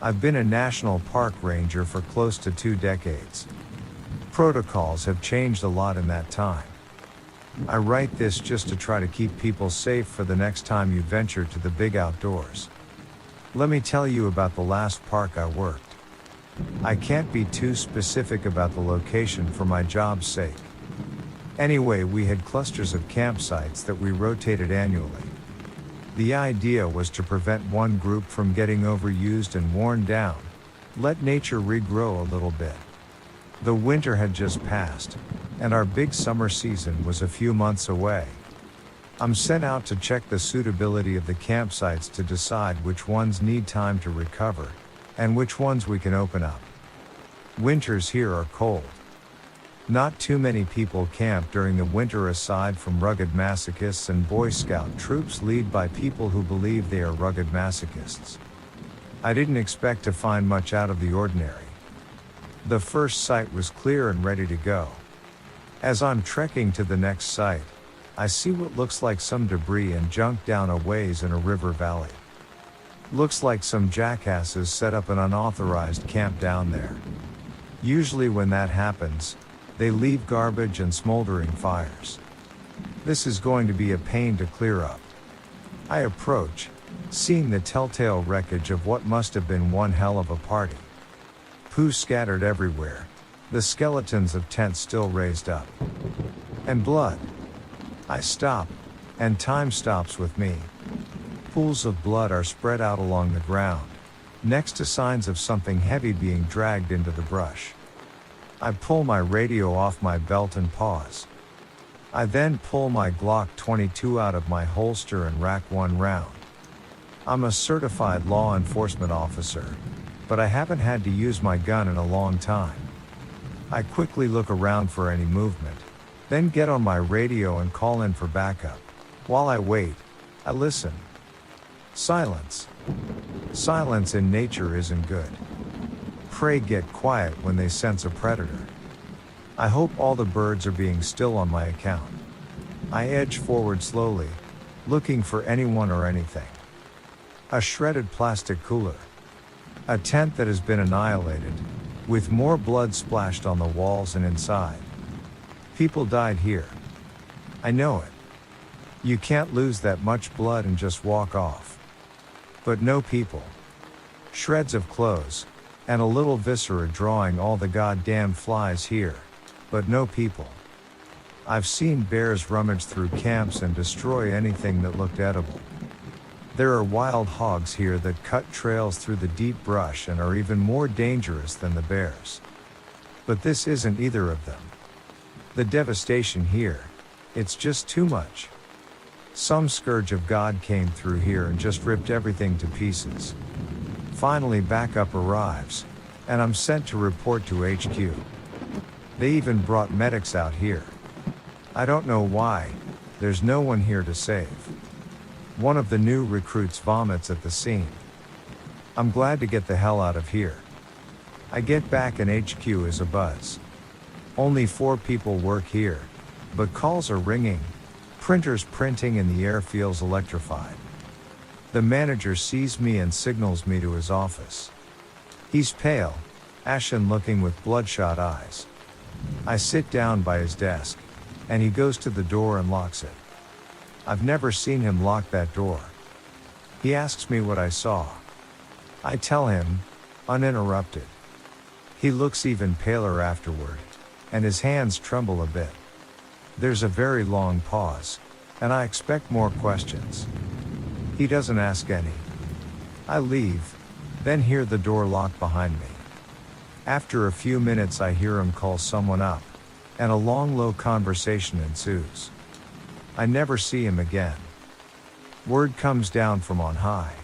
I've been a national park ranger for close to 2 decades. Protocols have changed a lot in that time. I write this just to try to keep people safe for the next time you venture to the big outdoors. Let me tell you about the last park I worked. I can't be too specific about the location for my job's sake. Anyway, we had clusters of campsites that we rotated annually. The idea was to prevent one group from getting overused and worn down, let nature regrow a little bit. The winter had just passed, and our big summer season was a few months away. I'm sent out to check the suitability of the campsites to decide which ones need time to recover, and which ones we can open up. Winters here are cold. Not too many people camp during the winter aside from rugged masochists and Boy Scout troops led by people who believe they are rugged masochists. I didn't expect to find much out of the ordinary. The first site was clear and ready to go. As I'm trekking to the next site, I see what looks like some debris and junk down a ways in a river valley. Looks like some jackasses set up an unauthorized camp down there. Usually when that happens, they leave garbage and smoldering fires. This is going to be a pain to clear up. I approach, seeing the telltale wreckage of what must have been one hell of a party. Poo scattered everywhere, the skeletons of tents still raised up. And blood. I stop, and time stops with me. Pools of blood are spread out along the ground, next to signs of something heavy being dragged into the brush. I pull my radio off my belt and pause. I then pull my Glock 22 out of my holster and rack one round. I'm a certified law enforcement officer, but I haven't had to use my gun in a long time. I quickly look around for any movement, then get on my radio and call in for backup. While I wait, I listen. Silence. Silence in nature isn't good. Prey get quiet when they sense a predator. I hope all the birds are being still on my account. I edge forward slowly, looking for anyone or anything. A shredded plastic cooler. A tent that has been annihilated, with more blood splashed on the walls and inside. People died here. I know it. You can't lose that much blood and just walk off. But no people. Shreds of clothes, and a little viscera drawing all the goddamn flies here, but no people. I've seen bears rummage through camps and destroy anything that looked edible. There are wild hogs here that cut trails through the deep brush and are even more dangerous than the bears. But this isn't either of them. The devastation here, it's just too much. Some scourge of God came through here and just ripped everything to pieces. Finally backup arrives, and I'm sent to report to HQ. They even brought medics out here. I don't know why, there's no one here to save. One of the new recruits vomits at the scene. I'm glad to get the hell out of here. I get back and HQ is abuzz. Only 4 people work here, but calls are ringing, printers printing and the air feels electrified. The manager sees me and signals me to his office. He's pale, ashen looking with bloodshot eyes. I sit down by his desk, and he goes to the door and locks it. I've never seen him lock that door. He asks me what I saw. I tell him, uninterrupted. He looks even paler afterward, and his hands tremble a bit. There's a very long pause, and I expect more questions. He doesn't ask any. I leave, then hear the door lock behind me. After a few minutes I hear him call someone up, and a long low conversation ensues. I never see him again. Word comes down from on high.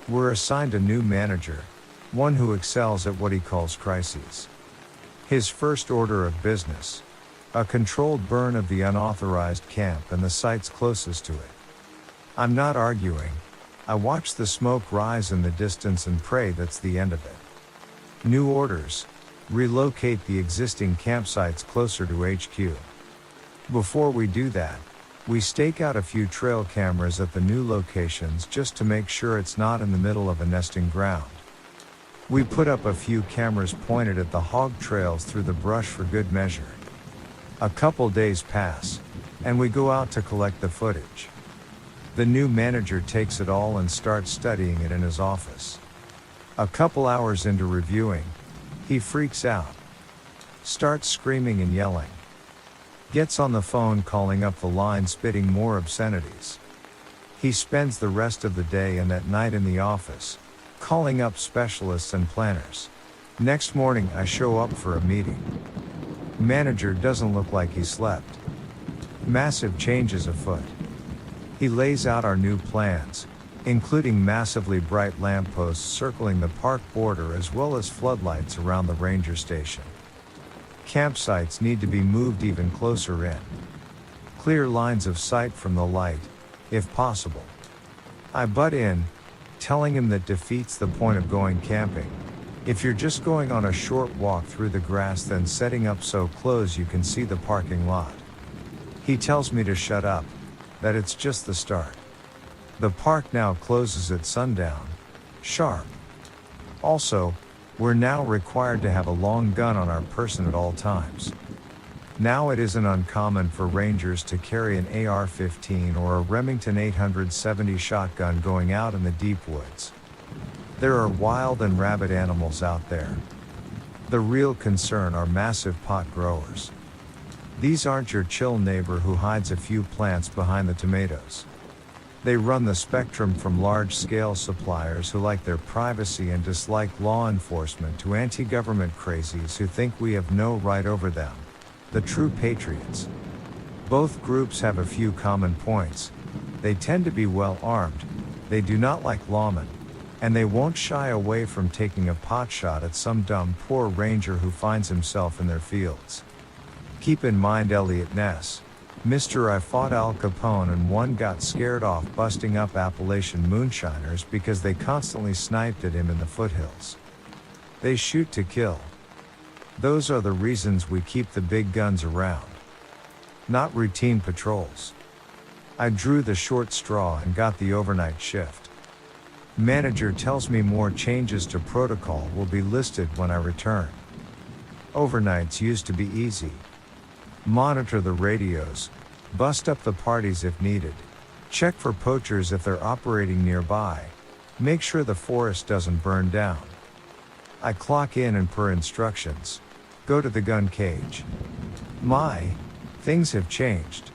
We're assigned a new manager, one who excels at what he calls crises. His first order of business, a controlled burn of the unauthorized camp and the sites closest to it. I'm not arguing. I watch the smoke rise in the distance and pray that's the end of it. New orders: relocate the existing campsites closer to HQ. Before we do that, we stake out a few trail cameras at the new locations just to make sure it's not in the middle of a nesting ground. We put up a few cameras pointed at the hog trails through the brush for good measure. A couple days pass, and we go out to collect the footage. The new manager takes it all and starts studying it in his office. A couple hours into reviewing, he freaks out. Starts screaming and yelling. Gets on the phone calling up the line spitting more obscenities. He spends the rest of the day and that night in the office, calling up specialists and planners. Next morning I show up for a meeting. Manager doesn't look like he slept. Massive changes afoot. He lays out our new plans, including massively bright lampposts circling the park border as well as floodlights around the ranger station. Campsites need to be moved even closer in. Clear lines of sight from the light, if possible. I butt in, telling him that defeats the point of going camping. If you're just going on a short walk through the grass, then setting up so close you can see the parking lot. He tells me to shut up, that it's just the start. The park now closes at sundown, sharp. Also, we're now required to have a long gun on our person at all times. Now it isn't uncommon for rangers to carry an AR-15 or a Remington 870 shotgun going out in the deep woods. There are wild and rabid animals out there. The real concern are massive pot growers. These aren't your chill neighbor who hides a few plants behind the tomatoes. They run the spectrum from large-scale suppliers who like their privacy and dislike law enforcement to anti-government crazies who think we have no right over them, the true patriots. Both groups have a few common points. They tend to be well armed, they do not like lawmen, and they won't shy away from taking a pot shot at some dumb poor ranger who finds himself in their fields. Keep in mind Elliot Ness, Mr. I fought Al Capone and one got scared off busting up Appalachian moonshiners because they constantly sniped at him in the foothills. They shoot to kill. Those are the reasons we keep the big guns around. Not routine patrols. I drew the short straw and got the overnight shift. Manager tells me more changes to protocol will be listed when I return. Overnights used to be easy. Monitor the radios, bust up the parties if needed, check for poachers if they're operating nearby, make sure the forest doesn't burn down. I clock in and per instructions, go to the gun cage. Things have changed.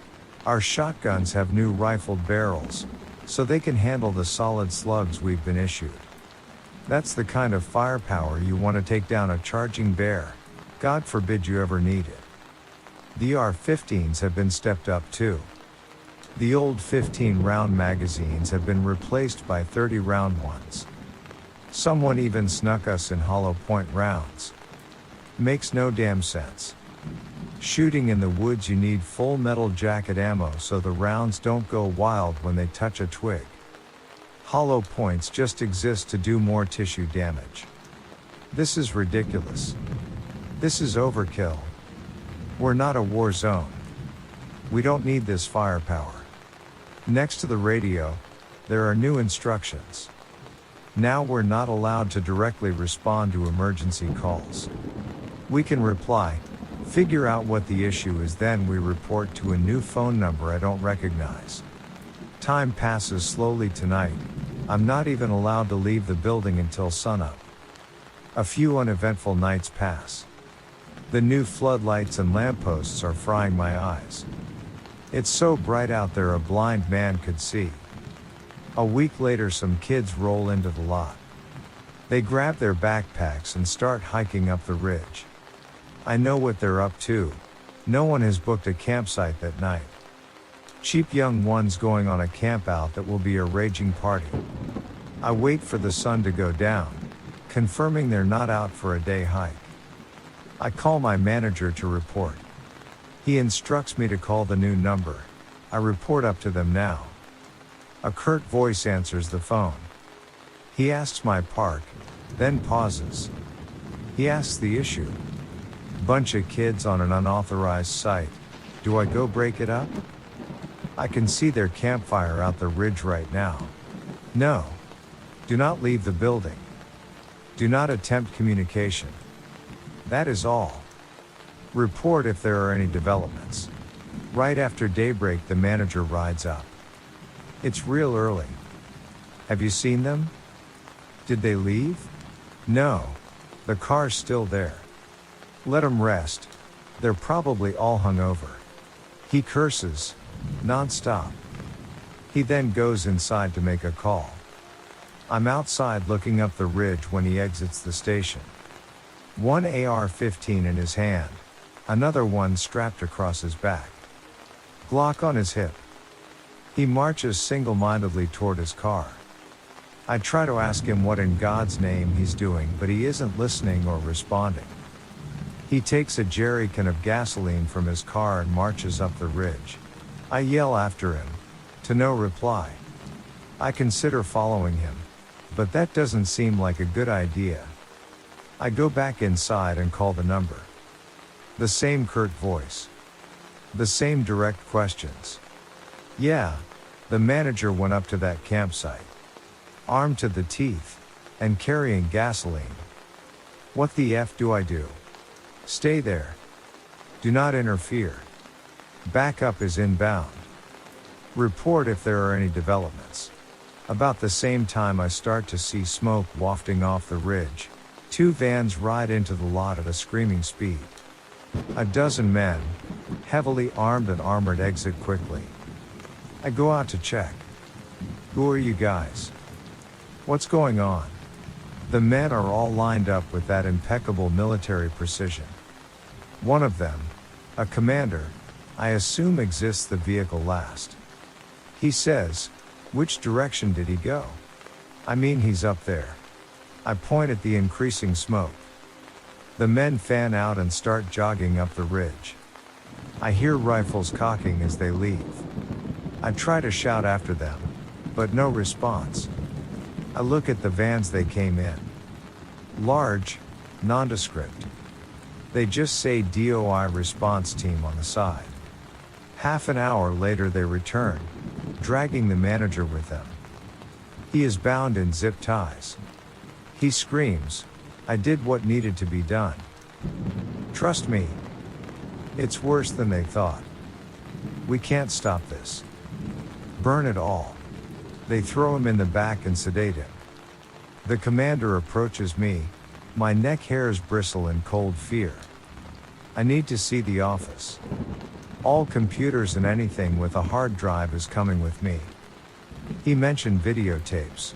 Our shotguns have new rifled barrels, so they can handle the solid slugs we've been issued. That's the kind of firepower you want to take down a charging bear, God forbid you ever need it. The AR-15s have been stepped up too. The old 15-round magazines have been replaced by 30-round ones. Someone even snuck us in hollow point rounds. Makes no damn sense. Shooting in the woods you need full metal jacket ammo so the rounds don't go wild when they touch a twig. Hollow points just exist to do more tissue damage. This is ridiculous. This is overkill. We're not a war zone. We don't need this firepower. Next to the radio, there are new instructions. Now we're not allowed to directly respond to emergency calls. We can reply, figure out what the issue is, then we report to a new phone number I don't recognize. Time passes slowly tonight. I'm not even allowed to leave the building until sunup. A few uneventful nights pass. The new floodlights and lampposts are frying my eyes. It's so bright out there a blind man could see. A week later some kids roll into the lot. They grab their backpacks and start hiking up the ridge. I know what they're up to. No one has booked a campsite that night. Cheap young ones going on a campout that will be a raging party. I wait for the sun to go down, confirming they're not out for a day hike. I call my manager to report. He instructs me to call the new number. I report up to them now. A curt voice answers the phone. He asks my park, then pauses. He asks the issue. Bunch of kids on an unauthorized site. Do I go break it up? I can see their campfire out the ridge right now. No. Do not leave the building. Do not attempt communication. That is all. Report if there are any developments. Right after daybreak, the manager rides up. It's real early. Have you seen them? Did they leave? No. The car's still there. Let 'em rest. They're probably all hungover. He curses, non-stop. He then goes inside to make a call. I'm outside looking up the ridge when he exits the station. One AR-15 in his hand, another one strapped across his back. Glock on his hip. He marches single-mindedly toward his car. I try to ask him what in God's name he's doing, but he isn't listening or responding. He takes a jerry can of gasoline from his car and marches up the ridge. I yell after him. To no reply. I consider following him, but that doesn't seem like a good idea. I go back inside and call the number. The same curt voice. The same direct questions. Yeah, the manager went up to that campsite. Armed to the teeth, and carrying gasoline. What the F do I do? Stay there. Do not interfere. Backup is inbound. Report if there are any developments. About the same time I start to see smoke wafting off the ridge. 2 vans ride into the lot at a screaming speed. A dozen men, heavily armed and armored, exit quickly. I go out to check. Who are you guys? What's going on? The men are all lined up with that impeccable military precision. One of them, a commander, I assume exits the vehicle last. He says, "Which direction did he go?" I mean, he's up there. I point at the increasing smoke. The men fan out and start jogging up the ridge. I hear rifles cocking as they leave. I try to shout after them, but no response. I look at the vans they came in. Large, nondescript. They just say DOI response team on the side. Half an hour later they return, dragging the manager with them. He is bound in zip ties. He screams, "I did what needed to be done." Trust me, it's worse than they thought. We can't stop this. Burn it all. They throw him in the back and sedate him. The commander approaches me, my neck hairs bristle in cold fear. I need to see the office. All computers and anything with a hard drive is coming with me. He mentioned videotapes.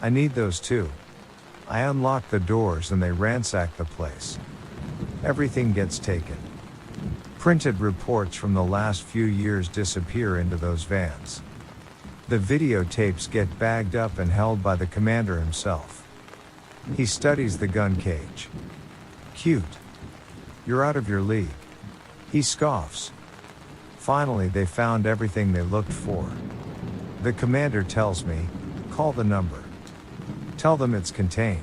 I need those too. I unlock the doors and they ransack the place. Everything gets taken. Printed reports from the last few years disappear into those vans. The videotapes get bagged up and held by the commander himself. He studies the gun cage. Cute. You're out of your league. He scoffs. Finally, they found everything they looked for. The commander tells me, "Call the number. Tell them it's contained.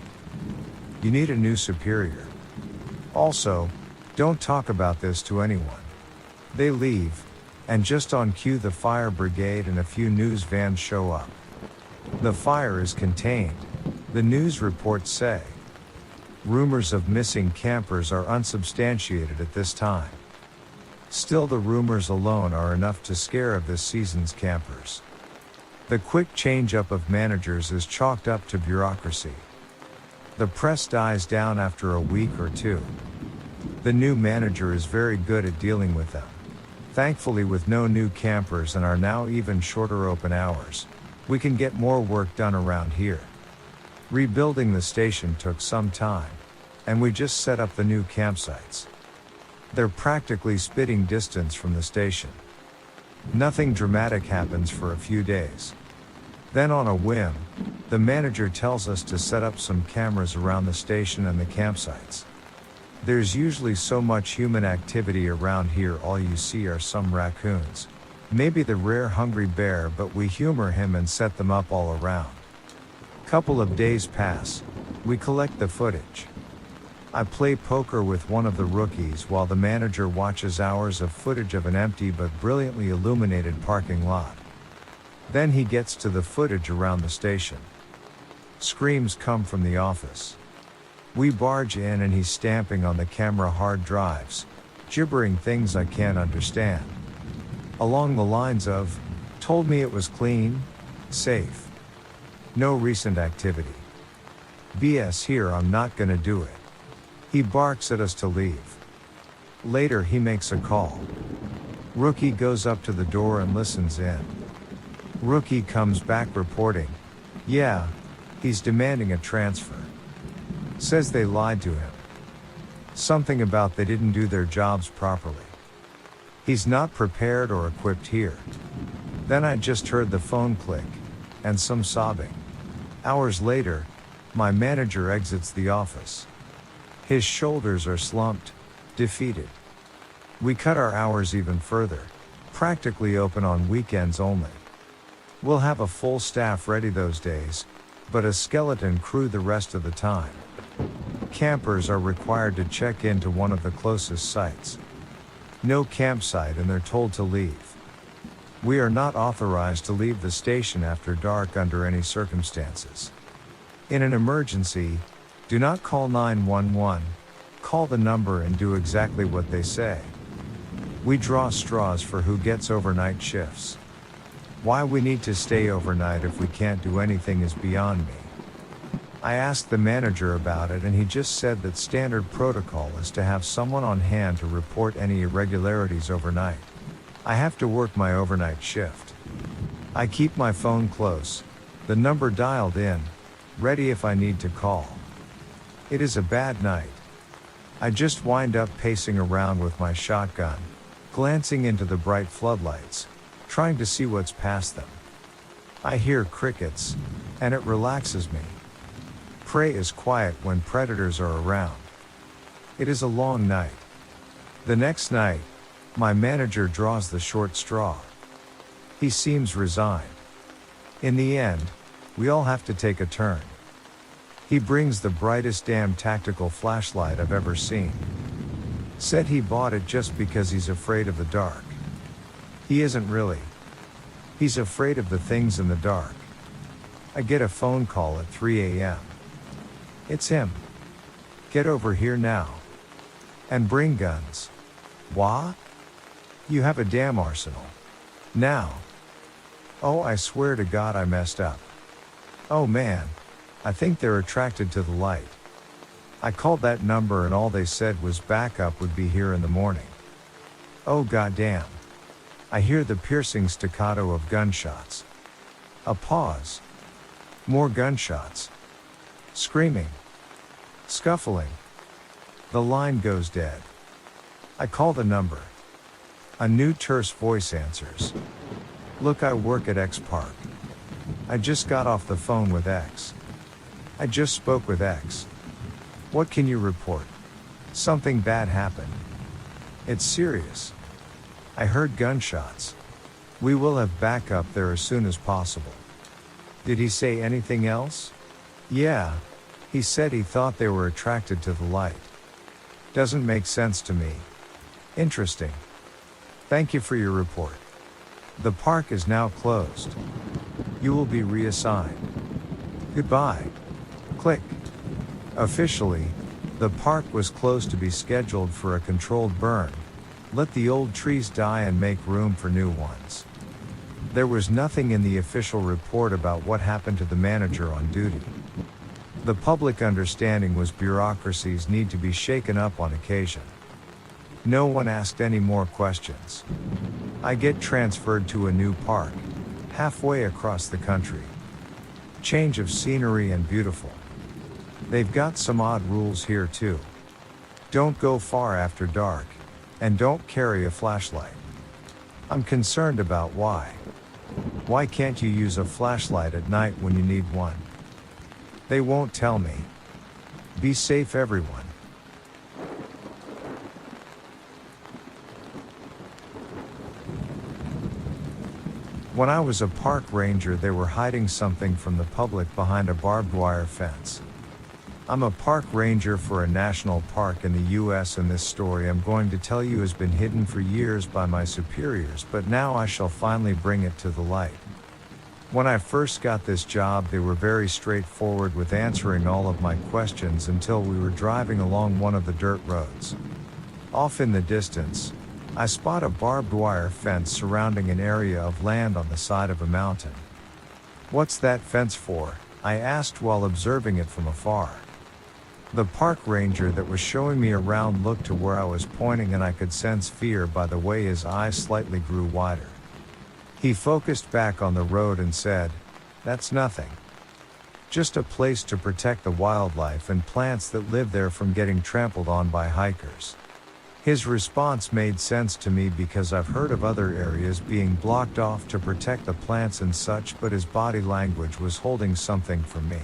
You need a new superior. Also, don't talk about this to anyone." They leave, and just on cue the fire brigade and a few news vans show up. The fire is contained, the news reports say. Rumors of missing campers are unsubstantiated at this time. Still, the rumors alone are enough to scare of this season's campers. The quick change-up of managers is chalked up to bureaucracy. The press dies down after a week or two. The new manager is very good at dealing with them. Thankfully, with no new campers and our now even shorter open hours, we can get more work done around here. Rebuilding the station took some time, and we just set up the new campsites. They're practically spitting distance from the station. Nothing dramatic happens for a few days. Then on a whim, the manager tells us to set up some cameras around the station and the campsites. There's usually so much human activity around here, all you see are some raccoons. Maybe the rare hungry bear, but we humor him and set them up all around. Couple of days pass. We collect the footage. I play poker with one of the rookies while the manager watches hours of footage of an empty but brilliantly illuminated parking lot. Then he gets to the footage around the station. Screams come from the office. We barge in and he's stamping on the camera hard drives, gibbering things I can't understand. Along the lines of, told me it was clean, safe. No recent activity. BS here, I'm not gonna do it. He barks at us to leave. Later he makes a call. Rookie goes up to the door and listens in. Rookie comes back reporting, yeah, he's demanding a transfer. Says they lied to him. Something about they didn't do their jobs properly. He's not prepared or equipped here. Then I just heard the phone click, and some sobbing. Hours later, my manager exits the office. His shoulders are slumped, defeated. We cut our hours even further, practically open on weekends only. We'll have a full staff ready those days, but a skeleton crew the rest of the time. Campers are required to check into one of the closest sites. No campsite and they're told to leave. We are not authorized to leave the station after dark under any circumstances. In an emergency, do not call 911, call the number and do exactly what they say. We draw straws for who gets overnight shifts. Why we need to stay overnight if we can't do anything is beyond me. I asked the manager about it and he just said that standard protocol is to have someone on hand to report any irregularities overnight. I have to work my overnight shift. I keep my phone close, the number dialed in, ready if I need to call. It is a bad night. I just wind up pacing around with my shotgun, glancing into the bright floodlights, trying to see what's past them. I hear crickets, and it relaxes me. Prey is quiet when predators are around. It is a long night. The next night, my manager draws the short straw. He seems resigned. In the end, we all have to take a turn. He brings the brightest damn tactical flashlight I've ever seen. Said he bought it just because he's afraid of the dark. He isn't really. He's afraid of the things in the dark. I get a phone call at 3 a.m. It's him. Get over here now. And bring guns. Wah? You have a damn arsenal. Now. Oh, I swear to God I messed up. Oh man. I think they're attracted to the light. I called that number and all they said was backup would be here in the morning. Oh goddamn. I hear the piercing staccato of gunshots. A pause. More gunshots. Screaming. Scuffling. The line goes dead. I call the number. A new terse voice answers. Look, I work at X Park. I just got off the phone with X. I just spoke with X. What can you report? Something bad happened. It's serious. I heard gunshots. We will have backup there as soon as possible. Did he say anything else? Yeah. He said he thought they were attracted to the light. Doesn't make sense to me. Interesting. Thank you for your report. The park is now closed. You will be reassigned. Goodbye. Click. Officially, the park was closed to be scheduled for a controlled burn. Let the old trees die and make room for new ones. There was nothing in the official report about what happened to the manager on duty. The public understanding was bureaucracies need to be shaken up on occasion. No one asked any more questions. I get transferred to a new park, halfway across the country. Change of scenery and beautiful. They've got some odd rules here too. Don't go far after dark, and don't carry a flashlight. I'm concerned about why. Why can't you use a flashlight at night when you need one? They won't tell me. Be safe, everyone. When I was a park ranger, they were hiding something from the public behind a barbed wire fence. I'm a park ranger for a national park in the US, and this story I'm going to tell you has been hidden for years by my superiors, but now I shall finally bring it to the light. When I first got this job, they were very straightforward with answering all of my questions until we were driving along one of the dirt roads. Off in the distance, I spot a barbed wire fence surrounding an area of land on the side of a mountain. "What's that fence for?" I asked while observing it from afar. The park ranger that was showing me around looked to where I was pointing, and I could sense fear by the way his eyes slightly grew wider. He focused back on the road and said, "That's nothing. Just a place to protect the wildlife and plants that live there from getting trampled on by hikers." His response made sense to me because I've heard of other areas being blocked off to protect the plants and such, but his body language was holding something for me.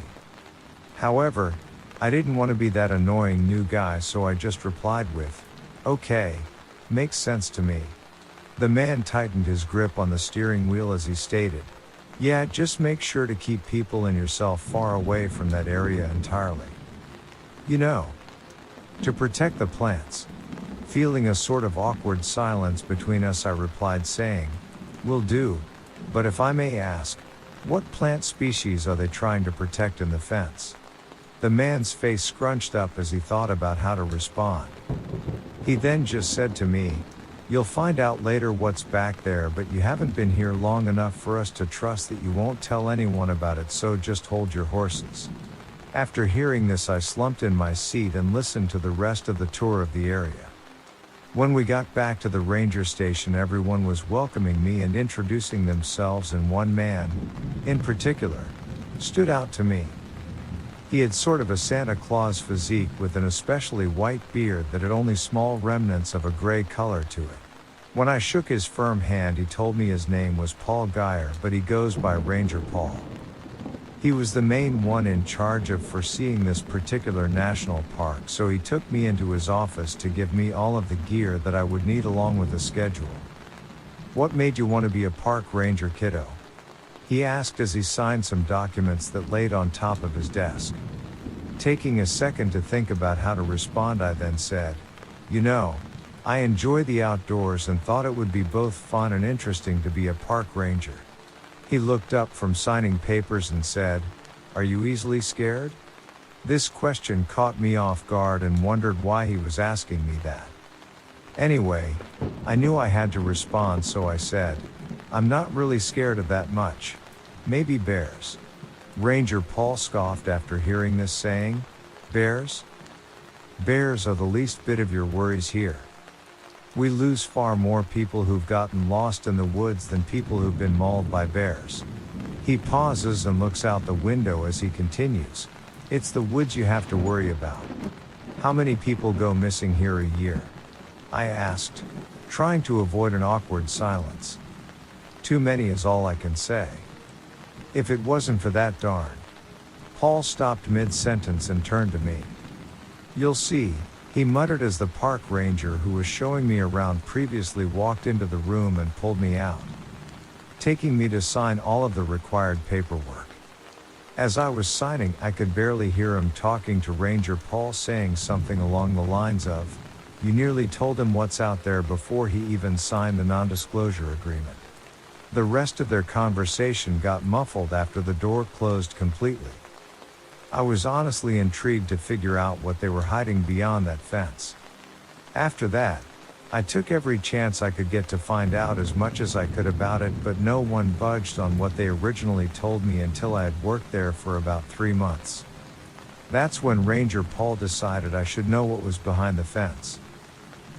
However, I didn't want to be that annoying new guy, so I just replied with, "Okay, makes sense to me." The man tightened his grip on the steering wheel as he stated, "Yeah, just make sure to keep people and yourself far away from that area entirely. You know, to protect the plants." Feeling a sort of awkward silence between us, I replied saying, "Will do, but if I may ask, what plant species are they trying to protect in the fence?" The man's face scrunched up as he thought about how to respond. He then just said to me, "You'll find out later what's back there, but you haven't been here long enough for us to trust that you won't tell anyone about it, so just hold your horses." After hearing this, I slumped in my seat and listened to the rest of the tour of the area. When we got back to the ranger station, everyone was welcoming me and introducing themselves, and one man, in particular, stood out to me. He had sort of a Santa Claus physique with an especially white beard that had only small remnants of a gray color to it. When I shook his firm hand, he told me his name was Paul Geyer, but he goes by Ranger Paul. He was the main one in charge of foreseeing this particular national park, so he took me into his office to give me all of the gear that I would need along with the schedule. "What made you want to be a park ranger, kiddo?" he asked as he signed some documents that laid on top of his desk. Taking a second to think about how to respond, I then said, "You know, I enjoy the outdoors and thought it would be both fun and interesting to be a park ranger." He looked up from signing papers and said, "Are you easily scared?" This question caught me off guard and wondered why he was asking me that. Anyway, I knew I had to respond, so I said, "I'm not really scared of that much. Maybe bears." Ranger Paul scoffed after hearing this, saying, "Bears? Bears are the least bit of your worries here. We lose far more people who've gotten lost in the woods than people who've been mauled by bears." He pauses and looks out the window as he continues, "It's the woods you have to worry about. How many people go missing here a year?" I asked, trying to avoid an awkward silence. "Too many is all I can say. If it wasn't for that darn..." Paul stopped mid-sentence and turned to me. "You'll see," he muttered as the park ranger who was showing me around previously walked into the room and pulled me out, taking me to sign all of the required paperwork. As I was signing, I could barely hear him talking to Ranger Paul, saying something along the lines of, "You nearly told him what's out there before he even signed the non-disclosure agreement." The rest of their conversation got muffled after the door closed completely. I was honestly intrigued to figure out what they were hiding beyond that fence. After that, I took every chance I could get to find out as much as I could about it, but no one budged on what they originally told me until I had worked there for about 3 months. That's when Ranger Paul decided I should know what was behind the fence.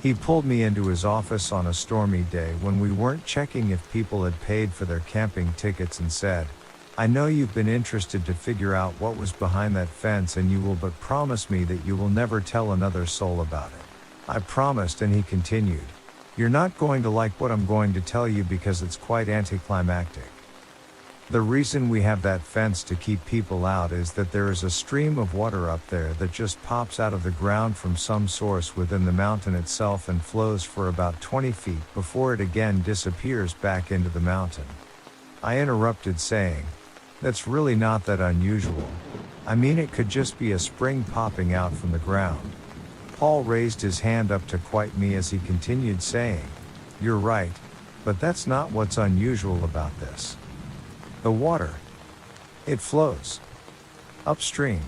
He pulled me into his office on a stormy day when we weren't checking if people had paid for their camping tickets and said, "I know you've been interested to figure out what was behind that fence, and you will but promise me that you will never tell another soul about it." I promised, and he continued, "You're not going to like what I'm going to tell you because it's quite anticlimactic. The reason we have that fence to keep people out is that there is a stream of water up there that just pops out of the ground from some source within the mountain itself and flows for about 20 feet before it again disappears back into the mountain." I interrupted saying, "That's really not that unusual. I mean, it could just be a spring popping out from the ground." Paul raised his hand up to quite me as he continued saying, "You're right, but that's not what's unusual about this. The water. It flows. Upstream.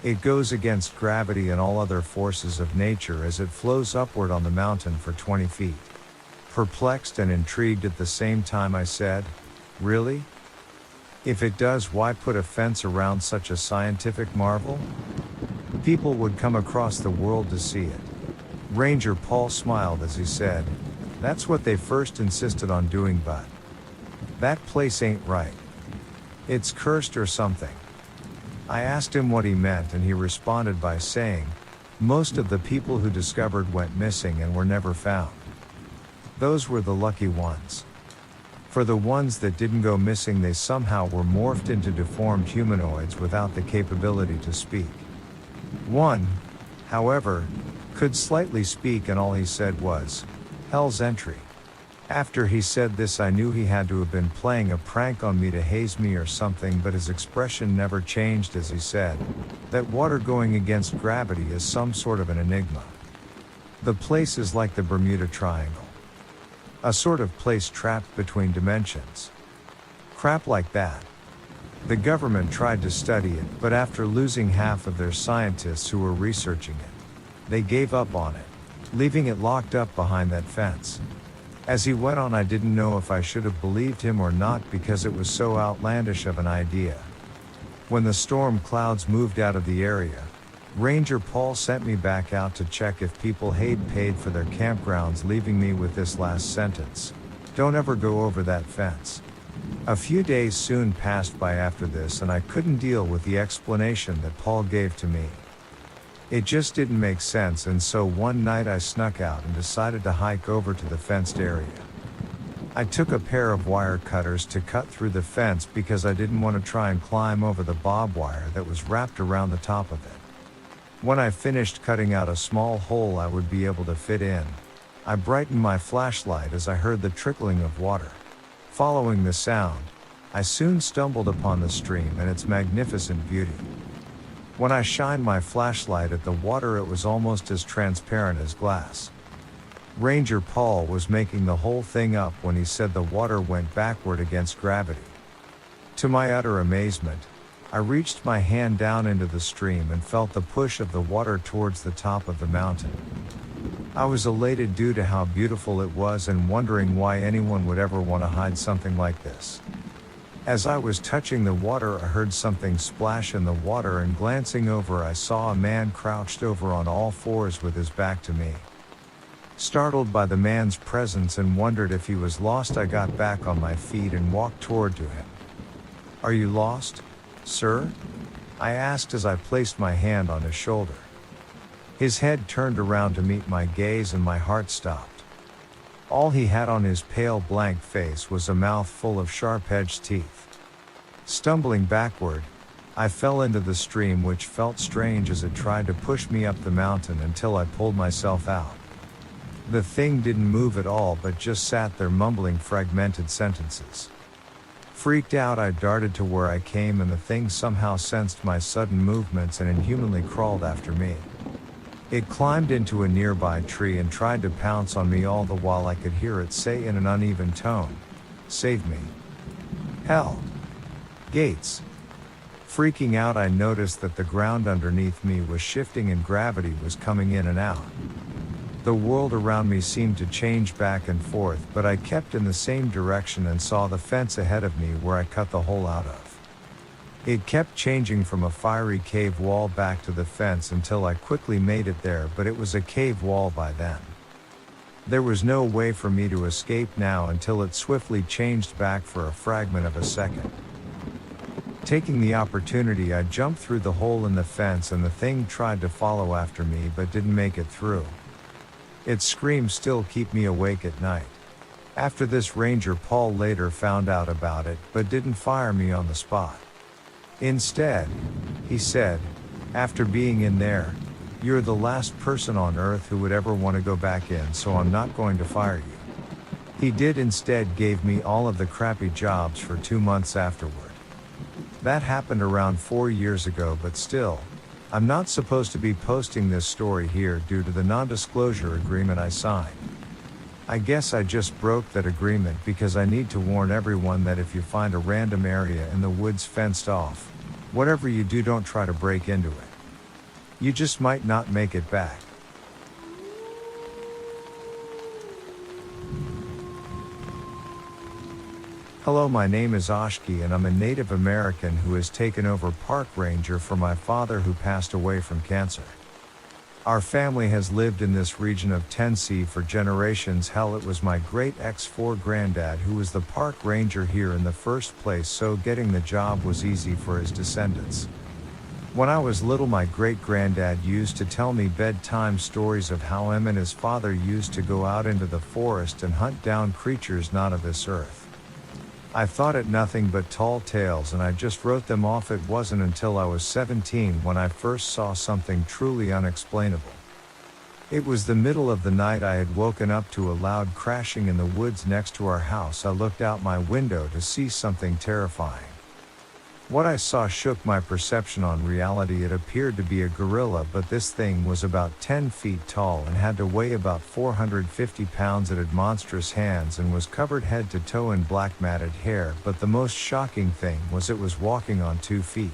It goes against gravity and all other forces of nature as it flows upward on the mountain for 20 feet. Perplexed and intrigued at the same time, I said, "Really? If it does, why put a fence around such a scientific marvel? People would come across the world to see it." Ranger Paul smiled as he said, "That's what they first insisted on doing, but that place ain't right. It's cursed or something." I asked him what he meant, and he responded by saying, "Most of the people who discovered went missing and were never found. Those were the lucky ones. For the ones that didn't go missing, they somehow were morphed into deformed humanoids without the capability to speak. One, however, could slightly speak, and all he said was, 'Hell's Entry.' After he said this, I knew he had to have been playing a prank on me to haze me or something, but his expression never changed as he said, that water going against gravity is some sort of an enigma. The place is like the Bermuda Triangle. A sort of place trapped between dimensions. Crap like that. The government tried to study it, but after losing half of their scientists who were researching it, they gave up on it, leaving it locked up behind that fence." As he went on, I didn't know if I should have believed him or not because it was so outlandish of an idea. When the storm clouds moved out of the area, Ranger Paul sent me back out to check if people had paid for their campgrounds, leaving me with this last sentence: "Don't ever go over that fence." A few days soon passed by after this, and I couldn't deal with the explanation that Paul gave to me. It just didn't make sense, and so one night I snuck out and decided to hike over to the fenced area. I took a pair of wire cutters to cut through the fence because I didn't want to try and climb over the barbed wire that was wrapped around the top of it. When I finished cutting out a small hole I would be able to fit in, I brightened my flashlight as I heard the trickling of water. Following the sound, I soon stumbled upon the stream and its magnificent beauty. When I shined my flashlight at the water, it was almost as transparent as glass. Ranger Paul was making the whole thing up when he said the water went backward against gravity. To my utter amazement, I reached my hand down into the stream and felt the push of the water towards the top of the mountain. I was elated due to how beautiful it was and wondering why anyone would ever want to hide something like this. As I was touching the water, I heard something splash in the water, and glancing over, I saw a man crouched over on all fours with his back to me. Startled by the man's presence and wondered if he was lost, I got back on my feet and walked toward to him. "Are you lost, sir?" I asked as I placed my hand on his shoulder. His head turned around to meet my gaze, and my heart stopped. All he had on his pale blank face was a mouth full of sharp-edged teeth. Stumbling backward, I fell into the stream, which felt strange as it tried to push me up the mountain until I pulled myself out. The thing didn't move at all, but just sat there mumbling fragmented sentences. Freaked out, I darted to where I came, and the thing somehow sensed my sudden movements and inhumanly crawled after me. It climbed into a nearby tree and tried to pounce on me, all the while I could hear it say in an uneven tone, "Save me. Hell. Gates." Freaking out, I noticed that the ground underneath me was shifting and gravity was coming in and out. The world around me seemed to change back and forth, but I kept in the same direction and saw the fence ahead of me where I cut the hole out of. It kept changing from a fiery cave wall back to the fence until I quickly made it there, but it was a cave wall by then. There was no way for me to escape now until it swiftly changed back for a fragment of a second. Taking the opportunity, I jumped through the hole in the fence, and the thing tried to follow after me but didn't make it through. Its screams still keep me awake at night. After this, Ranger Paul later found out about it but didn't fire me on the spot. Instead, he said, "After being in there, you're the last person on earth who would ever want to go back in, so I'm not going to fire you." He did instead gave me all of the crappy jobs for 2 months afterward. That happened around 4 years ago, but still, I'm not supposed to be posting this story here due to the non-disclosure agreement I signed. I guess I just broke that agreement because I need to warn everyone that if you find a random area in the woods fenced off, whatever you do, don't try to break into it. You just might not make it back. Hello, my name is Oshki and I'm a Native American who has taken over park ranger for my father who passed away from cancer. Our family has lived in this region of Tennessee for generations. Hell, it was my great ex-4 granddad who was the park ranger here in the first place, so getting the job was easy for his descendants. When I was little, my great-granddad used to tell me bedtime stories of how him and his father used to go out into the forest and hunt down creatures not of this earth. I thought it nothing but tall tales and I just wrote them off. It wasn't until I was 17 when I first saw something truly unexplainable. It was the middle of the night. I had woken up to a loud crashing in the woods next to our house. I looked out my window to see something terrifying. What I saw shook my perception on reality. It appeared to be a gorilla, but this thing was about 10 feet tall and had to weigh about 450 pounds. It had monstrous hands and was covered head to toe in black matted hair, but the most shocking thing was it was walking on 2 feet.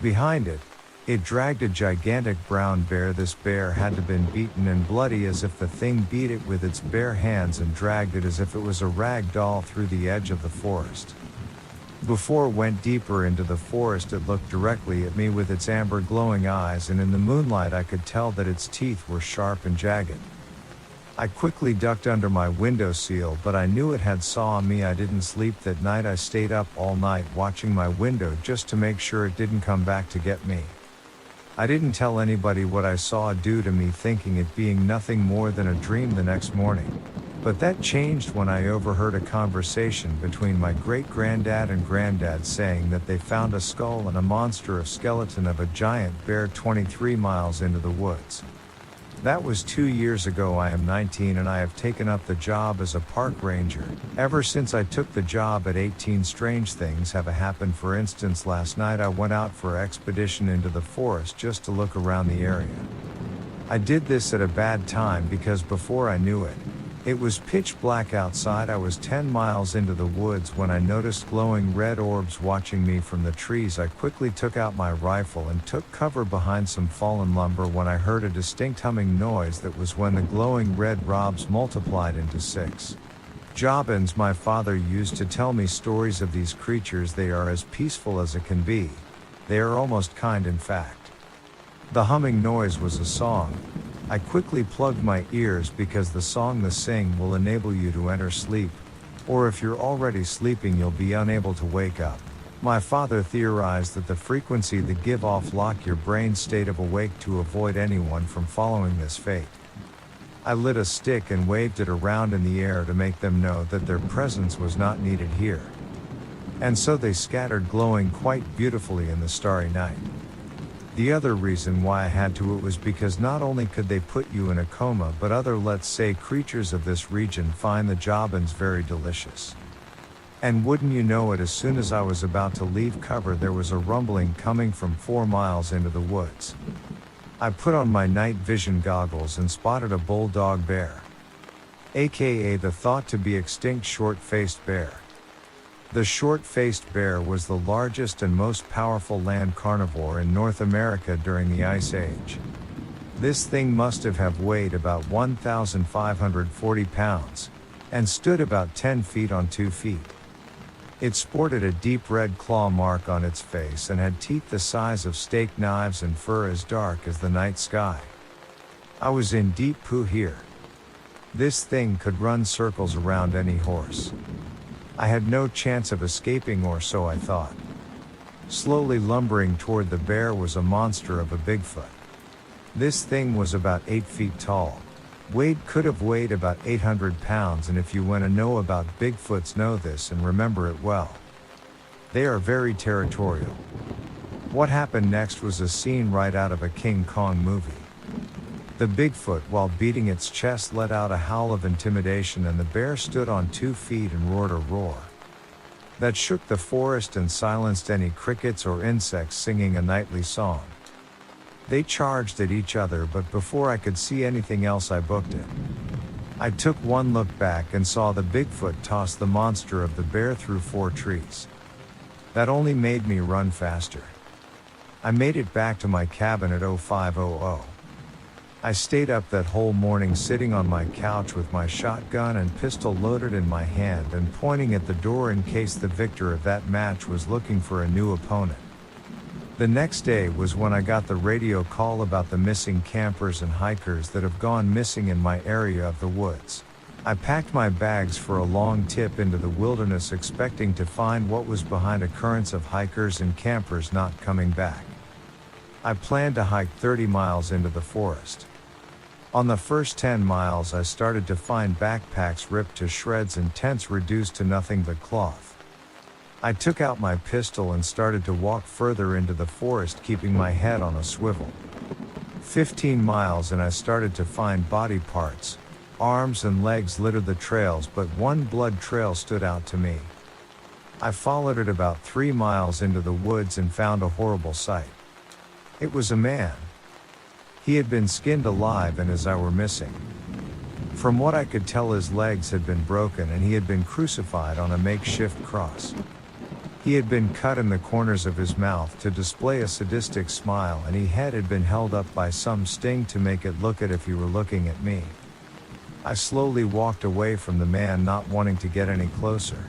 Behind it, it dragged a gigantic brown bear. This bear had to have been beaten and bloody, as if the thing beat it with its bare hands and dragged it as if it was a rag doll through the edge of the forest. Before it went deeper into the forest, it looked directly at me with its amber glowing eyes, and in the moonlight I could tell that its teeth were sharp and jagged. I quickly ducked under my windowsill, but I knew it had saw me. I didn't sleep that night. I stayed up all night watching my window just to make sure it didn't come back to get me. I didn't tell anybody what I saw due to me thinking it being nothing more than a dream the next morning. But that changed when I overheard a conversation between my great-granddad and granddad saying that they found a skull and a monster of skeleton of a giant bear 23 miles into the woods. That was 2 years ago. I am 19 and I have taken up the job as a park ranger. Ever since I took the job at 18, strange things have happened. For instance, last night I went out for an expedition into the forest just to look around the area. I did this at a bad time because before I knew it, it was pitch black outside. I was 10 miles into the woods when I noticed glowing red orbs watching me from the trees. I quickly took out my rifle and took cover behind some fallen lumber when I heard a distinct humming noise. That was when the glowing red orbs multiplied into 6 Jobbins. My father used to tell me stories of these creatures. They are as peaceful as it can be. They are almost kind, in fact. The humming noise was a song. I quickly plugged my ears because the song they sing will enable you to enter sleep, or if you're already sleeping you'll be unable to wake up. My father theorized that the frequency they give off lock your brain state of awake to avoid anyone from following this fate. I lit a stick and waved it around in the air to make them know that their presence was not needed here. And so they scattered, glowing quite beautifully in the starry night. The other reason why I had to it was because not only could they put you in a coma, but other, let's say, creatures of this region find the Jobbins very delicious. And wouldn't you know it, as soon as I was about to leave cover there was a rumbling coming from 4 miles into the woods. I put on my night vision goggles and spotted a bulldog bear, aka the thought to be extinct short-faced bear. The short-faced bear was the largest and most powerful land carnivore in North America during the Ice Age. This thing must have weighed about 1,540 pounds, and stood about 10 feet on 2 feet. It sported a deep red claw mark on its face and had teeth the size of steak knives and fur as dark as the night sky. I was in deep poo here. This thing could run circles around any horse. I had no chance of escaping, or so I thought. Slowly lumbering toward the bear was a monster of a Bigfoot. This thing was about 8 feet tall. Could have weighed about 800 pounds, and if you wanna know about Bigfoots, know this and remember it well. They are very territorial. What happened next was a scene right out of a King Kong movie. The Bigfoot, while beating its chest, let out a howl of intimidation, and the bear stood on 2 feet and roared a roar that shook the forest and silenced any crickets or insects singing a nightly song. They charged at each other, but before I could see anything else I booked it. I took one look back and saw the Bigfoot toss the monster of the bear through 4 trees. That only made me run faster. I made it back to my cabin at 0500. I stayed up that whole morning sitting on my couch with my shotgun and pistol loaded in my hand and pointing at the door in case the victor of that match was looking for a new opponent. The next day was when I got the radio call about the missing campers and hikers that have gone missing in my area of the woods. I packed my bags for a long trip into the wilderness expecting to find what was behind occurrence of hikers and campers not coming back. I planned to hike 30 miles into the forest. On the first 10 miles I started to find backpacks ripped to shreds and tents reduced to nothing but cloth. I took out my pistol and started to walk further into the forest keeping my head on a swivel. 15 miles and I started to find body parts. Arms and legs littered the trails, but one blood trail stood out to me. I followed it about 3 miles into the woods and found a horrible sight. It was a man. He had been skinned alive and his eye were missing. From what I could tell, his legs had been broken and he had been crucified on a makeshift cross. He had been cut in the corners of his mouth to display a sadistic smile, and his head had been held up by some sting to make it look as if he were looking at me. I slowly walked away from the man, not wanting to get any closer.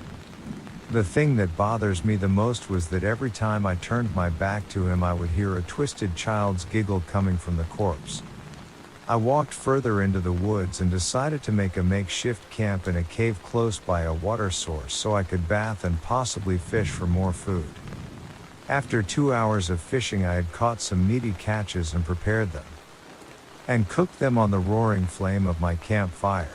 The thing that bothers me the most was that every time I turned my back to him I would hear a twisted child's giggle coming from the corpse. I walked further into the woods and decided to make a makeshift camp in a cave close by a water source so I could bath and possibly fish for more food. After 2 hours of fishing I had caught some meaty catches and prepared them and cooked them on the roaring flame of my campfire.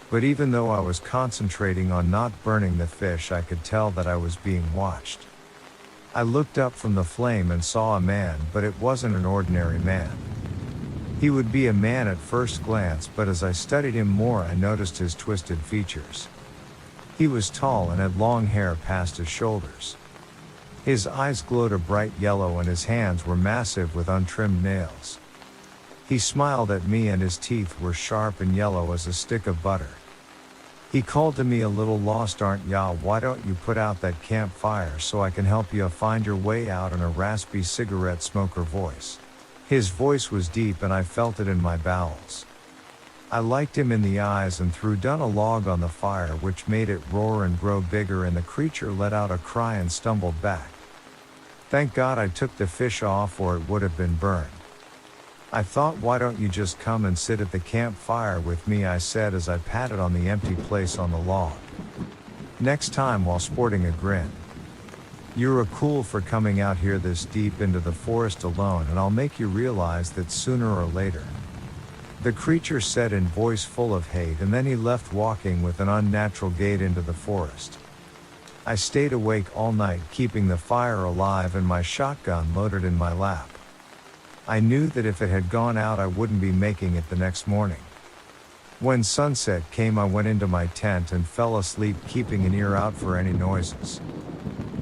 But even though I was concentrating on not burning the fish, I could tell that I was being watched. I looked up from the flame and saw a man, but it wasn't an ordinary man. He would be a man at first glance, but as I studied him more I noticed his twisted features. He was tall and had long hair past his shoulders. His eyes glowed a bright yellow and his hands were massive with untrimmed nails. He smiled at me and his teeth were sharp and yellow as a stick of butter. He called to me, "A little lost, aren't ya? Why don't you put out that campfire so I can help you find your way out?" in a raspy cigarette smoker voice. His voice was deep and I felt it in my bowels. I liked him in the eyes and threw down a log on the fire, which made it roar and grow bigger, and the creature let out a cry and stumbled back. Thank God I took the fish off or it would have been burned. I thought, "Why don't you just come and sit at the campfire with me?" I said as I patted on the empty place on the log. Next time, while sporting a grin. "You're a cool for coming out here this deep into the forest alone, and I'll make you realize that sooner or later," the creature said in voice full of hate, and then he left walking with an unnatural gait into the forest. I stayed awake all night keeping the fire alive and my shotgun loaded in my lap. I knew that if it had gone out I wouldn't be making it the next morning. When sunset came I went into my tent and fell asleep, keeping an ear out for any noises.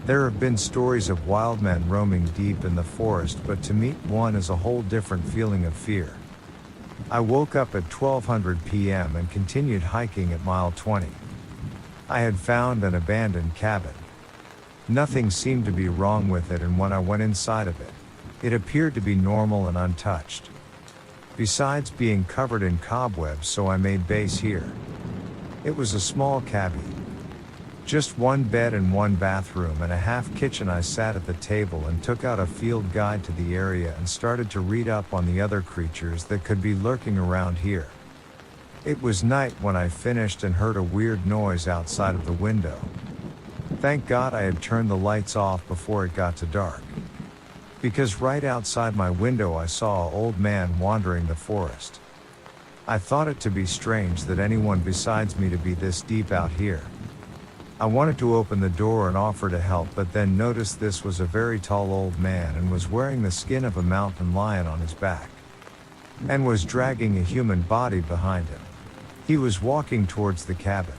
There have been stories of wild men roaming deep in the forest, but to meet one is a whole different feeling of fear. I woke up at 1200 p.m. and continued hiking at mile 20. I had found an abandoned cabin. Nothing seemed to be wrong with it, and when I went inside of it, it appeared to be normal and untouched. Besides being covered in cobwebs, so I made base here. It was a small cabby. Just one bed and one bathroom and a half kitchen. I sat at the table and took out a field guide to the area and started to read up on the other creatures that could be lurking around here. It was night when I finished and heard a weird noise outside of the window. Thank God I had turned the lights off before it got to dark. Because right outside my window I saw an old man wandering the forest. I thought it to be strange that anyone besides me to be this deep out here. I wanted to open the door and offer to help, but then noticed this was a very tall old man and was wearing the skin of a mountain lion on his back, and was dragging a human body behind him. He was walking towards the cabin.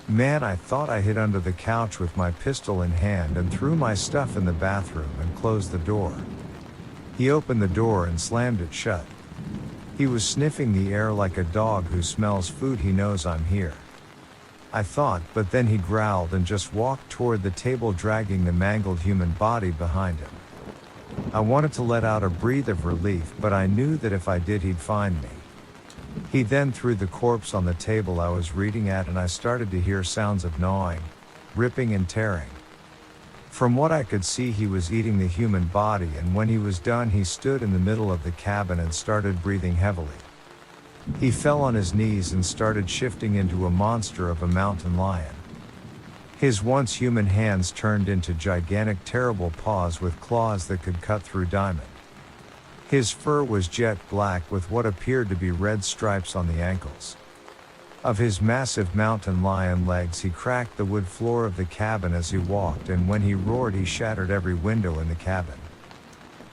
Man, I thought I hid under the couch with my pistol in hand and threw my stuff in the bathroom and closed the door. He opened the door and slammed it shut. He was sniffing the air like a dog who smells food. He knows I'm here, I thought, but then he growled and just walked toward the table, dragging the mangled human body behind him. I wanted to let out a breath of relief, but I knew that if I did, he'd find me. He then threw the corpse on the table I was reading at, and I started to hear sounds of gnawing, ripping and tearing. From what I could see, he was eating the human body, and when he was done, he stood in the middle of the cabin and started breathing heavily. He fell on his knees and started shifting into a monster of a mountain lion. His once human hands turned into gigantic, terrible paws with claws that could cut through diamond. His fur was jet black with what appeared to be red stripes on the ankles. Of his massive mountain lion legs, he cracked the wood floor of the cabin as he walked, and when he roared, he shattered every window in the cabin.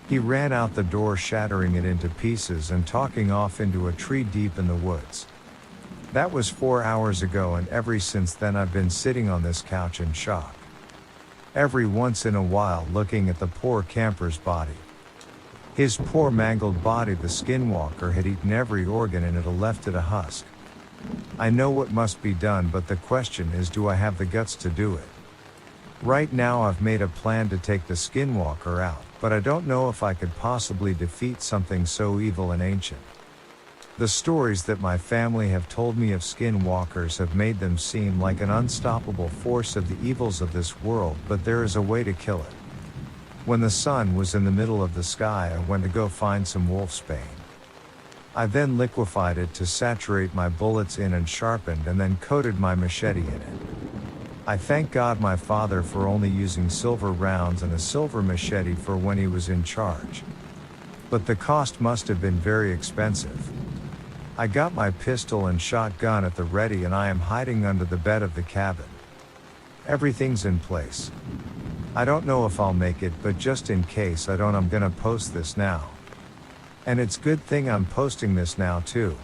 He ran out the door, shattering it into pieces and talking off into a tree deep in the woods. That was 4 hours ago, and ever since then I've been sitting on this couch in shock. Every once in a while looking at the poor camper's body. His poor mangled body. The skinwalker had eaten every organ and it had left it a husk. I know what must be done, but the question is, do I have the guts to do it? Right now I've made a plan to take the skinwalker out, but I don't know if I could possibly defeat something so evil and ancient. The stories that my family have told me of skinwalkers have made them seem like an unstoppable force of the evils of this world, but there is a way to kill it. When the sun was in the middle of the sky, I went to go find some wolfsbane. I then liquefied it to saturate my bullets in and sharpened and then coated my machete in it. I thank God my father for only using silver rounds and a silver machete for when he was in charge. But the cost must have been very expensive. I got my pistol and shotgun at the ready, and I am hiding under the bed of the cabin. Everything's in place. I don't know if I'll make it, but just in case I don't, I'm gonna post this now. And it's good thing I'm posting this now too.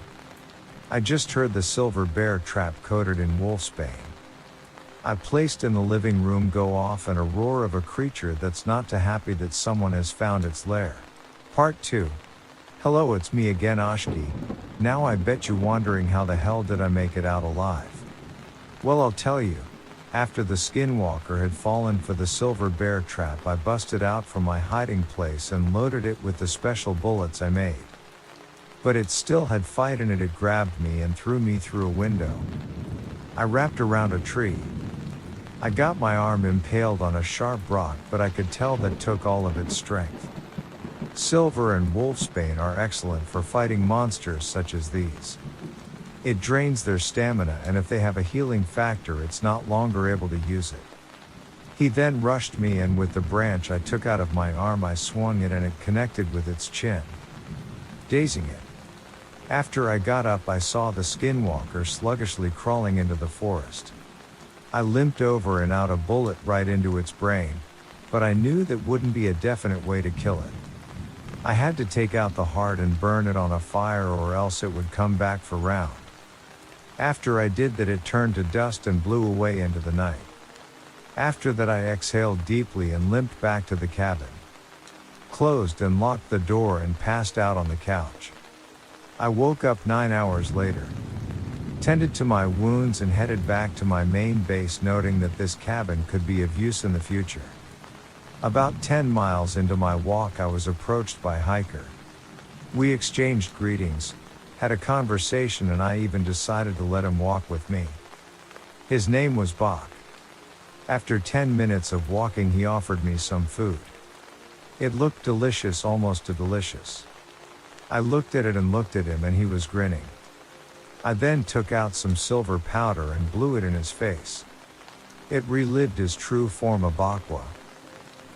I just heard the silver bear trap coated in wolfsbane. I placed in the living room go off, and a roar of a creature that's not too happy that someone has found its lair. Part 2. Hello, it's me again, Ashki. Now I bet you wondering how the hell did I make it out alive? Well, I'll tell you. After the skinwalker had fallen for the silver bear trap, I busted out from my hiding place and loaded it with the special bullets I made. But it still had fight in it. It grabbed me and threw me through a window. I wrapped around a tree. I got my arm impaled on a sharp rock, but I could tell that took all of its strength. Silver and wolfsbane are excellent for fighting monsters such as these. It drains their stamina, and if they have a healing factor, it's not longer able to use it. He then rushed me, and with the branch I took out of my arm, I swung it and it connected with its chin, dazing it. After I got up, I saw the skinwalker sluggishly crawling into the forest. I limped over and out a bullet right into its brain, but I knew that wouldn't be a definite way to kill it. I had to take out the heart and burn it on a fire, or else it would come back for round. After I did that, it turned to dust and blew away into the night. After that, I exhaled deeply and limped back to the cabin, closed and locked the door, and passed out on the couch. I woke up 9 hours later, tended to my wounds, and headed back to my main base, noting that this cabin could be of use in the future. About 10 miles into my walk, I was approached by a hiker. We exchanged greetings, had a conversation, and I even decided to let him walk with me. His name was Bach. After 10 minutes of walking, he offered me some food. It looked delicious, almost too delicious. I looked at it and looked at him, and he was grinning. I then took out some silver powder and blew it in his face. It relived his true form of Bakwa.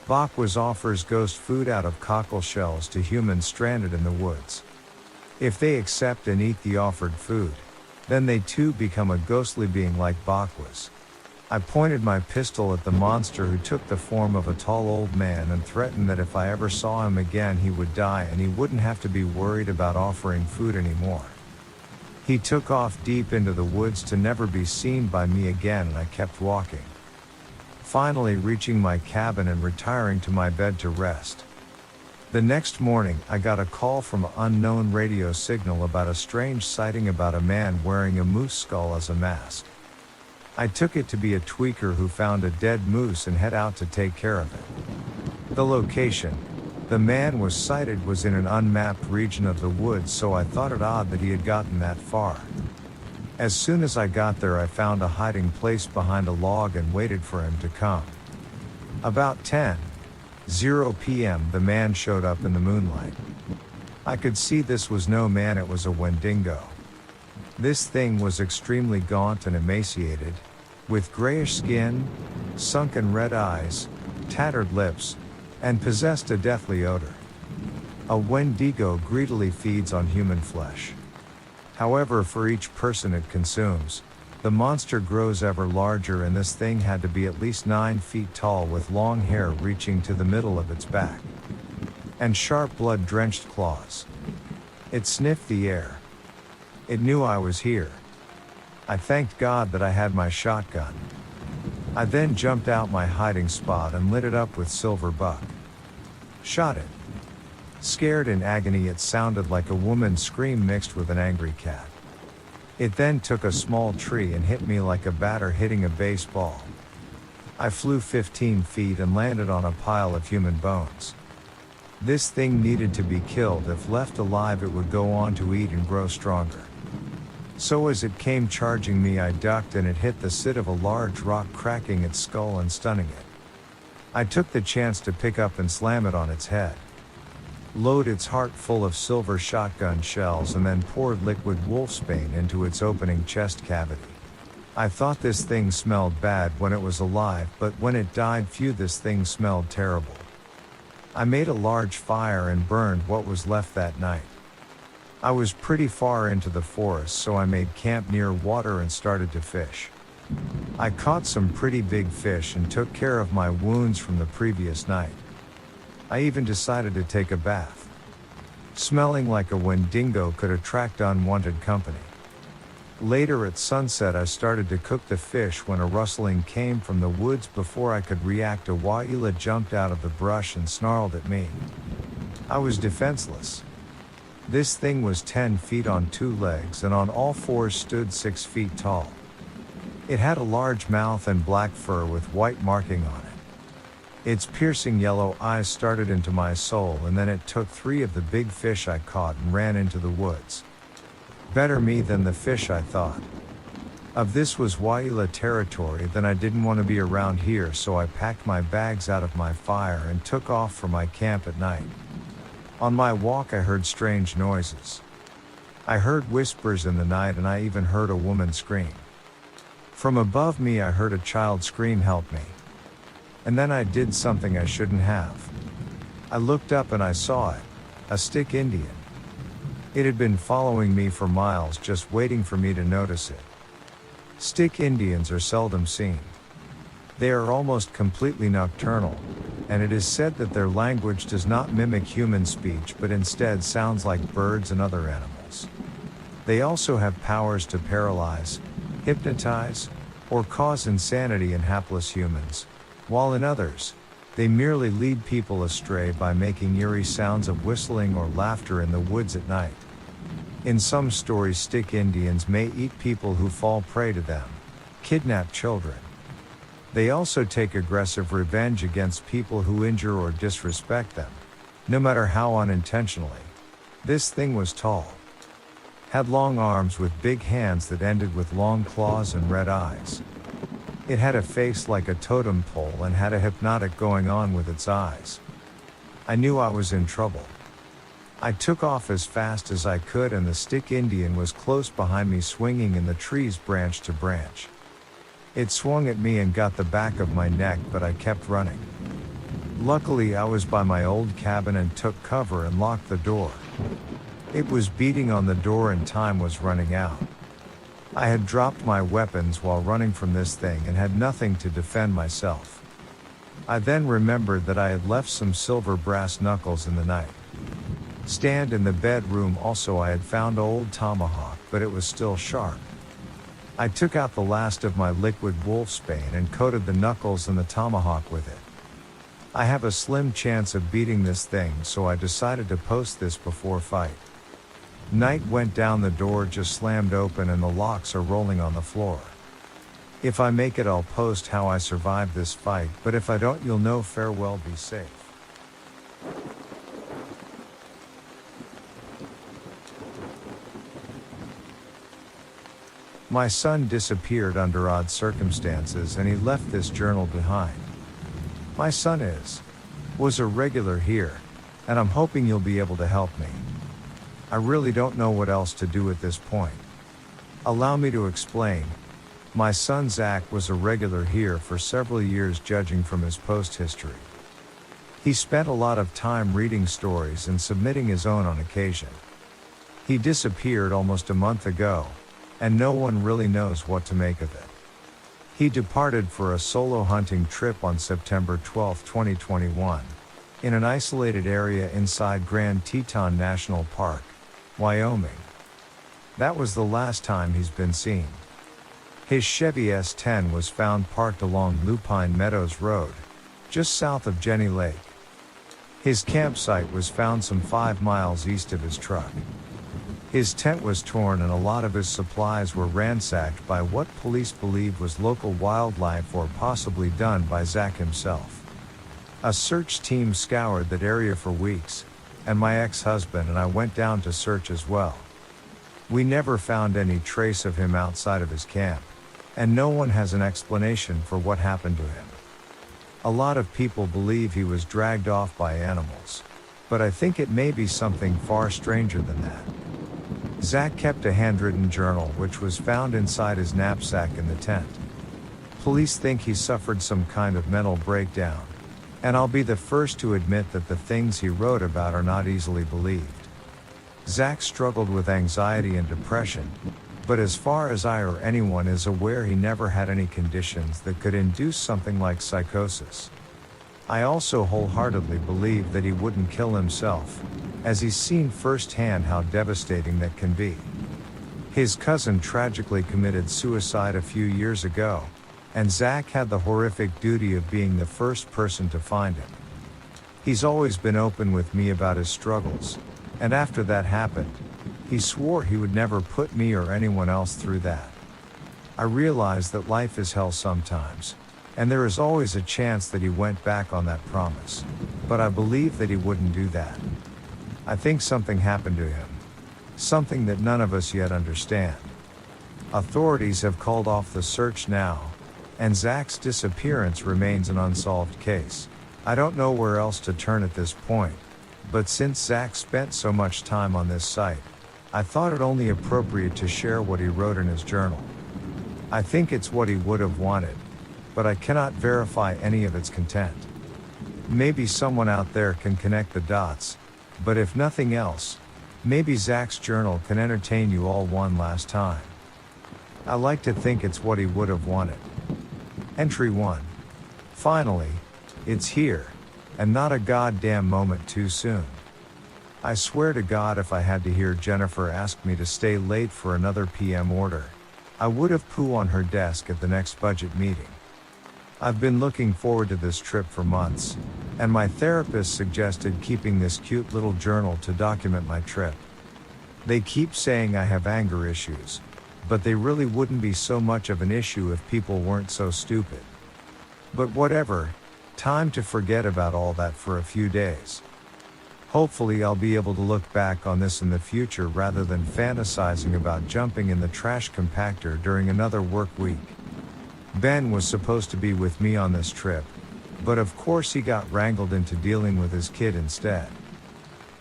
Bakwas offers ghost food out of cockle shells to humans stranded in the woods. If they accept and eat the offered food, then they too become a ghostly being like Bakwas. I pointed my pistol at the monster, who took the form of a tall old man, and threatened that if I ever saw him again he would die, and he wouldn't have to be worried about offering food anymore. He took off deep into the woods to never be seen by me again, and I kept walking. Finally reaching my cabin and retiring to my bed to rest. The next morning, I got a call from an unknown radio signal about a strange sighting about a man wearing a moose skull as a mask. I took it to be a tweaker who found a dead moose and head out to take care of it. The location the man was sighted was in an unmapped region of the woods, so I thought it odd that he had gotten that far. As soon as I got there, I found a hiding place behind a log and waited for him to come. About 10:00 p.m. the man showed up in the moonlight. I could see this was no man, it was a Wendigo. This thing was extremely gaunt and emaciated, with grayish skin, sunken red eyes, tattered lips, and possessed a deathly odor. A Wendigo greedily feeds on human flesh. However, for each person it consumes, the monster grows ever larger, and this thing had to be at least 9 feet tall with long hair reaching to the middle of its back, and sharp blood-drenched claws. It sniffed the air. It knew I was here. I thanked God that I had my shotgun. I then jumped out my hiding spot and lit it up with silver buck. Shot it. Scared in agony, it sounded like a woman's scream mixed with an angry cat. It then took a small tree and hit me like a batter hitting a baseball. I flew 15 feet and landed on a pile of human bones. This thing needed to be killed. If left alive, it would go on to eat and grow stronger. So as it came charging me, I ducked and it hit the side of a large rock, cracking its skull and stunning it. I took the chance to pick up and slam it on its head. Load its heart full of silver shotgun shells and then poured liquid wolfsbane into its opening chest cavity. I thought this thing smelled bad when it was alive, but when it died, phew, this thing smelled terrible. I made a large fire and burned what was left that night. I was pretty far into the forest, so I made camp near water and started to fish. I caught some pretty big fish and took care of my wounds from the previous night. I even decided to take a bath. Smelling like a Wendigo could attract unwanted company. Later at sunset, I started to cook the fish when a rustling came from the woods. Before I could react, a Waila jumped out of the brush and snarled at me. I was defenseless. This thing was 10 feet on 2 legs and on all 4s stood 6 feet tall. It had a large mouth and black fur with white marking on it. Its piercing yellow eyes started into my soul, and then it took 3 of the big fish I caught and ran into the woods. Better me than the fish, I thought. If this was Waila territory, then I didn't want to be around here, so I packed my bags out of my fire and took off for my camp at night. On my walk, I heard strange noises. I heard whispers in the night, and I even heard a woman scream. From above me, I heard a child scream, "Help me." And then I did something I shouldn't have. I looked up and I saw it, a stick Indian. It had been following me for miles, just waiting for me to notice it. Stick Indians are seldom seen. They are almost completely nocturnal, and it is said that their language does not mimic human speech but instead sounds like birds and other animals. They also have powers to paralyze, hypnotize, or cause insanity in hapless humans, while in others, they merely lead people astray by making eerie sounds of whistling or laughter in the woods at night. In some stories, stick Indians may eat people who fall prey to them, kidnap children. They also take aggressive revenge against people who injure or disrespect them, no matter how unintentionally. This thing was tall, had long arms with big hands that ended with long claws and red eyes. It had a face like a totem pole and had a hypnotic going on with its eyes. I knew I was in trouble. I took off as fast as I could, and the stick Indian was close behind me, swinging in the trees branch to branch. It swung at me and got the back of my neck, but I kept running. Luckily, I was by my old cabin and took cover and locked the door. It was beating on the door and time was running out. I had dropped my weapons while running from this thing and had nothing to defend myself. I then remembered that I had left some silver brass knuckles in the night stand in the bedroom. Also, I had found an old tomahawk, but it was still sharp. I took out the last of my liquid wolfsbane and coated the knuckles and the tomahawk with it. I have a slim chance of beating this thing, so I decided to post this before fight. Night went down, the door just slammed open and the locks are rolling on the floor. If I make it, I'll post how I survived this fight, but if I don't, you'll know. Farewell, be safe. My son disappeared under odd circumstances and he left this journal behind. My son was a regular here, and I'm hoping you'll be able to help me. I really don't know what else to do at this point. Allow me to explain. My son Zach was a regular here for several years, judging from his post history. He spent a lot of time reading stories and submitting his own on occasion. He disappeared almost a month ago, and no one really knows what to make of it. He departed for a solo hunting trip on September 12, 2021, in an isolated area inside Grand Teton National Park, Wyoming. That was the last time he's been seen. His Chevy S10 was found parked along Lupine Meadows Road, just south of Jenny Lake. His campsite was found some 5 miles east of his truck. His tent was torn and a lot of his supplies were ransacked by what police believe was local wildlife, or possibly done by Zach himself. A search team scoured that area for weeks, and my ex-husband and I went down to search as well. We never found any trace of him outside of his camp, and no one has an explanation for what happened to him. A lot of people believe he was dragged off by animals, but I think it may be something far stranger than that. Zach kept a handwritten journal which was found inside his knapsack in the tent. Police think he suffered some kind of mental breakdown, and I'll be the first to admit that the things he wrote about are not easily believed. Zach struggled with anxiety and depression, but as far as I or anyone is aware, he never had any conditions that could induce something like psychosis. I also wholeheartedly believe that he wouldn't kill himself, as he's seen firsthand how devastating that can be. His cousin tragically committed suicide a few years ago, and Zach had the horrific duty of being the first person to find him. He's always been open with me about his struggles, and after that happened, he swore he would never put me or anyone else through that. I realize that life is hell sometimes, and there is always a chance that he went back on that promise, but I believe that he wouldn't do that. I think something happened to him, something that none of us yet understand. Authorities have called off the search now, and Zach's disappearance remains an unsolved case. I don't know where else to turn at this point, but since Zach spent so much time on this site, I thought it only appropriate to share what he wrote in his journal. I think it's what he would have wanted, but I cannot verify any of its content. Maybe someone out there can connect the dots, but if nothing else, maybe Zach's journal can entertain you all one last time. I like to think it's what he would have wanted. Entry 1. Finally, it's here, and not a goddamn moment too soon. I swear to God, if I had to hear Jennifer ask me to stay late for another PM order, I would have poo on her desk at the next budget meeting. I've been looking forward to this trip for months, and my therapist suggested keeping this cute little journal to document my trip. They keep saying I have anger issues, but they really wouldn't be so much of an issue if people weren't so stupid. But whatever, time to forget about all that for a few days. Hopefully I'll be able to look back on this in the future rather than fantasizing about jumping in the trash compactor during another work week. Ben was supposed to be with me on this trip, but of course he got wrangled into dealing with his kid instead.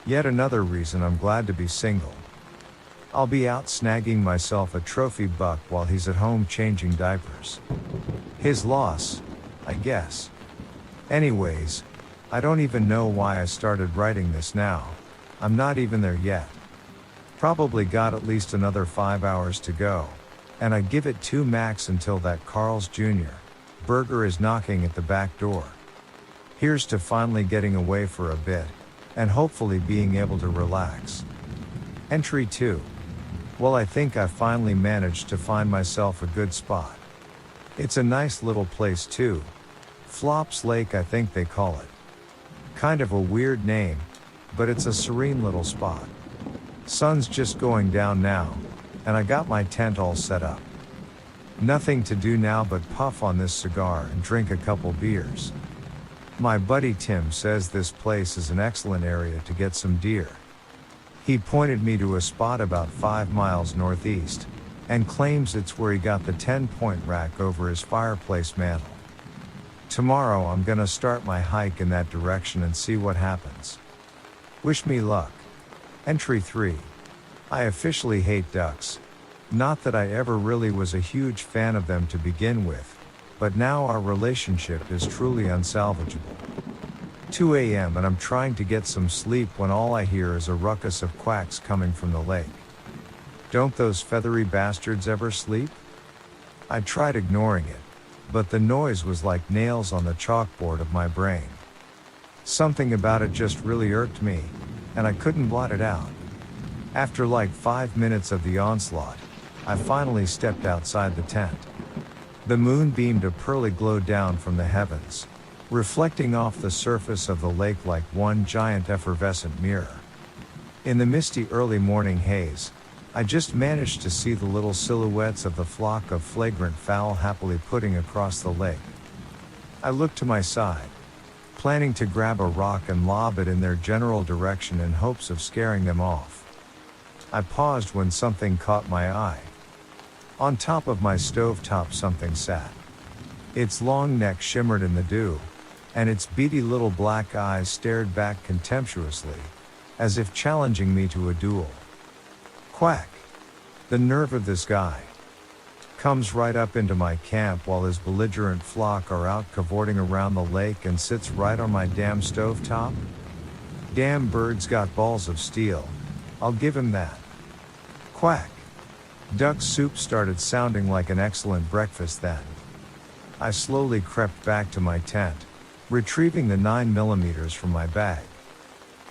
Yet another reason I'm glad to be single. I'll be out snagging myself a trophy buck while he's at home changing diapers. His loss, I guess. Anyways, I don't even know why I started writing this now. I'm not even there yet. Probably got at least another 5 hours to go, and I give it 2 max until that Carl's Jr. burger is knocking at the back door. Here's to finally getting away for a bit, and hopefully being able to relax. Entry 2. Well, I think I finally managed to find myself a good spot. It's a nice little place too. Flops Lake, I think they call it. Kind of a weird name, but it's a serene little spot. Sun's just going down now, and I got my tent all set up. Nothing to do now but puff on this cigar and drink a couple beers. My buddy Tim says this place is an excellent area to get some deer. He pointed me to a spot about 5 miles northeast, and claims it's where he got the 10-point rack over his fireplace mantle. Tomorrow I'm gonna start my hike in that direction and see what happens. Wish me luck. Entry 3. I officially hate ducks. Not that I ever really was a huge fan of them to begin with, but now our relationship is truly unsalvageable. 2 a.m. and I'm trying to get some sleep when all I hear is a ruckus of quacks coming from the lake. Don't those feathery bastards ever sleep? I tried ignoring it, but the noise was like nails on the chalkboard of my brain. Something about it just really irked me, and I couldn't blot it out. After like 5 minutes of the onslaught, I finally stepped outside the tent. The moon beamed a pearly glow down from the heavens, reflecting off the surface of the lake like one giant effervescent mirror. In the misty early morning haze, I just managed to see the little silhouettes of the flock of flagrant fowl happily putting across the lake. I looked to my side, planning to grab a rock and lob it in their general direction in hopes of scaring them off. I paused when something caught my eye. On top of my stovetop something sat. Its long neck shimmered in the dew, and its beady little black eyes stared back contemptuously, as if challenging me to a duel. Quack! The nerve of this guy. Comes right up into my camp while his belligerent flock are out cavorting around the lake and sits right on my damn stovetop? Damn bird's got balls of steel, I'll give him that. Quack! Duck soup started sounding like an excellent breakfast then. I slowly crept back to my tent, retrieving the 9mm from my bag.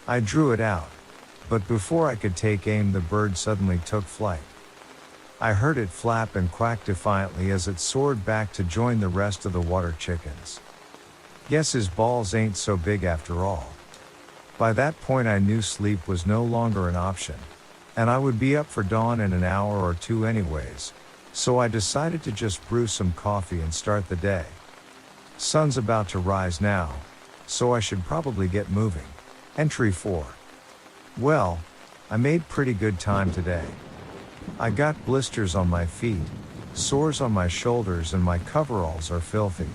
I drew it out, but before I could take aim the bird suddenly took flight. I heard it flap and quack defiantly as it soared back to join the rest of the water chickens. Guess his balls ain't so big after all. By that point I knew sleep was no longer an option, and I would be up for dawn in an hour or two anyways, so I decided to just brew some coffee and start the day. Sun's about to rise now, so I should probably get moving. Entry 4. Well, I made pretty good time today. I got blisters on my feet, sores on my shoulders, and my coveralls are filthy.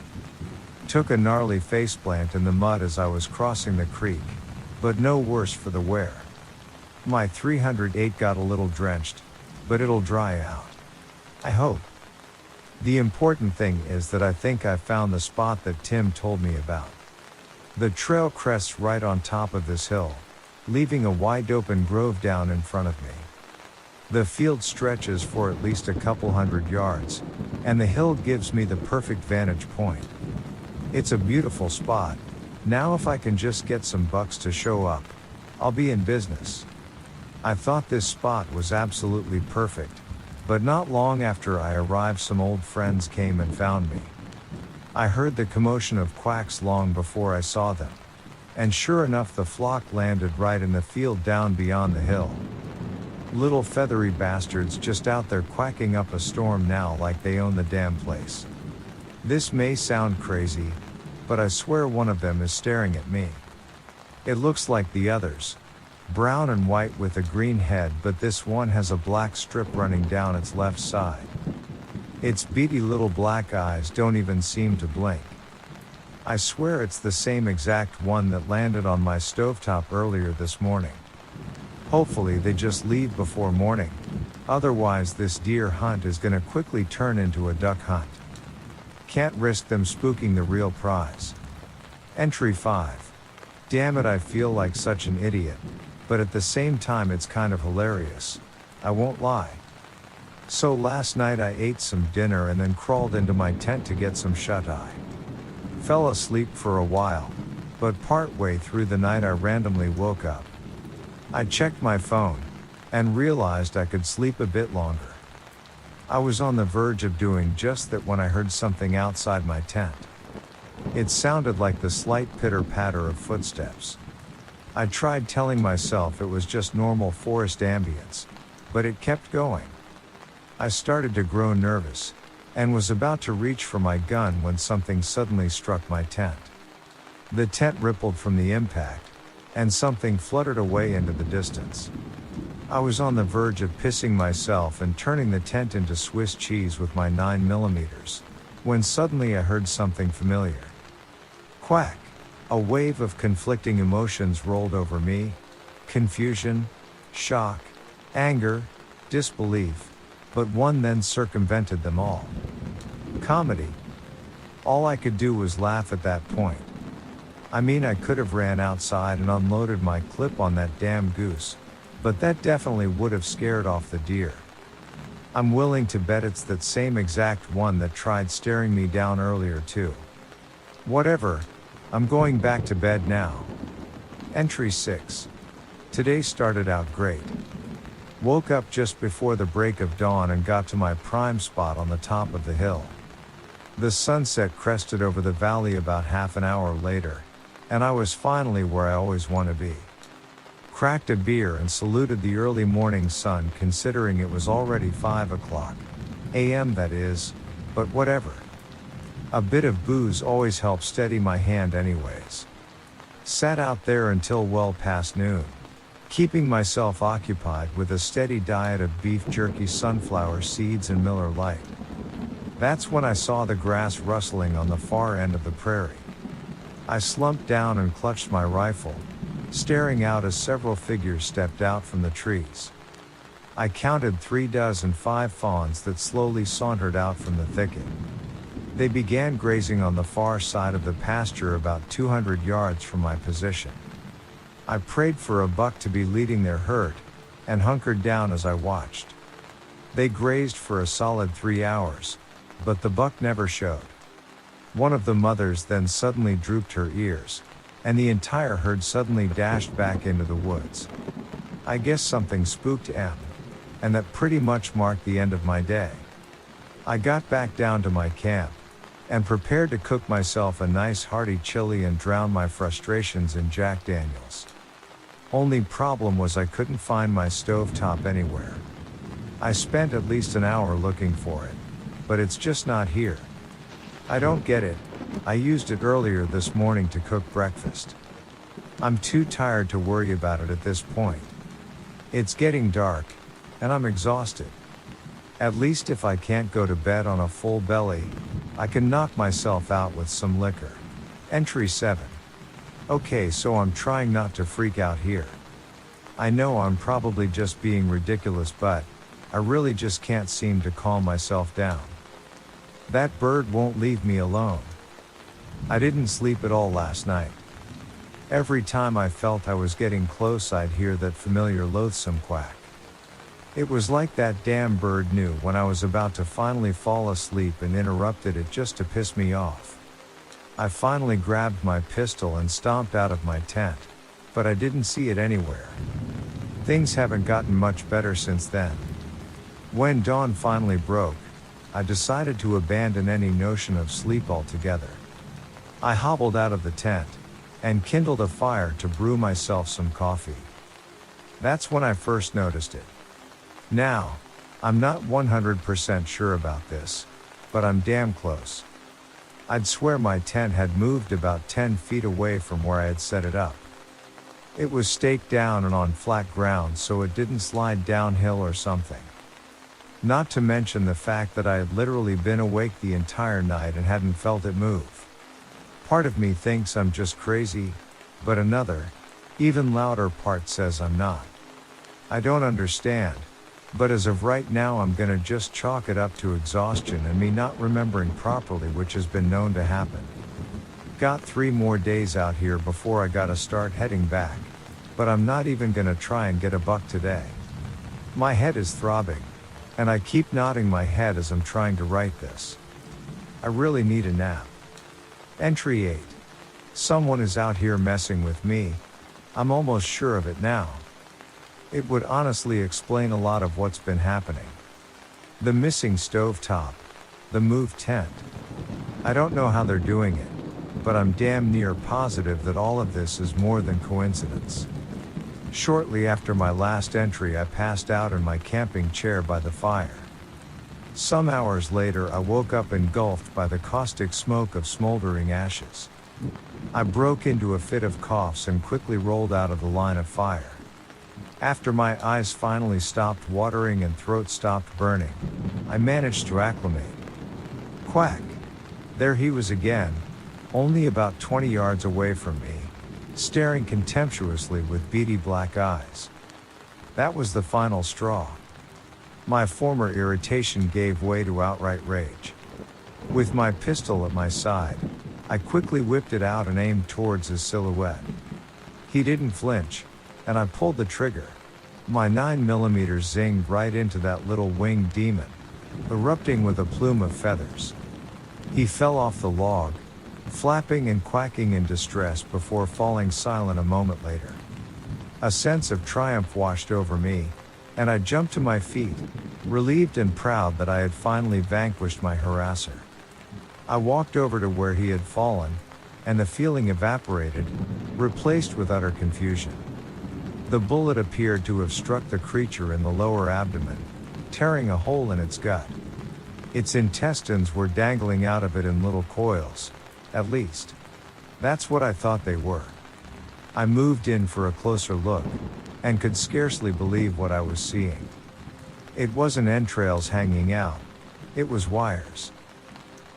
Took a gnarly faceplant in the mud as I was crossing the creek, but no worse for the wear. My 308 got a little drenched, but it'll dry out. I hope. The important thing is that I think I found the spot that Tim told me about. The trail crests right on top of this hill, leaving a wide open grove down in front of me. The field stretches for at least a couple hundred yards, and the hill gives me the perfect vantage point. It's a beautiful spot. Now if I can just get some bucks to show up, I'll be in business. I thought this spot was absolutely perfect, but not long after I arrived some old friends came and found me. I heard the commotion of quacks long before I saw them, and sure enough the flock landed right in the field down beyond the hill. Little feathery bastards just out there quacking up a storm now like they own the damn place. This may sound crazy, but I swear one of them is staring at me. It looks like the others, brown and white with a green head, but this one has a black strip running down its left side. Its beady little black eyes don't even seem to blink. I swear it's the same exact one that landed on my stovetop earlier this morning. Hopefully they just leave before morning, otherwise this deer hunt is gonna quickly turn into a duck hunt. Can't risk them spooking the real prize. Entry 5. Damn it, I feel like such an idiot, but at the same time it's kind of hilarious. I won't lie. So last night I ate some dinner and then crawled into my tent to get some shut-eye. Fell asleep for a while, but partway through the night I randomly woke up. I checked my phone, and realized I could sleep a bit longer. I was on the verge of doing just that when I heard something outside my tent. It sounded like the slight pitter-patter of footsteps. I tried telling myself it was just normal forest ambience, but it kept going. I started to grow nervous, and was about to reach for my gun when something suddenly struck my tent. The tent rippled from the impact, and something fluttered away into the distance. I was on the verge of pissing myself and turning the tent into Swiss cheese with my 9mm, when suddenly I heard something familiar. Quack! A wave of conflicting emotions rolled over me: confusion, shock, anger, disbelief, but one then circumvented them all. Comedy. All I could do was laugh at that point. I mean, I could have ran outside and unloaded my clip on that damn goose, but that definitely would have scared off the deer. I'm willing to bet it's that same exact one that tried staring me down earlier too. Whatever, I'm going back to bed now. Entry 6. Today started out great. Woke up just before the break of dawn and got to my prime spot on the top of the hill. The sunset crested over the valley about half an hour later, and I was finally where I always want to be. Cracked a beer and saluted the early morning sun, considering it was already 5 o'clock a.m. that is, but whatever. A bit of booze always helps steady my hand anyways. Sat out there until well past noon, keeping myself occupied with a steady diet of beef jerky, sunflower seeds, and Miller Lite. That's when I saw the grass rustling on the far end of the prairie. I slumped down and clutched my rifle, staring out as several figures stepped out from the trees. I counted 35 fawns that slowly sauntered out from the thicket. They began grazing on the far side of the pasture about 200 yards from my position. I prayed for a buck to be leading their herd, and hunkered down as I watched. They grazed for a solid 3 hours, but the buck never showed. One of the mothers then suddenly drooped her ears, and the entire herd suddenly dashed back into the woods. I guess something spooked M, and that pretty much marked the end of my day. I got back down to my camp, and prepared to cook myself a nice hearty chili and drown my frustrations in Jack Daniels. Only problem was I couldn't find my stovetop anywhere. I spent at least an hour looking for it, but it's just not here. I don't get it. I used it earlier this morning to cook breakfast. I'm too tired to worry about it at this point. It's getting dark, and I'm exhausted. At least if I can't go to bed on a full belly, I can knock myself out with some liquor. Entry 7. Okay, so I'm trying not to freak out here. I know I'm probably just being ridiculous, but I really just can't seem to calm myself down. That bird won't leave me alone. I didn't sleep at all last night. Every time I felt I was getting close, I'd hear that familiar loathsome quack. It was like that damn bird knew when I was about to finally fall asleep and interrupted it just to piss me off. I finally grabbed my pistol and stomped out of my tent, but I didn't see it anywhere. Things haven't gotten much better since then. When dawn finally broke, I decided to abandon any notion of sleep altogether. I hobbled out of the tent, and kindled a fire to brew myself some coffee. That's when I first noticed it. Now, I'm not 100% sure about this, but I'm damn close. I'd swear my tent had moved about 10 feet away from where I had set it up. It was staked down and on flat ground, so it didn't slide downhill or something. Not to mention the fact that I had literally been awake the entire night and hadn't felt it move. Part of me thinks I'm just crazy, but another, even louder part says I'm not. I don't understand, but as of right now I'm gonna just chalk it up to exhaustion and me not remembering properly, which has been known to happen. Got 3 more days out here before I gotta start heading back, but I'm not even gonna try and get a buck today. My head is throbbing, and I keep nodding my head as I'm trying to write this. I really need a nap. Entry 8. Someone is out here messing with me. I'm almost sure of it now. It would honestly explain a lot of what's been happening. The missing stovetop, the moved tent. I don't know how they're doing it, but I'm damn near positive that all of this is more than coincidence. Shortly after my last entry, I passed out in my camping chair by the fire. Some hours later, I woke up engulfed by the caustic smoke of smoldering ashes. I broke into a fit of coughs and quickly rolled out of the line of fire. After my eyes finally stopped watering and throat stopped burning, I managed to acclimate. Quack! There he was again, only about 20 yards away from me, staring contemptuously with beady black eyes. That was the final straw. My former irritation gave way to outright rage. With my pistol at my side, I quickly whipped it out and aimed towards his silhouette. He didn't flinch, and I pulled the trigger. My 9mm zinged right into that little winged demon, erupting with a plume of feathers. He fell off the log, flapping and quacking in distress before falling silent a moment later. A sense of triumph washed over me, and I jumped to my feet, relieved and proud that I had finally vanquished my harasser. I walked over to where he had fallen, and the feeling evaporated, replaced with utter confusion. The bullet appeared to have struck the creature in the lower abdomen, tearing a hole in its gut. Its intestines were dangling out of it in little coils, at least. That's what I thought they were. I moved in for a closer look, and could scarcely believe what I was seeing. It wasn't entrails hanging out, it was wires.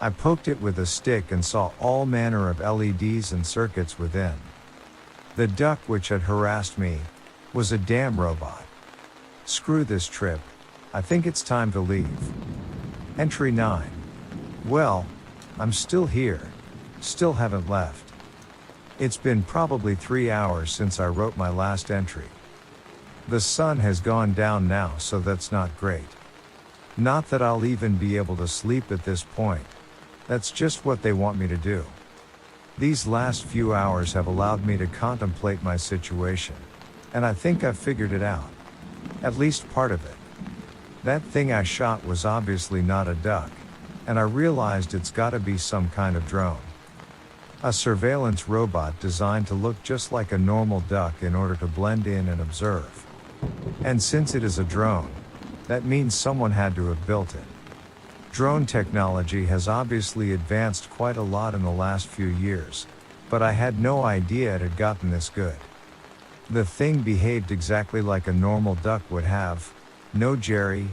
I poked it with a stick and saw all manner of LEDs and circuits within. The duck which had harassed me was a damn robot. Screw this trip, I think it's time to leave. Entry 9. Well, I'm still here, still haven't left. It's been probably 3 hours since I wrote my last entry. The sun has gone down now, so that's not great. Not that I'll even be able to sleep at this point. That's just what they want me to do. These last few hours have allowed me to contemplate my situation, and I think I've figured it out. At least part of it. That thing I shot was obviously not a duck, and I realized it's gotta be some kind of drone. A surveillance robot designed to look just like a normal duck in order to blend in and observe. And since it is a drone, that means someone had to have built it. Drone technology has obviously advanced quite a lot in the last few years, but I had no idea it had gotten this good. The thing behaved exactly like a normal duck would have, no jerry,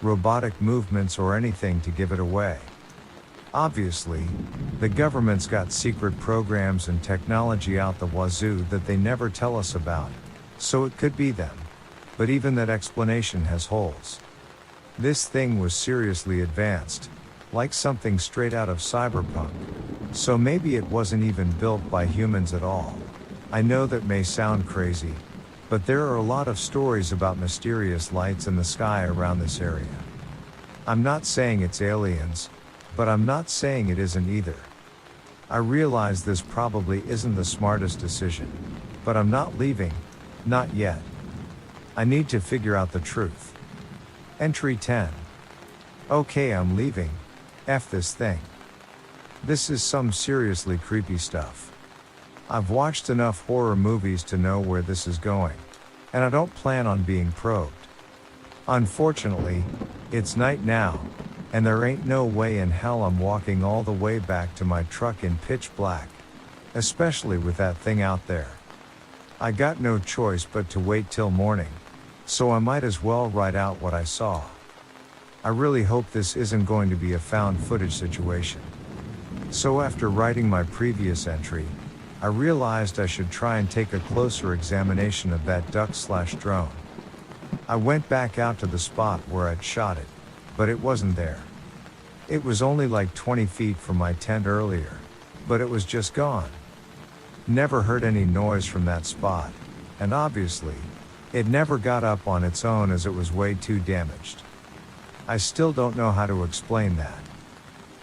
robotic movements or anything to give it away. Obviously, the government's got secret programs and technology out the wazoo that they never tell us about, so it could be them. But even that explanation has holes. This thing was seriously advanced, like something straight out of cyberpunk, so maybe it wasn't even built by humans at all. I know that may sound crazy, but there are a lot of stories about mysterious lights in the sky around this area. I'm not saying it's aliens, but I'm not saying it isn't either. I realize this probably isn't the smartest decision, but I'm not leaving, not yet. I need to figure out the truth. Entry 10. Okay, I'm leaving. F this thing. This is some seriously creepy stuff. I've watched enough horror movies to know where this is going, and I don't plan on being probed. Unfortunately, it's night now, and there ain't no way in hell I'm walking all the way back to my truck in pitch black, especially with that thing out there. I got no choice but to wait till morning, so I might as well write out what I saw. I really hope this isn't going to be a found footage situation. So after writing my previous entry, I realized I should try and take a closer examination of that duck/drone. I went back out to the spot where I'd shot it, but it wasn't there. It was only like 20 feet from my tent earlier, but it was just gone. Never heard any noise from that spot, and obviously, it never got up on its own as it was way too damaged. I still don't know how to explain that.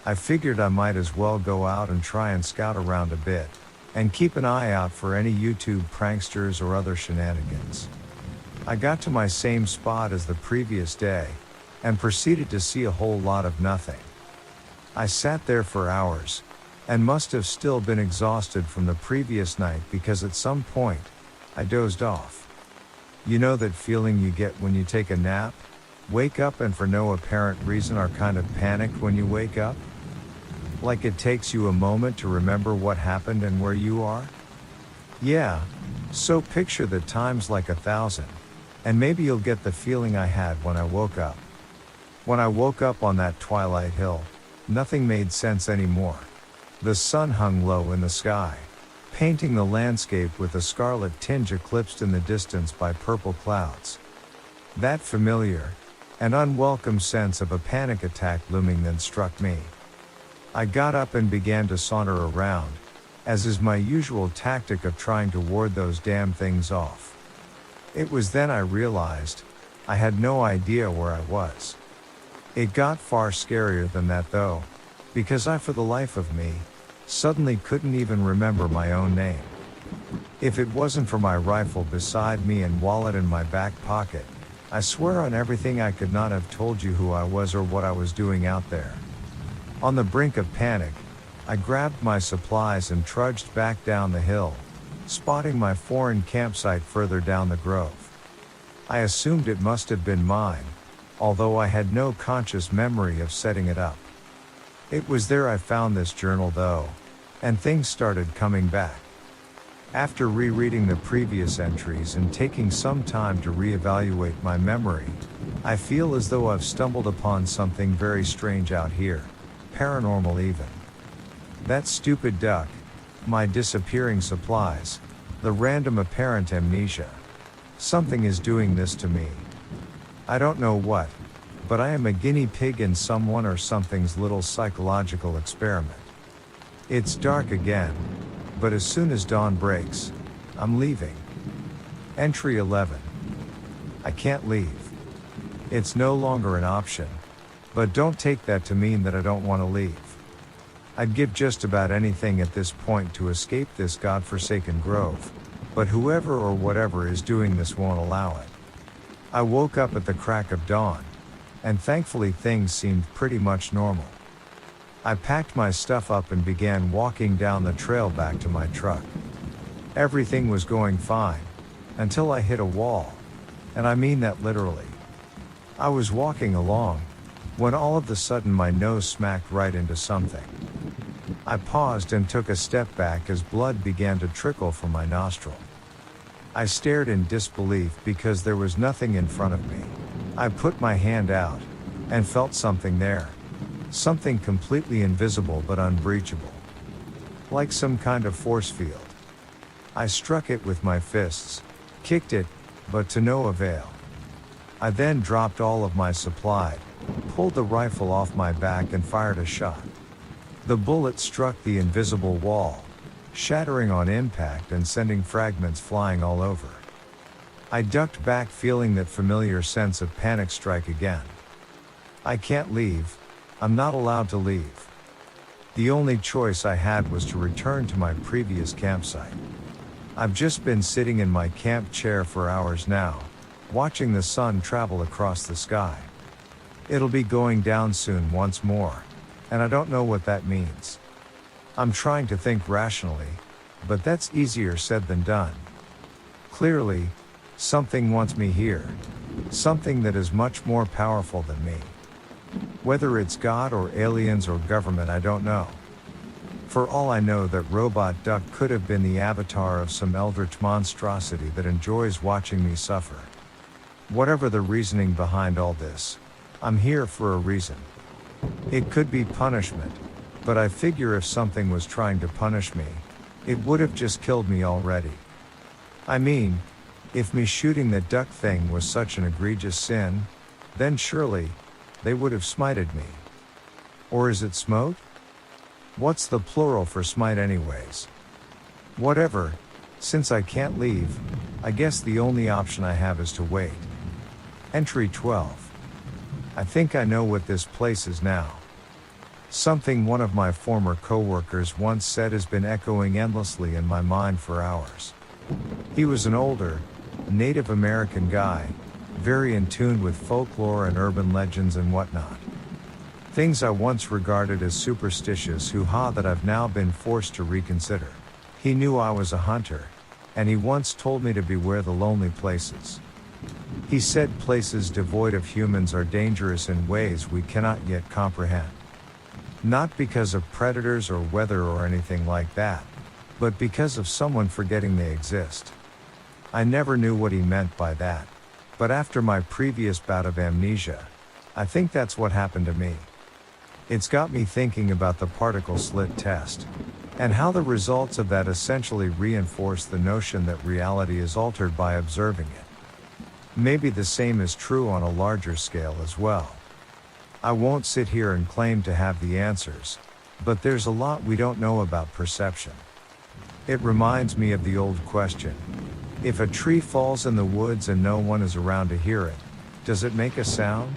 I figured I might as well go out and try and scout around a bit, and keep an eye out for any YouTube pranksters or other shenanigans. I got to my same spot as the previous day, and proceeded to see a whole lot of nothing. I sat there for hours, and must have still been exhausted from the previous night because at some point, I dozed off. You know that feeling you get when you take a nap, wake up and for no apparent reason are kind of panicked when you wake up? Like it takes you a moment to remember what happened and where you are? Yeah, so picture the times like 1,000, and maybe you'll get the feeling I had when I woke up. When I woke up on that twilight hill, nothing made sense anymore. The sun hung low in the sky, painting the landscape with a scarlet tinge eclipsed in the distance by purple clouds. That familiar and unwelcome sense of a panic attack looming then struck me. I got up and began to saunter around, as is my usual tactic of trying to ward those damn things off. It was then I realized, I had no idea where I was. It got far scarier than that though, because I for the life of me, suddenly couldn't even remember my own name. If it wasn't for my rifle beside me and wallet in my back pocket, I swear on everything I could not have told you who I was or what I was doing out there. On the brink of panic, I grabbed my supplies and trudged back down the hill, spotting my foreign campsite further down the grove. I assumed it must have been mine, although I had no conscious memory of setting it up. It was there I found this journal though, and things started coming back. After rereading the previous entries and taking some time to reevaluate my memory, I feel as though I've stumbled upon something very strange out here, paranormal even. That stupid duck, my disappearing supplies, the random apparent amnesia. Something is doing this to me. I don't know what, but I am a guinea pig in someone or something's little psychological experiment. It's dark again, but as soon as dawn breaks, I'm leaving. Entry 11. I can't leave. It's no longer an option, but don't take that to mean that I don't want to leave. I'd give just about anything at this point to escape this godforsaken grove, but whoever or whatever is doing this won't allow it. I woke up at the crack of dawn, and thankfully things seemed pretty much normal. I packed my stuff up and began walking down the trail back to my truck. Everything was going fine, until I hit a wall, and I mean that literally. I was walking along, when all of a sudden my nose smacked right into something. I paused and took a step back as blood began to trickle from my nostril. I stared in disbelief because there was nothing in front of me. I put my hand out, and felt something there. Something completely invisible but unbreachable. Like some kind of force field. I struck it with my fists, kicked it, but to no avail. I then dropped all of my supply, pulled the rifle off my back and fired a shot. The bullet struck the invisible wall, shattering on impact and sending fragments flying all over. I ducked back feeling that familiar sense of panic strike again. I can't leave. I'm not allowed to leave. The only choice I had was to return to my previous campsite. I've just been sitting in my camp chair for hours now, watching the sun travel across the sky. It'll be going down soon once more, and I don't know what that means. I'm trying to think rationally, but that's easier said than done. Clearly, something wants me here, something that is much more powerful than me. Whether it's God or aliens or government, I don't know. For all I know, that robot duck could have been the avatar of some eldritch monstrosity that enjoys watching me suffer. Whatever the reasoning behind all this, I'm here for a reason. It could be punishment, but I figure if something was trying to punish me, it would have just killed me already. I mean, if me shooting that duck thing was such an egregious sin, then surely, they would have smited me. Or is it smote? What's the plural for smite anyways? Whatever, since I can't leave, I guess the only option I have is to wait. Entry 12. I think I know what this place is now. Something one of my former coworkers once said has been echoing endlessly in my mind for hours. He was an older, Native American guy, very in tune with folklore and urban legends and whatnot. Things I once regarded as superstitious hoo-ha that I've now been forced to reconsider. He knew I was a hunter, and he once told me to beware the lonely places. He said places devoid of humans are dangerous in ways we cannot yet comprehend. Not because of predators or weather or anything like that, but because of someone forgetting they exist. I never knew what he meant by that, but after my previous bout of amnesia, I think that's what happened to me. It's got me thinking about the particle slit test, and how the results of that essentially reinforce the notion that reality is altered by observing it. Maybe the same is true on a larger scale as well. I won't sit here and claim to have the answers, but there's a lot we don't know about perception. It reminds me of the old question: if a tree falls in the woods and no one is around to hear it, does it make a sound?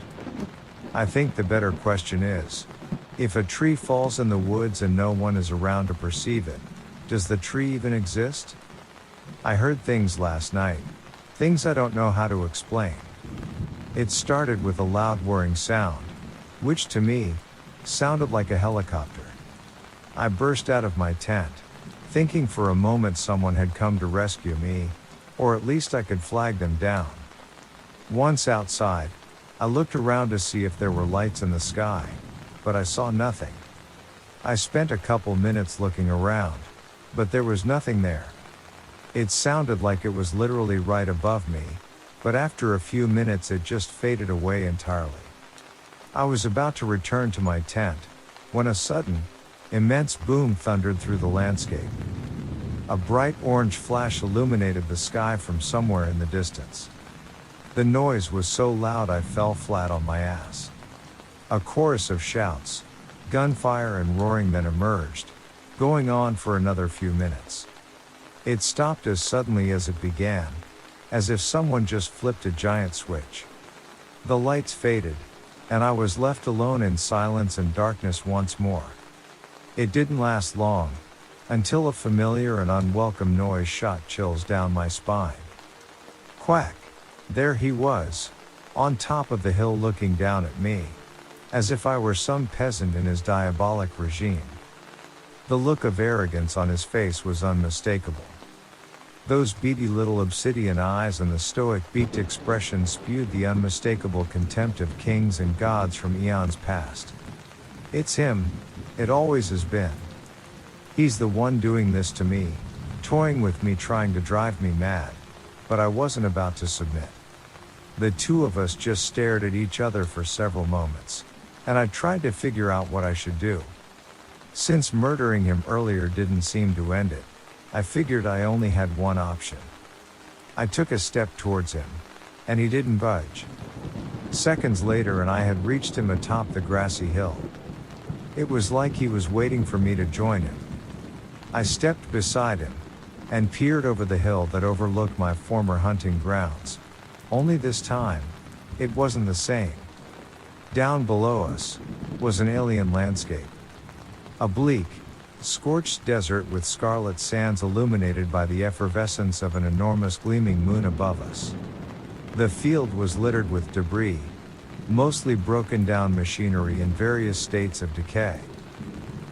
I think the better question is, if a tree falls in the woods and no one is around to perceive it, does the tree even exist? I heard things last night, things I don't know how to explain. It started with a loud whirring sound, which to me, sounded like a helicopter. I burst out of my tent, thinking for a moment someone had come to rescue me, or at least I could flag them down. Once outside, I looked around to see if there were lights in the sky, but I saw nothing. I spent a couple minutes looking around, but there was nothing there. It sounded like it was literally right above me, but after a few minutes it just faded away entirely. I was about to return to my tent, when a sudden, immense boom thundered through the landscape. A bright orange flash illuminated the sky from somewhere in the distance. The noise was so loud I fell flat on my ass. A chorus of shouts, gunfire and roaring then emerged, going on for another few minutes. It stopped as suddenly as it began, as if someone just flipped a giant switch. The lights faded, and I was left alone in silence and darkness once more. It didn't last long, until a familiar and unwelcome noise shot chills down my spine. Quack! There he was, on top of the hill looking down at me, as if I were some peasant in his diabolic regime. The look of arrogance on his face was unmistakable. Those beady little obsidian eyes and the stoic beaked expression spewed the unmistakable contempt of kings and gods from eons past. It's him, it always has been. He's the one doing this to me, toying with me, trying to drive me mad, but I wasn't about to submit. The two of us just stared at each other for several moments, and I tried to figure out what I should do. Since murdering him earlier didn't seem to end it, I figured I only had one option. I took a step towards him, and he didn't budge. Seconds later and I had reached him atop the grassy hill. It was like he was waiting for me to join him. I stepped beside him, and peered over the hill that overlooked my former hunting grounds. Only this time, it wasn't the same. Down below us, was an alien landscape. A bleak, scorched desert with scarlet sands illuminated by the effervescence of an enormous gleaming moon above us. The field was littered with debris, mostly broken down machinery in various states of decay.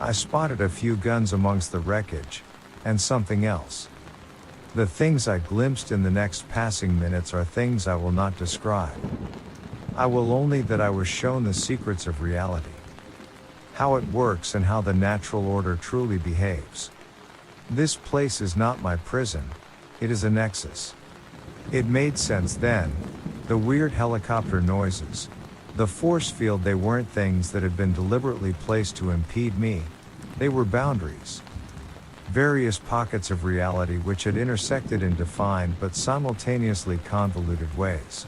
I spotted a few guns amongst the wreckage, and something else. The things I glimpsed in the next passing minutes are things I will not describe. I will only that I was shown the secrets of reality. How it works and how the natural order truly behaves. This place is not my prison, it is a nexus. It made sense then, the weird helicopter noises, the force field, they weren't things that had been deliberately placed to impede me, they were boundaries. Various pockets of reality which had intersected in defined but simultaneously convoluted ways.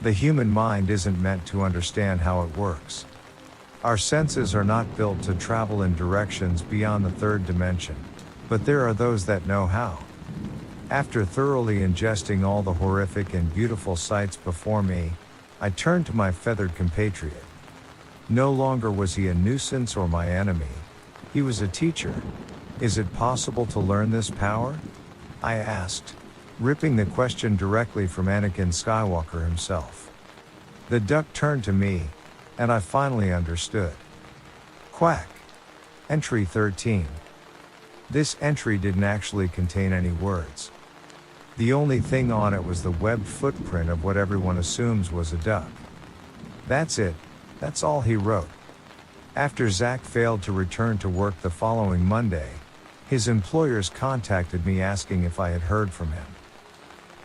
The human mind isn't meant to understand how it works. Our senses are not built to travel in directions beyond the third dimension, but there are those that know how. After thoroughly ingesting all the horrific and beautiful sights before me, I turned to my feathered compatriot. No longer was he a nuisance or my enemy. He was a teacher. Is it possible to learn this power? I asked, ripping the question directly from Anakin Skywalker himself. The duck turned to me, and I finally understood. Quack. Entry 13. This entry didn't actually contain any words. The only thing on it was the webbed footprint of what everyone assumes was a duck. That's it, that's all he wrote. After Zach failed to return to work the following Monday, his employers contacted me asking if I had heard from him.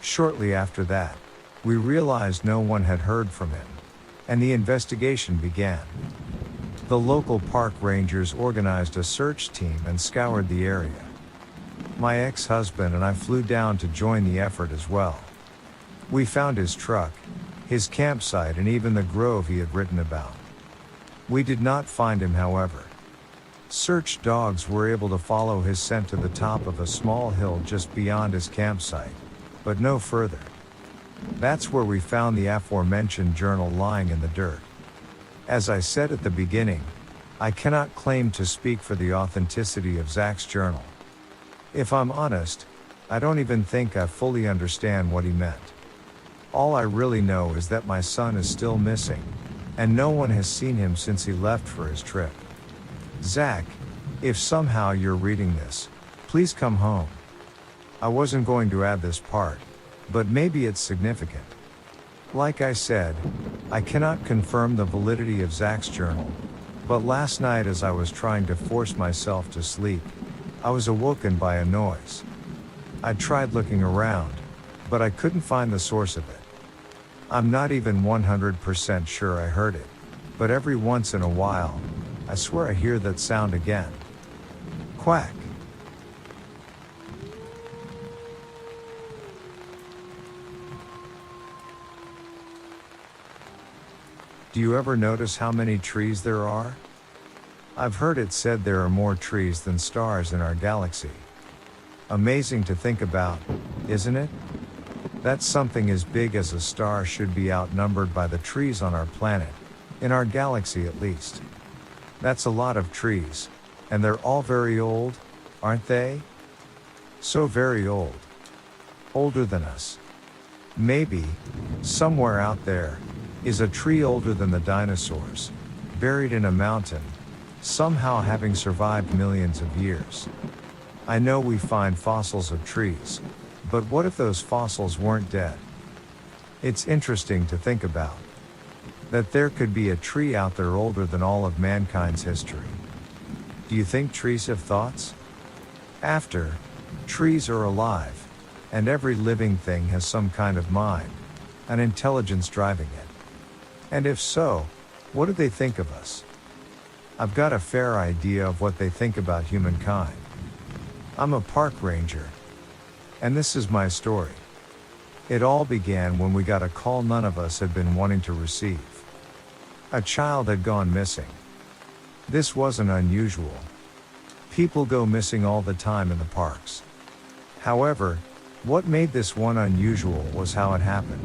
Shortly after that, we realized no one had heard from him, and the investigation began. The local park rangers organized a search team and scoured the area. My ex-husband and I flew down to join the effort as well. We found his truck, his campsite, and even the grove he had written about. We did not find him, however. Search dogs were able to follow his scent to the top of a small hill just beyond his campsite, but no further. That's where we found the aforementioned journal lying in the dirt. As I said at the beginning, I cannot claim to speak for the authenticity of Zach's journal. If I'm honest, I don't even think I fully understand what he meant. All I really know is that my son is still missing, and no one has seen him since he left for his trip. Zach, if somehow you're reading this, please come home. I wasn't going to add this part, but maybe it's significant. Like I said, I cannot confirm the validity of Zach's journal, but last night as I was trying to force myself to sleep, I was awoken by a noise. I tried looking around, but I couldn't find the source of it. I'm not even 100% sure I heard it, but every once in a while, I swear I hear that sound again. Quack. Do you ever notice how many trees there are? I've heard it said there are more trees than stars in our galaxy. Amazing to think about, isn't it? That something as big as a star should be outnumbered by the trees on our planet, in our galaxy at least. That's a lot of trees, and they're all very old, aren't they? So very old. Older than us. Maybe, somewhere out there, is a tree older than the dinosaurs, buried in a mountain, somehow having survived millions of years. I know we find fossils of trees, but what if those fossils weren't dead? It's interesting to think about. That there could be a tree out there older than all of mankind's history. Do you think trees have thoughts? After, trees are alive, and every living thing has some kind of mind, an intelligence driving it. And if so, what do they think of us? I've got a fair idea of what they think about humankind. I'm a park ranger, and this is my story. It all began when we got a call none of us had been wanting to receive. A child had gone missing. This wasn't unusual. People go missing all the time in the parks. However, what made this one unusual was how it happened.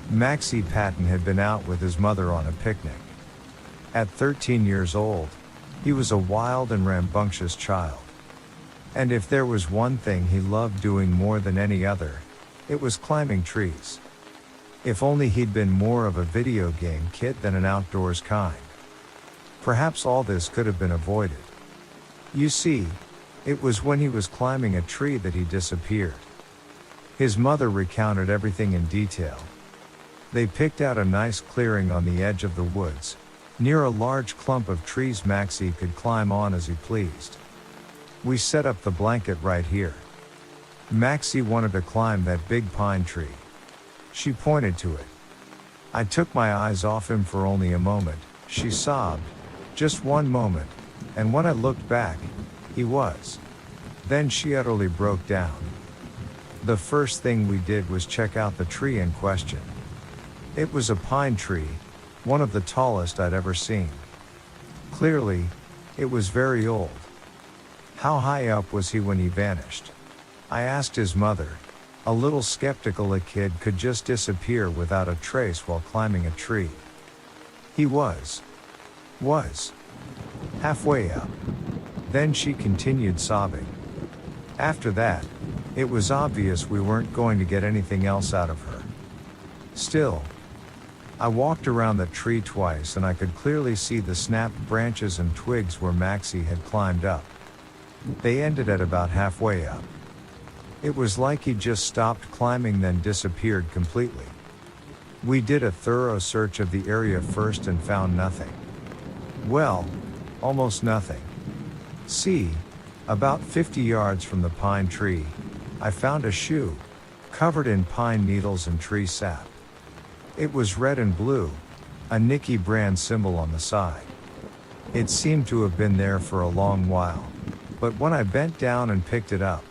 Maxie Patton had been out with his mother on a picnic. At 13 years old, he was a wild and rambunctious child. And if there was one thing he loved doing more than any other, it was climbing trees. If only he'd been more of a video game kid than an outdoors kind. Perhaps all this could have been avoided. You see, it was when he was climbing a tree that he disappeared. His mother recounted everything in detail. They picked out a nice clearing on the edge of the woods, near a large clump of trees Maxie could climb on as he pleased. We set up the blanket right here. Maxie wanted to climb that big pine tree. She pointed to it. I took my eyes off him for only a moment, she sobbed. Just one moment, and when I looked back, he was. Then she utterly broke down. The first thing we did was check out the tree in question. It was a pine tree, one of the tallest I'd ever seen. Clearly, it was very old. How high up was he when he vanished? I asked his mother, a little skeptical a kid could just disappear without a trace while climbing a tree. He was halfway up. Then she continued sobbing. After that, it was obvious we weren't going to get anything else out of her. Still, I walked around the tree twice and I could clearly see the snapped branches and twigs where Maxie had climbed up. They ended at about halfway up. It was like he just stopped climbing then disappeared completely. We did a thorough search of the area first and found nothing. Well, almost nothing. See, about 50 yards from the pine tree, I found a shoe, covered in pine needles and tree sap. It was red and blue, a Nicky brand symbol on the side. It seemed to have been there for a long while, but when I bent down and picked it up,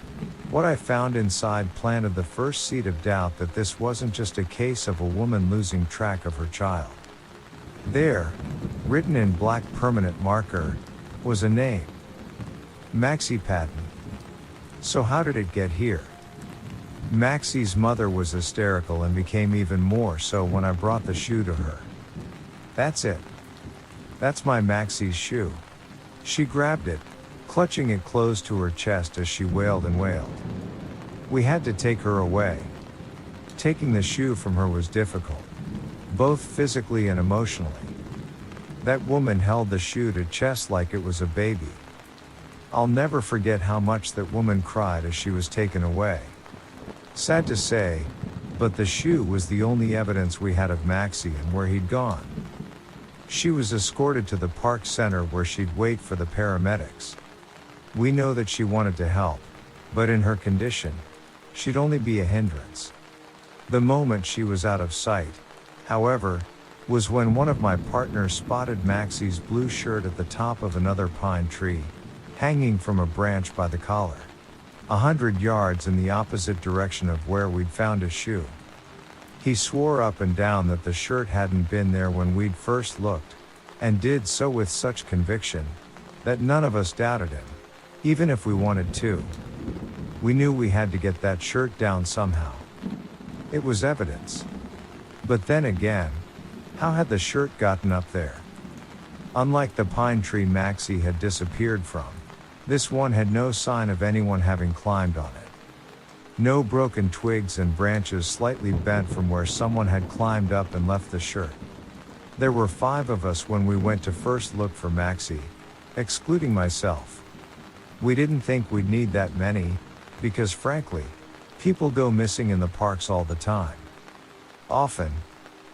what I found inside planted the first seed of doubt that this wasn't just a case of a woman losing track of her child. There, written in black permanent marker, was a name. Maxie Patton. So how did it get here? Maxie's mother was hysterical and became even more so when I brought the shoe to her. That's it. That's my Maxie's shoe. She grabbed it, clutching it close to her chest as she wailed and wailed. We had to take her away. Taking the shoe from her was difficult, both physically and emotionally. That woman held the shoe to chest like it was a baby. I'll never forget how much that woman cried as she was taken away. Sad to say, but the shoe was the only evidence we had of Maxie and where he'd gone. She was escorted to the park center where she'd wait for the paramedics. We know that she wanted to help, but in her condition, she'd only be a hindrance. The moment she was out of sight, however, was when one of my partners spotted Maxie's blue shirt at the top of another pine tree, hanging from a branch by the collar, 100 yards in the opposite direction of where we'd found his shoe. He swore up and down that the shirt hadn't been there when we'd first looked, and did so with such conviction, that none of us doubted him, even if we wanted to. We knew we had to get that shirt down somehow. It was evidence. But then again, how had the shirt gotten up there? Unlike the pine tree Maxie had disappeared from, this one had no sign of anyone having climbed on it. No broken twigs and branches slightly bent from where someone had climbed up and left the shirt. There were 5 of us when we went to first look for Maxie, excluding myself. We didn't think we'd need that many, because frankly, people go missing in the parks all the time. Often,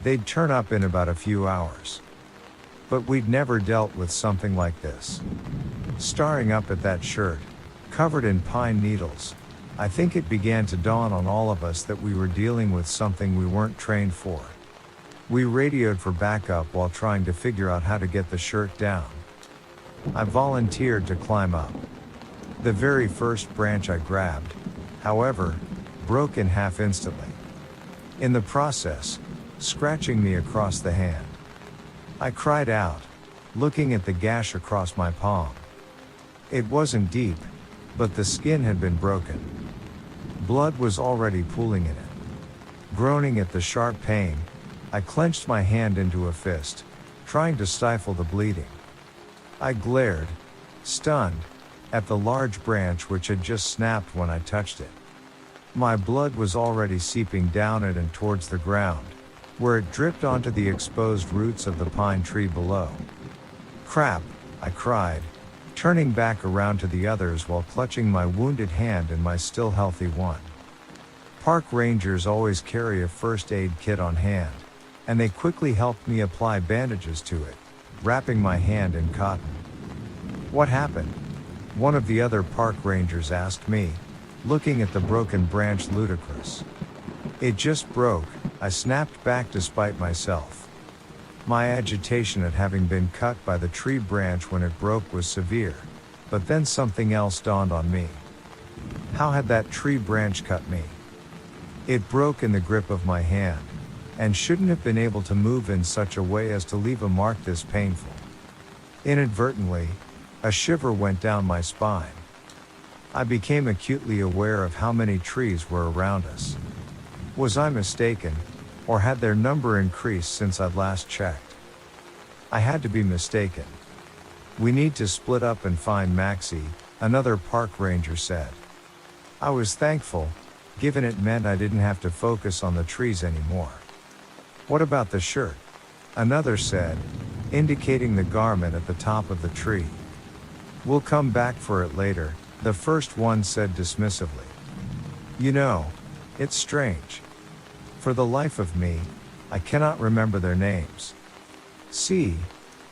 they'd turn up in about a few hours. But we'd never dealt with something like this. Staring up at that shirt, covered in pine needles, I think it began to dawn on all of us that we were dealing with something we weren't trained for. We radioed for backup while trying to figure out how to get the shirt down. I volunteered to climb up. The very first branch I grabbed, however, broke in half instantly. In the process, scratching me across the hand. I cried out, looking at the gash across my palm. It wasn't deep, but the skin had been broken. Blood was already pooling in it. Groaning at the sharp pain, I clenched my hand into a fist, trying to stifle the bleeding. I glared, stunned, at the large branch which had just snapped when I touched it. My blood was already seeping down it and towards the ground, where it dripped onto the exposed roots of the pine tree below. Crap, I cried, turning back around to the others while clutching my wounded hand in my still healthy one. Park rangers always carry a first aid kit on hand, and they quickly helped me apply bandages to it, wrapping my hand in cotton. What happened? One of the other park rangers asked me, looking at the broken branch ludicrous. It just broke, I snapped back despite myself. My agitation at having been cut by the tree branch when it broke was severe, but then something else dawned on me. How had that tree branch cut me? It broke in the grip of my hand, and shouldn't have been able to move in such a way as to leave a mark this painful. Inadvertently, a shiver went down my spine. I became acutely aware of how many trees were around us. Was I mistaken, or had their number increased since I'd last checked? I had to be mistaken. We need to split up and find Maxie, another park ranger said. I was thankful, given it meant I didn't have to focus on the trees anymore. What about the shirt? Another said, indicating the garment at the top of the tree. "We'll come back for it later," the first one said dismissively. You know, it's strange. For the life of me, I cannot remember their names. See,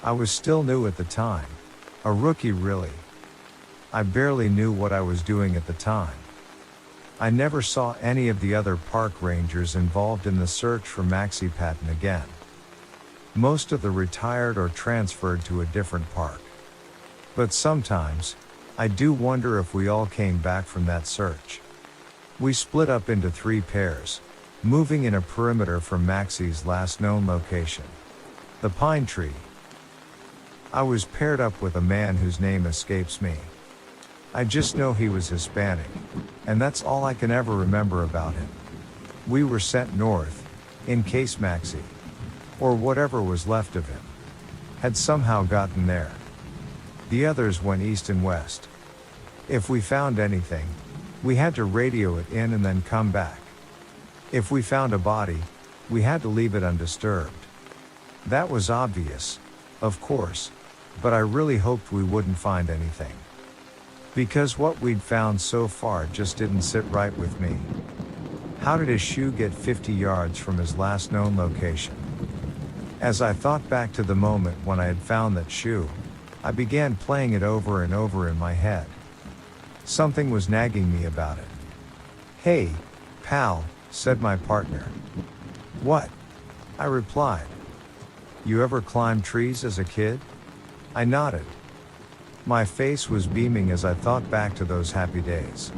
I was still new at the time. A rookie really. I barely knew what I was doing at the time. I never saw any of the other park rangers involved in the search for Maxie Patton again. Most of them retired or transferred to a different park. But sometimes, I do wonder if we all came back from that search. We split up into 3 pairs, moving in a perimeter from Maxie's last known location, the pine tree. I was paired up with a man whose name escapes me. I just know he was Hispanic, and that's all I can ever remember about him. We were sent north, in case Maxie, or whatever was left of him, had somehow gotten there. The others went east and west. If we found anything, we had to radio it in and then come back. If we found a body, we had to leave it undisturbed. That was obvious, of course, but I really hoped we wouldn't find anything. Because what we'd found so far just didn't sit right with me. How did his shoe get 50 yards from his last known location? As I thought back to the moment when I had found that shoe, I began playing it over and over in my head. Something was nagging me about it. "Hey, pal," said my partner. "What?" I replied. "You ever climbed trees as a kid?" I nodded. My face was beaming as I thought back to those happy days.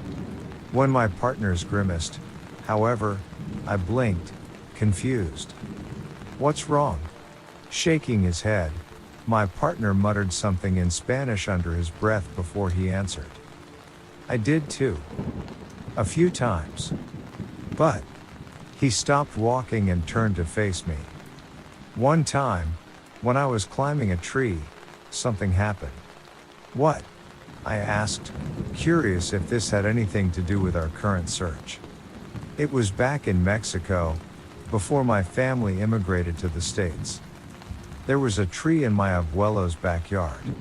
When my partners grimaced, however, I blinked, confused. "What's wrong?" Shaking his head, my partner muttered something in Spanish under his breath before he answered. I did too. A few times. But he stopped walking and turned to face me. One time, when I was climbing a tree, something happened. "What?" I asked, curious if this had anything to do with our current search. It was back in Mexico, before my family immigrated to the States. There was a tree in my abuelo's backyard.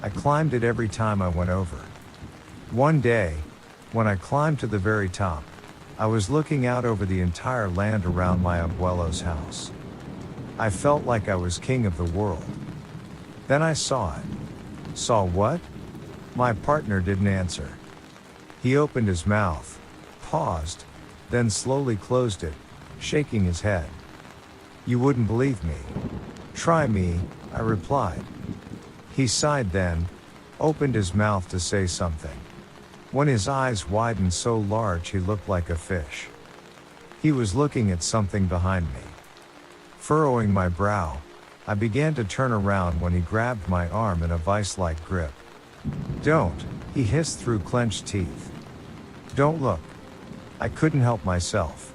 I climbed it every time I went over. One day, when I climbed to the very top, I was looking out over the entire land around my abuelo's house. I felt like I was king of the world. Then I saw it. Saw what? My partner didn't answer. He opened his mouth, paused, then slowly closed it, shaking his head. "You wouldn't believe me." "Try me," I replied. He sighed then, opened his mouth to say something. When his eyes widened so large he looked like a fish. He was looking at something behind me. Furrowing my brow, I began to turn around when he grabbed my arm in a vice-like grip. "Don't," he hissed through clenched teeth. "Don't look." I couldn't help myself.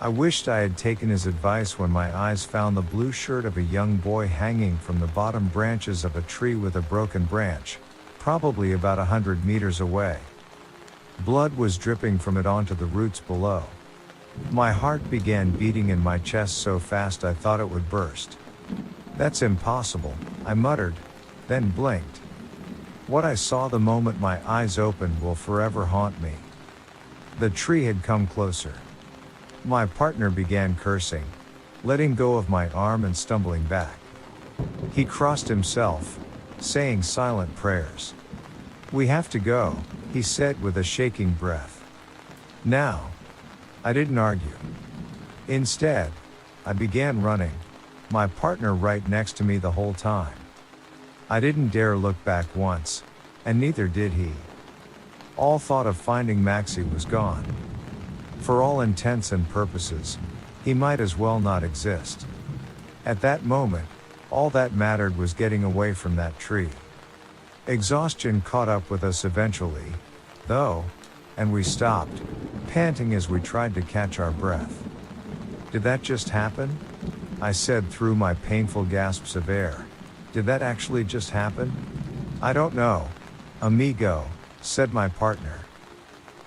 I wished I had taken his advice when my eyes found the blue shirt of a young boy hanging from the bottom branches of a tree with a broken branch, probably about 100 meters away. Blood was dripping from it onto the roots below. My heart began beating in my chest so fast I thought it would burst. "That's impossible," I muttered, then blinked. What I saw the moment my eyes opened will forever haunt me. The tree had come closer. My partner began cursing, letting go of my arm and stumbling back. He crossed himself, saying silent prayers. "We have to go," he said with a shaking breath. "Now." I didn't argue. Instead, I began running, my partner right next to me the whole time. I didn't dare look back once, and neither did he. All thought of finding Maxie was gone. For all intents and purposes, he might as well not exist. At that moment, all that mattered was getting away from that tree. Exhaustion caught up with us eventually, though, and we stopped, panting as we tried to catch our breath. "Did that just happen?" I said through my painful gasps of air. "Did that actually just happen?" "I don't know, amigo," said my partner.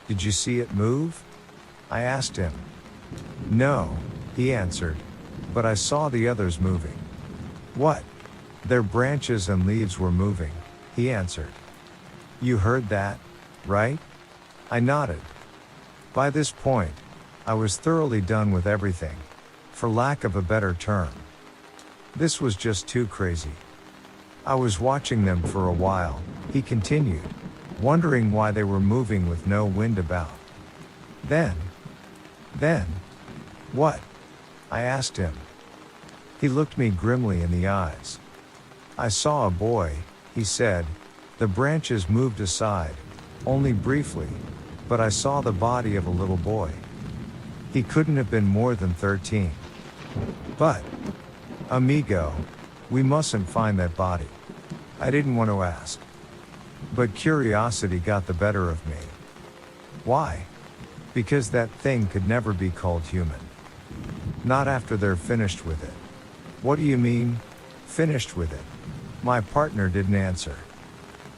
"Did you see it move?" I asked him. "No," he answered, but I saw the others moving. What? Their branches and leaves were moving, he answered. You heard that, right? I nodded. By this point, I was thoroughly done with everything, for lack of a better term. This was just too crazy. I was watching them for a while, he continued, wondering why they were moving with no wind about. Then, what? I asked him. He looked me grimly in the eyes. I saw a boy, he said. The branches moved aside, only briefly, but I saw the body of a little boy. He couldn't have been more than 13. But, amigo, we mustn't find that body. I didn't want to ask. But curiosity got the better of me. Why? Because that thing could never be called human. Not after they're finished with it. What do you mean, finished with it? My partner didn't answer.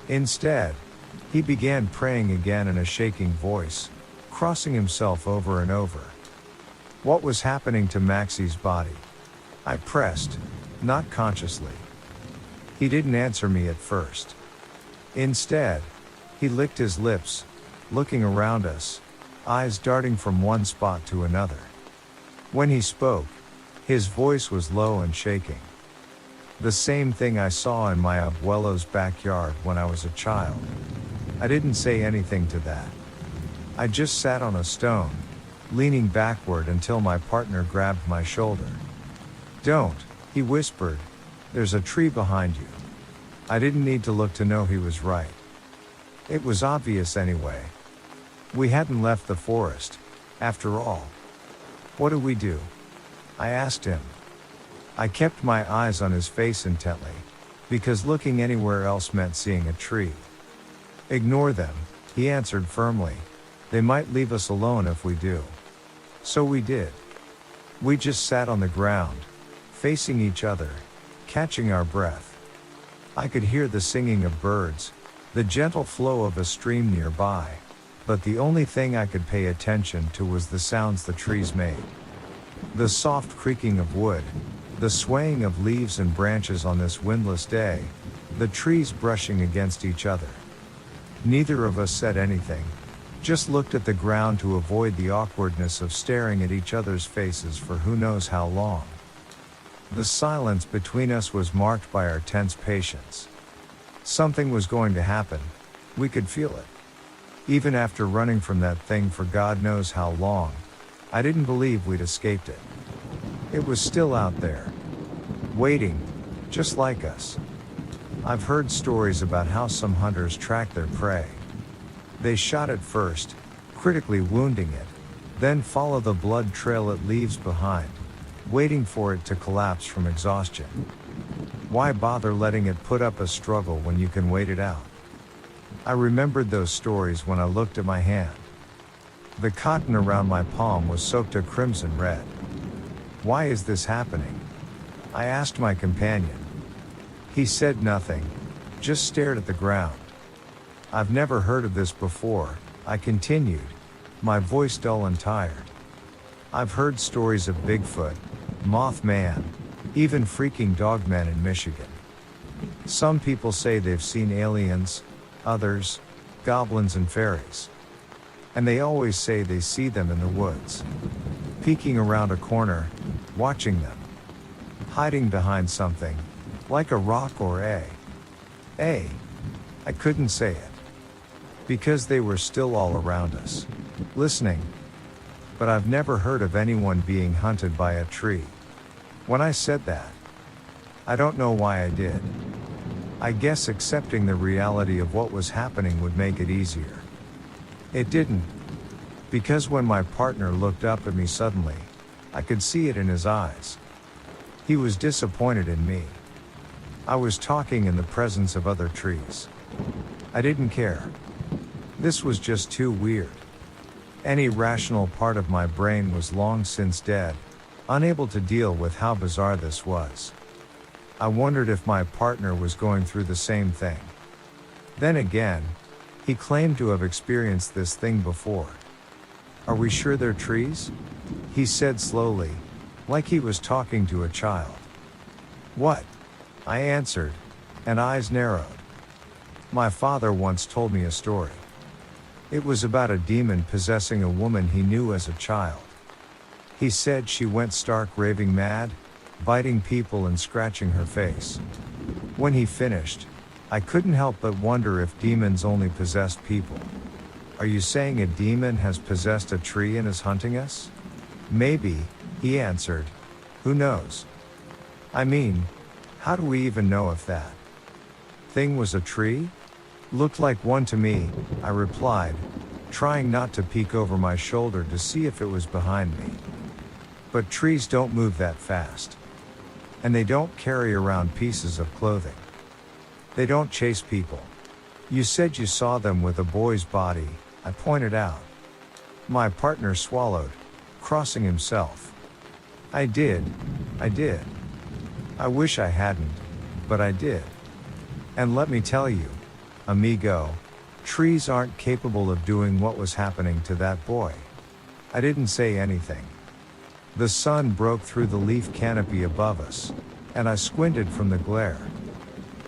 Instead, he began praying again in a shaking voice, crossing himself over and over. What was happening to Maxie's body? I pressed, not consciously. He didn't answer me at first. Instead, he licked his lips, looking around us, eyes darting from one spot to another. When he spoke, his voice was low and shaking. The same thing I saw in my abuelo's backyard when I was a child. I didn't say anything to that. I just sat on a stone, leaning backward until my partner grabbed my shoulder. Don't, he whispered. There's a tree behind you. I didn't need to look to know he was right. It was obvious anyway. We hadn't left the forest, after all. What do we do? I asked him. I kept my eyes on his face intently, because looking anywhere else meant seeing a tree. Ignore them, he answered firmly. They might leave us alone if we do. So we did. We just sat on the ground, facing each other, catching our breath. I could hear the singing of birds, the gentle flow of a stream nearby, but the only thing I could pay attention to was the sounds the trees made. The soft creaking of wood, the swaying of leaves and branches on this windless day, the trees brushing against each other. Neither of us said anything, just looked at the ground to avoid the awkwardness of staring at each other's faces for who knows how long. The silence between us was marked by our tense patience. Something was going to happen, we could feel it. Even after running from that thing for God knows how long, I didn't believe we'd escaped it. It was still out there, waiting, just like us. I've heard stories about how some hunters track their prey. They shot it first, critically wounding it, then follow the blood trail it leaves behind, waiting for it to collapse from exhaustion. Why bother letting it put up a struggle when you can wait it out? I remembered those stories when I looked at my hand. The cotton around my palm was soaked a crimson red. Why is this happening? I asked my companion. He said nothing, just stared at the ground. I've never heard of this before, I continued, my voice dull and tired. I've heard stories of Bigfoot, Mothman, even freaking dogmen in Michigan. Some people say they've seen aliens, others, goblins and fairies. And they always say they see them in the woods, peeking around a corner, watching them, hiding behind something, like a rock or I couldn't say it, because they were still all around us, listening. But I've never heard of anyone being hunted by a tree. When I said that, I don't know why I did. I guess accepting the reality of what was happening would make it easier. It didn't. Because when my partner looked up at me suddenly, I could see it in his eyes. He was disappointed in me. I was talking in the presence of other trees. I didn't care. This was just too weird. Any rational part of my brain was long since dead, unable to deal with how bizarre this was. I wondered if my partner was going through the same thing. Then again, he claimed to have experienced this thing before. Are we sure they're trees? He said slowly, like he was talking to a child. What? I answered, and eyes narrowed. My father once told me a story. It was about a demon possessing a woman he knew as a child. He said she went stark raving mad, biting people and scratching her face. When he finished, I couldn't help but wonder if demons only possessed people. Are you saying a demon has possessed a tree and is hunting us? Maybe, he answered. Who knows? I mean, how do we even know if that thing was a tree? Looked like one to me, I replied, trying not to peek over my shoulder to see if it was behind me. But trees don't move that fast. And they don't carry around pieces of clothing. They don't chase people. You said you saw them with a boy's body, I pointed out. My partner swallowed, crossing himself. I did. I wish I hadn't, but I did. And let me tell you, amigo, trees aren't capable of doing what was happening to that boy. I didn't say anything. The sun broke through the leaf canopy above us, and I squinted from the glare.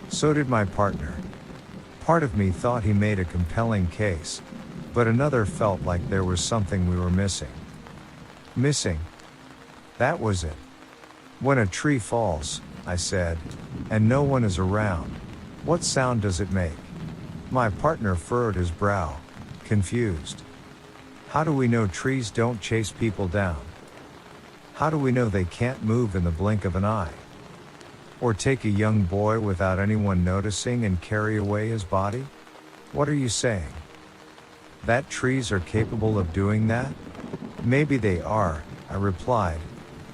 So did my partner. Part of me thought he made a compelling case, but another felt like there was something we were missing. Missing? That was it. When a tree falls, I said, and no one is around, what sound does it make? My partner furrowed his brow, confused. How do we know trees don't chase people down? How do we know they can't move in the blink of an eye? Or take a young boy without anyone noticing and carry away his body? What are you saying? That trees are capable of doing that? Maybe they are, I replied.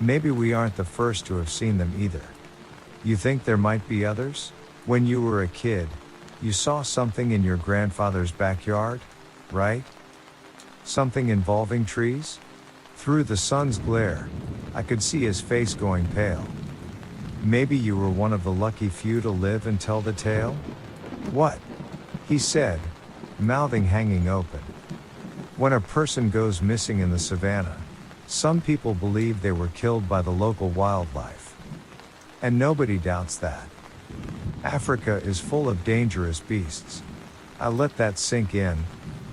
Maybe we aren't the first to have seen them either. You think there might be others? When you were a kid, you saw something in your grandfather's backyard, right? Something involving trees? Through the sun's glare, I could see his face going pale. Maybe you were one of the lucky few to live and tell the tale? What? He said, mouthing hanging open. When a person goes missing in the savannah, some people believe they were killed by the local wildlife. And nobody doubts that. Africa is full of dangerous beasts. I let that sink in,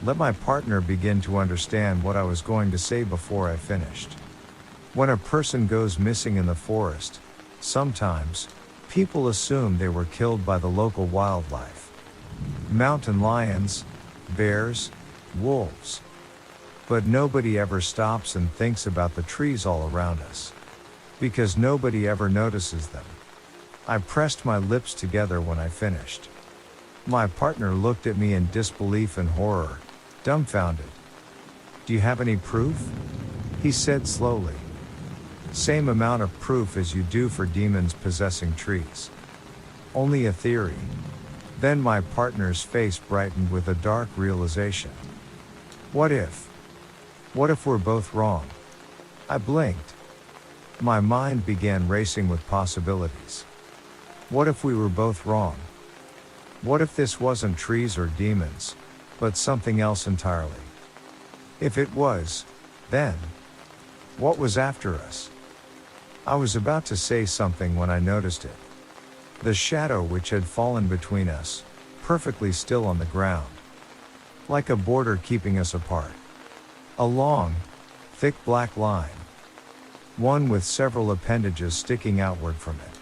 let my partner begin to understand what I was going to say before I finished. When a person goes missing in the forest, sometimes, people assume they were killed by the local wildlife. Mountain lions, bears, wolves. But nobody ever stops and thinks about the trees all around us. Because nobody ever notices them. I pressed my lips together when I finished. My partner looked at me in disbelief and horror, dumbfounded. Do you have any proof? He said slowly. Same amount of proof as you do for demons possessing trees. Only a theory. Then my partner's face brightened with a dark realization. What if? What if we're both wrong? I blinked. My mind began racing with possibilities. What if we were both wrong? What if this wasn't trees or demons, but something else entirely? If it was, then, what was after us? I was about to say something when I noticed it. The shadow which had fallen between us, perfectly still on the ground. Like a border keeping us apart. A long, thick black line. One with several appendages sticking outward from it.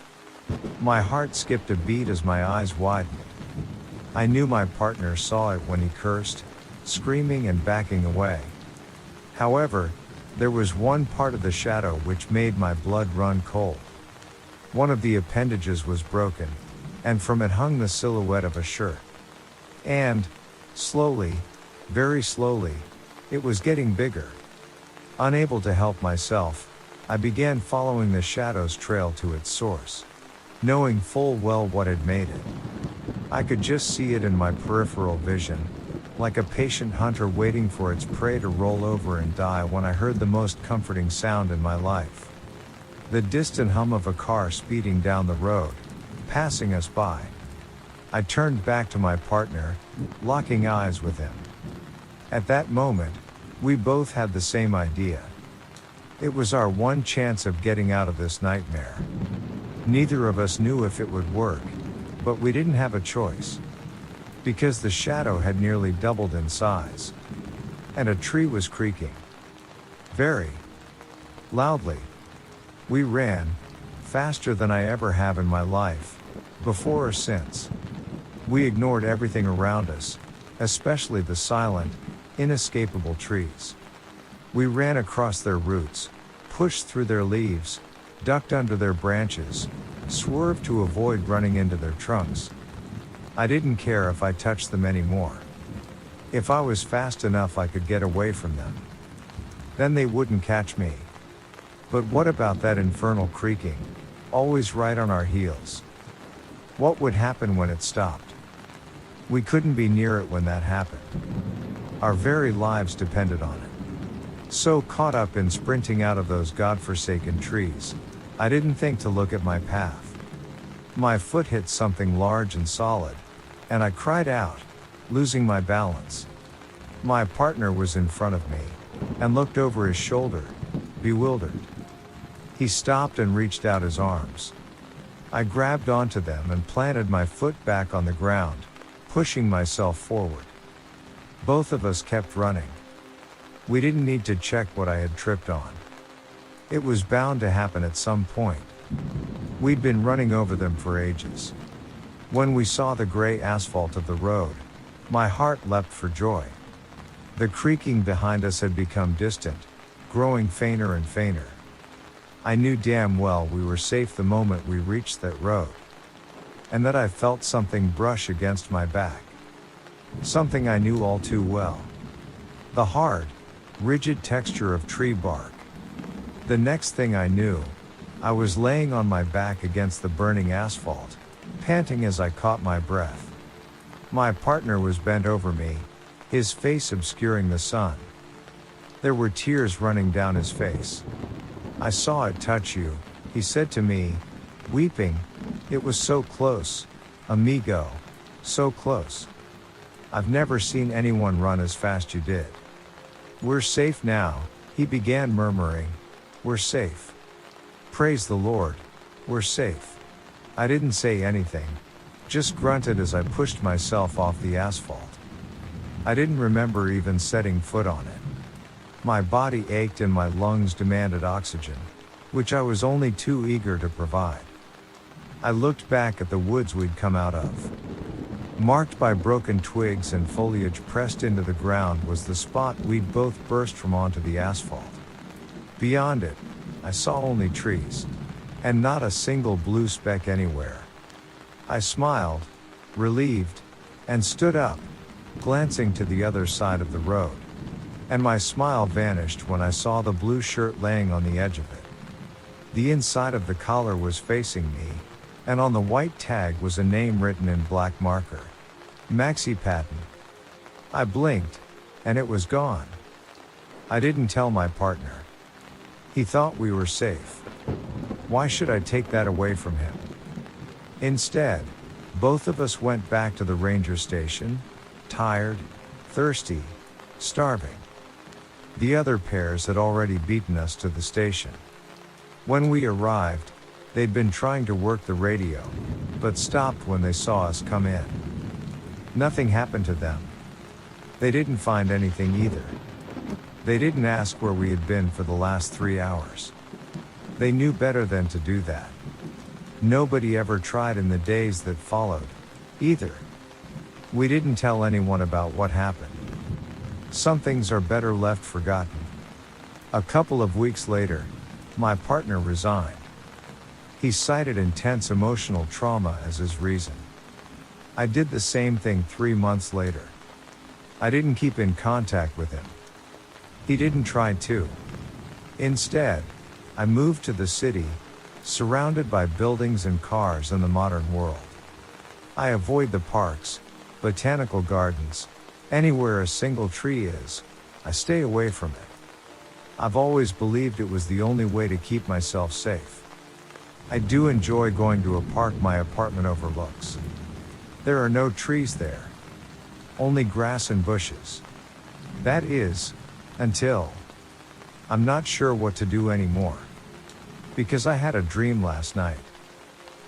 My heart skipped a beat as my eyes widened. I knew my partner saw it when he cursed, screaming and backing away. However, there was one part of the shadow which made my blood run cold. One of the appendages was broken, and from it hung the silhouette of a shirt. And, slowly, very slowly, it was getting bigger. Unable to help myself, I began following the shadow's trail to its source, knowing full well what had made it. I could just see it in my peripheral vision, like a patient hunter waiting for its prey to roll over and die when I heard the most comforting sound in my life. The distant hum of a car speeding down the road, passing us by. I turned back to my partner, locking eyes with him. At that moment, we both had the same idea. It was our one chance of getting out of this nightmare. Neither of us knew if it would work, but we didn't have a choice. Because the shadow had nearly doubled in size. And a tree was creaking. Very loudly. We ran, faster than I ever have in my life, before or since. We ignored everything around us, especially the silent, inescapable trees. We ran across their roots, pushed through their leaves, ducked under their branches, swerved to avoid running into their trunks. I didn't care if I touched them anymore. If I was fast enough I could get away from them. Then they wouldn't catch me. But what about that infernal creaking, always right on our heels? What would happen when it stopped? We couldn't be near it when that happened. Our very lives depended on it. So caught up in sprinting out of those godforsaken trees, I didn't think to look at my path. My foot hit something large and solid, and I cried out, losing my balance. My partner was in front of me, and looked over his shoulder, bewildered. He stopped and reached out his arms. I grabbed onto them and planted my foot back on the ground, pushing myself forward. Both of us kept running. We didn't need to check what I had tripped on. It was bound to happen at some point. We'd been running over them for ages. When we saw the gray asphalt of the road, my heart leapt for joy. The creaking behind us had become distant, growing fainter and fainter. I knew damn well we were safe the moment we reached that road. And that I felt something brush against my back. Something I knew all too well. The hard, rigid texture of tree bark. The next thing I knew, I was laying on my back against the burning asphalt, panting as I caught my breath. My partner was bent over me, his face obscuring the sun. There were tears running down his face. "I saw it touch you," he said to me, weeping. "It was so close, amigo, so close. I've never seen anyone run as fast you did." "We're safe now," he began murmuring. "We're safe. Praise the Lord, we're safe." I didn't say anything, just grunted as I pushed myself off the asphalt. I didn't remember even setting foot on it. My body ached and my lungs demanded oxygen, which I was only too eager to provide. I looked back at the woods we'd come out of. Marked by broken twigs and foliage pressed into the ground was the spot we'd both burst from onto the asphalt. Beyond it, I saw only trees, and not a single blue speck anywhere. I smiled, relieved, and stood up, glancing to the other side of the road. And my smile vanished when I saw the blue shirt laying on the edge of it. The inside of the collar was facing me, and on the white tag was a name written in black marker. Maxi Patton. I blinked, and it was gone. I didn't tell my partner. He thought we were safe. Why should I take that away from him? Instead, both of us went back to the ranger station, tired, thirsty, starving. The other pairs had already beaten us to the station. When we arrived, they'd been trying to work the radio, but stopped when they saw us come in. Nothing happened to them. They didn't find anything either. They didn't ask where we had been for the last 3 hours. They knew better than to do that. Nobody ever tried in the days that followed, either. We didn't tell anyone about what happened. Some things are better left forgotten. A couple of weeks later, my partner resigned. He cited intense emotional trauma as his reason. I did the same thing 3 months later. I didn't keep in contact with him. He didn't try to. Instead, I moved to the city, surrounded by buildings and cars in the modern world. I avoid the parks, botanical gardens, anywhere a single tree is, I stay away from it. I've always believed it was the only way to keep myself safe. I do enjoy going to a park my apartment overlooks. There are no trees there. Only grass and bushes. That is, until I'm not sure what to do anymore. Because I had a dream last night.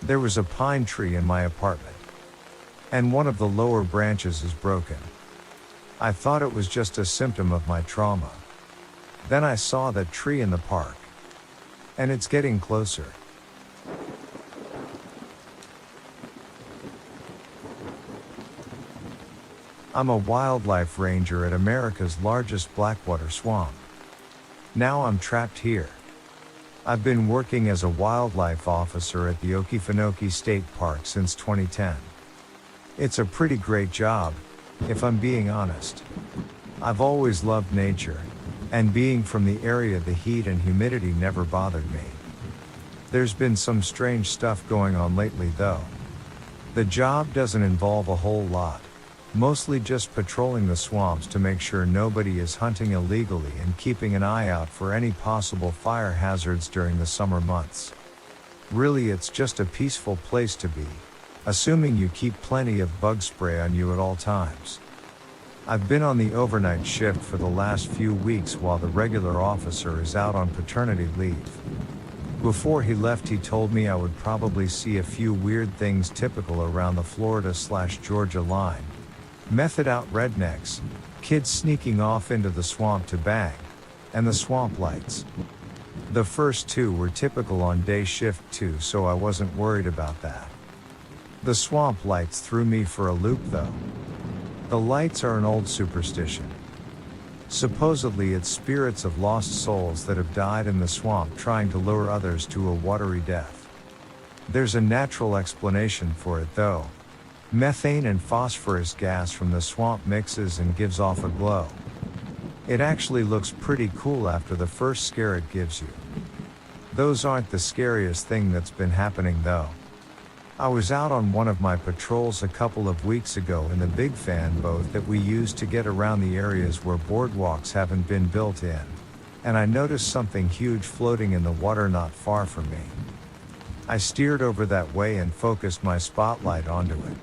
There was a pine tree in my apartment. And one of the lower branches is broken. I thought it was just a symptom of my trauma. Then I saw that tree in the park. And it's getting closer. I'm a wildlife ranger at America's largest blackwater swamp. Now I'm trapped here. I've been working as a wildlife officer at the Okefenokee State Park since 2010. It's a pretty great job, if I'm being honest. I've always loved nature, and being from the area, the heat and humidity never bothered me. There's been some strange stuff going on lately though. The job doesn't involve a whole lot. Mostly just patrolling the swamps to make sure nobody is hunting illegally and keeping an eye out for any possible fire hazards during the summer months. Really, it's just a peaceful place to be, assuming you keep plenty of bug spray on you at all times. I've been on the overnight shift for the last few weeks while the regular officer is out on paternity leave. Before he left, he told me I would probably see a few weird things typical around the Florida/Georgia line. Method out rednecks, kids sneaking off into the swamp to bang, and the swamp lights. The first two were typical on day shift too, so I wasn't worried about that. The swamp lights threw me for a loop though. The lights are an old superstition. Supposedly it's spirits of lost souls that have died in the swamp trying to lure others to a watery death. There's a natural explanation for it though. Methane and phosphorus gas from the swamp mixes and gives off a glow. It actually looks pretty cool after the first scare it gives you. Those aren't the scariest thing that's been happening though. I was out on one of my patrols a couple of weeks ago in the big fan boat that we use to get around the areas where boardwalks haven't been built in, and I noticed something huge floating in the water not far from me. I steered over that way and focused my spotlight onto it.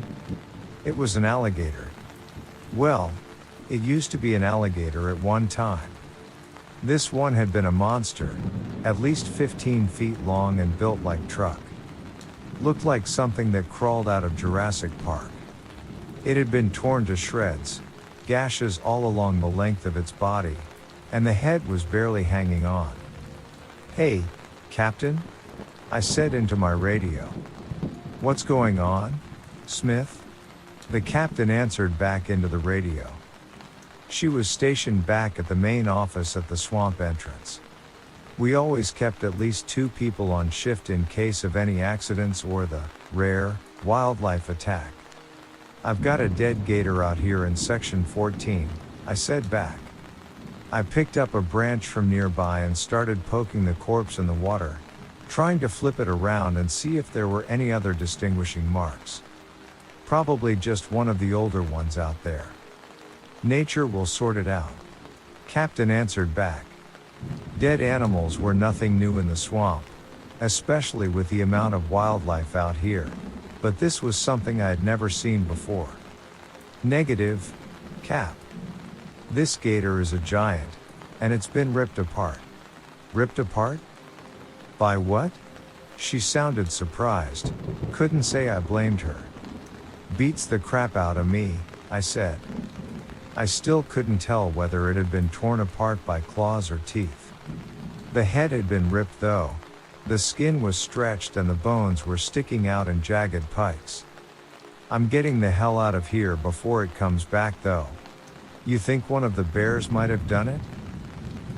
It was an alligator. Well, it used to be an alligator at one time. This one had been a monster, at least 15 feet long and built like truck. Looked like something that crawled out of Jurassic Park. It had been torn to shreds, gashes all along the length of its body, and the head was barely hanging on. "Hey, Captain?" I said into my radio. "What's going on, Smith?" The captain answered back into the radio. She was stationed back at the main office at the swamp entrance. We always kept at least 2 people on shift in case of any accidents or the rare wildlife attack. "I've got a dead gator out here in section 14, I said back. I picked up a branch from nearby and started poking the corpse in the water, trying to flip it around and see if there were any other distinguishing marks. Probably just one of the older ones out there. Nature will sort it out." Captain answered back. Dead animals were nothing new in the swamp, especially with the amount of wildlife out here, but this was something I had never seen before. Negative, Cap. This gator is a giant, and it's been ripped apart. Ripped apart? By what? She sounded surprised. Couldn't say I blamed her. Beats the crap out of me, I said. I still couldn't tell whether it had been torn apart by claws or teeth. The head had been ripped though. The skin was stretched and the bones were sticking out in jagged pikes. I'm getting the hell out of here before it comes back though. You think one of the bears might have done it?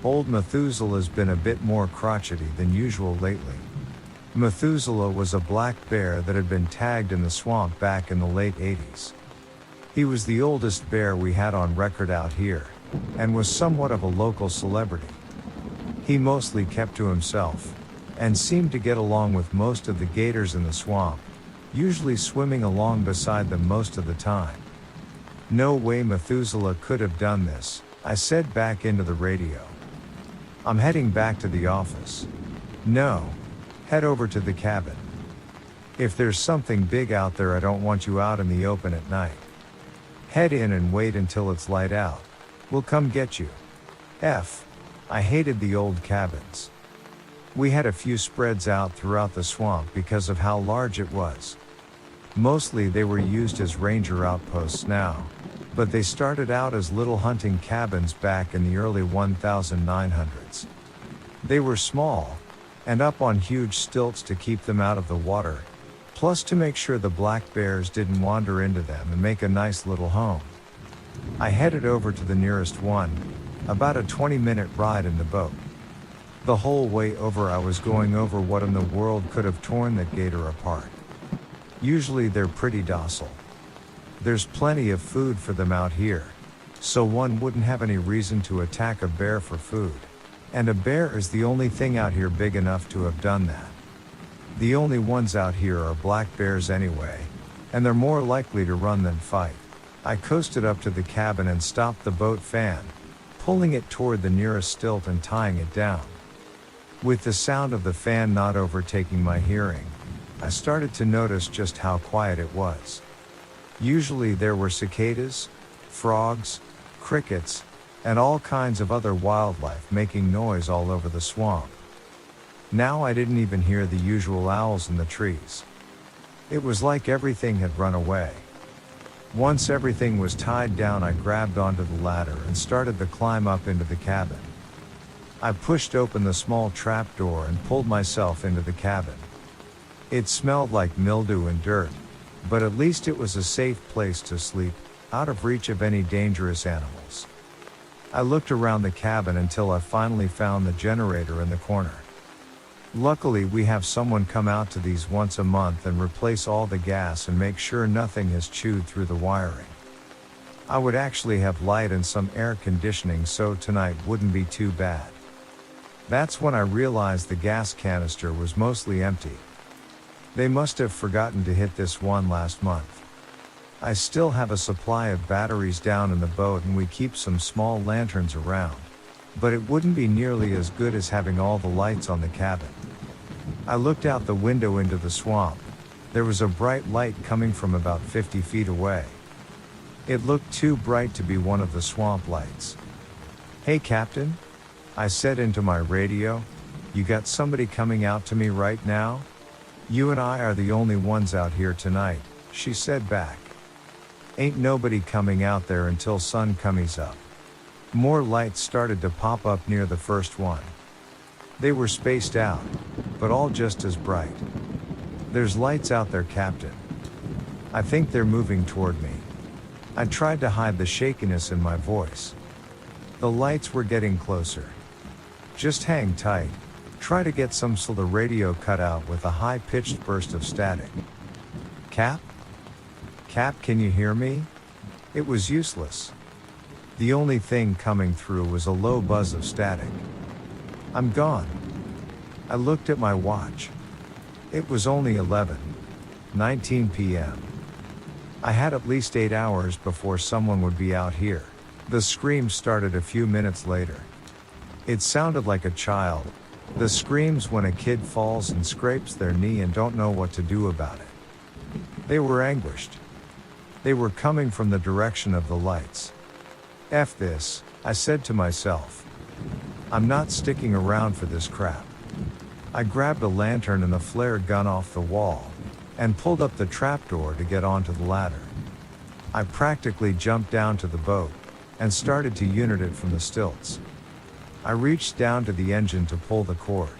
Old Methuselah's been a bit more crotchety than usual lately. Methuselah was a black bear that had been tagged in the swamp back in the late 80s. He was the oldest bear we had on record out here, and was somewhat of a local celebrity. He mostly kept to himself, and seemed to get along with most of the gators in the swamp, usually swimming along beside them most of the time. No way Methuselah could have done this, I said back into the radio. I'm heading back to the office. No. Head over to the cabin. If there's something big out there, I don't want you out in the open at night. Head in and wait until it's light out. We'll come get you. F. I hated the old cabins. We had a few spreads out throughout the swamp because of how large it was. Mostly they were used as ranger outposts now, but they started out as little hunting cabins back in the early 1900s. They were small, and up on huge stilts to keep them out of the water, plus to make sure the black bears didn't wander into them and make a nice little home. I headed over to the nearest one, about a 20-minute ride in the boat. The whole way over I was going over what in the world could have torn that gator apart. Usually they're pretty docile. There's plenty of food for them out here, so one wouldn't have any reason to attack a bear for food. And a bear is the only thing out here big enough to have done that. The only ones out here are black bears anyway, and they're more likely to run than fight. I coasted up to the cabin and stopped the boat fan, pulling it toward the nearest stilt and tying it down. With the sound of the fan not overtaking my hearing, I started to notice just how quiet it was. Usually there were cicadas, frogs, crickets, and all kinds of other wildlife making noise all over the swamp. Now I didn't even hear the usual owls in the trees. It was like everything had run away. Once everything was tied down, I grabbed onto the ladder and started the climb up into the cabin. I pushed open the small trapdoor and pulled myself into the cabin. It smelled like mildew and dirt, but at least it was a safe place to sleep, out of reach of any dangerous animals. I looked around the cabin until I finally found the generator in the corner. Luckily we have someone come out to these once a month and replace all the gas and make sure nothing has chewed through the wiring. I would actually have light and some air conditioning, so tonight wouldn't be too bad. That's when I realized the gas canister was mostly empty. They must have forgotten to hit this one last month. I still have a supply of batteries down in the boat and we keep some small lanterns around, but it wouldn't be nearly as good as having all the lights on the cabin. I looked out the window into the swamp. There was a bright light coming from about 50 feet away. It looked too bright to be one of the swamp lights. "Hey Captain," I said into my radio, "you got somebody coming out to me right now? You and I are the only ones out here tonight," she said back. "Ain't nobody coming out there until sun comes up." More lights started to pop up near the first one. They were spaced out, but all just as bright. "There's lights out there, Captain. I think they're moving toward me." I tried to hide the shakiness in my voice. The lights were getting closer. "Just hang tight. Try to get some," so the radio cut out with a high-pitched burst of static. "Cap? Cap, can you hear me?" It was useless. The only thing coming through was a low buzz of static. "I'm gone." I looked at my watch. It was only 11:19 p.m. I had at least 8 hours before someone would be out here. The scream started a few minutes later. It sounded like a child. The screams when a kid falls and scrapes their knee and don't know what to do about it. They were anguished. They were coming from the direction of the lights. "F this," I said to myself. "I'm not sticking around for this crap." I grabbed a lantern and a flare gun off the wall, and pulled up the trapdoor to get onto the ladder. I practically jumped down to the boat, and started to unit it from the stilts. I reached down to the engine to pull the cord.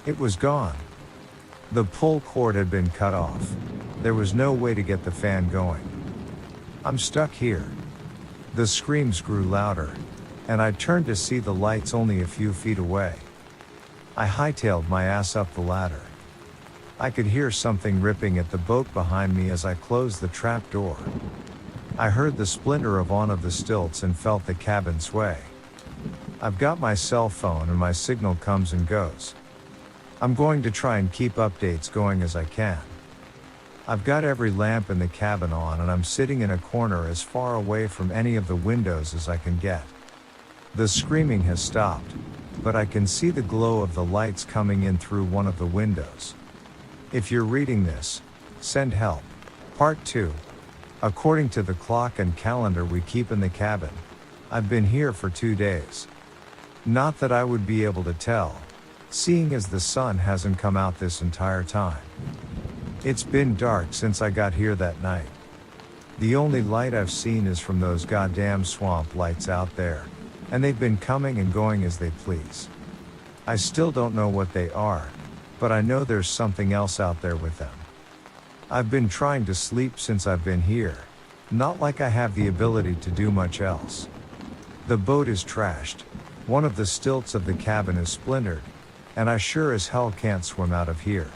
It was gone. The pull cord had been cut off. There was no way to get the fan going. "I'm stuck here." The screams grew louder, and I turned to see the lights only a few feet away. I hightailed my ass up the ladder. I could hear something ripping at the boat behind me as I closed the trap door. I heard the splinter of one of the stilts and felt the cabin sway. I've got my cell phone and my signal comes and goes. I'm going to try and keep updates going as I can. I've got every lamp in the cabin on and I'm sitting in a corner as far away from any of the windows as I can get. The screaming has stopped, but I can see the glow of the lights coming in through one of the windows. If you're reading this, send help. Part 2. According to the clock and calendar we keep in the cabin, I've been here for 2 days. Not that I would be able to tell, seeing as the sun hasn't come out this entire time. It's been dark since I got here that night. The only light I've seen is from those goddamn swamp lights out there, and they've been coming and going as they please. I still don't know what they are, but I know there's something else out there with them. I've been trying to sleep since I've been here, not like I have the ability to do much else. The boat is trashed, one of the stilts of the cabin is splintered, and I sure as hell can't swim out of here.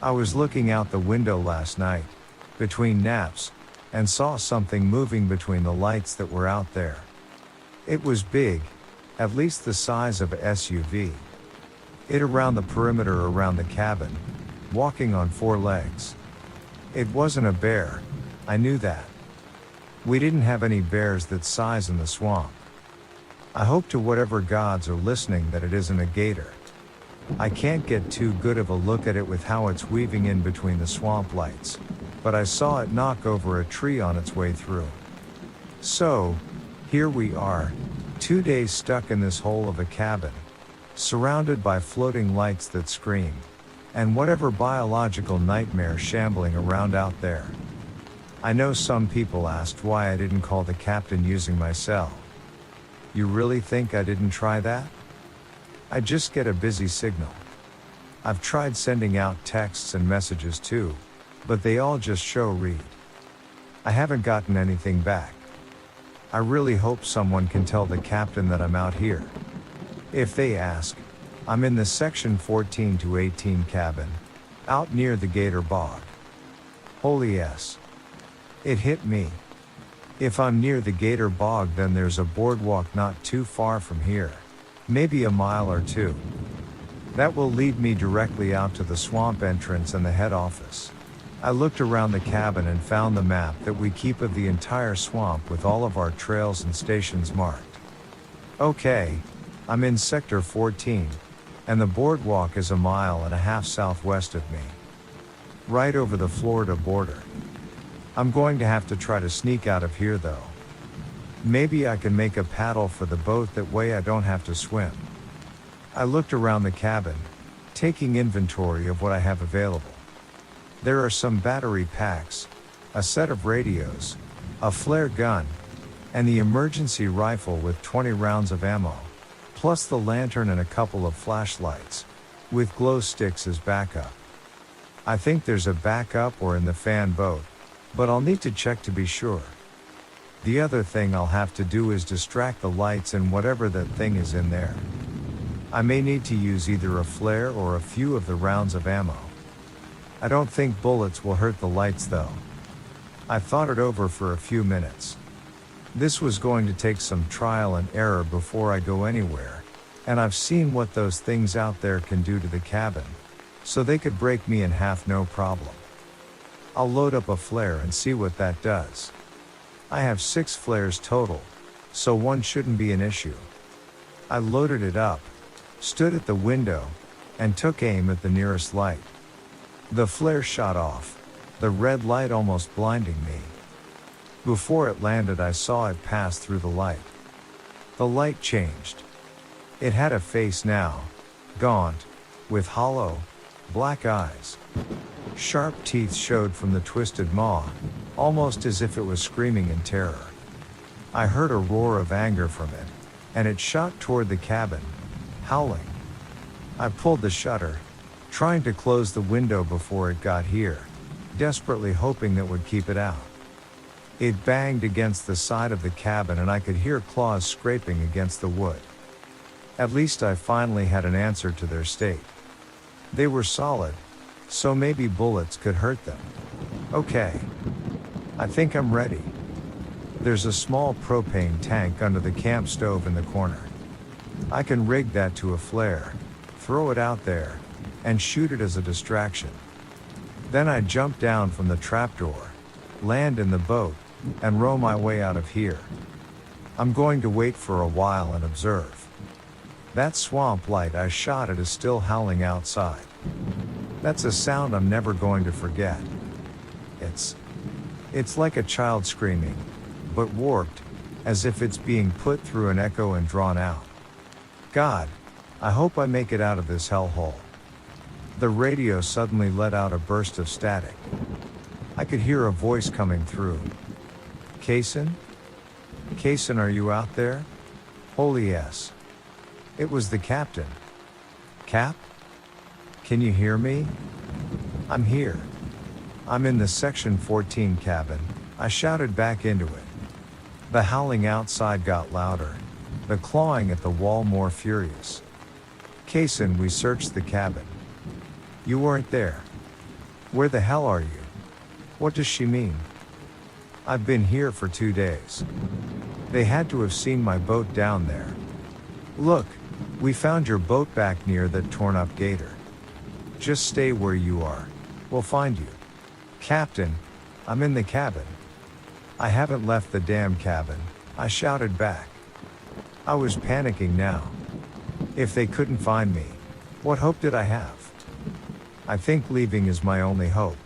I was looking out the window last night, between naps, and saw something moving between the lights that were out there. It was big, at least the size of a SUV. It around the perimeter around the cabin, walking on 4 legs. It wasn't a bear, I knew that. We didn't have any bears that size in the swamp. I hope to whatever gods are listening that it isn't a gator. I can't get too good of a look at it with how it's weaving in between the swamp lights, but I saw it knock over a tree on its way through. So, here we are, 2 days stuck in this hole of a cabin, surrounded by floating lights that scream, and whatever biological nightmare shambling around out there. I know some people asked why I didn't call the captain using my cell. You really think I didn't try that? I just get a busy signal. I've tried sending out texts and messages too, but they all just show read. I haven't gotten anything back. I really hope someone can tell the captain that I'm out here. If they ask, I'm in the section 14 to 18 cabin, out near the Gator Bog. Holy yes. It hit me. If I'm near the Gator Bog, then there's a boardwalk not too far from here, maybe a mile or 2. That will lead me directly out to the swamp entrance and the head office. I looked around the cabin and found the map that we keep of the entire swamp with all of our trails and stations marked. Okay, I'm in sector 14, and the boardwalk is a mile and a half southwest of me, right over the Florida border. I'm going to have to try to sneak out of here though. Maybe I can make a paddle for the boat, that way I don't have to swim. I looked around the cabin, taking inventory of what I have available. There are some battery packs, a set of radios, a flare gun, and the emergency rifle with 20 rounds of ammo, plus the lantern and a couple of flashlights, with glow sticks as backup. I think there's a backup or in the fan boat, but I'll need to check to be sure. The other thing I'll have to do is distract the lights and whatever that thing is in there. I may need to use either a flare or a few of the rounds of ammo. I don't think bullets will hurt the lights though. I thought it over for a few minutes. This was going to take some trial and error before I go anywhere, and I've seen what those things out there can do to the cabin, so they could break me in half no problem. I'll load up a flare and see what that does. I have 6 flares total, so one shouldn't be an issue. I loaded it up, stood at the window, and took aim at the nearest light. The flare shot off, the red light almost blinding me. Before it landed, I saw it pass through the light. The light changed. It had a face now, gaunt, with hollow, black eyes. Sharp teeth showed from the twisted maw, almost as if it was screaming in terror. I heard a roar of anger from it, and it shot toward the cabin, howling. I pulled the shutter, trying to close the window before it got here, desperately hoping that would keep it out. It banged against the side of the cabin and I could hear claws scraping against the wood. At least I finally had an answer to their state. They were solid, so maybe bullets could hurt them. Okay. I think I'm ready. There's a small propane tank under the camp stove in the corner. I can rig that to a flare, throw it out there, and shoot it as a distraction. Then I jump down from the trapdoor, land in the boat, and row my way out of here. I'm going to wait for a while and observe. That swamp light I shot at is still howling outside. That's a sound I'm never going to forget. It's like a child screaming, but warped, as if it's being put through an echo and drawn out. God, I hope I make it out of this hellhole. The radio suddenly let out a burst of static. I could hear a voice coming through. Kaysen? Kaysen, are you out there? Holy yes. It was the captain. Cap? Can you hear me? I'm here. I'm in the Section 14 cabin, I shouted back into it. The howling outside got louder, the clawing at the wall more furious. Kaysen, we searched the cabin. You weren't there. Where the hell are you? What does she mean? I've been here for 2 days. They had to have seen my boat down there. Look, we found your boat back near that torn up gator. Just stay where you are. We'll find you. Captain, I'm in the cabin. I haven't left the damn cabin, I shouted back. I was panicking now. If they couldn't find me, what hope did I have? I think leaving is my only hope.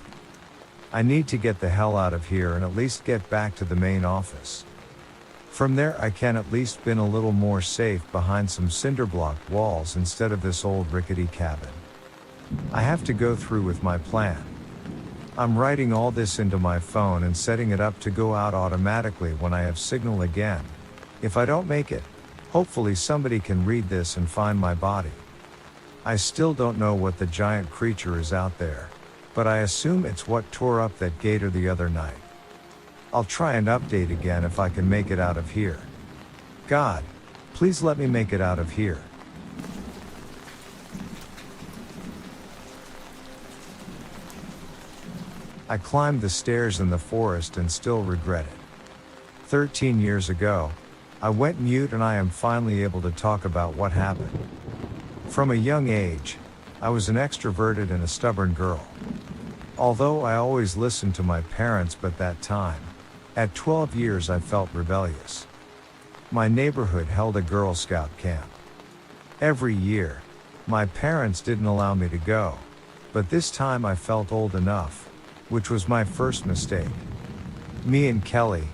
I need to get the hell out of here and at least get back to the main office. From there I can at least been a little more safe behind some cinder-block walls instead of this old rickety cabin. I have to go through with my plan. I'm writing all this into my phone and setting it up to go out automatically when I have signal again. If I don't make it, hopefully somebody can read this and find my body. I still don't know what the giant creature is out there, but I assume it's what tore up that gator the other night. I'll try and update again if I can make it out of here. God, please let me make it out of here. I climbed the stairs in the forest and still regret it. 13 years ago, I went mute and I am finally able to talk about what happened. From a young age, I was an extroverted and a stubborn girl. Although I always listened to my parents, but that time, at 12 years I felt rebellious. My neighborhood held a Girl Scout camp. Every year, my parents didn't allow me to go, but this time I felt old enough, which was my first mistake. Me and Kelly,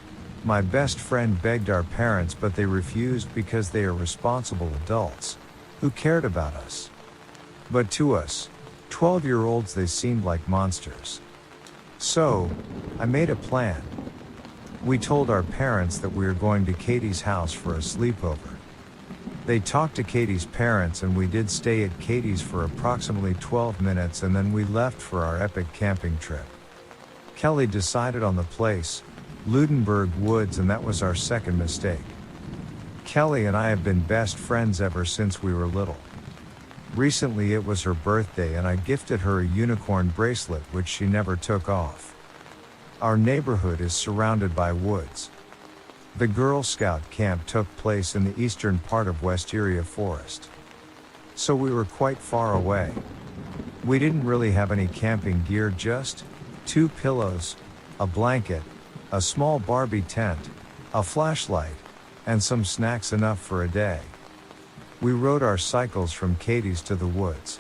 my best friend, begged our parents, but they refused because they are responsible adults who cared about us. But to us, 12-year-olds, they seemed like monsters. So, I made a plan. We told our parents that we were going to Katie's house for a sleepover. They talked to Katie's parents and we did stay at Katie's for approximately 12 minutes and then we left for our epic camping trip. Kelly decided on the place, Ludenberg Woods, and that was our second mistake. Kelly and I have been best friends ever since we were little. Recently it was her birthday and I gifted her a unicorn bracelet which she never took off. Our neighborhood is surrounded by woods. The Girl Scout camp took place in the eastern part of Wisteria Forest. So we were quite far away. We didn't really have any camping gear, just 2 pillows, a blanket, a small Barbie tent, a flashlight, and some snacks enough for a day. We rode our cycles from Katie's to the woods.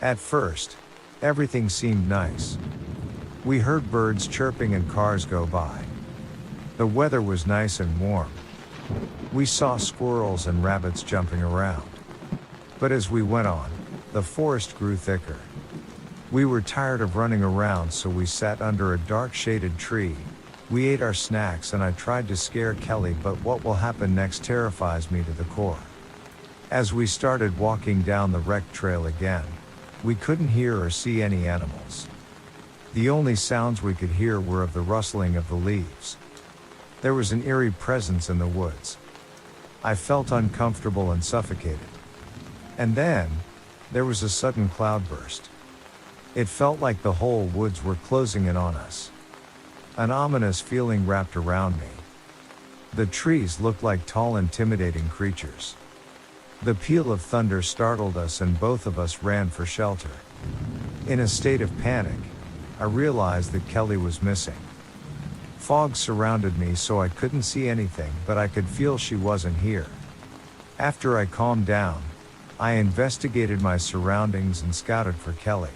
At first, everything seemed nice. We heard birds chirping and cars go by. The weather was nice and warm. We saw squirrels and rabbits jumping around. But as we went on, the forest grew thicker. We were tired of running around, so we sat under a dark shaded tree. We ate our snacks and I tried to scare Kelly, but what will happen next terrifies me to the core. As we started walking down the wrecked trail again, we couldn't hear or see any animals. The only sounds we could hear were of the rustling of the leaves. There was an eerie presence in the woods. I felt uncomfortable and suffocated. And then, there was a sudden cloudburst. It felt like the whole woods were closing in on us. An ominous feeling wrapped around me. The trees looked like tall, intimidating creatures. The peal of thunder startled us and both of us ran for shelter. In a state of panic, I realized that Kelly was missing. Fog surrounded me so I couldn't see anything, but I could feel she wasn't here. After I calmed down, I investigated my surroundings and scouted for Kelly.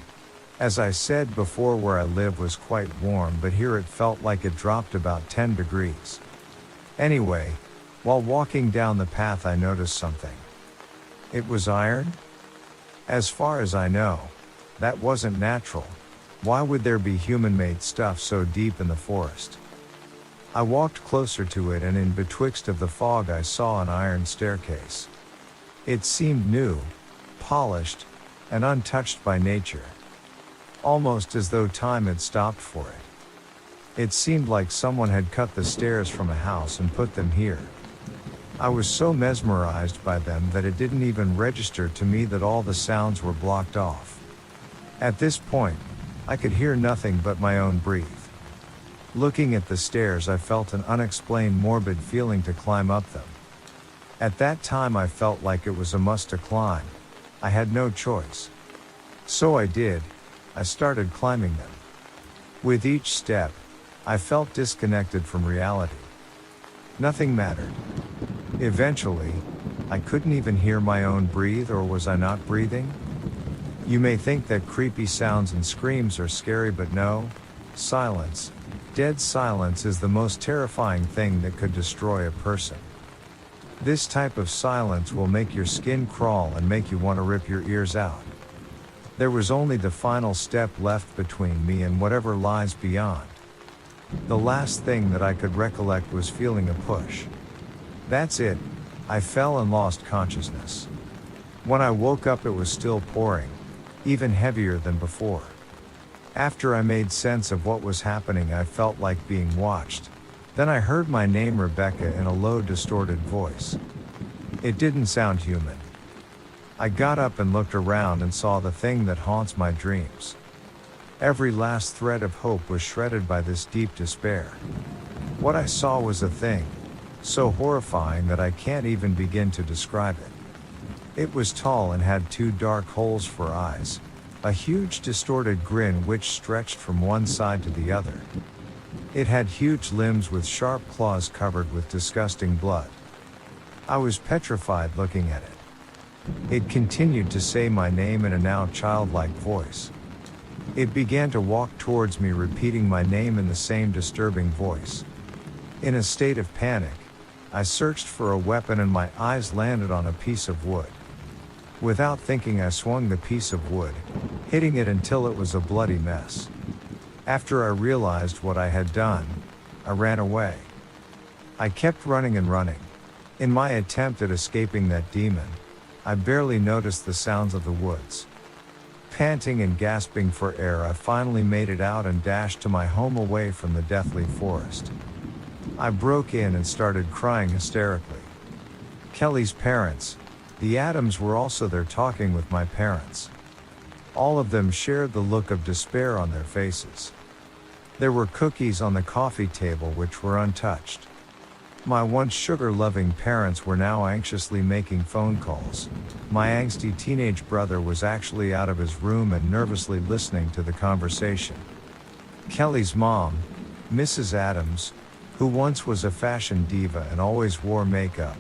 As I said before, where I live was quite warm, but here it felt like it dropped about 10 degrees. Anyway, while walking down the path I noticed something. It was iron? As far as I know, that wasn't natural. Why would there be human-made stuff so deep in the forest? I walked closer to it, and in betwixt of the fog I saw an iron staircase. It seemed new, polished, and untouched by nature. Almost as though time had stopped for it. It seemed like someone had cut the stairs from a house and put them here. I was so mesmerized by them that it didn't even register to me that all the sounds were blocked off. At this point, I could hear nothing but my own breath. Looking at the stairs, I felt an unexplained morbid feeling to climb up them. At that time I felt like it was a must to climb. I had no choice. So I did. I started climbing them. With each step, I felt disconnected from reality. Nothing mattered. Eventually, I couldn't even hear my own breathe, or was I not breathing? You may think that creepy sounds and screams are scary, but no. Silence, dead silence, is the most terrifying thing that could destroy a person. This type of silence will make your skin crawl and make you want to rip your ears out. There was only the final step left between me and whatever lies beyond. The last thing that I could recollect was feeling a push. That's it. I fell and lost consciousness. When I woke up, it was still pouring, even heavier than before. After I made sense of what was happening, I felt like being watched. Then I heard my name, Rebecca, in a low, distorted voice. It didn't sound human. I got up and looked around and saw the thing that haunts my dreams. Every last thread of hope was shredded by this deep despair. What I saw was a thing so horrifying that I can't even begin to describe it. It was tall and had 2 dark holes for eyes, a huge distorted grin which stretched from one side to the other. It had huge limbs with sharp claws covered with disgusting blood. I was petrified looking at it. It continued to say my name in a now childlike voice. It began to walk towards me, repeating my name in the same disturbing voice. In a state of panic, I searched for a weapon and my eyes landed on a piece of wood. Without thinking, I swung the piece of wood, hitting it until it was a bloody mess. After I realized what I had done, I ran away. I kept running and running. In my attempt at escaping that demon, I barely noticed the sounds of the woods. Panting and gasping for air, I finally made it out and dashed to my home away from the deathly forest. I broke in and started crying hysterically. Kelly's parents, the Adams, were also there talking with my parents. All of them shared the look of despair on their faces. There were cookies on the coffee table which were untouched. My once sugar-loving parents were now anxiously making phone calls. My angsty teenage brother was actually out of his room and nervously listening to the conversation. Kelly's mom, Mrs. Adams, who once was a fashion diva and always wore makeup,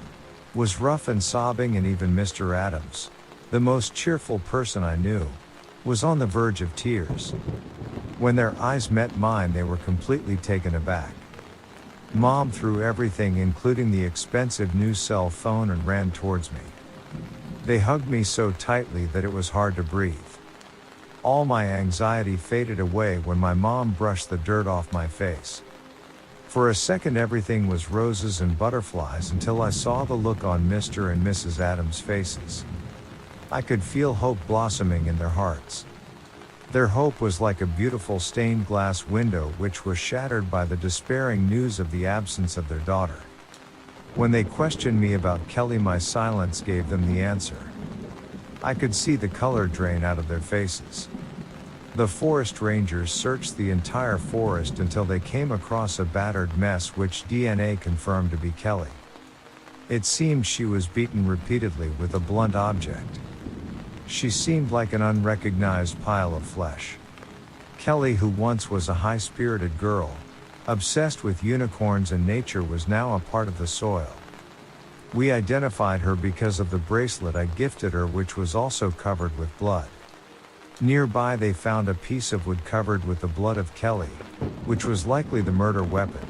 was rough and sobbing, and even Mr. Adams, the most cheerful person I knew, was on the verge of tears. When their eyes met mine, they were completely taken aback. Mom threw everything, including the expensive new cell phone, and ran towards me. They hugged me so tightly that it was hard to breathe. All my anxiety faded away when my mom brushed the dirt off my face. For a second everything was roses and butterflies until I saw the look on Mr. and Mrs. Adams' faces. I could feel hope blossoming in their hearts. Their hope was like a beautiful stained glass window which was shattered by the despairing news of the absence of their daughter. When they questioned me about Kelly, my silence gave them the answer. I could see the color drain out of their faces. The forest rangers searched the entire forest until they came across a battered mess which DNA confirmed to be Kelly. It seemed she was beaten repeatedly with a blunt object. She seemed like an unrecognized pile of flesh. Kelly, who once was a high-spirited girl, obsessed with unicorns and nature, was now a part of the soil. We identified her because of the bracelet I gifted her, which was also covered with blood. Nearby they found a piece of wood covered with the blood of Kelly, which was likely the murder weapon.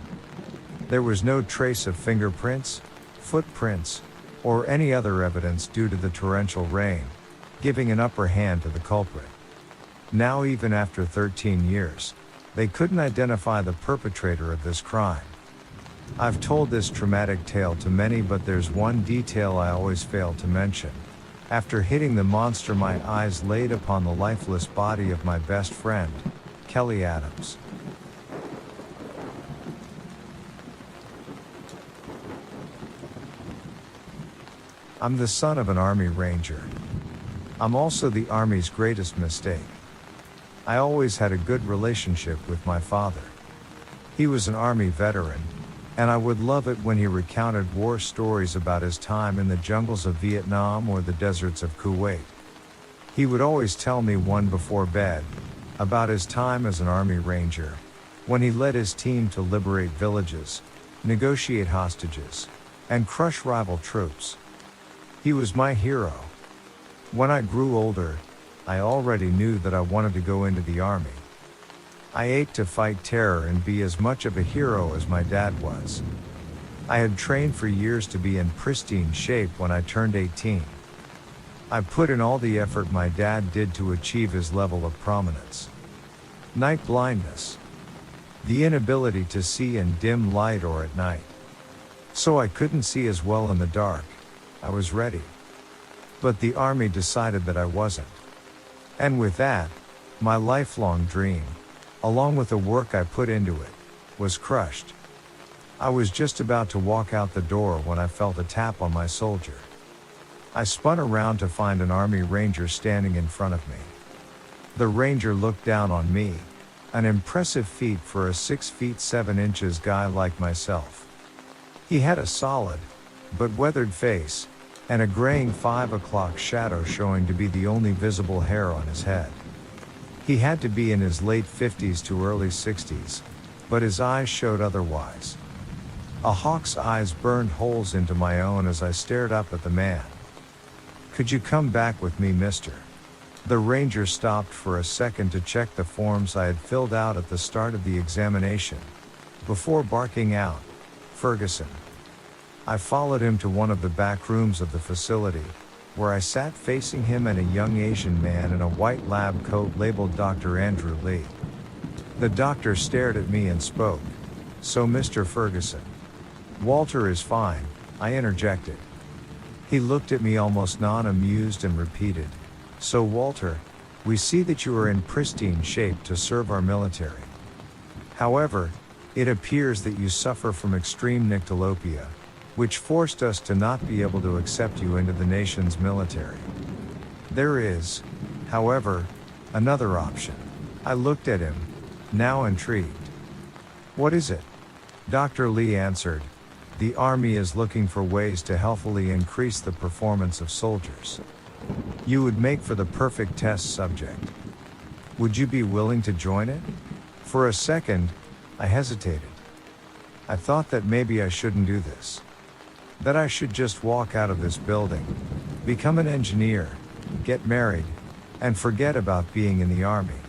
There was no trace of fingerprints, footprints, or any other evidence due to the torrential rain, giving an upper hand to the culprit. Now, even after 13 years, they couldn't identify the perpetrator of this crime. I've told this traumatic tale to many, but there's one detail I always fail to mention. After hitting the monster, my eyes laid upon the lifeless body of my best friend, Kelly Adams. I'm the son of an Army Ranger. I'm also the Army's greatest mistake. I always had a good relationship with my father. He was an Army veteran, and I would love it when he recounted war stories about his time in the jungles of Vietnam or the deserts of Kuwait. He would always tell me one before bed, about his time as an Army Ranger, when he led his team to liberate villages, negotiate hostages, and crush rival troops. He was my hero. When I grew older, I already knew that I wanted to go into the Army. I ached to fight terror and be as much of a hero as my dad was. I had trained for years to be in pristine shape when I turned 18. I put in all the effort my dad did to achieve his level of prominence. Night blindness. The inability to see in dim light or at night. So I couldn't see as well in the dark. I was ready. But the Army decided that I wasn't. And with that, my lifelong dream, along with the work I put into it, was crushed. I was just about to walk out the door when I felt a tap on my shoulder. I spun around to find an Army Ranger standing in front of me. The Ranger looked down on me, an impressive feat for a 6 feet 7 inches guy like myself. He had a solid, but weathered face, and a graying 5 o'clock shadow showing to be the only visible hair on his head. He had to be in his late 50s to early 60s, but his eyes showed otherwise. A hawk's eyes burned holes into my own as I stared up at the man. "Could you come back with me, mister?" The Ranger stopped for a second to check the forms I had filled out at the start of the examination, before barking out, "Ferguson." I followed him to one of the back rooms of the facility, where I sat facing him and a young Asian man in a white lab coat labeled Dr. Andrew Lee. The doctor stared at me and spoke. "So, Mr. Ferguson." "Walter is fine," I interjected. He looked at me almost non-amused and repeated, "So, Walter, we see that you are in pristine shape to serve our military. However, it appears that you suffer from extreme nyctalopia, which forced us to not be able to accept you into the nation's military. There is, however, another option." I looked at him, now intrigued. "What is it?" Dr. Lee answered, "The Army is looking for ways to healthily increase the performance of soldiers. You would make for the perfect test subject. Would you be willing to join it?" For a second, I hesitated. I thought that maybe I shouldn't do this. That I should just walk out of this building, become an engineer, get married, and forget about being in the Army.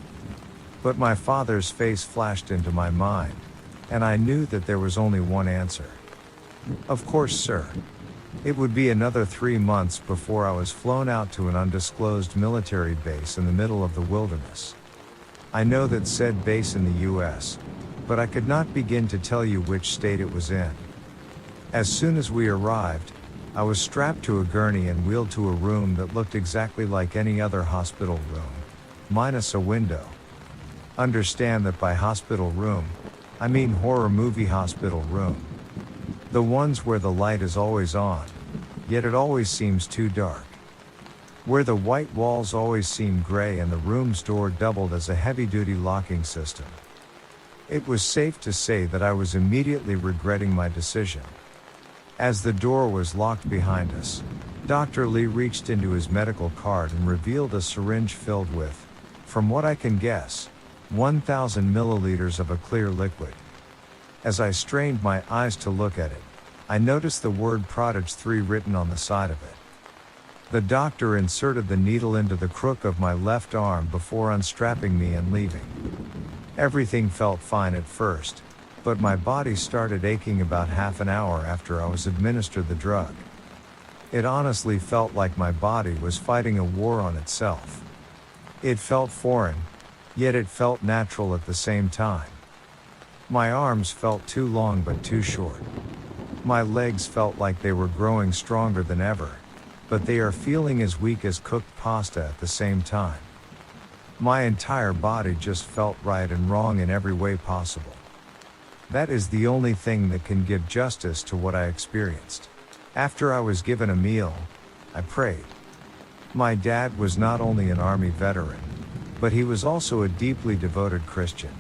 But my father's face flashed into my mind, and I knew that there was only one answer. "Of course, sir." It would be another 3 months before I was flown out to an undisclosed military base in the middle of the wilderness. I know that said base in the US, but I could not begin to tell you which state it was in. As soon as we arrived, I was strapped to a gurney and wheeled to a room that looked exactly like any other hospital room, minus a window. Understand that by hospital room, I mean horror movie hospital room. The ones where the light is always on, yet it always seems too dark. Where the white walls always seem gray and the room's door doubled as a heavy-duty locking system. It was safe to say that I was immediately regretting my decision. As the door was locked behind us, Dr. Lee reached into his medical cart and revealed a syringe filled with, from what I can guess, 1,000 milliliters of a clear liquid. As I strained my eyes to look at it, I noticed the word Prodigy 3 written on the side of it. The doctor inserted the needle into the crook of my left arm before unstrapping me and leaving. Everything felt fine at first, but my body started aching about half an hour after I was administered the drug. It honestly felt like my body was fighting a war on itself. It felt foreign, yet it felt natural at the same time. My arms felt too long but too short. My legs felt like they were growing stronger than ever, but they are feeling as weak as cooked pasta at the same time. My entire body just felt right and wrong in every way possible. That is the only thing that can give justice to what I experienced. After I was given a meal, I prayed. My dad was not only an Army veteran, but he was also a deeply devoted Christian.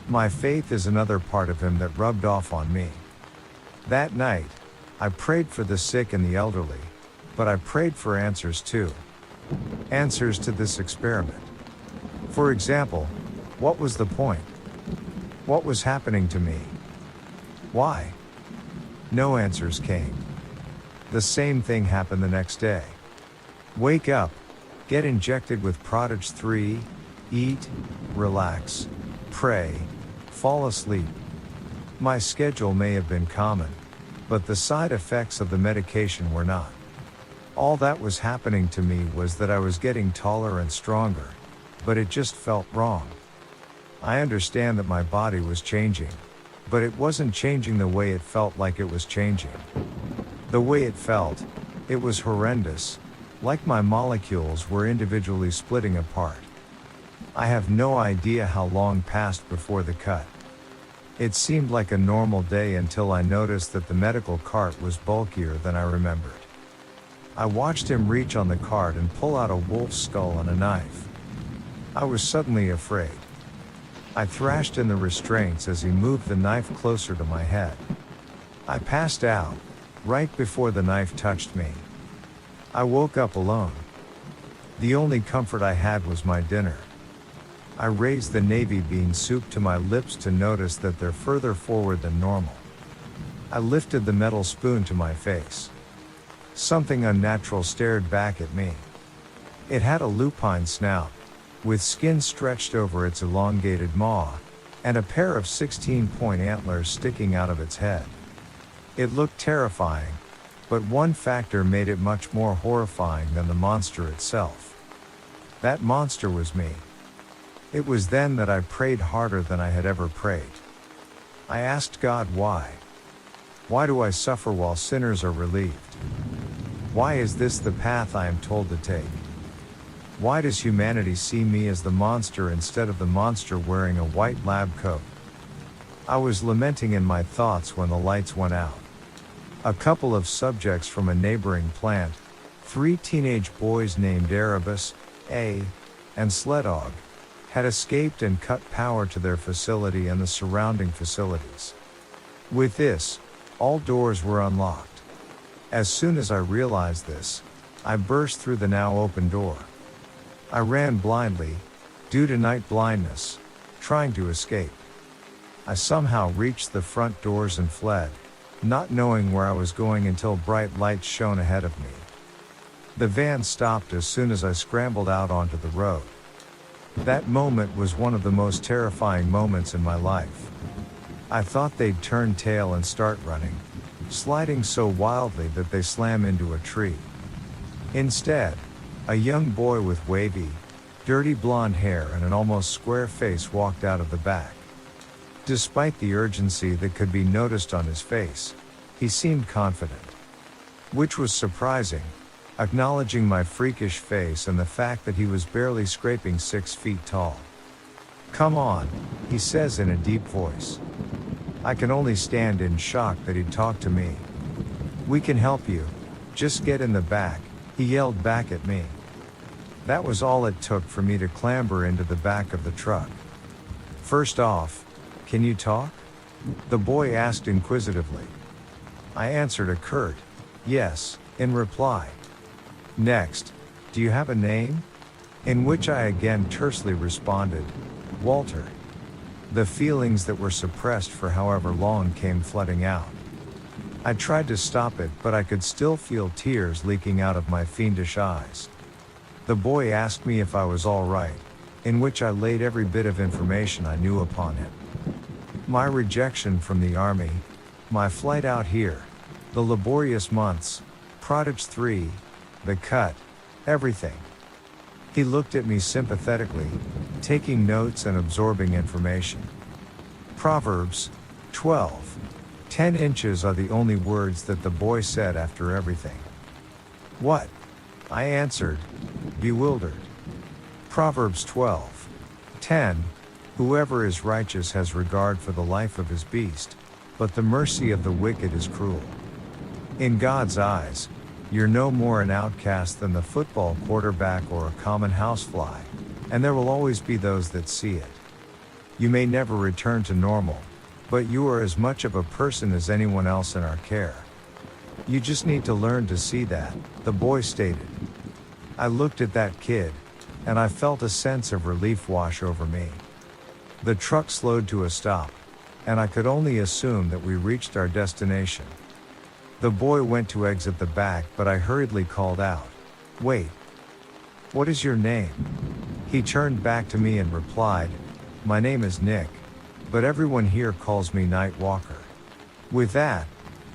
My faith is another part of him that rubbed off on me. That night, I prayed for the sick and the elderly, but I prayed for answers too. Answers to this experiment. For example, what was the point? What was happening to me? Why? No answers came. The same thing happened the next day. Wake up, get injected with Prodigy 3, eat, relax, pray, fall asleep. My schedule may have been common, but the side effects of the medication were not. All that was happening to me was that I was getting taller and stronger, but it just felt wrong. I understand that my body was changing, but it wasn't changing the way it felt like it was changing. The way it felt, it was horrendous, like my molecules were individually splitting apart. I have no idea how long passed before the cut. It seemed like a normal day until I noticed that the medical cart was bulkier than I remembered. I watched him reach on the cart and pull out a wolf's skull and a knife. I was suddenly afraid. I thrashed in the restraints as he moved the knife closer to my head. I passed out, right before the knife touched me. I woke up alone. The only comfort I had was my dinner. I raised the navy bean soup to my lips to notice that they're further forward than normal. I lifted the metal spoon to my face. Something unnatural stared back at me. It had a lupine snout, with skin stretched over its elongated maw, and a pair of 16-point antlers sticking out of its head. It looked terrifying, but one factor made it much more horrifying than the monster itself. That monster was me. It was then that I prayed harder than I had ever prayed. I asked God why. Why do I suffer while sinners are relieved? Why is this the path I am told to take? Why does humanity see me as the monster instead of the monster wearing a white lab coat? I was lamenting in my thoughts when the lights went out. A couple of subjects from a neighboring plant, 3 teenage boys named Erebus, A, and Sledog, had escaped and cut power to their facility and the surrounding facilities. With this, all doors were unlocked. As soon as I realized this, I burst through the now open door. I ran blindly, due to night blindness, trying to escape. I somehow reached the front doors and fled, not knowing where I was going until bright lights shone ahead of me. The van stopped as soon as I scrambled out onto the road. That moment was one of the most terrifying moments in my life. I thought they'd turn tail and start running, sliding so wildly that they slam into a tree. Instead, a young boy with wavy, dirty blonde hair and an almost square face walked out of the back. Despite the urgency that could be noticed on his face, he seemed confident. Which was surprising, acknowledging my freakish face and the fact that he was barely scraping 6 feet tall. "Come on," he says in a deep voice. I can only stand in shock that he'd talk to me. "We can help you. Just get in the back," he yelled back at me. That was all it took for me to clamber into the back of the truck. "First off, can you talk?" the boy asked inquisitively. I answered a curt, "Yes," in reply. "Next, do you have a name?" In which I again tersely responded, "Walter." The feelings that were suppressed for however long came flooding out. I tried to stop it, but I could still feel tears leaking out of my fiendish eyes. The boy asked me if I was all right, in which I laid every bit of information I knew upon him. My rejection from the army, my flight out here, the laborious months, Prodigy 3, the cut, everything. He looked at me sympathetically, taking notes and absorbing information. Proverbs 12. 10 inches are the only words that the boy said after everything. What? I answered, bewildered. Proverbs 12. 10. Whoever is righteous has regard for the life of his beast, but the mercy of the wicked is cruel. In God's eyes, you're no more an outcast than the football quarterback or a common housefly, and there will always be those that see it. You may never return to normal, but you are as much of a person as anyone else in our care. You just need to learn to see that, the boy stated. I looked at that kid, and I felt a sense of relief wash over me. The truck slowed to a stop, and I could only assume that we reached our destination. The boy went to exit the back, but I hurriedly called out, "Wait. What is your name?" He turned back to me and replied, "My name is Nick, but everyone here calls me Night Walker." With that,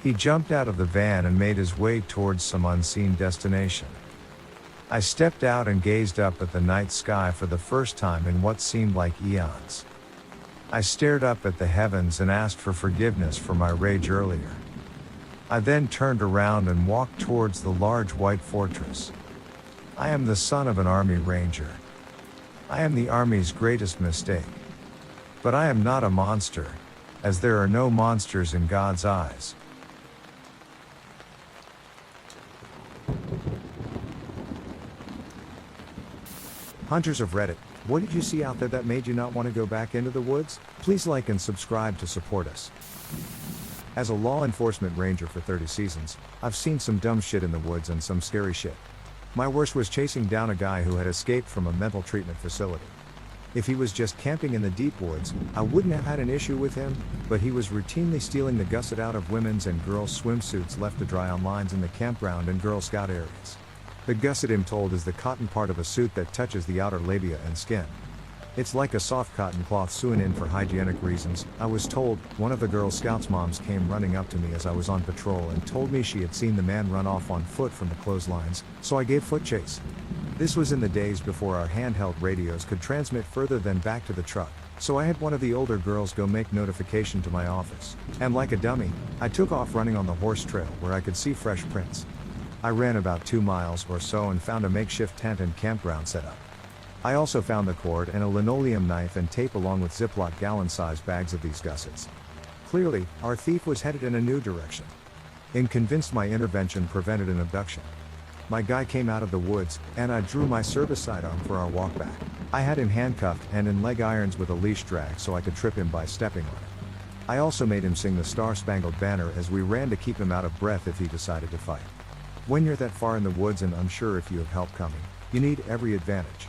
he jumped out of the van and made his way towards some unseen destination. I stepped out and gazed up at the night sky for the first time in what seemed like eons. I stared up at the heavens and asked for forgiveness for my rage earlier. I then turned around and walked towards the large white fortress. I am the son of an army ranger. I am the army's greatest mistake. But I am not a monster, as there are no monsters in God's eyes. Hunters of Reddit, what did you see out there that made you not want to go back into the woods? Please like and subscribe to support us. As a law enforcement ranger for 30 seasons, I've seen some dumb shit in the woods and some scary shit. My worst was chasing down a guy who had escaped from a mental treatment facility. If he was just camping in the deep woods, I wouldn't have had an issue with him, but he was routinely stealing the gusset out of women's and girls' swimsuits left to dry on lines in the campground and Girl Scout areas. The gusset, I'm told, is the cotton part of a suit that touches the outer labia and skin. It's like a soft cotton cloth sewn in for hygienic reasons, I was told. One of the Girl Scouts' moms came running up to me as I was on patrol and told me she had seen the man run off on foot from the clotheslines, so I gave foot chase. This was in the days before our handheld radios could transmit further than back to the truck, so I had one of the older girls go make notification to my office, and like a dummy, I took off running on the horse trail where I could see fresh prints. I ran about 2 miles or so and found a makeshift tent and campground set up. I also found the cord and a linoleum knife and tape along with Ziploc gallon-sized bags of these gussets. Clearly, our thief was headed in a new direction. I'm convinced my intervention prevented an abduction. My guy came out of the woods, and I drew my service sidearm for our walk back. I had him handcuffed and in leg irons with a leash drag so I could trip him by stepping on it. I also made him sing the Star-Spangled Banner as we ran to keep him out of breath if he decided to fight. When you're that far in the woods and unsure if you have help coming, you need every advantage.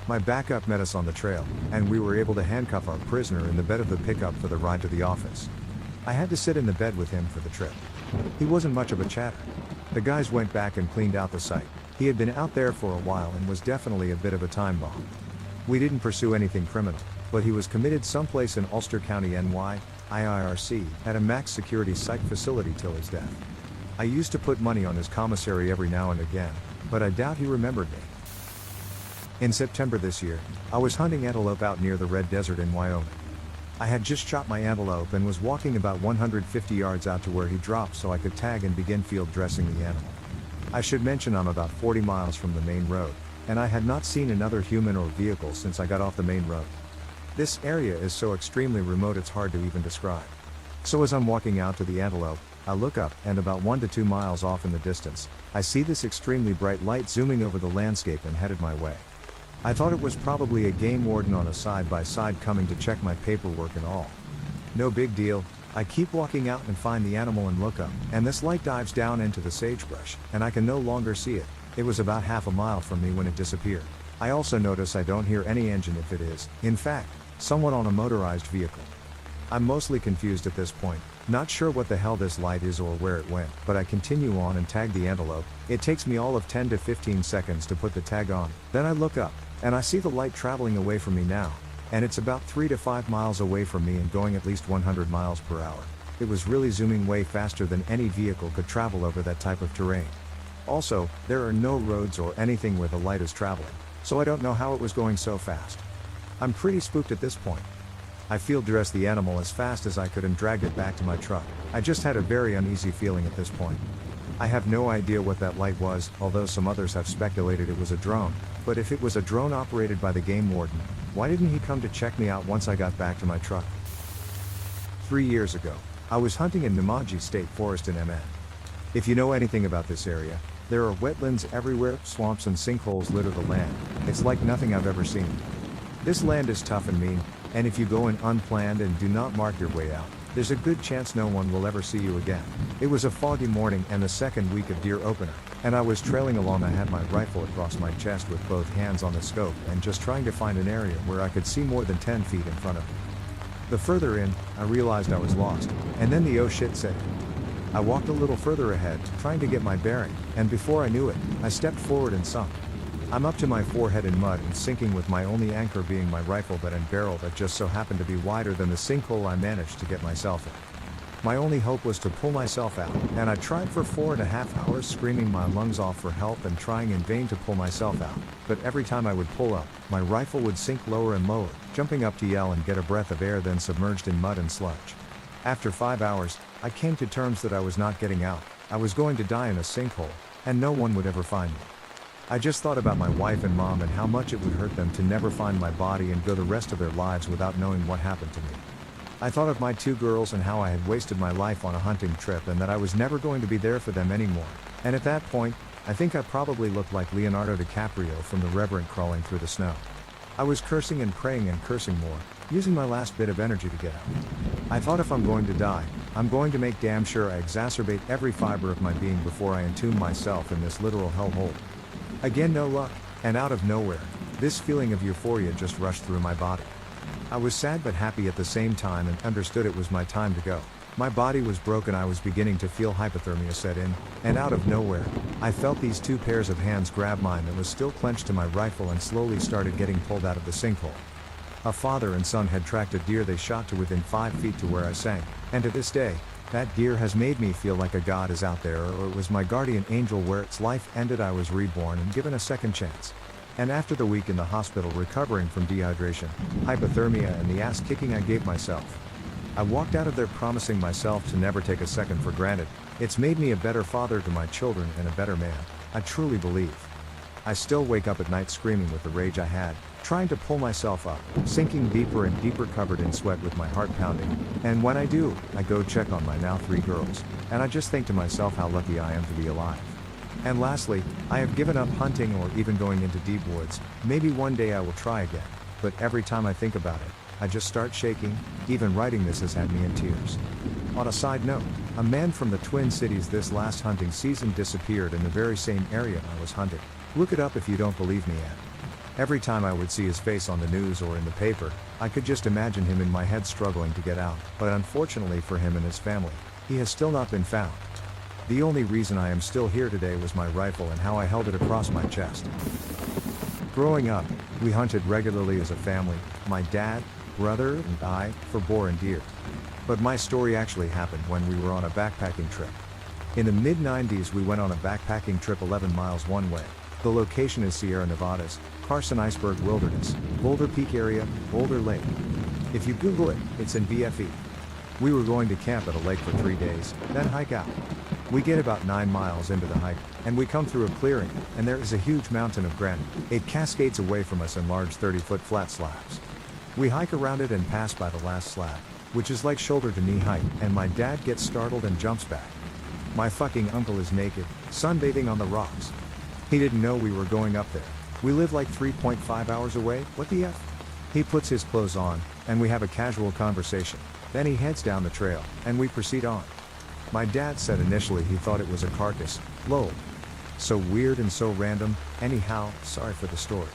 My backup met us on the trail, and we were able to handcuff our prisoner in the bed of the pickup for the ride to the office. I had to sit in the bed with him for the trip. He wasn't much of a chatter. The guys went back and cleaned out the site. He had been out there for a while and was definitely a bit of a time bomb. We didn't pursue anything criminal, but he was committed someplace in Ulster County, NY, IIRC, at a max security psych facility till his death. I used to put money on his commissary every now and again, but I doubt he remembered me. In September this year, I was hunting antelope out near the Red Desert in Wyoming. I had just shot my antelope and was walking about 150 yards out to where he dropped so I could tag and begin field dressing the animal. I should mention I'm about 40 miles from the main road, and I had not seen another human or vehicle since I got off the main road. This area is so extremely remote it's hard to even describe. So as I'm walking out to the antelope, I look up, and about 1 to 2 miles off in the distance, I see this extremely bright light zooming over the landscape and headed my way. I thought it was probably a game warden on a side-by-side coming to check my paperwork and all. No big deal. I keep walking out and find the animal and look up, and this light dives down into the sagebrush, and I can no longer see it. It was about half a mile from me when it disappeared. I also notice I don't hear any engine if it is, in fact, someone on a motorized vehicle. I'm mostly confused at this point, not sure what the hell this light is or where it went, but I continue on and tag the antelope. It takes me all of 10 to 15 seconds to put the tag on. Then I look up, and I see the light traveling away from me now, and it's about 3 to 5 miles away from me and going at least 100 miles per hour. It was really zooming way faster than any vehicle could travel over that type of terrain. Also, there are no roads or anything where the light is traveling, so I don't know how it was going so fast. I'm pretty spooked at this point. I field dressed the animal as fast as I could and dragged it back to my truck. I just had a very uneasy feeling at this point. I have no idea what that light was, although some others have speculated it was a drone, but if it was a drone operated by the game warden, why didn't he come to check me out once I got back to my truck? 3 years ago, I was hunting in Namaji State Forest in MN. If you know anything about this area, there are wetlands everywhere, swamps and sinkholes litter the land. It's like nothing I've ever seen. This land is tough and mean, and if you go in unplanned and do not mark your way out, there's a good chance no one will ever see you again. It was a foggy morning and the second week of deer opener, and I was trailing along. I had my rifle across my chest with both hands on the scope and just trying to find an area where I could see more than 10 feet in front of me. The further in, I realized I was lost, and then the oh shit set in. I walked a little further ahead, trying to get my bearing, and before I knew it, I stepped forward and sunk. I'm up to my forehead in mud and sinking, with my only anchor being my rifle butt and barrel that just so happened to be wider than the sinkhole I managed to get myself in. My only hope was to pull myself out, and I tried for 4.5 hours, screaming my lungs off for help and trying in vain to pull myself out, but every time I would pull up, my rifle would sink lower and lower, jumping up to yell and get a breath of air, then submerged in mud and sludge. After 5 hours, I came to terms that I was not getting out. I was going to die in a sinkhole, and no one would ever find me. I just thought about my wife and mom and how much it would hurt them to never find my body and go the rest of their lives without knowing what happened to me. I thought of my 2 girls and how I had wasted my life on a hunting trip and that I was never going to be there for them anymore, and at that point, I think I probably looked like Leonardo DiCaprio from The Revenant crawling through the snow. I was cursing and praying and cursing more, using my last bit of energy to get out. I thought if I'm going to die, I'm going to make damn sure I exacerbate every fiber of my being before I entomb myself in this literal hellhole. Again, no luck, and out of nowhere, this feeling of euphoria just rushed through my body. I was sad but happy at the same time and understood it was my time to go. My body was broken. I was beginning to feel hypothermia set in, and out of nowhere, I felt these 2 pairs of hands grab mine that was still clenched to my rifle and slowly started getting pulled out of the sinkhole. A father and son had tracked a deer they shot to within 5 feet to where I sank, and to this day, that deer has made me feel like a god is out there, or it was my guardian angel. Where its life ended, I was reborn and given a second chance. And after the week in the hospital recovering from dehydration, hypothermia and the ass kicking I gave myself, I walked out of there promising myself to never take a second for granted. It's made me a better father to my children and a better man, I truly believe. I still wake up at night screaming with the rage I had, trying to pull myself up, sinking deeper and deeper, covered in sweat with my heart pounding, and when I do, I go check on my now 3 girls, and I just think to myself how lucky I am to be alive. And lastly, I have given up hunting or even going into deep woods. Maybe one day I will try again, but every time I think about it, I just start shaking. Even writing this has had me in tears. On a side note, a man from the Twin Cities this last hunting season disappeared in the very same area I was hunting. Look it up if you don't believe me yet. Every time I would see his face on the news or in the paper, I could just imagine him in my head struggling to get out, but unfortunately for him and his family, he has still not been found. The only reason I am still here today was my rifle and how I held it across my chest. Growing up, we hunted regularly as a family, my dad, brother, and I, for boar and deer. But my story actually happened when we were on a backpacking trip. In the mid-90s we went on a backpacking trip 11 miles one way. The location is Sierra Nevadas, Carson Iceberg Wilderness, Boulder Peak area, Boulder Lake. If you Google it, it's in BFE. We were going to camp at a lake for 3 days, then hike out. We get about 9 miles into the hike, and we come through a clearing, and there is a huge mountain of granite. It cascades away from us in large 30-foot flat slabs. We hike around it and pass by the last slab, which is like shoulder to knee height, and my dad gets startled and jumps back. My fucking uncle is naked, sunbathing on the rocks. He didn't know we were going up there. We live like 3.5 hours away, what the F? He puts his clothes on, and we have a casual conversation. Then he heads down the trail, and we proceed on. My dad said initially he thought it was a carcass. Lol. So weird and so random. Anyhow, sorry for the story.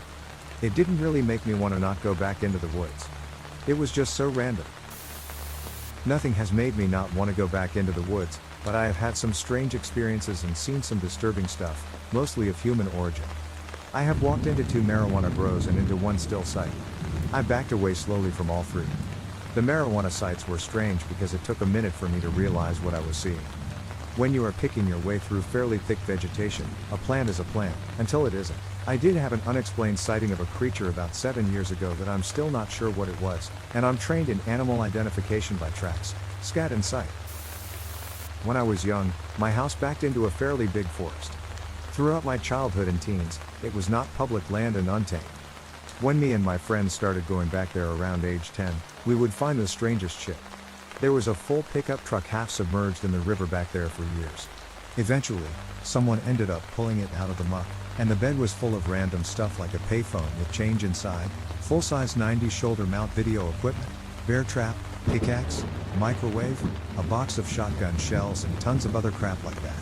It didn't really make me want to not go back into the woods. It was just so random. Nothing has made me not want to go back into the woods, but I have had some strange experiences and seen some disturbing stuff, mostly of human origin. I have walked into 2 marijuana grows and into 1 still site. I backed away slowly from all 3. The marijuana sites were strange because it took a minute for me to realize what I was seeing. When you are picking your way through fairly thick vegetation, a plant is a plant, until it isn't. I did have an unexplained sighting of a creature about 7 years ago that I'm still not sure what it was, and I'm trained in animal identification by tracks, scat and sight. When I was young, my house backed into a fairly big forest. Throughout my childhood and teens, it was not public land and untamed. When me and my friends started going back there around age 10, we would find the strangest shit. There was a full pickup truck half submerged in the river back there for years. Eventually, someone ended up pulling it out of the muck, and the bed was full of random stuff like a payphone with change inside, full-size 90 shoulder mount video equipment, bear trap, pickaxe, microwave, a box of shotgun shells and tons of other crap like that.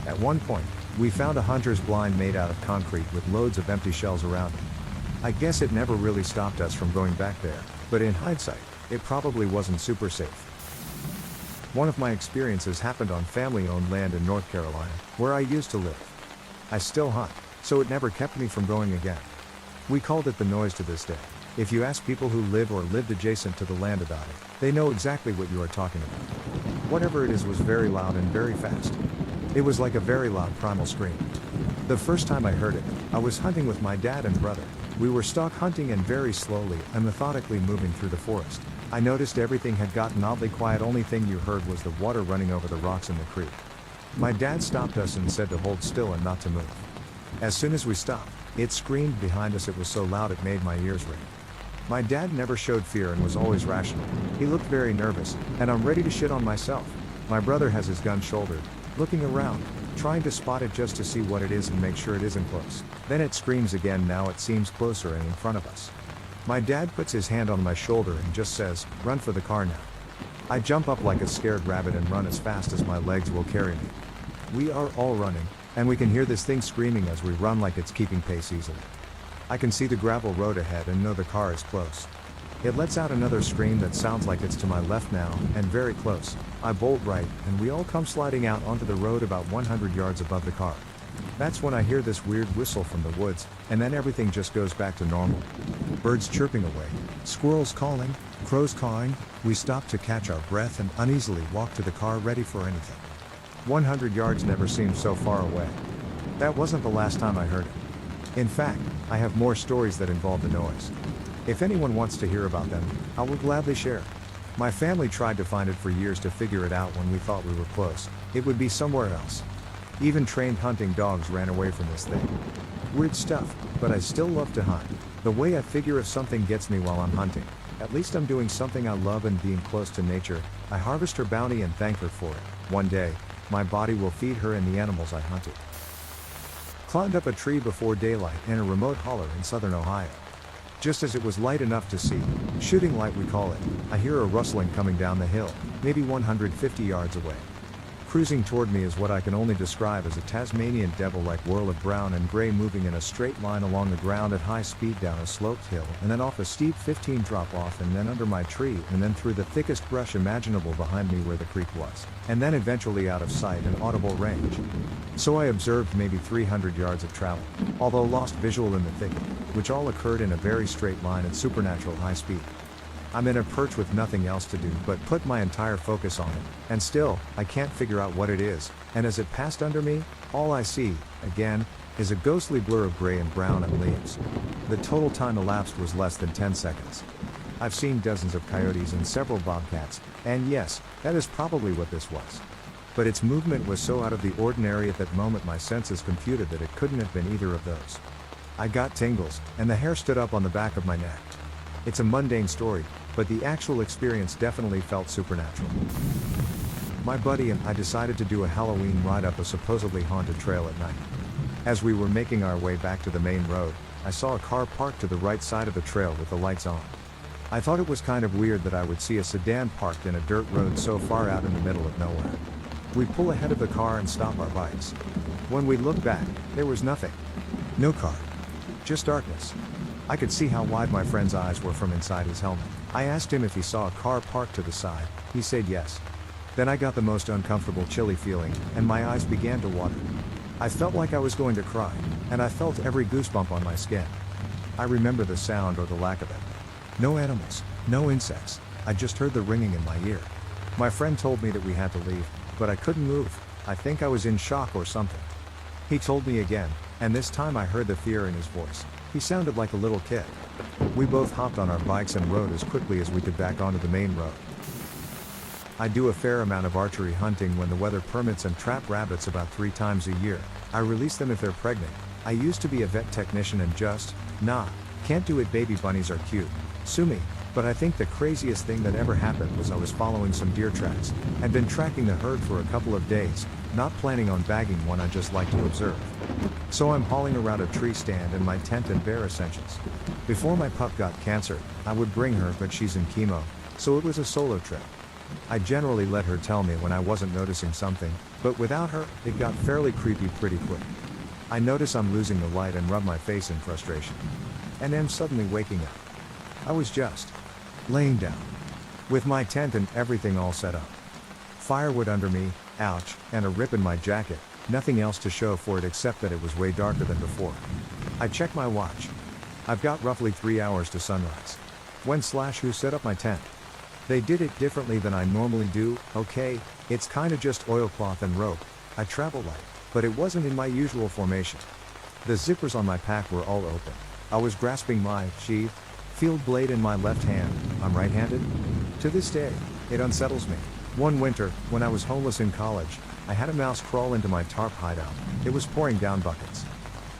At one point, we found a hunter's blind made out of concrete with loads of empty shells around it. I guess it never really stopped us from going back there, but in hindsight, it probably wasn't super safe. One of my experiences happened on family-owned land in North Carolina, where I used to live. I still hunt, so it never kept me from going again. We called it the noise to this day. If you ask people who live or lived adjacent to the land about it, they know exactly what you are talking about. Whatever it is was very loud and very fast. It was like a very loud primal scream. The first time I heard it, I was hunting with my dad and brother. We were stalk hunting and very slowly and methodically moving through the forest. I noticed everything had gotten oddly quiet. Only thing you heard was the water running over the rocks in the creek. My dad stopped us and said to hold still and not to move. As soon as we stopped, it screamed behind us. It was so loud it made my ears ring. My dad never showed fear and was always rational. He looked very nervous, and I'm ready to shit on myself. My brother has his gun shouldered, looking around, trying to spot it just to see what it is and make sure it isn't close. Then it screams again. Now it seems closer and in front of us. My dad puts his hand on my shoulder and just says, "Run for the car now." I jump up like a scared rabbit and run as fast as my legs will carry me. We are all running, and we can hear this thing screaming as we run like it's keeping pace easily. I can see the gravel road ahead and know the car is close. It lets out another scream that sounds like it's to my left now, and very close. I bolt right, and we all come sliding out onto the road about 100 yards above the car. That's when I hear this weird whistle from the woods, and then everything just goes back to normal. Birds chirping away, squirrels calling, crows cawing. We stop to catch our breath and uneasily walk to the car ready for anything. 100 yards never seemed so far away. That wasn't the last time I heard it. In fact, I have more stories that involve the noise. If anyone wants to hear about them, I will gladly share. My family tried to find it for years to figure it out. When we thought we were close, it would be somewhere else. Even trained hunting dogs ran away from this thing. Weird stuff, but I still love to hunt. The way I figure if something gets me while I'm hunting, at least I'm doing something I love and being close to nature. I harvest her bounty and thank her for it. One day, my body will feed her and the animals I hunted. Climbed up a tree before daylight in a remote holler in southern Ohio. Just as it was light enough to see, shooting light we call it, I hear a rustling coming down the hill, maybe 150 yards away. Cruising toward me is what I can only describe as a Tasmanian devil-like whirl of brown and gray moving in a straight line along the ground at high speed down a sloped hill and then off a steep 15 drop off and then under my tree and then through the thickest brush imaginable behind me where the creek was, and then eventually out of sight and audible range. So I observed maybe 300 yards of travel, although lost visual in the thicket, which all occurred in a very straight line at supernatural high speed. I'm in a perch with nothing else to do but put my entire focus on it, and still, I can't figure out what it is, and as it passed under me, all I see, again, is a ghostly blur of gray and brown and leaves. The total time elapsed was less than 10 seconds. I've seen dozens of coyotes and several bobcats, and yes, that is probably what this was. But its movement was so out of the ordinary at that moment my senses computed that it couldn't have been either of those. I got tingles, and the hair stood up on the back of my neck. It's a mundane story, but the actual experience definitely felt supernatural. My buddy and I decided to do a Halloween ride up a supposedly haunted trail at night. As we were making our way back to the main road, I saw a car parked to the right side of the trail with the lights on. I thought it was kind of weird that I would see a sedan parked in a dirt road so far out in the middle of nowhere. We pull ahead of the car and stop our bikes. When we looked back, there was nothing. No car. Just darkness. I could see how wide my friend's eyes were from inside his helmet. I asked him if he saw a car parked to the side. He said yes. Then I got the most uncomfortable chilly feeling, and my eyes began to water. I felt like I was going to cry, and I felt every goosebump on my skin. I remember the sound or the lack of it. No animals, no insects. I just heard the ringing in my ear. My friend told me that we had to leave, but I couldn't move. I think I was in shock or something. He told me again, and this time I heard the fear in his voice. He sounded like a little kid. We both hopped on our bikes and rode as quickly as we could back onto the main road. I do a fair amount of archery hunting when the weather permits and trap rabbits about 3 times a year. I release them if they're pregnant. I used to be a vet technician and just, nah, can't do it. Baby bunnies are cute. Sue me. But I think the craziest thing that ever happened was I was following some deer tracks. I'd been tracking the herd for a couple of days, not planning on bagging one. I just like to observe. So I'm hauling around a tree stand and my tent and bear essentials. Before my pup got cancer, I would bring her, but she's in chemo, so it was a solo trip. I generally let her tell me when I wasn't noticing something, but without her, it got fairly creepy pretty quick. I notice I'm losing the light and rub my face in frustration. And am suddenly waking up. I was just laying down, with my tent and everything all set up. Firewood under me, ouch, and a rip in my jacket, nothing else to show for it except that it was way darker than before. I check my watch. I've got roughly 3 hours to sunrise. Who set up my tent? They did it differently than I normally do. Okay, it's kinda just oilcloth and rope. I travel light, but it wasn't in my usual formation. The zippers on my pack were all open. I was grasping my sheath field blade in my left hand. I'm right-handed. To this day, it unsettles me. One winter, when I was homeless in college, I had a mouse crawl into my tarp hideout. It was pouring down buckets.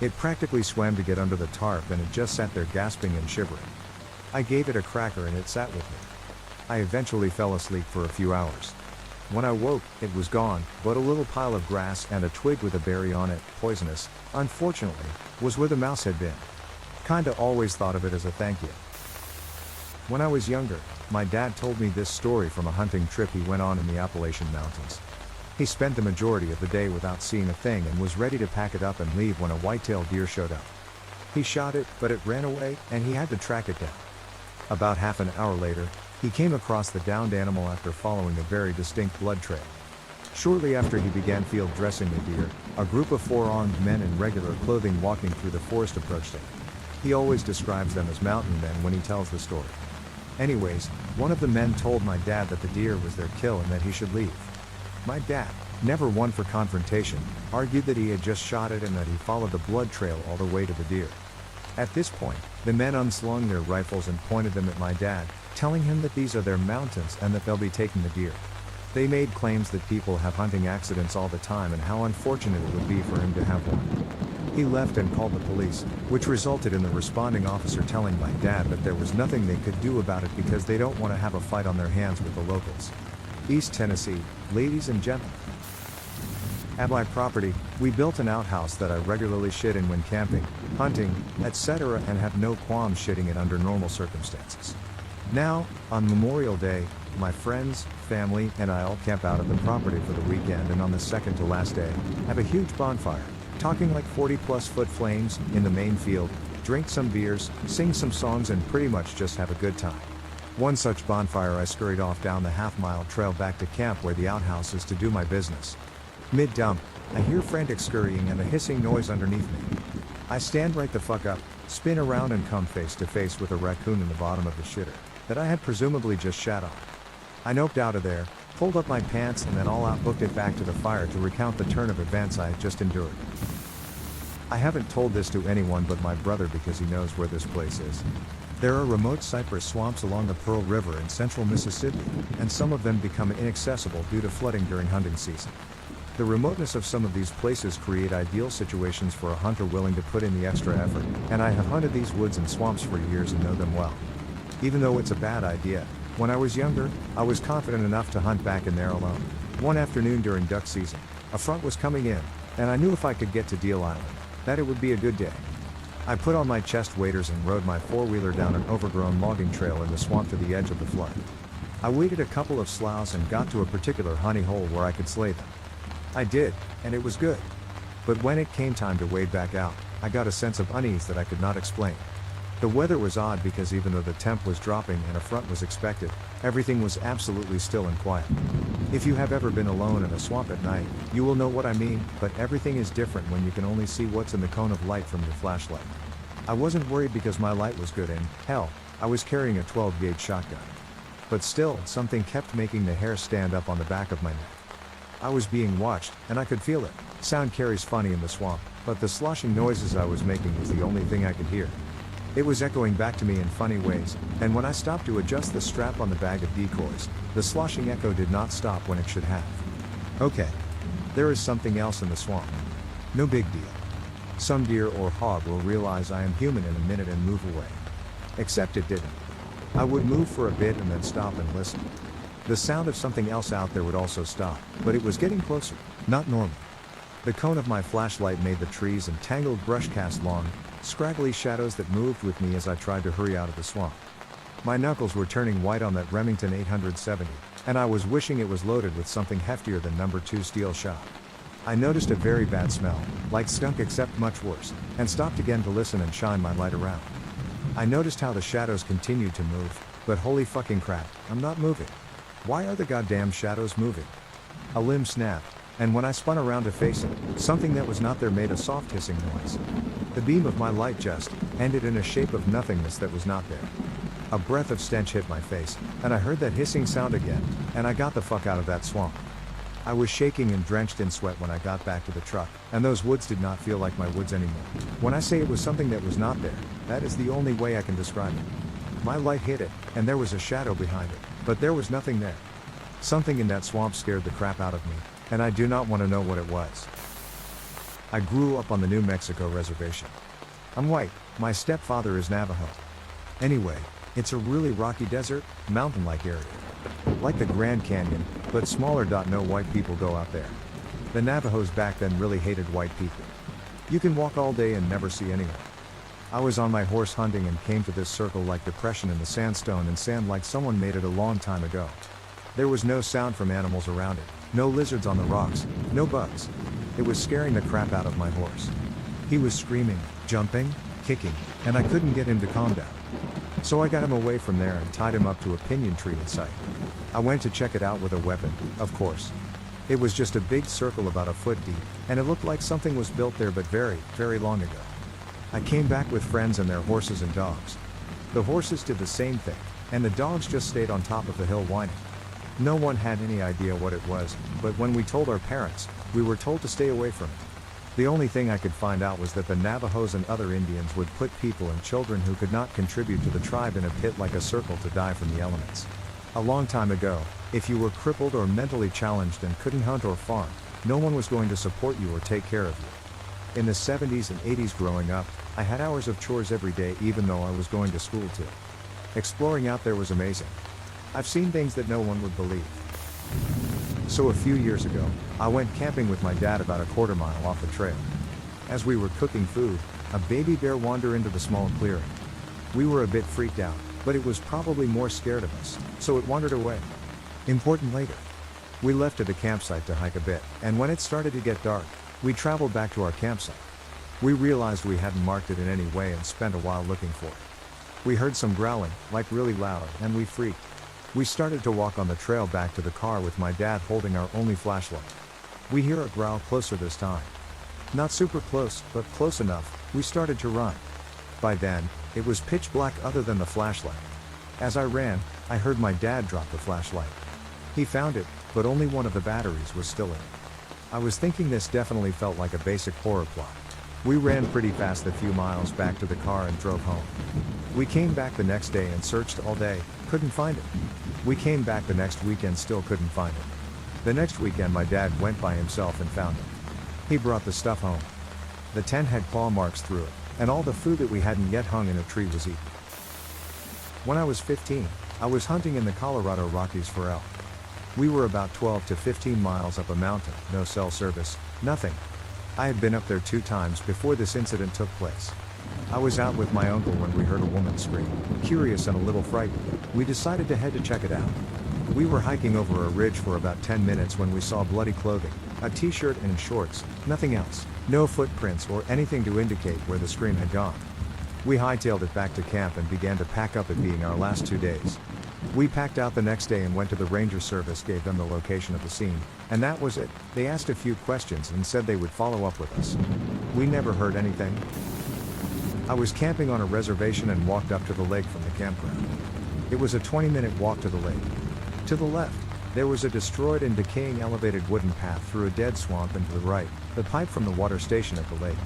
It practically swam to get under the tarp and it just sat there gasping and shivering. I gave it a cracker and it sat with me. I eventually fell asleep for a few hours. When I woke, it was gone, but a little pile of grass and a twig with a berry on it, poisonous, unfortunately, was where the mouse had been. Kinda always thought of it as a thank you. When I was younger, my dad told me this story from a hunting trip he went on in the Appalachian Mountains. He spent the majority of the day without seeing a thing and was ready to pack it up and leave when a white-tailed deer showed up. He shot it, but it ran away, and he had to track it down. About half an hour later, he came across the downed animal after following a very distinct blood trail. Shortly after he began field dressing the deer, a group of 4 armed men in regular clothing walking through the forest approached him. He always describes them as mountain men when he tells the story. Anyways, one of the men told my dad that the deer was their kill and that he should leave. My dad, never one for confrontation, argued that he had just shot it and that he followed the blood trail all the way to the deer. At this point, the men unslung their rifles and pointed them at my dad, telling him that these are their mountains and that they'll be taking the deer. They made claims that people have hunting accidents all the time and how unfortunate it would be for him to have one. He left and called the police, which resulted in the responding officer telling my dad that there was nothing they could do about it because they don't want to have a fight on their hands with the locals. East Tennessee, ladies and gentlemen. At my property, we built an outhouse that I regularly shit in when camping, hunting, etc., and have no qualms shitting it under normal circumstances. Now, on Memorial Day, my friends, family, and I all camp out at the property for the weekend, and on the second to last day, have a huge bonfire, talking like 40+ foot flames, in the main field, drink some beers, sing some songs, and pretty much just have a good time. One such bonfire I scurried off down the half-mile trail back to camp where the outhouse is to do my business. Mid-dump, I hear frantic scurrying and a hissing noise underneath me. I stand right the fuck up, spin around and come face to face with a raccoon in the bottom of the shitter that I had presumably just shat on. I noped out of there, pulled up my pants, and then all out booked it back to the fire to recount the turn of events I had just endured. I haven't told this to anyone but my brother because he knows where this place is. There are remote cypress swamps along the Pearl River in central Mississippi, and some of them become inaccessible due to flooding during hunting season. The remoteness of some of these places create ideal situations for a hunter willing to put in the extra effort, and I have hunted these woods and swamps for years and know them well. Even though it's a bad idea, when I was younger, I was confident enough to hunt back in there alone. One afternoon during duck season, a front was coming in, and I knew if I could get to Deal Island, that it would be a good day. I put on my chest waders and rode my four-wheeler down an overgrown logging trail in the swamp to the edge of the flood. I waited a couple of sloughs and got to a particular honey hole where I could slay them. I did, and it was good. But when it came time to wade back out, I got a sense of unease that I could not explain. The weather was odd because even though the temp was dropping and a front was expected, everything was absolutely still and quiet. If you have ever been alone in a swamp at night, you will know what I mean, but everything is different when you can only see what's in the cone of light from your flashlight. I wasn't worried because my light was good and, hell, I was carrying a 12-gauge shotgun. But still, something kept making the hair stand up on the back of my neck. I was being watched, and I could feel it. Sound carries funny in the swamp, but the sloshing noises I was making was the only thing I could hear. It was echoing back to me in funny ways, and when I stopped to adjust the strap on the bag of decoys, the sloshing echo did not stop when it should have. Okay. There is something else in the swamp. No big deal. Some deer or hog will realize I am human in a minute and move away. Except it didn't. I would move for a bit and then stop and listen. The sound of something else out there would also stop, but it was getting closer, not normal. The cone of my flashlight made the trees and tangled brush cast long, scraggly shadows that moved with me as I tried to hurry out of the swamp. My knuckles were turning white on that Remington 870, and I was wishing it was loaded with something heftier than No. 2 steel shot. I noticed a very bad smell, like skunk except much worse, and stopped again to listen and shine my light around. I noticed how the shadows continued to move, but holy fucking crap, I'm not moving. Why are the goddamn shadows moving? A limb snapped, and when I spun around to face it, something that was not there made a soft hissing noise. The beam of my light just ended in a shape of nothingness that was not there. A breath of stench hit my face, and I heard that hissing sound again, and I got the fuck out of that swamp. I was shaking and drenched in sweat when I got back to the truck, and those woods did not feel like my woods anymore. When I say it was something that was not there, that is the only way I can describe it. My light hit it, and there was a shadow behind it, but there was nothing there. Something in that swamp scared the crap out of me, and I do not want to know what it was. I grew up on the New Mexico reservation. I'm white, my stepfather is Navajo. Anyway, it's a really rocky desert, mountain-like area. Like the Grand Canyon, but smaller. No white people go out there. The Navajos back then really hated white people. You can walk all day and never see anyone. I was on my horse hunting and came to this circle-like depression in the sandstone and sand like someone made it a long time ago. There was no sound from animals around it, no lizards on the rocks, no bugs. It was scaring the crap out of my horse. He was screaming, jumping, kicking, and I couldn't get him to calm down. So I got him away from there and tied him up to a pinyon tree in sight. I went to check it out with a weapon, of course. It was just a big circle about a foot deep, and it looked like something was built there but very, very long ago. I came back with friends and their horses and dogs. The horses did the same thing, and the dogs just stayed on top of the hill whining. No one had any idea what it was, but when we told our parents, we were told to stay away from it. The only thing I could find out was that the Navajos and other Indians would put people and children who could not contribute to the tribe in a pit like a circle to die from the elements. A long time ago, if you were crippled or mentally challenged and couldn't hunt or farm, no one was going to support you or take care of you. In the 70s and 80s growing up, I had hours of chores every day even though I was going to school too. Exploring out there was amazing. I've seen things that no one would believe. So a few years ago, I went camping with my dad about a quarter mile off the trail. As we were cooking food, a baby bear wandered into the small clearing. We were a bit freaked out, but it was probably more scared of us, so it wandered away. Important later. We left at a campsite to hike a bit, and when it started to get dark, we traveled back to our campsite. We realized we hadn't marked it in any way and spent a while looking for it. We heard some growling, like really loud, and we freaked. We started to walk on the trail back to the car with my dad holding our only flashlight. We hear a growl closer this time. Not super close, but close enough, we started to run. By then, it was pitch black other than the flashlight. As I ran, I heard my dad drop the flashlight. He found it, but only one of the batteries was still in it. I was thinking this definitely felt like a basic horror plot. We ran pretty fast the few miles back to the car and drove home. We came back the next day and searched all day, couldn't find it. We came back the next weekend, still couldn't find it. The next weekend my dad went by himself and found it. He brought the stuff home. The tent had claw marks through it, and all the food that we hadn't yet hung in a tree was eaten. When I was 15, I was hunting in the Colorado Rockies for elk. We were about 12 to 15 miles up a mountain, no cell service, nothing. I had been up there 2 times before this incident took place. I was out with my uncle when we heard a woman scream, curious and a little frightened. We decided to head to check it out. We were hiking over a ridge for about 10 minutes when we saw bloody clothing, a t-shirt and shorts, nothing else, no footprints or anything to indicate where the scream had gone. We hightailed it back to camp and began to pack up, it being our last 2 days. We packed out the next day and went to the ranger service, gave them the location of the scene, and that was it. They asked a few questions and said they would follow up with us. We never heard anything. I was camping on a reservation and walked up to the lake from the campground. It was a 20-minute walk to the lake. To the left, There was a destroyed and decaying elevated wooden path through a dead swamp and to the right, the pipe from the water station at the lake.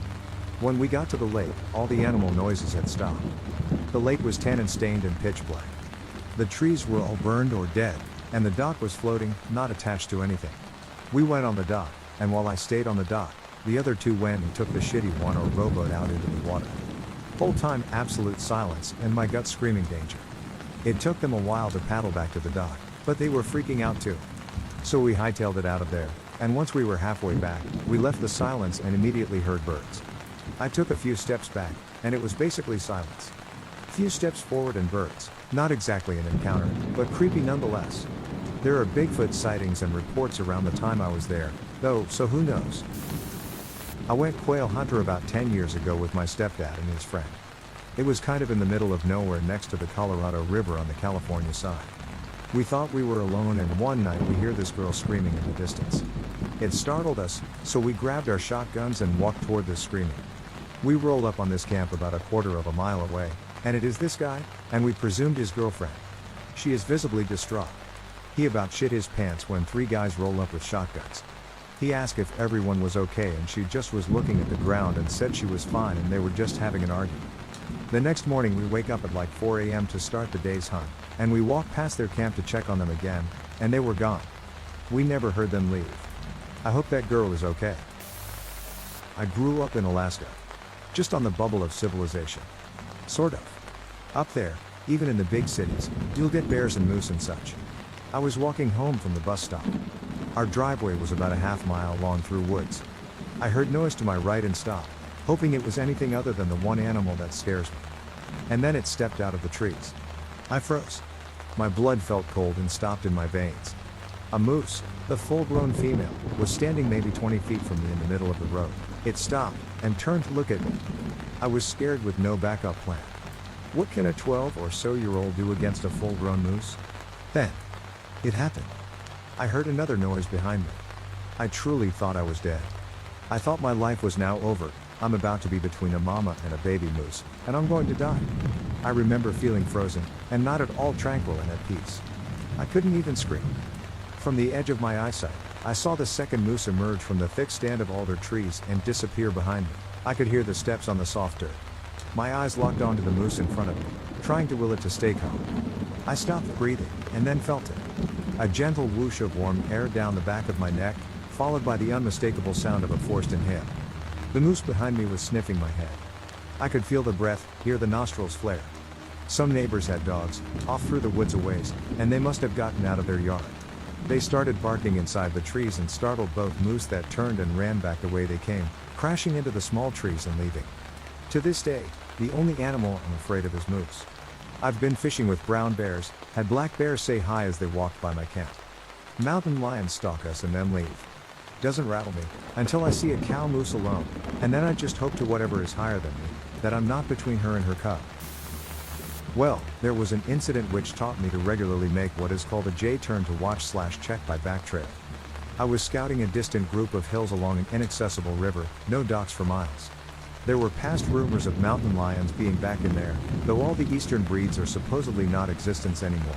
When we got to the lake, all the animal noises had stopped. The lake was tan and stained and pitch black. The trees were all burned or dead, and the dock was floating, not attached to anything. We went on the dock, and while I stayed on the dock, the other two went and took the shitty one or rowboat out into the water. Whole time absolute silence and my gut screaming danger. It took them a while to paddle back to the dock, but they were freaking out too. So we hightailed it out of there, and once we were halfway back, we left the silence and immediately heard birds. I took a few steps back, and it was basically silence. Few steps forward and birds, not exactly an encounter, but creepy nonetheless. There are Bigfoot sightings and reports around the time I was there, though, so who knows? I went quail hunter about 10 years ago with my stepdad and his friend. It was kind of in the middle of nowhere next to the Colorado River on the California side. We thought we were alone and one night we hear this girl screaming in the distance. It startled us, so we grabbed our shotguns and walked toward this screaming. We rolled up on this camp about a quarter of a mile away, and it is this guy, and we presumed his girlfriend. She is visibly distraught. He about shit his pants when three guys roll up with shotguns. He asked if everyone was okay and she just was looking at the ground and said she was fine and they were just having an argument. The next morning we wake up at like 4 a.m. to start the day's hunt, and we walk past their camp to check on them again, and they were gone. We never heard them leave. I hope that girl is okay. I grew up in Alaska. Just on the bubble of civilization. Sort of. Up there, even in the big cities, you'll get bears and moose and such. I was walking home from the bus stop. Our driveway was about a half-mile long through woods. I heard noise to my right and stopped, hoping it was anything other than the one animal that scares me. And then it stepped out of the trees. I froze. My blood felt cold and stopped in my veins. A moose, the full-grown female, was standing maybe 20 feet from me in the middle of the road. It stopped, and turned to look at me. I was scared with no backup plan. What can a 12 or so year old do against a full-grown moose? Then, it happened. I heard another noise behind me. I truly thought I was dead. I thought my life was now over. I'm about to be between a mama and a baby moose, and I'm going to die. I remember feeling frozen, and not at all tranquil and at peace. I couldn't even scream. From the edge of my eyesight, I saw the second moose emerge from the thick stand of alder trees and disappear behind me. I could hear the steps on the soft dirt. My eyes locked onto the moose in front of me, trying to will it to stay calm. I stopped breathing, and then felt it. A gentle whoosh of warm air down the back of my neck, followed by the unmistakable sound of a forced inhale. The moose behind me was sniffing my head. I could feel the breath, hear the nostrils flare. Some neighbors had dogs, off through the woods a ways, and they must have gotten out of their yard. They started barking inside the trees and startled both moose that turned and ran back the way they came, crashing into the small trees and leaving. To this day, the only animal I'm afraid of is moose. I've been fishing with brown bears, had black bears say hi as they walked by my camp. Mountain lions stalk us and then leave. Doesn't rattle me, until I see a cow moose alone, and then I just hope to whatever is higher than me, that I'm not between her and her cub. Well, there was an incident which taught me to regularly make what is called a J-turn to watch/check by backtrail. I was scouting a distant group of hills along an inaccessible river, no docks for miles. There were past rumors of mountain lions being back in there, though all the eastern breeds are supposedly not existence anymore.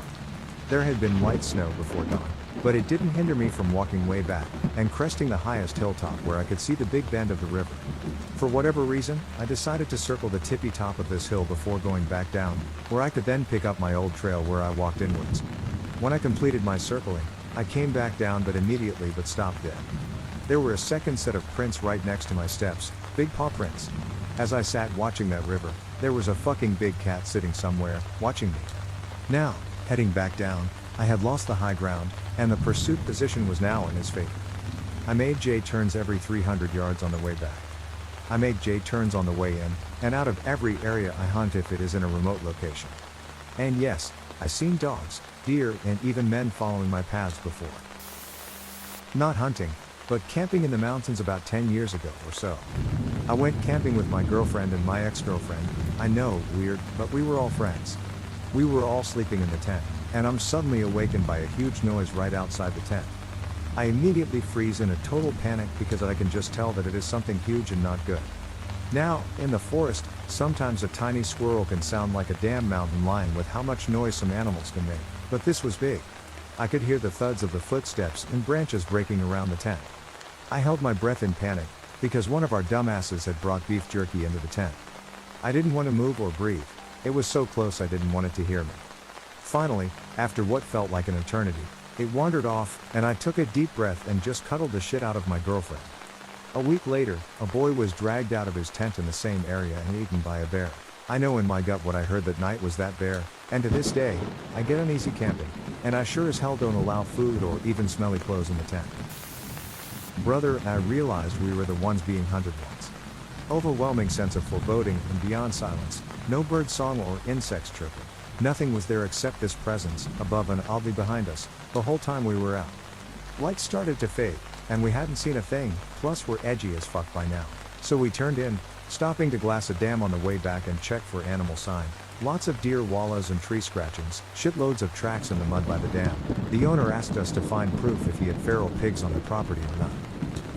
There had been light snow before dawn, but it didn't hinder me from walking way back, and cresting the highest hilltop where I could see the big bend of the river. For whatever reason, I decided to circle the tippy top of this hill before going back down, where I could then pick up my old trail where I walked inwards. When I completed my circling, I came back down but immediately stopped dead. There were a second set of prints right next to my steps, big paw prints. As I sat watching that river, there was a fucking big cat sitting somewhere, watching me. Now, heading back down, I had lost the high ground, and the pursuit position was now in his favor. I made J-turns every 300 yards on the way back. I make J-turns on the way in, and out of every area I hunt if it is in a remote location. And yes, I've seen dogs, deer, and even men following my paths before. Not hunting, but camping in the mountains about 10 years ago or so. I went camping with my girlfriend and my ex-girlfriend. I know, weird, but we were all friends. We were all sleeping in the tent, and I'm suddenly awakened by a huge noise right outside the tent. I immediately freeze in a total panic because I can just tell that it is something huge and not good. Now, in the forest, sometimes a tiny squirrel can sound like a damn mountain lion with how much noise some animals can make, but this was big. I could hear the thuds of the footsteps and branches breaking around the tent. I held my breath in panic, because one of our dumbasses had brought beef jerky into the tent. I didn't want to move or breathe, it was so close I didn't want it to hear me. Finally, after what felt like an eternity, it wandered off, and I took a deep breath and just cuddled the shit out of my girlfriend. A week later, a boy was dragged out of his tent in the same area and eaten by a bear. I know in my gut what I heard that night was that bear, and to this day, I get uneasy camping, and I sure as hell don't allow food or even smelly clothes in the tent. Brother, I realized we were the ones being hunted once. Overwhelming sense of foreboding and beyond silence, no bird song or insects chirping. Nothing was there except this presence, above and oddly behind us, the whole time we were out. Lights started to fade, and we hadn't seen a thing, plus we're edgy as fuck by now. So we turned in, stopping to glass a dam on the way back and check for animal sign. Lots of deer wallows and tree scratchings, shitloads of tracks in the mud by the dam. The owner asked us to find proof if he had feral pigs on the property or not.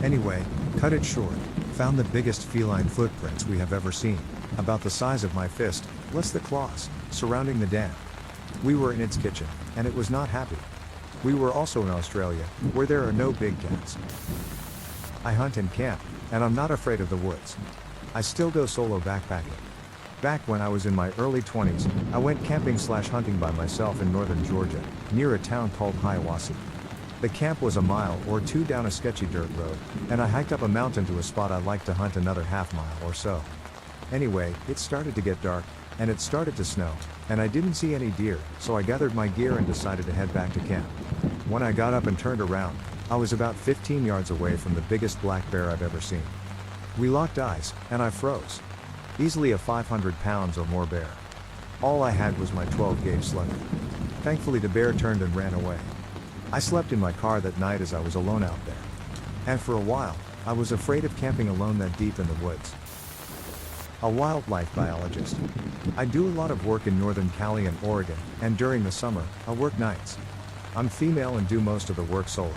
Anyway, cut it short, found the biggest feline footprints we have ever seen, about the size of my fist, less the claws, surrounding the dam. We were in its kitchen, and it was not happy. We were also in Australia, where there are no big cats. I hunt and camp, and I'm not afraid of the woods. I still go solo backpacking. Back when I was in my early 20s, I went camping/hunting by myself in northern Georgia, near a town called Hiawassee. The camp was a mile or two down a sketchy dirt road, and I hiked up a mountain to a spot I'd like to hunt another half mile or so. Anyway, it started to get dark, and it started to snow, and I didn't see any deer, so I gathered my gear and decided to head back to camp. When I got up and turned around, I was about 15 yards away from the biggest black bear I've ever seen. We locked eyes, and I froze. Easily a 500 pounds or more bear. All I had was my 12-gauge slugger. Thankfully the bear turned and ran away. I slept in my car that night as I was alone out there. And for a while, I was afraid of camping alone that deep in the woods. A wildlife biologist. I do a lot of work in Northern Cali and Oregon, and during the summer, I work nights. I'm female and do most of the work solo.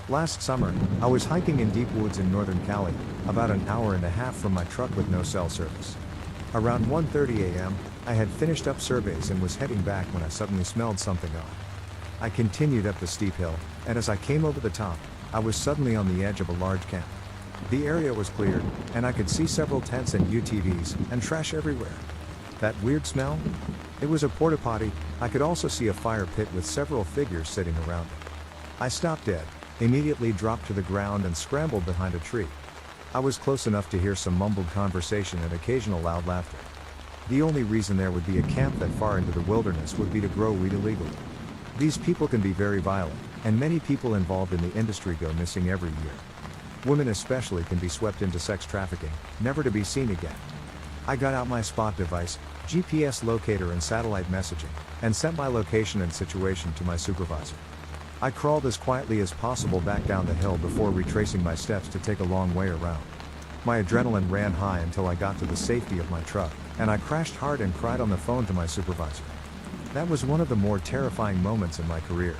Last summer, I was hiking in deep woods in Northern Cali, about an hour and a half from my truck with no cell service. Around 1:30 a.m., I had finished up surveys and was heading back when I suddenly smelled something odd. I continued up the steep hill, and as I came over the top, I was suddenly on the edge of a large camp. The area was cleared, and I could see several tents and UTVs, and trash everywhere. That weird smell? It was a porta potty. I could also see a fire pit with several figures sitting around it. I stopped dead, immediately dropped to the ground and scrambled behind a tree. I was close enough to hear some mumbled conversation and occasional loud laughter. The only reason there would be a camp that far into the wilderness would be to grow weed illegally. These people can be very violent, and many people involved in the industry go missing every year. Women especially can be swept into sex trafficking, never to be seen again. I got out my spot device, GPS locator and satellite messaging, and sent my location and situation to my supervisor. I crawled as quietly as possible back down the hill before retracing my steps to take a long way around. My adrenaline ran high until I got to the safety of my truck, and I crashed hard and cried on the phone to my supervisor. That was one of the more terrifying moments in my career.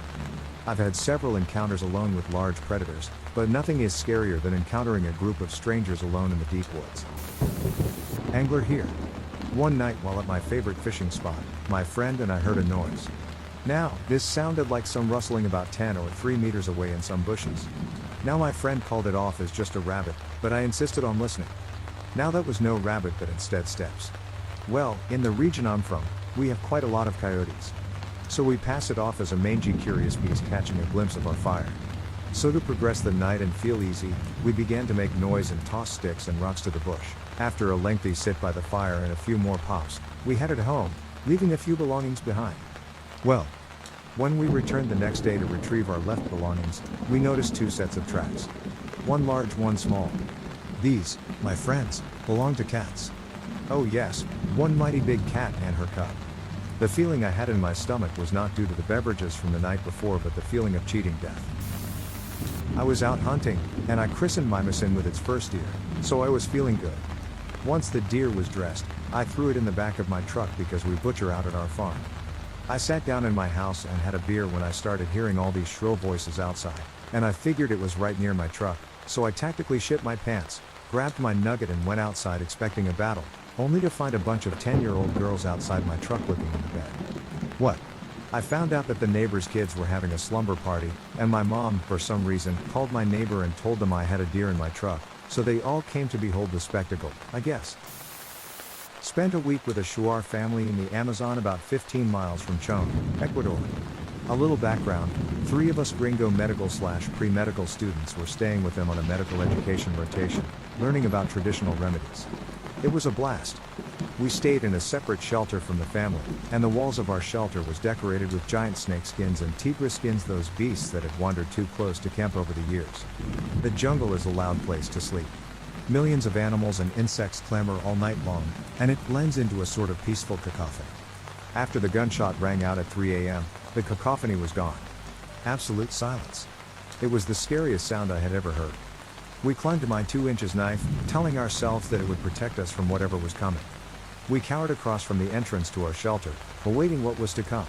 I've had several encounters alone with large predators, but nothing is scarier than encountering a group of strangers alone in the deep woods. Angler here. One night while at my favorite fishing spot, my friend and I heard a noise. Now, this sounded like some rustling about 10 or 3 meters away in some bushes. Now my friend called it off as just a rabbit, but I insisted on listening. Now that was no rabbit but instead steps. Well, in the region I'm from, we have quite a lot of coyotes. So we pass it off as a mangy curious beast catching a glimpse of our fire. So to progress the night and feel easy, we began to make noise and toss sticks and rocks to the bush. After a lengthy sit by the fire and a few more pops, we headed home, leaving a few belongings behind. Well, when we returned the next day to retrieve our left belongings, we noticed 2 sets of tracks. One large, one small. These, my friends, belong to cats. Oh yes, one mighty big cat and her cub. The feeling I had in my stomach was not due to the beverages from the night before but the feeling of cheating death. I was out hunting, and I christened my Mimosin with its first deer, so I was feeling good. Once the deer was dressed, I threw it in the back of my truck because we butcher out at our farm. I sat down in my house and had a beer when I started hearing all these shrill voices outside, and I figured it was right near my truck, so I tactically shit my pants, grabbed my nugget and went outside expecting a battle, only to find a bunch of 10-year-old girls outside my truck looking in the bed. What? I found out that the neighbor's kids were having a slumber party, and my mom, for some reason, called my neighbor and told them I had a deer in my truck, so they all came to behold the spectacle, I guess. Spent a week with a Shuar family in the Amazon about 15 miles from Chone, Ecuador. A little background, 3 of us gringo medical/pre-medical students were staying with them on a medical education rotation, learning about traditional remedies. It was a blast. We stayed in a separate shelter from the family, and the walls of our shelter was decorated with giant snake skins and tigra skins, those beasts that had wandered too close to camp over the years. The jungle is a loud place to sleep. Millions of animals and insects clamor all night long, and it blends into a sort of peaceful cacophony. After the gunshot rang out at 3 a.m., the cacophony was gone. Absolute silence. It was the scariest sound I had ever heard. We clung to my 2-inch knife, telling ourselves that it would protect us from whatever was coming. We cowered across from the entrance to our shelter, awaiting what was to come.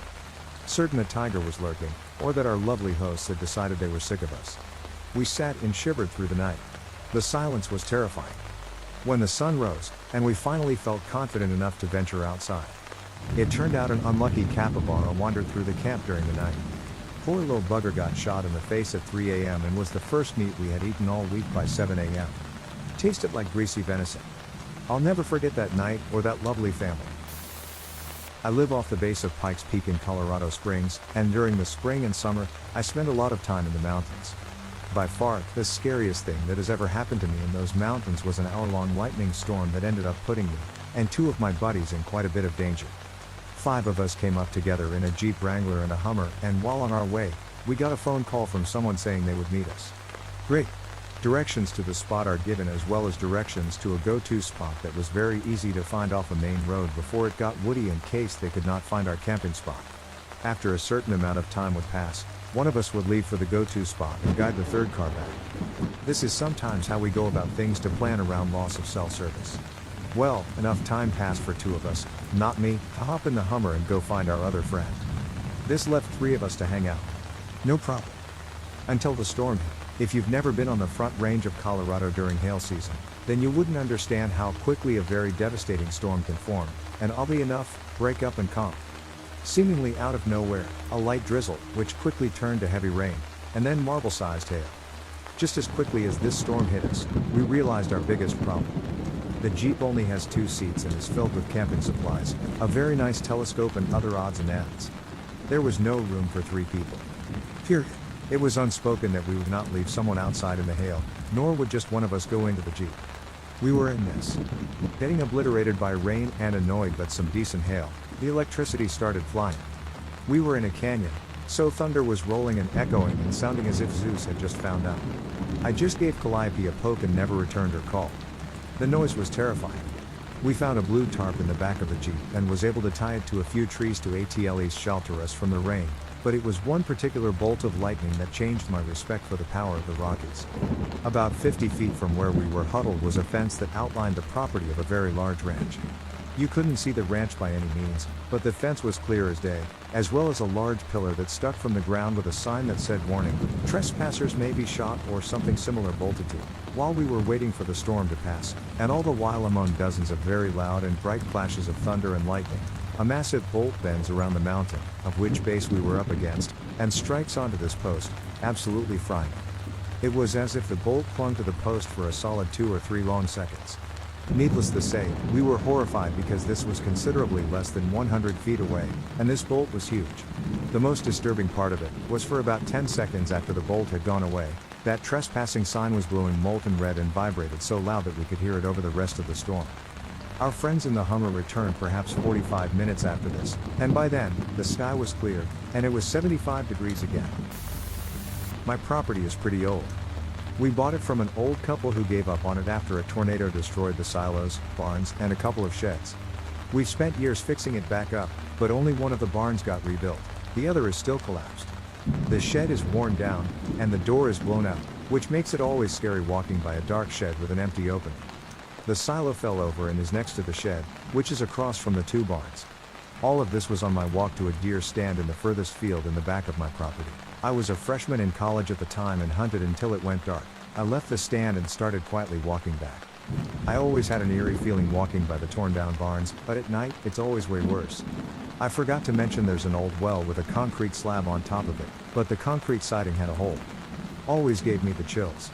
Certain a tiger was lurking, or that our lovely hosts had decided they were sick of us. We sat and shivered through the night. The silence was terrifying. When the sun rose, and we finally felt confident enough to venture outside, it turned out an unlucky capybara wandered through the camp during the night. Poor little bugger got shot in the face at 3 a.m. and was the first meat we had eaten all week by 7 a.m. Tasted like greasy venison. I'll never forget that night or that lovely family. I live off the base of Pikes Peak in Colorado Springs, and during the spring and summer, I spend a lot of time in the mountains. By far, the scariest thing that has ever happened to me in those mountains was an hour-long lightning storm that ended up putting me, and 2 of my buddies, in quite a bit of danger. 5 of us came up together in a Jeep Wrangler and a Hummer, and while on our way, we got a phone call from someone saying they would meet us. Great! Directions to the spot are given, as well as directions to a go-to spot that was very easy to find off a main road before it got woody in case they could not find our camping spot. After a certain amount of time would pass, one of us would leave for the go-to spot and guide the third car back. This is sometimes how we go about things to plan around loss of cell service. Well, enough time passed for 2 of us, not me, to hop in the Hummer and go find our other friend. This left 3 of us to hang out. No problem. Until the storm hit. If you've never been on the Front Range of Colorado during hail season, then you wouldn't understand how quickly a very devastating storm can form, and oddly enough, break up and calm. Seemingly out of nowhere, a light drizzle, which quickly turned to heavy rain, and then marble-sized hail. Just as quickly as this storm hit us, we realized our biggest problem. The Jeep only has 2 seats and is filled with camping supplies, a very nice telescope and other odds and ends. There was no room for 3 people. Period. It was unspoken that we would not leave someone outside in the hail, nor would just one of us go into the Jeep. We were in this. Getting obliterated by rain and annoyed but some decent hail, the electricity started flying. We were in a canyon, so thunder was rolling and echoing and sounding as if Zeus had just found out. I just gave Calliope a poke and never returned her call. The noise was terrifying. We found a blue tarp in the back of the Jeep and was able to tie it to a few trees to at least shelter us from the rain, but it was one particular bolt of lightning that changed my respect for the power of the Rockies. About 50 feet from where we were huddled was a fence that outlined the property of a very large ranch. You couldn't see the ranch by any means, but the fence was clear as day, as well as a large pillar that stuck from the ground with a sign that said "Warning, trespassers may be shot" or something similar bolted to it. While we were waiting for the storm to pass, and all the while among dozens of very loud and bright flashes of thunder and lightning, a massive bolt bends around the mountain, of which base we were up against, and strikes onto this post, absolutely frightening. It was as if the bolt clung to the post for a solid 2 or 3 long seconds. Needless to say, we were horrified because this was considerably less than 100 feet away, and this bolt was huge. The most disturbing part of it was for about 10 seconds after the bolt had gone away, that trespassing sign was glowing molten red and vibrated so loud that we could hear it over the rest of the storm. Our friends in the Hummer returned perhaps 45 minutes after this, and by then, the sky was clear, and it was 75 degrees again. My property is pretty old. We bought it from an old couple who gave up on it after a tornado destroyed the silos, barns, and a couple of sheds. We've spent years fixing it back up, but only one of the barns got rebuilt, the other is still collapsed. The shed is worn down, and the door is blown out, which makes it always scary walking by a dark shed with an empty opening. The silo fell over and is next to the shed, which is across from the 2 barns. All of this was on my walk to a deer stand in the furthest field in the back of my property. I was a freshman in college at the time and hunted until it went dark. I left the stand and started quietly walking back. I always had an eerie feeling walking by the torn down barns, but at night, it's always way worse. I forgot to mention there's an old well with a concrete slab on top of it, but the concrete siding had a hole. Always gave me the chills.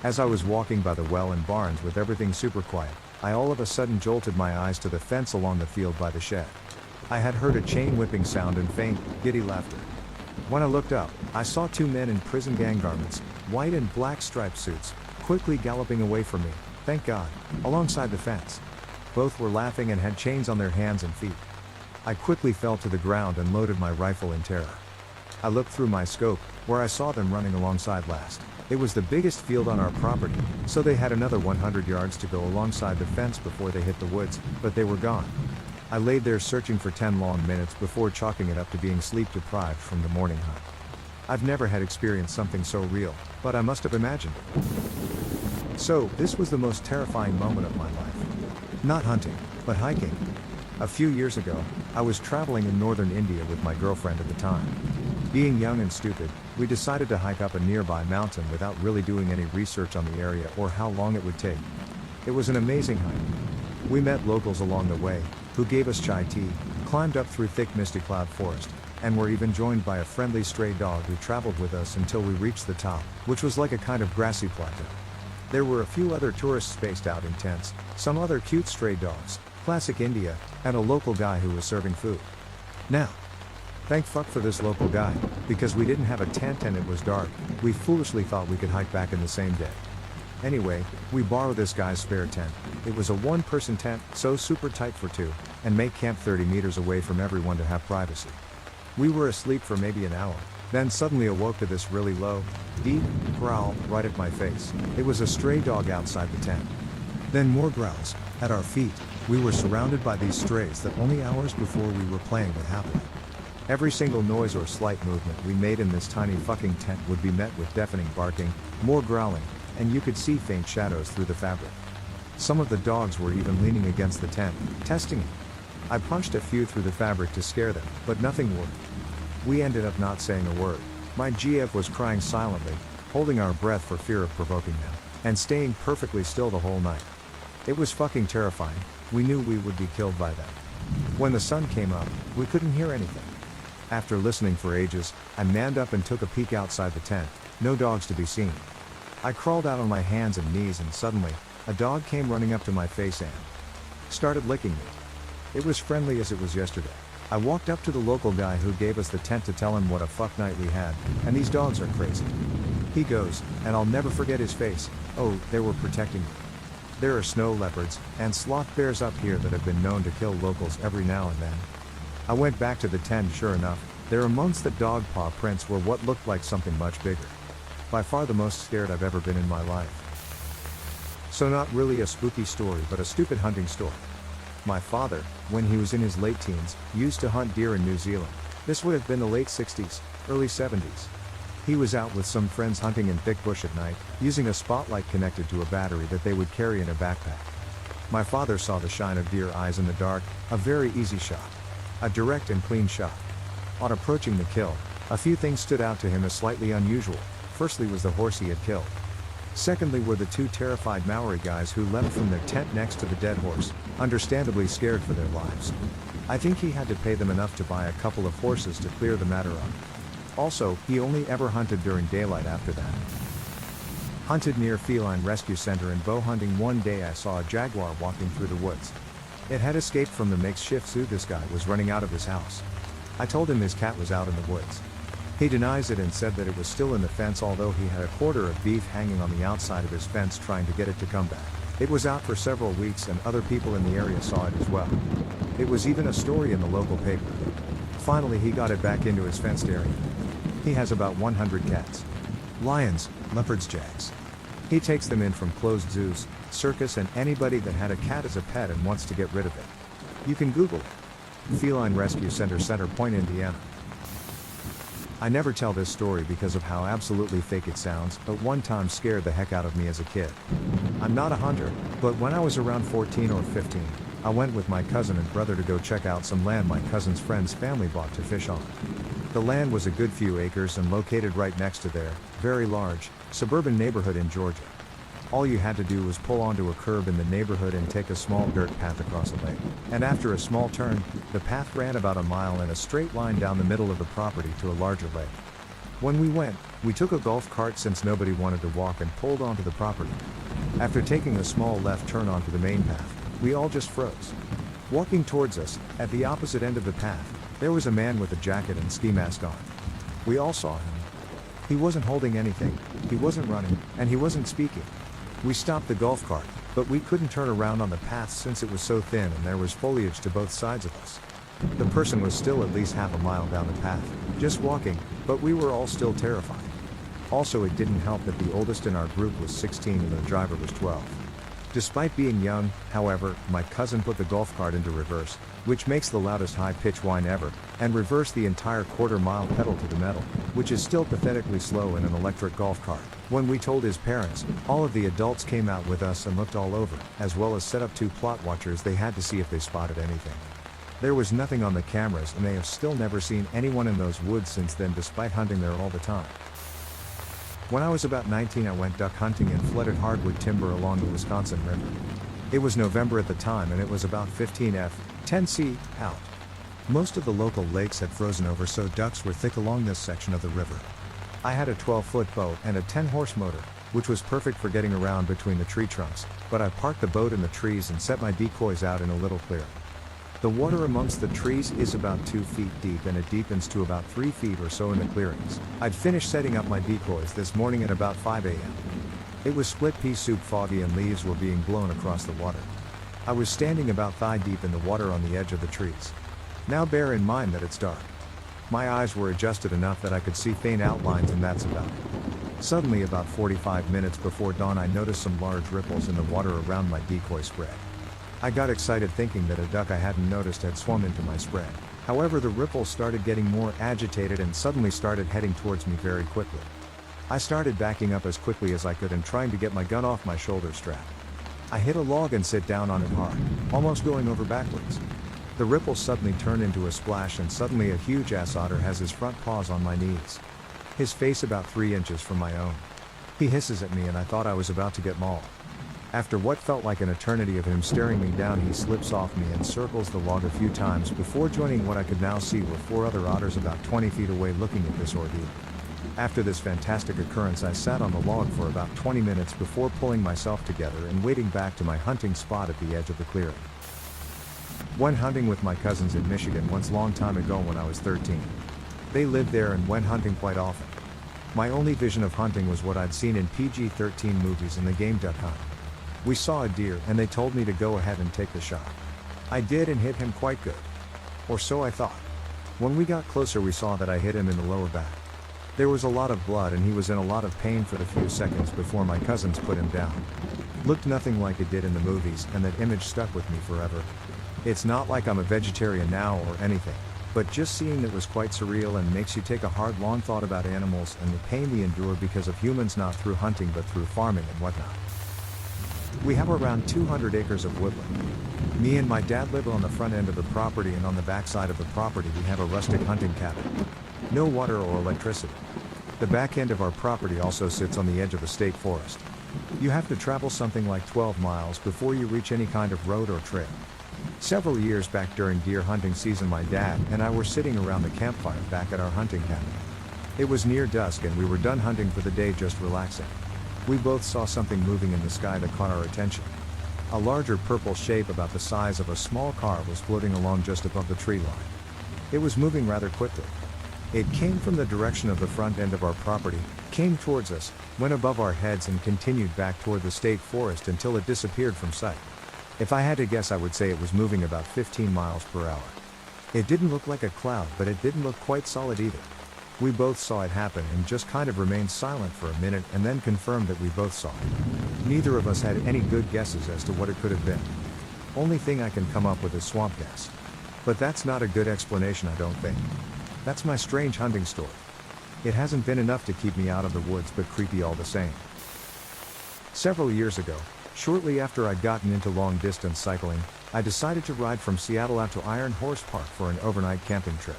As I was walking by the well and barns with everything super quiet, I all of a sudden jolted my eyes to the fence along the field by the shed. I had heard a chain whipping sound and faint, giddy laughter. When I looked up, I saw two men in prison gang garments, white and black striped suits, quickly galloping away from me, thank God, alongside the fence. Both were laughing and had chains on their hands and feet. I quickly fell to the ground and loaded my rifle in terror. I looked through my scope, where I saw them running alongside last. It was the biggest field on our property, so they had another 100 yards to go alongside the fence before they hit the woods, but they were gone. I laid there searching for 10 long minutes before chalking it up to being sleep deprived from the morning hunt. I've never had experienced something so real, but I must have imagined it. So, this was the most terrifying moment of my life. Not hunting, but hiking. A few years ago, I was traveling in northern India with my girlfriend at the time. Being young and stupid, we decided to hike up a nearby mountain without really doing any research on the area or how long it would take. It was an amazing hike. We met locals along the way, who gave us chai tea, climbed up through thick misty cloud forest, and were even joined by a friendly stray dog who traveled with us until we reached the top, which was like a kind of grassy plateau. There were a few other tourists spaced out in tents, some other cute stray dogs, classic India, and a local guy who was serving food. Now, thank fuck for this local guy, because we didn't have a tent and it was dark, we foolishly thought we could hike back in the same day. Anyway, we borrowed this guy's spare tent. It was a one-person tent, so super tight for two, and make camp 30 meters away from everyone to have privacy. We were asleep for maybe an hour, then suddenly awoke to this really low, deep growl right at my face. It was a stray dog outside the tent. Then more growls. At our feet, we were surrounded by these strays that only hours before we were playing with happily. Every single noise or slight movement we made in this tiny fucking tent would be met with deafening barking, more growling, and you could see faint shadows through the fabric. Some of the dogs were even leaning against the tent, testing it. I punched a few through the fabric to scare them, but nothing worked. We ended up not saying a word. My GF was crying silently, holding our breath for fear of provoking them, and staying perfectly still the whole night. It was fucking terrifying. We knew we would be killed by them. When the sun came up, we couldn't hear anything. After listening for ages, I manned up and took a peek outside the tent. No dogs to be seen. I crawled out on my hands and knees and suddenly, a dog came running up to my face and started licking me. It was friendly as it was yesterday. I walked up to the local guy who gave us the tent to tell him what a fuck night we had, and these dogs are crazy. He goes, and I'll never forget his face, oh, they were protecting me. There are snow leopards and sloth bears up here that have been known to kill locals every now and then. I went back to the tent. Sure enough, there amongst the dog paw prints were what looked like something much bigger. By far the most scared I've ever been in my life. So not really a spooky story but a stupid hunting story. My father, when he was in his late teens, used to hunt deer in New Zealand. This would have been the late 60s, early 70s. He was out with some friends hunting in thick bush at night, using a spotlight connected to a battery that they would carry in a backpack. My father saw the shine of deer eyes in the dark, a very easy shot. A direct and clean shot. On approaching the kill, a few things stood out to him as slightly unusual. Firstly was the horse he had killed. Secondly were the two terrified Maori guys who leapt from their tent next to the dead horse, understandably scared for their lives. I think he had to pay them enough to buy a couple of horses to clear the matter up. Also, he only ever hunted during daylight after that. Hunted near Feline Rescue Center and bow hunting. One day I saw a jaguar walking through the woods. It had escaped from the makeshift zoo. This guy was running out of his house. I told him his cat was out in the woods. He denies it and said that it was still in the fence, although he had a quarter of beef hanging on the outside of his fence trying to get it to come back. It was out for several weeks and other people in the area saw it as well. It was even a story in the local paper. Finally he got it back into his fenced area. He has about 100 cats. Lions, leopards, jags. He takes them in from closed zoos, circus and anybody that had a cat as a pet and wants to get rid of it. You can Google it. Feline Rescue Center, Center Point, Indiana. I never tell this story because of how absolutely fake it sounds, but one time scared the heck out of me as a kid. I'm not a hunter, but when I was around 14 or 15, I went with my cousin and brother to go check out some land my cousin's friend's family bought to fish on. The land was a good few acres and located right next to their very large suburban neighborhood in Georgia. All you had to do was pull onto a curb in the neighborhood and take a small dirt path across a lake. And after a small turn, the path ran about a mile in a straight line down the middle of the property to a larger lake. When we went, we took a golf cart since nobody wanted to walk and pulled onto the property. After taking a small left turn onto the main path, we all just froze. Walking towards us, at the opposite end of the path, there was a man with a jacket and ski mask on. We all saw him. He wasn't holding anything, he wasn't running, and he wasn't speaking. We stopped the golf cart, but we couldn't turn around on the path since it was so thin and there was foliage to both sides of us. The person was still at least half a mile down the path, just walking, but we were all still terrified. Also, it didn't help that the oldest in our group was 16 and the driver was 12. Despite being young, however, my cousin put the golf cart into reverse, which makes the loudest high-pitched whine ever, and reversed the entire quarter-mile pedal to the metal, which is still pathetically slow in an electric golf cart. When we told his parents, all of the adults came out with us and looked all over, as well as set up 2 plot watchers they had to see if they spotted anything. There was nothing on the cameras and they have still never seen anyone in those woods since then despite hunting there all the time. When I was about 19 I went duck hunting and flooded hardwood timber along the Wisconsin River. It was November at the time and it was about 15°, 10°, out. Most of the local lakes had frozen over so ducks were thick along this section of the river. I had a 12-foot boat and a 10-horse motor, which was perfect for getting around between the tree trunks, but I parked the boat in the trees and set my decoys out in a little clearing. The water amongst the trees is about 2 feet deep and it deepens to about 3 feet or so in the clearings. I'd finished setting up my decoys this morning at about 5 a.m. It was split pea soup foggy and leaves were being blown across the water. I was standing about thigh deep in the water on the edge of the trees. Now bear in mind that it's dark. My eyes were adjusted enough that I could see faint outlines and that's about it. Suddenly about 45 minutes before dawn I noticed some large ripples in the water around my decoy spread. I got excited thinking that a duck I hadn't noticed had swum into my spread. However, the ripples started getting more agitated and suddenly started heading towards me very quickly. I started backing up as quickly as I could and trying to get my gun off my shoulder strap. I hit a log and sit down on it hard, almost going over backwards. The ripples suddenly turn into a splash and suddenly a huge ass otter has his front paws on my knees. His face about 3 inches from my own. He hisses at me and I thought I was about to get mauled. After what felt like an eternity of him staring me down he slips off me and circles the log a few times before joining what I could now see were 4 other otters about 20 feet away looking at this ordeal. After this fantastic occurrence I sat on the log for about 20 minutes before pulling myself together and wading back to my hunting spot at the edge of the clearing. Went hunting with my cousins in Michigan once long time ago when I was 13. They lived there and went hunting quite often. My only vision of hunting was what I'd seen in PG-13 movies and the game duck hunt. We saw a deer and they told me to go ahead and take the shot. I did and hit him quite good. Or so I thought. When we got closer we saw that I hit him in the lower back. There was a lot of blood and he was in a lot of pain for the few seconds before my cousins put him down. Looked nothing like it did in the movies and that image stuck with me forever. It's not like I'm a vegetarian now or anything, but just seeing that was quite surreal and makes you take a hard long thought about animals and the pain they endure because of humans not through hunting but through farming and whatnot. We have around 200 acres of woodland. Me and my dad live on the front end of the property and on the back side of the property we have a rustic hunting cabin. No water or electricity. The back end of our property also sits on the edge of a state forest. You have to travel something like 12 miles before you reach any kind of road or trail. Several years back during deer hunting season my dad and I were sitting around the campfire back at our hunting cabin. It was near dusk and we were done hunting for the day just relaxing. We both saw something moving in the sky that caught our attention. A larger purple shape about the size of a small car was floating along just above the tree line. It was moving rather quickly. It came from the direction of the front end of our property, came towards us, went above our heads and continued back toward the state forest until it disappeared from sight. If I had to guess I would say it was moving about 15 miles per hour. It didn't look like a cloud but it didn't look quite solid either. We both saw it happen and just kind of remained silent for a minute and then confirmed that we both saw it. Neither of us had any good guesses as to what it could have been. Only thing I can come up with is swamp gas. But that's not a good explanation I don't think. That's my strange hunting story. It hasn't been enough to keep me out of the woods but creepy all the same. Several years ago, shortly after I'd gotten into long distance cycling, I decided to ride from Seattle out to Iron Horse Park for an overnight camping trip.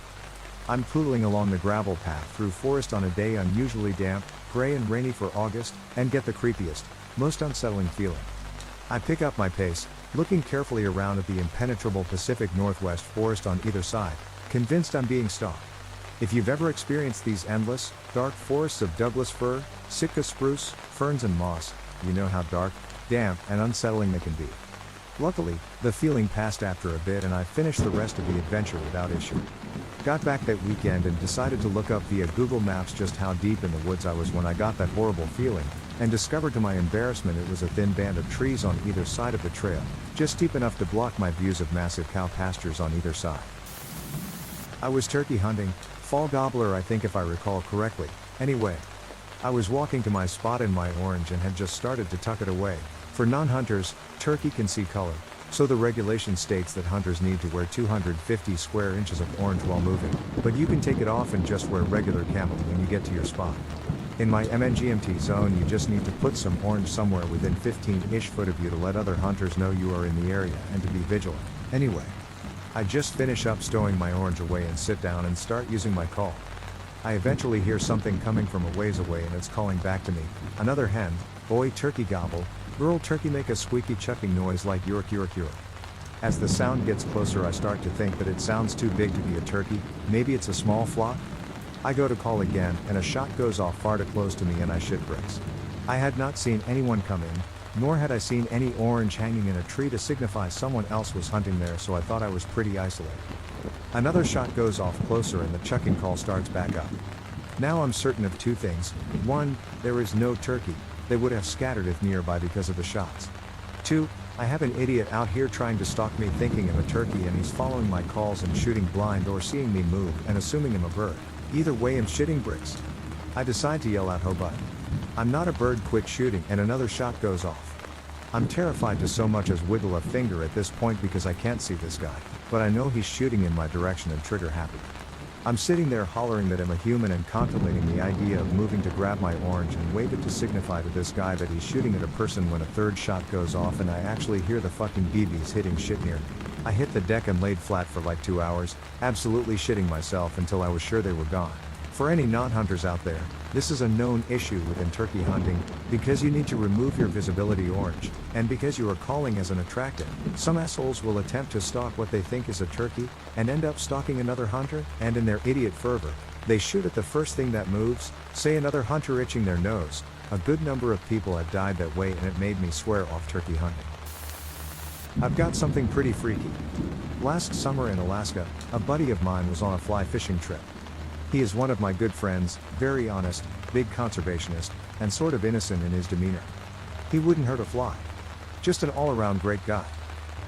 I'm poodling along the gravel path through forest on a day unusually damp, gray and rainy for August, and get the creepiest. Most unsettling feeling. I pick up my pace, looking carefully around at the impenetrable Pacific Northwest forest on either side, convinced I'm being stalked. If you've ever experienced these endless, dark forests of Douglas fir, Sitka spruce, ferns and moss, you know how dark, damp, and unsettling they can be. Luckily, the feeling passed after a bit and I finished the rest of the adventure without issue. Got back that weekend and decided to look up via Google Maps just how deep in the woods I was when I got that horrible feeling, and discovered to my embarrassment it was a thin band of trees on either side of the trail, just deep enough to block my views of massive cow pastures on either side. I was turkey hunting, fall gobbler I think if I recall correctly. Anyway, I was walking to my spot in my orange and had just started to tuck it away. For non-hunters, turkey can see color, so the regulation states that hunters need to wear 250 square inches of orange while moving, but you can take it off and just wear regular camo when you get to your spot. In my MNGMT zone you just need to put some orange somewhere within 15-ish foot of you to let other hunters know you are in the area and to be vigilant. Anyway, I just finish up stowing my orange away and sit down and start using my call. I eventually hear something coming from a ways away and it's calling back to me. Another hen, boy turkey gobble, girl turkey make a squeaky chucking noise like york york york. As the sound gets closer I start to think that it sounds too big to be a turkey, maybe it's a small flock? I go to call again and a shot goes off far too close to me and I shit bricks. I had not seen anyone come in, nor had I seen any orange hanging in a tree to signify someone else was hunting there, so I thought I was pretty isolated. Another shot goes off closer and the chucking call starts back up. Now I'm certain of two things. 1, there is no turkey, they would have scattered if nearby because of the shots. 2, I have an idiot out here trying to stalk me thinking I'm a turkey and he's following my calls and shooting blind or seeing me move and assuming I'm a bird. Either way I'm shitting bricks. I decide to yell out ho butt. I'm not a bird, quit shooting, and another shot goes off. I'm terrified to so much as wiggle a finger at this point because I can't see this guy, but I know he's shooting in my direction and trigger happy. I'm sitting there hollering that I'm a human and contemplating the idea of moving to grab my orange and wave it to signify to this guy that he's shooting at a person when a third shot goes off and I actually hear the fucking BBs hitting shit near me. I hit the deck and laid flat for like 2 hours, absolutely shitting myself until I was sure they were gone. For any non-hunters out there, this is a known issue within turkey hunting, because you need to remove your visibility orange, and because you are calling as an attractant, some assholes will attempt to stalk what they think is a turkey, and end up stalking another hunter, and in their idiot fervor, they shoot at the first thing that moves, say another hunter itching their nose. A good number of people have died that way and it made me swear off turkey hunting. I've got something pretty freaky. Last summer in Alaska, a buddy of mine was on a fly fishing trip. He is one of my good friends, very honest, big conservationist, and sort of innocent in his demeanor. He wouldn't hurt a fly. Just an all-around great guy.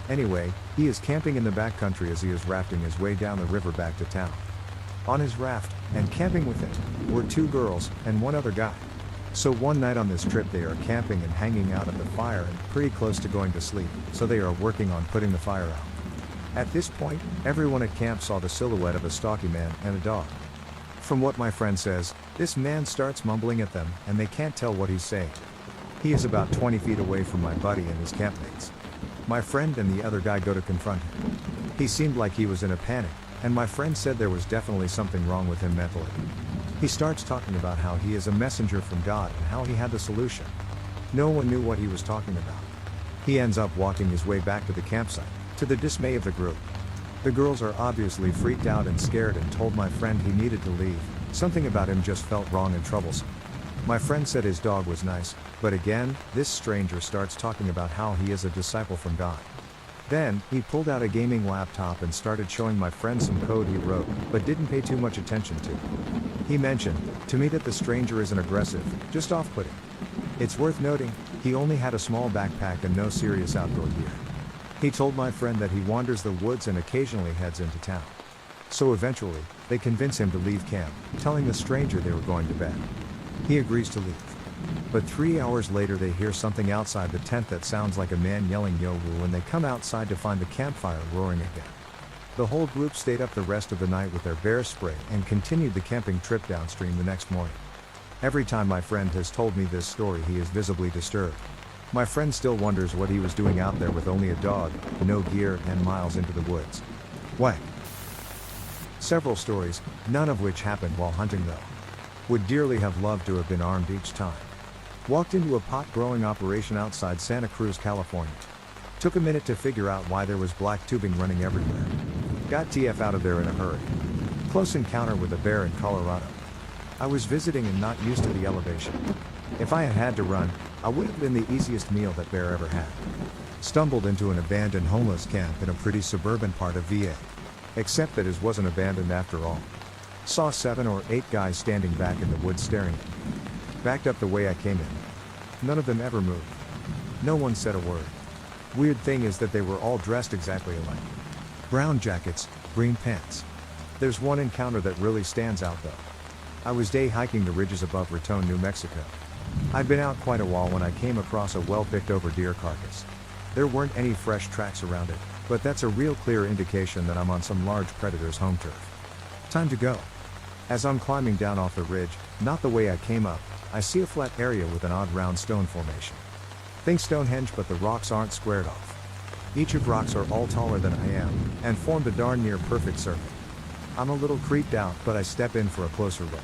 Anyway, he is camping in the backcountry as he is rafting his way down the river back to town. On his raft, and camping with him, were 2 girls and 1 other guy. So one night on this trip they are camping and hanging out at the fire and pretty close to going to sleep, so they are working on putting the fire out. At this point, everyone at camp saw the silhouette of a stocky man and a dog. From what my friend says, this man starts mumbling at them, and they can't tell what he's saying. He is about 20 feet away from my buddy and his campmates. My friend and the other guy go to confront him. He seemed like he was in a panic, and my friend said there was definitely something wrong with him mentally. He starts talking about how he is a messenger from God and how he had the solution. No one knew what he was talking about. He ends up walking his way back to the campsite, to the dismay of the group. The girls are obviously freaked out and scared and told my friend he needed to leave. Something about him just felt wrong and troublesome. My friend said his dog was nice, but again, this stranger starts talking about how he is a disciple from God. Then, he pulled out a gaming laptop and started showing my friend some code he wrote, but didn't pay too much attention to. He mentioned to me that the stranger isn't aggressive, just off-putting. It's worth noting, he only had a small backpack and no serious outdoor gear. He told my friend that he wanders the woods and occasionally heads into town. So eventually, they convince him to leave camp, telling the stranger they were going to bed. He agrees to leave. But 3 hours later they hear something outside the tent that sounds like a man yelling yo-woo when they come outside to find the campfire roaring again. The whole group stayed up the rest of the night with their bear spray and continued the camping trip downstream the next morning. Every time my friend has told me this story he is visibly disturbed. My friend still wonders what he was doing out there with only a dog, no gear, and miles into the woods. Whack. Several stories, none of which happened while hunting though. Would dearly have loved to have been armed each time. Walked into a pot growing operation outside Santa Cruz, California. Took a minute to figure out why there was black tubing running everywhere. Got TF out of there in a hurry. Close encounter with a bear in Colorado. I was visiting and not used to the elevation. If I had had to run, I would have been the easiest meal that bear ever had. Stumbled into an abandoned homeless camp in a pretty suburban part of VA. Except that it wasn't abandoned after all. Saw 7 or 8 guys standing back in the woods staring at me. Backed up the way I came in. None of them ever moved. No one said a word. Weird thing is that they were all dressed exactly alike. Brown jackets, green pants. There's one encounter that really stands out though. I was day hiking the ridges above Raton, New Mexico. I'd been out quite a while when I came across a well-picked over deer carcass. There weren't any fresh tracks around it, but that's a real clear indication that I'm on some large predator's home turf. Time to go. As I'm climbing down off the ridge, not the way I came up, I see a flat area with an odd round stone formation. Think Stonehenge, but the rocks aren't squared off. Each of rocks are all taller than I am, and formed a darn near perfect circle. I'm a little creeped out, but I step in for a closer look.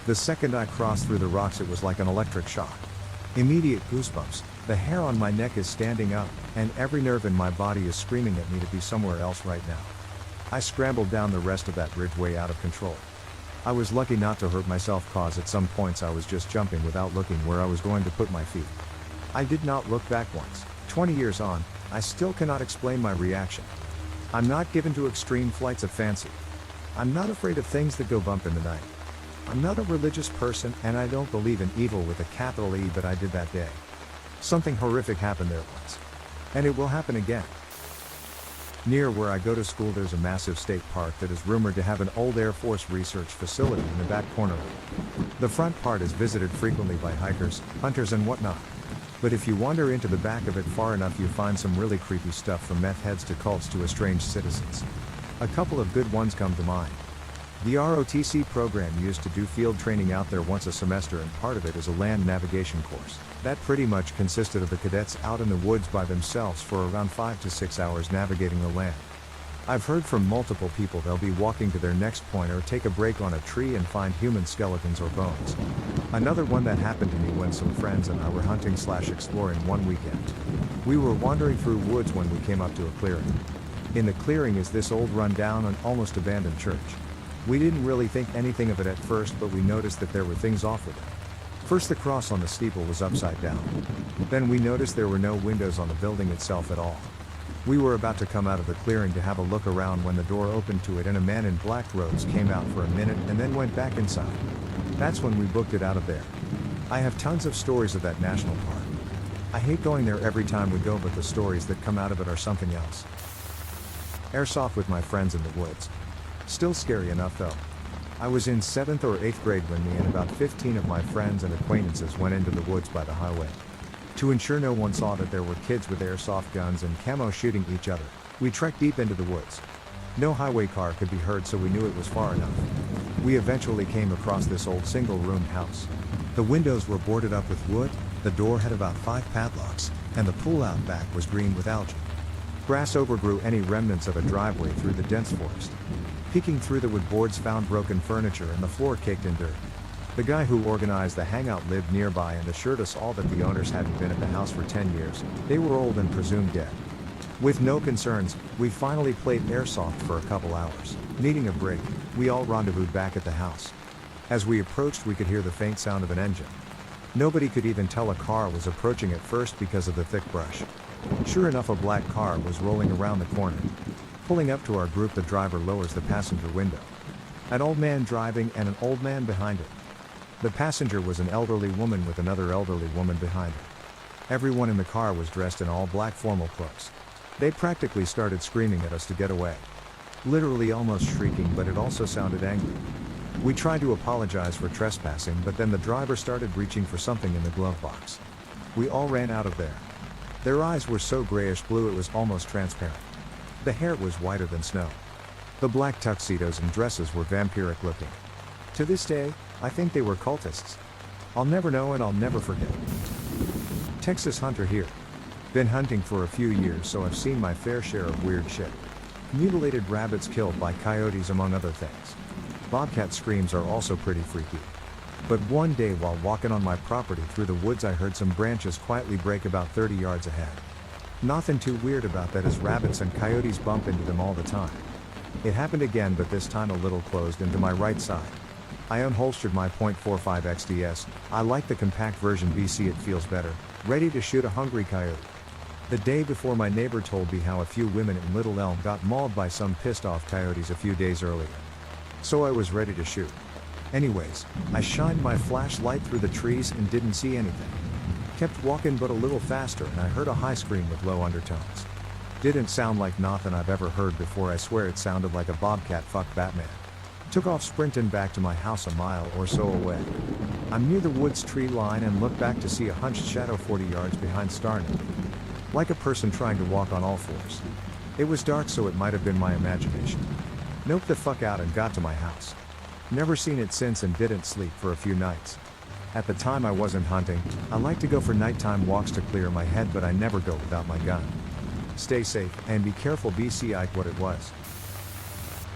The second I crossed through the rocks, it was like an electric shock. Immediate goosebumps, the hair on my neck is standing up, and every nerve in my body is screaming at me to be somewhere else right now. I scrambled down the rest of that ridge way out of control. I was lucky not to hurt myself, cause at some points I was just jumping without looking where I was going to put my feet. I did not look back once. 20 years on, I still cannot explain my reaction. I'm not given to extreme flights of fancy. I'm not afraid of things that go bump in the night. I'm not a religious person, and I don't believe in evil with a capital E, but I did that day. Something horrific happened there once. And it will happen again. Near where I go to school, there's a massive state park that is rumored to have an old Air Force research facility in the back corner of it. The front part is visited frequently by hikers, hunters and whatnot. But if you wander into the back of it far enough, you find some really creepy stuff, from meth heads to cults to estranged citizens. A couple of good ones come to mind. The ROTC program used to do field training out there once a semester, and part of it is a land navigation course. That pretty much consisted of the cadets out in the woods by themselves for around 5 to 6 hours navigating the land. I've heard from multiple people they'll be walking to their next point or take a break on a tree and find human skeletons or bones. Another one that happened to me when some friends and I were hunting/exploring one weekend. We were wandering through woods when we came up to a clearing. In the clearing is this old rundown and almost abandoned church. We didn't really think anything of it at first, but we noticed that there were things off with it. First, the cross on the steeple was upside down. Then we noticed there were no windows on the building itself at all. We were about to come out of the clearing to have a look around when the door opened to it and a man in black robes came out for a minute and then went back inside. That's when we booked it out of there. I have tons of stories of that national park. I hate going there every time we go, but the stories that come out of it are something else. Airsoft with my friends in the woods. Still scary enough though. I was in 7th or 8th grade when me and about 15 of my friends and acquaintances went into the woods by the highway. To ensure no one saw that there were kids with airsoft guns and camo shooting each other, we trekked deep into the woods. No highway car could be heard, so we knew it was far enough. We eventually came across this old single-roomed house. The windows were boarded up with wood, the door had about 5 padlocks, and the pool out back was green with algae. Grass overgrew any remnants of a driveway through the dense forest. Peeking through the wood boards, found broken furniture and the floor caked in dirt. The guy who organized the hangout lived nearby and assured us all that the owners hadn't been at the house for 10 years, they were old and presumed dead. With no concerns, we finally played airsoft for a couple hours. Needing a break, we all rendezvoused back at the house. As we approached, we could hear the faint sound of an engine. Nobody could even tell a car was approaching at first because of the thick brush. Sure enough, a black car was rolling around the corner. Pulling up to our group, the driver lowers the passenger window. An old man driving and an old man behind it. The passenger was an elderly woman with another elderly woman behind her. Everyone in the car was dressed in all black formal clothes. They practically started screaming at us to get away. Literally almost shrieking, but it also sounded angry. We tried to apologize for trespassing, but then the driver started reaching for something in the glove box. We all ran out of there. Their eyes were so grayish blue it was almost transparent. The hair was whiter than snow. The black tuxedos and dresses were vampiric looking. To this day, I think they were cultists. I'll never know and I'll never forget. Texas hunter here. Been hunting for a few years, so I've seen my fair share of weird shit. Mutilated rabbits killed by coyotes, among other things. Bobcat screams are also pretty freaky. But one day while walking on my property through the woods I heard some branches quietly break about 30 yards ahead. Nothing too weird about that as rabbits and coyotes bump into them all the time. It happened again, but this time a little closed into my right side. I unholstered my .45 XDS, I like the compact version BC, it feels better, ready to shoot a hungry coyote. The day before my neighbor told me how a few women in Little Elm got mauled by some pissed off coyotes a few days earlier. So I was ready to shoot. Anyways, I shined my flashlight through the trees and didn't see anything. Kept walking but a little faster and I heard a high scream with low undertones. Didn't sound like nothing I've ever heard before, I swear it sounded like a bobcat fuck Batman. Took off sprinting back to my house a mile or so away. I'm near the woods tree line and look back to see a hunched shadow 40 yards behind starting. Like a person trying to walk on all fours. It was dark, so it might have been my imagination. Noped the fuck out and got to my house. Never seen it since and didn't sleep for a few nights. At the time I wasn't hunting, I like to go for nighttime walks to clear my head, but I never go without my gun. Stay safe, and be careful. BC Ike. What it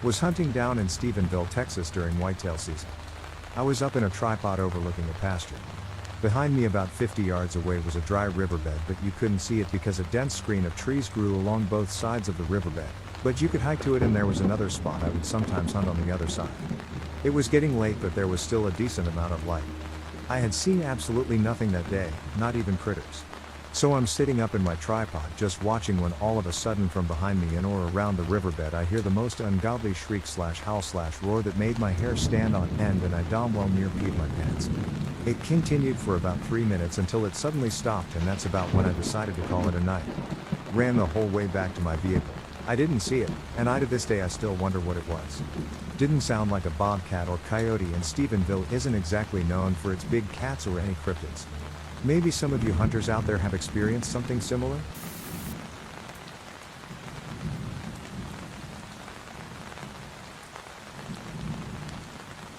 was hunting down in Stephenville, Texas during whitetail season. I was up in a tripod overlooking a pasture. Behind me about 50 yards away was a dry riverbed, but you couldn't see it because a dense screen of trees grew along both sides of the riverbed, but you could hike to it, and there was another spot I would sometimes hunt on the other side. It was getting late, but there was still a decent amount of light. I had seen absolutely nothing that day, not even critters. So I'm sitting up in my tripod just watching when all of a sudden from behind me in or around the riverbed I hear the most ungodly shriek / howl / roar that made my hair stand on end, and I damn well near peed my pants. It continued for about 3 minutes until it suddenly stopped, and that's about when I decided to call it a night. Ran the whole way back to my vehicle. I didn't see it, and to this day I still wonder what it was. Didn't sound like a bobcat or coyote, and Stephenville isn't exactly known for its big cats or any cryptids. Maybe some of you hunters out there have experienced something similar?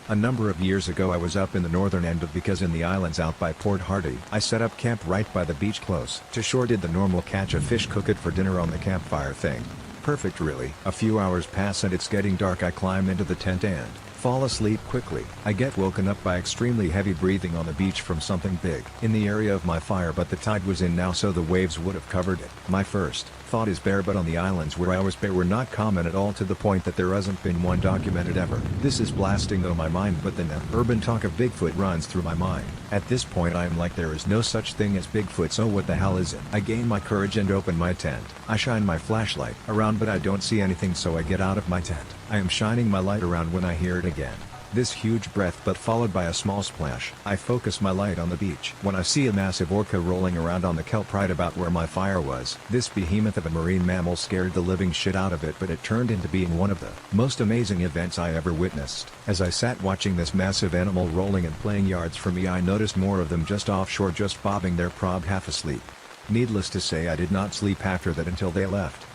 A number of years ago I was up in the northern end of because in the islands out by Port Hardy. I set up camp right by the beach close to shore, did the normal catch a fish, cook it for dinner on the campfire thing. Perfect really. A few hours pass and it's getting dark. I climb into the tent and fall asleep quickly. I get woken up by extremely heavy breathing on the beach from something big in the area of my fire, but the tide was in now so the waves would have covered it. My first thought is bear, but on the islands where I was bear were not common at all, to the point that there hasn't been one documented ever. This is blasting though my mind, but then the urban talk of Bigfoot runs through my mind. At this point I am like, there is no such thing as Bigfoot, so what the hell is it? I gain my courage and open my tent. I shine my flashlight around but I don't see anything, so I get out of my tent. I am shining my light around when I hear it again. This huge breath, but followed by a small splash. I focus my light on the beach when I see a massive orca rolling around on the kelp right about where my fire was. This behemoth of a marine mammal scared the living shit out of it, but it turned into being one of the most amazing events I ever witnessed. As I sat watching this massive animal rolling and playing yards from me, I noticed more of them just offshore, just bobbing their prob, half asleep. Needless to say, I did not sleep after that until they left.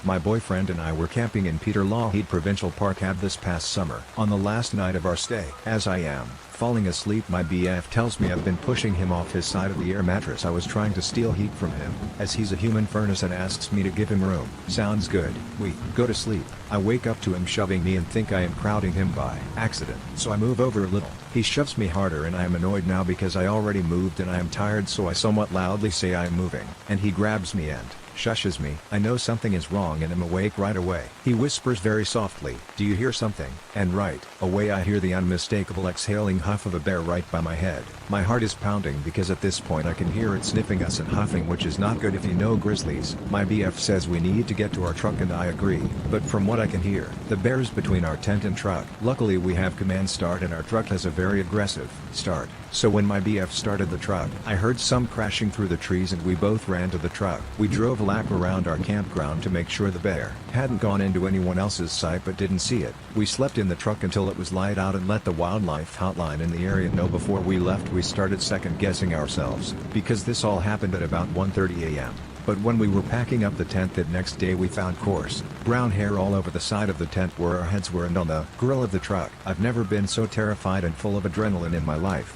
My boyfriend and I were camping in Peter Lougheed Provincial Park Ave this past summer. On the last night of our stay, as I am falling asleep, my BF tells me I've been pushing him off his side of the air mattress. I was trying to steal heat from him, as he's a human furnace, and asks me to give him room. Sounds good. We go to sleep. I wake up to him shoving me and think I am crowding him by accident, so I move over a little. He shoves me harder and I am annoyed now because I already moved and I am tired, so I somewhat loudly say I am moving, and he grabs me and shushes me. I know something is wrong and am awake right away. He whispers very softly, "Do you hear something?" And right away I hear the unmistakable exhaling huff of a bear right by my head. My heart is pounding because at this point I can hear it sniffing us and huffing, which is not good if you know grizzlies. My BF says we need to get to our truck and I agree, but from what I can hear, the bear's between our tent and truck. Luckily we have command start and our truck has a very aggressive start. So when my BF started the truck, I heard some crashing through the trees and we both ran to the truck. We drove a lap around our campground to make sure the bear hadn't gone into anyone else's sight but didn't see it. We slept in the truck until it was light out and let the wildlife hotline in the area know. Before we left we started second guessing ourselves, because this all happened at about 1:30 a.m. But when we were packing up the tent that next day we found coarse, brown hair all over the side of the tent where our heads were and on the grill of the truck. I've never been so terrified and full of adrenaline in my life.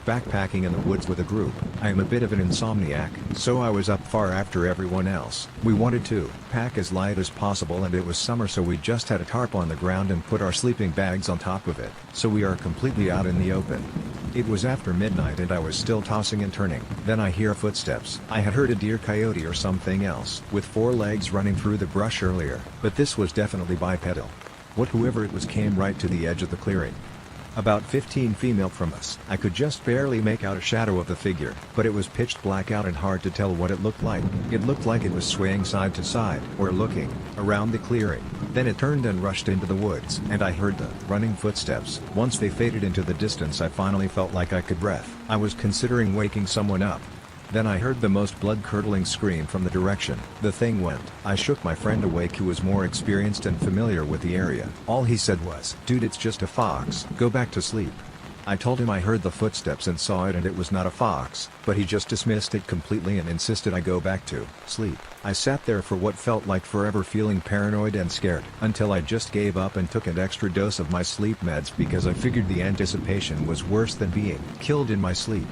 backpacking in the woods with a group. I am a bit of an insomniac, so I was up far after everyone else. We wanted to pack as light as possible, and it was summer, so we just had a tarp on the ground and put our sleeping bags on top of it, so we are completely out in the open. It was after midnight and I was still tossing and turning. Then I hear footsteps. I had heard a deer, coyote or something else with 4 legs running through the brush earlier, but this was definitely bipedal. Whoever it was came right to the edge of the clearing. About 15 female from us. I could just barely make out a shadow of the figure, but it was pitch black out and hard to tell what it looked like. It looked like it was swaying side to side, or looking around the clearing. Then it turned and rushed into the woods, and I heard the running footsteps. Once they faded into the distance, I finally felt like I could breathe. I was considering waking someone up. Then I heard the most blood-curdling scream from the direction the thing went. I shook my friend awake, who was more experienced and familiar with the area. All he said was, "Dude, it's just a fox, go back to sleep." I told him I heard the footsteps and saw it and it was not a fox, but he just dismissed it completely and insisted I go back to sleep. I sat there for what felt like forever, feeling paranoid and scared, until I just gave up and took an extra dose of my sleep meds because I figured the anticipation was worse than being killed in my sleep.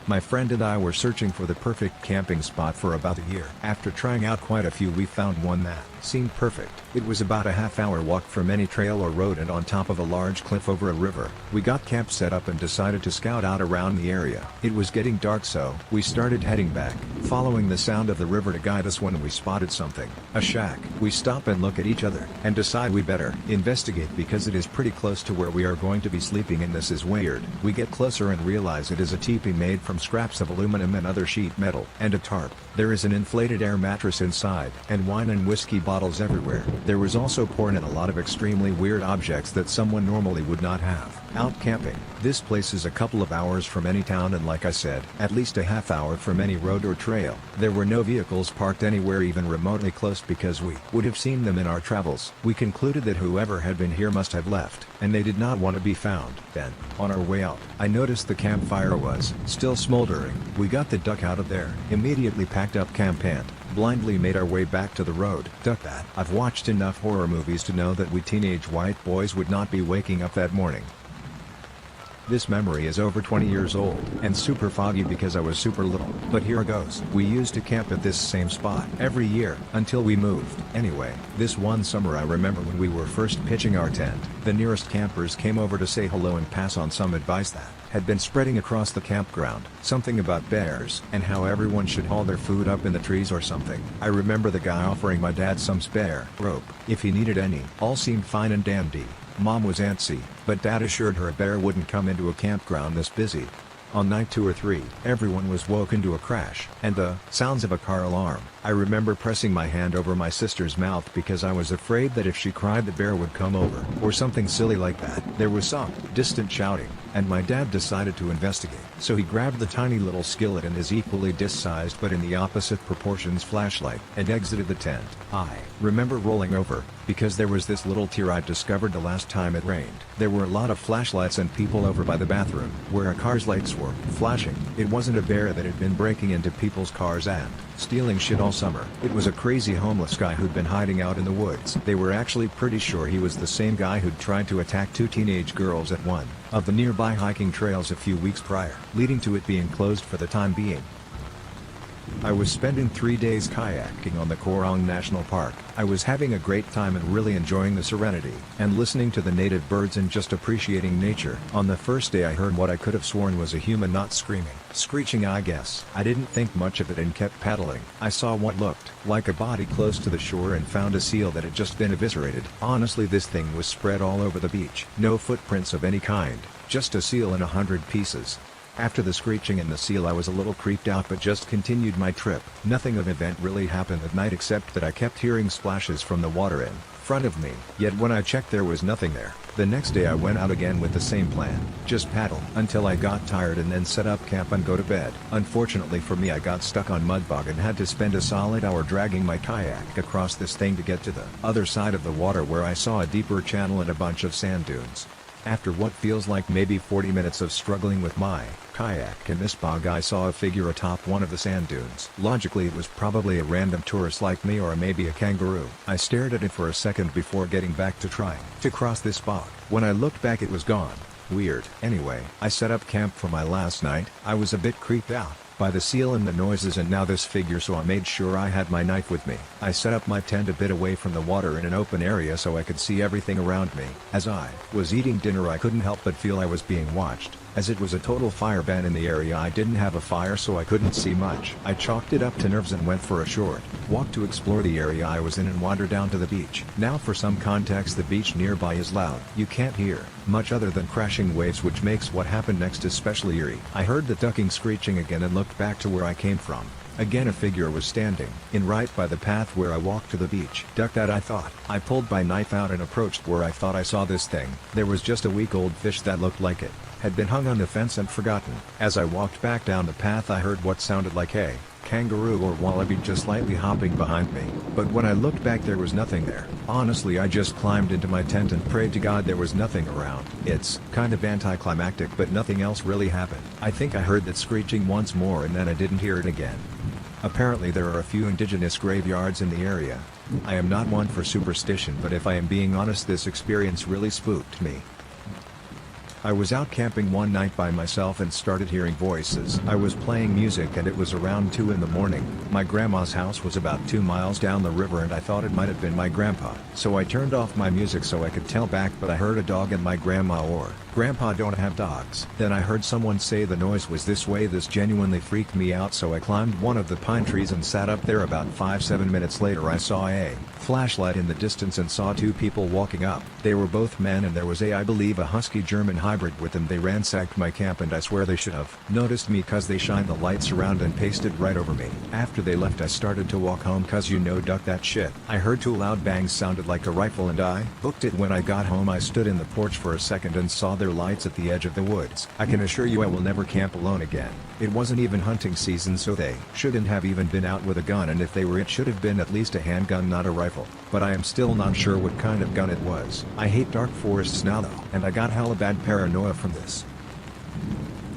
My friend and I were searching for the perfect camping spot for about a year. After trying out quite a few, we found one that seemed perfect. It was about a half-hour walk from any trail or road and on top of a large cliff over a river. We got camp set up and decided to scout out around the area. It was getting dark, so we started heading back, following the sound of the river to guide us when we spotted something. A shack. We stop and look at each other and decide we better investigate because it is pretty close to where we are going to be sleeping, and this is weird. We get closer and realize it is a teepee made from scraps of aluminum and other sheet metal, and a tarp. There is an inflated air mattress inside, and wine and whiskey bottles everywhere. There was also porn and a lot of extremely weird objects that someone normally would not have. Out camping. This place is a couple of hours from any town, and like I said, at least a half hour from any road or trail. There were no vehicles parked anywhere even remotely close because we would have seen them in our travels. We concluded that whoever had been here must have left, and they did not want to be found. Then, on our way out, I noticed the campfire was still smoldering. We got the duck out of there, immediately packed up camp and blindly made our way back to the road. Duck that. I've watched enough horror movies to know that we teenage white boys would not be waking up that morning. This memory is over 20 years old, and super foggy because I was super little, but here goes. We used to camp at this same spot every year, until we moved. Anyway, this one summer I remember when we were first pitching our tent, the nearest campers came over to say hello and pass on some advice that had been spreading across the campground, something about bears, and how everyone should haul their food up in the trees or something. I remember the guy offering my dad some spare rope, if he needed any. All seemed fine and dandy. Mom was antsy, but Dad assured her a bear wouldn't come into a campground this busy. On night 2 or 3, everyone was woken to a crash and the sounds of a car alarm. I remember pressing my hand over my sister's mouth because I was afraid that if she cried the bear would come over, or something silly like that. There was some distant shouting, and my dad decided to investigate. So he grabbed the tiny little skillet and his equally disc-sized but in the opposite proportions flashlight, and exited the tent. I remember rolling over, because there was this little tear I'd discovered the last time it rained. There were a lot of flashlights and people over by the bathroom, where a car's lights were flashing. It wasn't a bear that had been breaking into people's cars and stealing shit all summer. It was a crazy homeless guy who'd been hiding out in the woods. They were actually pretty sure he was the same guy who'd tried to attack 2 teenage girls at one of the nearby hiking trails a few weeks prior, leading to it being closed for the time being. I was spending 3 days kayaking on the Korong National Park. I was having a great time and really enjoying the serenity, and listening to the native birds and just appreciating nature. On the first day I heard what I could have sworn was a human, not screaming. Screeching, I guess. I didn't think much of it and kept paddling. I saw what looked like a body close to the shore and found a seal that had just been eviscerated. Honestly, this thing was spread all over the beach. No footprints of any kind, just a seal in 100 pieces. After the screeching and the seal I was a little creeped out but just continued my trip. Nothing of event really happened at night except that I kept hearing splashes from the water in front of me. Yet when I checked there was nothing there. The next day I went out again with the same plan. Just paddle until I got tired and then set up camp and go to bed. Unfortunately for me, I got stuck on mud bog and had to spend a solid hour dragging my kayak across this thing to get to the other side of the water, where I saw a deeper channel and a bunch of sand dunes. After what feels like maybe 40 minutes of struggling with my kayak in this bog, I saw a figure atop one of the sand dunes. Logically, it was probably a random tourist like me, or maybe a kangaroo. I stared at it for a second before getting back to trying to cross this bog. When I looked back, it was gone. Weird. Anyway, I set up camp for my last night. I was a bit creeped out by the seal and the noises and now this figure, so I made sure I had my knife with me. I set up my tent a bit away from the water in an open area so I could see everything around me. As I was eating dinner I couldn't help but feel I was being watched. As it was a total fire ban in the area, I didn't have a fire so I couldn't see much. I chalked it up to nerves and went for a short walk to explore the area I was in and wander down to the beach. Now for some context, the beach nearby is loud. You can't hear much other than crashing waves, which makes what happened next especially eerie. I heard the ducking screeching again and looked back to where I came from. Again a figure was standing in right by the path where I walked to the beach. Duck that, I thought. I pulled my knife out and approached where I thought I saw this thing. There was just a week-old fish that looked like it had been hung on the fence and forgotten. As I walked back down the path I heard what sounded like a kangaroo or wallaby just slightly hopping behind me. But when I looked back there was nothing there. Honestly, I just climbed into my tent and prayed to God there was nothing around. It's kind of anticlimactic, but nothing else really happened. I think I heard that screeching once more and then I didn't hear it again. Apparently there are a few indigenous graveyards in the area. I am not one for superstition, but if I am being honest, this experience really spooked me. I was out camping one night by myself and started hearing voices. I was playing music and it was around 2 in the morning. My grandma's house was about 2 miles down the river and I thought it might have been my grandpa. So I turned off my music so I could tell back, but I heard a dog and my grandma or grandpa don't have dogs. Then I heard someone say the noise was this way. This genuinely freaked me out, so I climbed one of the pine trees and sat up there. About 5-7 minutes later I saw a flashlight in the distance and saw 2 people walking up. They were both men and there was I believe a husky German hybrid with them. They ransacked my camp and I swear they should have noticed me cause they shined the lights around and pasted right over me. After they left I started to walk home cause duck that shit. I heard 2 loud bangs, sounded like a rifle, and I booked it. When I got home I stood in the porch for a second and saw their lights at the edge of the woods. I can assure you I will never camp alone again. It wasn't even hunting season, so they shouldn't have even been out with a gun, and if they were, it should have been at least a handgun, not a rifle. But I am still not sure what kind of gun it was. I hate dark forests now though, and I got hella bad paranoia from this.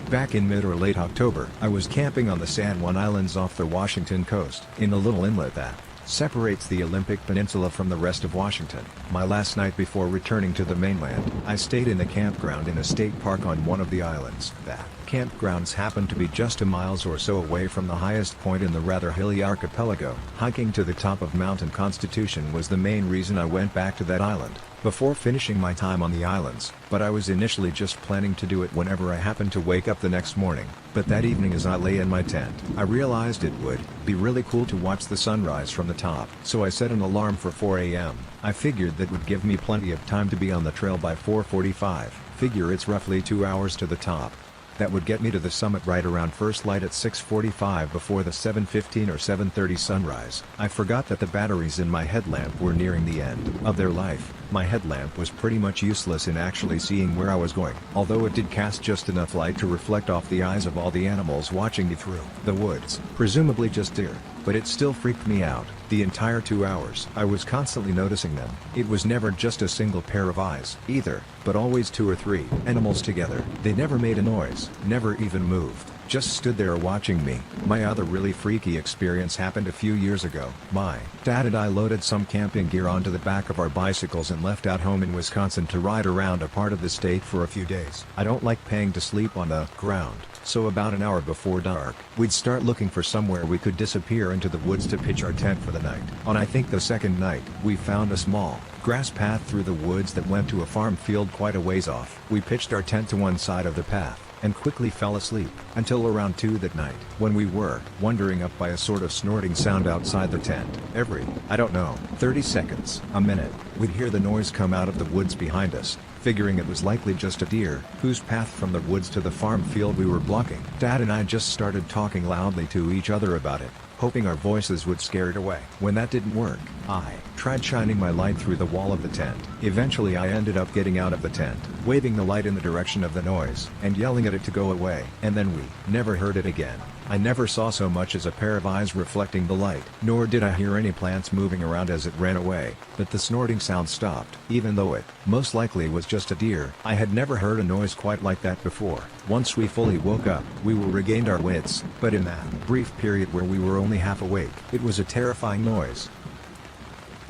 Back in mid or late October, I was camping on the San Juan Islands off the Washington coast, in a little inlet that separates the Olympic Peninsula from the rest of Washington. My last night before returning to the mainland, I stayed in a campground in a state park on one of the islands. That campgrounds happened to be just a miles or so away from the highest point in the rather hilly archipelago. Hiking to the top of Mountain Constitution was the main reason I went back to that island before finishing my time on the islands, but I was initially just planning to do it whenever I happened to wake up the next morning. But that evening as I lay in my tent, I realized it would be really cool to watch the sunrise from the top. So I set an alarm for 4 a.m. I figured that would give me plenty of time to be on the trail by 4:45. Figure it's roughly 2 hours to the top. That would get me to the summit right around first light at 6:45 before the 7:15 or 7:30 sunrise. I forgot that the batteries in my headlamp were nearing the end of their life. My headlamp was pretty much useless in actually seeing where I was going, although it did cast just enough light to reflect off the eyes of all the animals watching me through the woods, presumably just deer. But it still freaked me out. The entire 2 hours, I was constantly noticing them. It was never just a single pair of eyes, either, but always 2 or 3 animals together. They never made a noise, never even moved, just stood there watching me. My other really freaky experience happened a few years ago. My dad and I loaded some camping gear onto the back of our bicycles and left out home in Wisconsin to ride around a part of the state for a few days. I don't like paying to sleep on the ground. So about an hour before dark, we'd start looking for somewhere we could disappear into the woods to pitch our tent for the night. On I think the second night, we found a small grass path through the woods that went to a farm field quite a ways off. We pitched our tent to one side of the path and quickly fell asleep, until around 2 that night, when we were wandering up by a sort of snorting sound outside the tent. Every, 30 seconds, a minute, we'd hear the noise come out of the woods behind us, figuring it was likely just a deer, whose path from the woods to the farm field we were blocking. Dad and I just started talking loudly to each other about it, hoping our voices would scare it away. When that didn't work, I tried shining my light through the wall of the tent. Eventually I ended up getting out of the tent, waving the light in the direction of the noise, and yelling at it to go away. And then we never heard it again. I never saw so much as a pair of eyes reflecting the light, nor did I hear any plants moving around as it ran away. But the snorting sound stopped, even though it most likely was just a deer. I had never heard a noise quite like that before. Once we fully woke up, we were regained our wits, but in that brief period where we were only half awake, it was a terrifying noise.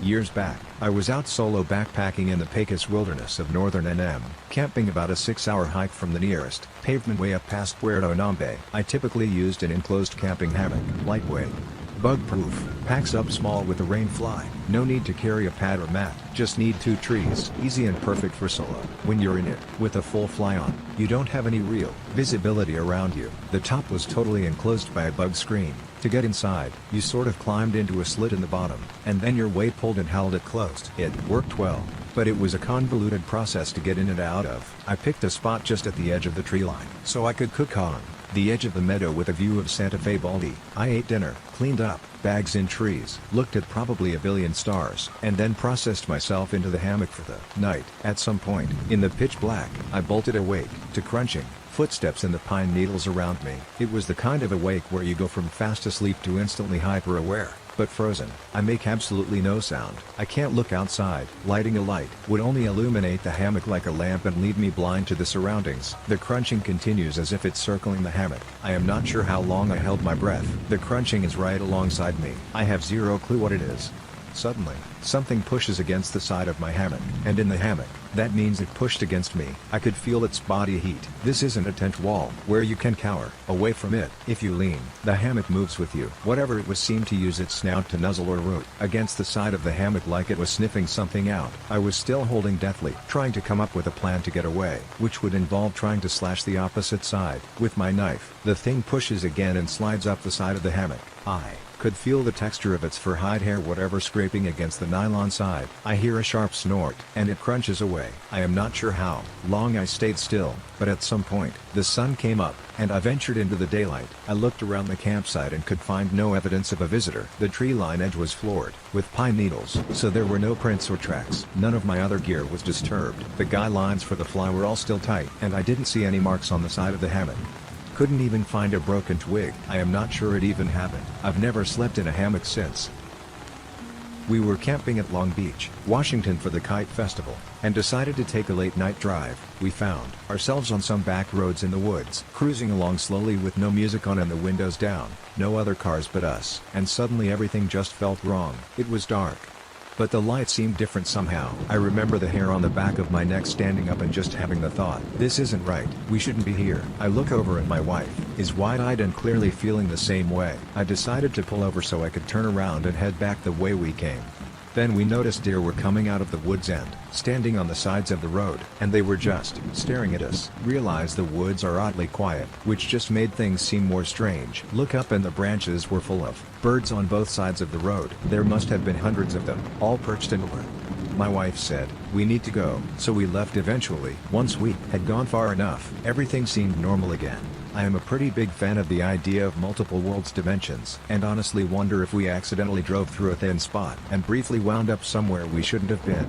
Years back, I was out solo backpacking in the Pecos wilderness of northern NM, camping about a 6-hour hike from the nearest pavement way up past Puerto Nambe. I typically used an enclosed camping hammock, lightweight, bug-proof, packs up small with a rain fly, no need to carry a pad or mat, just need 2 trees, easy and perfect for solo. When you're in it, with a full fly on, you don't have any real visibility around you. The top was totally enclosed by a bug screen. To get inside, you sort of climbed into a slit in the bottom, and then your weight pulled and held it closed. It worked well, but it was a convoluted process to get in and out of. I picked a spot just at the edge of the tree line, so I could cook on the edge of the meadow with a view of Santa Fe Baldy. I ate dinner, cleaned up, bags in trees, looked at probably a billion stars, and then processed myself into the hammock for the night. At some point, in the pitch black, I bolted awake to crunching footsteps in the pine needles around me. It was the kind of awake where you go from fast asleep to instantly hyper-aware, but frozen. I make absolutely no sound. I can't look outside. Lighting a light would only illuminate the hammock like a lamp and leave me blind to the surroundings. The crunching continues as if it's circling the hammock. I am not sure how long I held my breath. The crunching is right alongside me. I have zero clue what it is. Suddenly, something pushes against the side of my hammock, and in the hammock, that means it pushed against me. I could feel its body heat. This isn't a tent wall, where you can cower away from it. If you lean, the hammock moves with you. Whatever it was seemed to use its snout to nuzzle or root against the side of the hammock like it was sniffing something out. I was still holding deathly, trying to come up with a plan to get away, which would involve trying to slash the opposite side with my knife. The thing pushes again and slides up the side of the hammock. I could feel the texture of its fur hide hair whatever scraping against the nylon side. I hear a sharp snort, and it crunches away. I am not sure how long I stayed still, but at some point, the sun came up, and I ventured into the daylight. I looked around the campsite and could find no evidence of a visitor. The tree line edge was floored with pine needles, so there were no prints or tracks. None of my other gear was disturbed. The guy lines for the fly were all still tight, and I didn't see any marks on the side of the hammock. Couldn't even find a broken twig. I am not sure it even happened. I've never slept in a hammock since. We were camping at Long Beach, Washington for the Kite Festival, and decided to take a late night drive. We found ourselves on some back roads in the woods, cruising along slowly with no music on and the windows down, no other cars but us, and suddenly everything just felt wrong. It was dark, but the light seemed different somehow. I remember the hair on the back of my neck standing up and just having the thought, this isn't right, we shouldn't be here. I look over at my wife, is wide-eyed and clearly feeling the same way. I decided to pull over so I could turn around and head back the way we came. Then we noticed deer were coming out of the woods and standing on the sides of the road, and they were just staring at us. Realized the woods are oddly quiet, which just made things seem more strange. Look up and the branches were full of birds on both sides of the road. There must have been hundreds of them, all perched inward. My wife said, we need to go, so we left eventually. Once we had gone far enough, everything seemed normal again. I am a pretty big fan of the idea of multiple worlds dimensions, and honestly wonder if we accidentally drove through a thin spot and briefly wound up somewhere we shouldn't have been.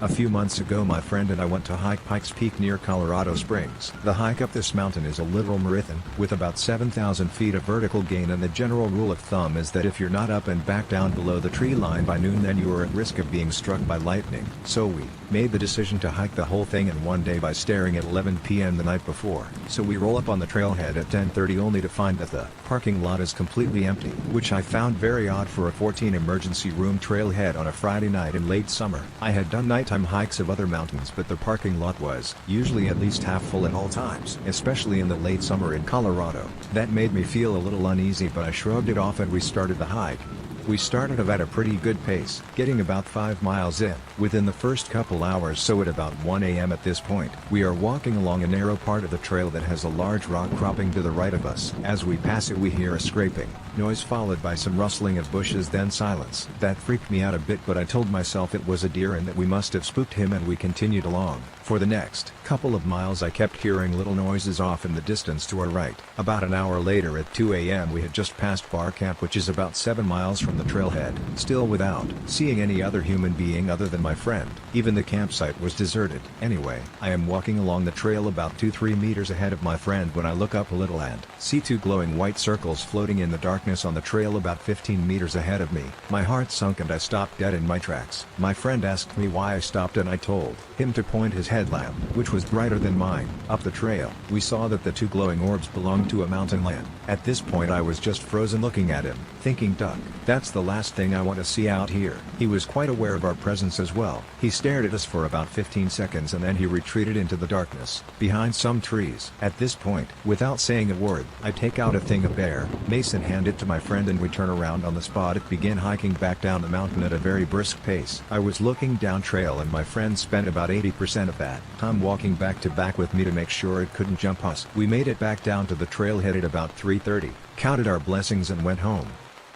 A few months ago my friend and I went to hike Pikes Peak near Colorado Springs. The hike up this mountain is a literal marathon, with about 7,000 feet of vertical gain, and the general rule of thumb is that if you're not up and back down below the tree line by noon then you are at risk of being struck by lightning. So we made the decision to hike the whole thing in one day by staring at 11 p.m. the night before. So we roll up on the trailhead at 10:30 only to find that the parking lot is completely empty, which I found very odd for a 14 emergency room trailhead on a Friday night in late summer. I had done nighttime hikes of other mountains, but the parking lot was usually at least half full at all times, especially in the late summer in Colorado. That made me feel a little uneasy, but I shrugged it off and we started the hike. We started at a pretty good pace, getting about 5 miles in within the first couple hours, so at about 1 a.m. at this point, we are walking along a narrow part of the trail that has a large rock cropping to the right of us. As we pass it we hear a scraping noise followed by some rustling of bushes, then silence. That freaked me out a bit, but I told myself it was a deer and that we must have spooked him, and we continued along. For the next couple of miles I kept hearing little noises off in the distance to our right. About an hour later at 2 a.m. we had just passed Bar Camp, which is about 7 miles from the trailhead, still without seeing any other human being other than my friend. Even the campsite was deserted. Anyway, I am walking along the trail about 2-3 meters ahead of my friend when I look up a little and see 2 glowing white circles floating in the darkness on the trail about 15 meters ahead of me. My heart sunk and I stopped dead in my tracks. My friend asked me why I stopped and I told him to point his head headlamp, which was brighter than mine. Up the trail, we saw that the two glowing orbs belonged to a mountain lion. At this point I was just frozen looking at him, thinking, duck, that's the last thing I want to see out here. He was quite aware of our presence as well. He stared at us for about 15 seconds and then he retreated into the darkness, behind some trees. At this point, without saying a word, I take out a thing of bear mace and hand it to my friend and we turn around on the spot and begin hiking back down the mountain at a very brisk pace. I was looking down trail and my friend spent about 80% of that time walking back to back with me to make sure it couldn't jump us. We made it back down to the trailhead at about 3:30, counted our blessings and went home.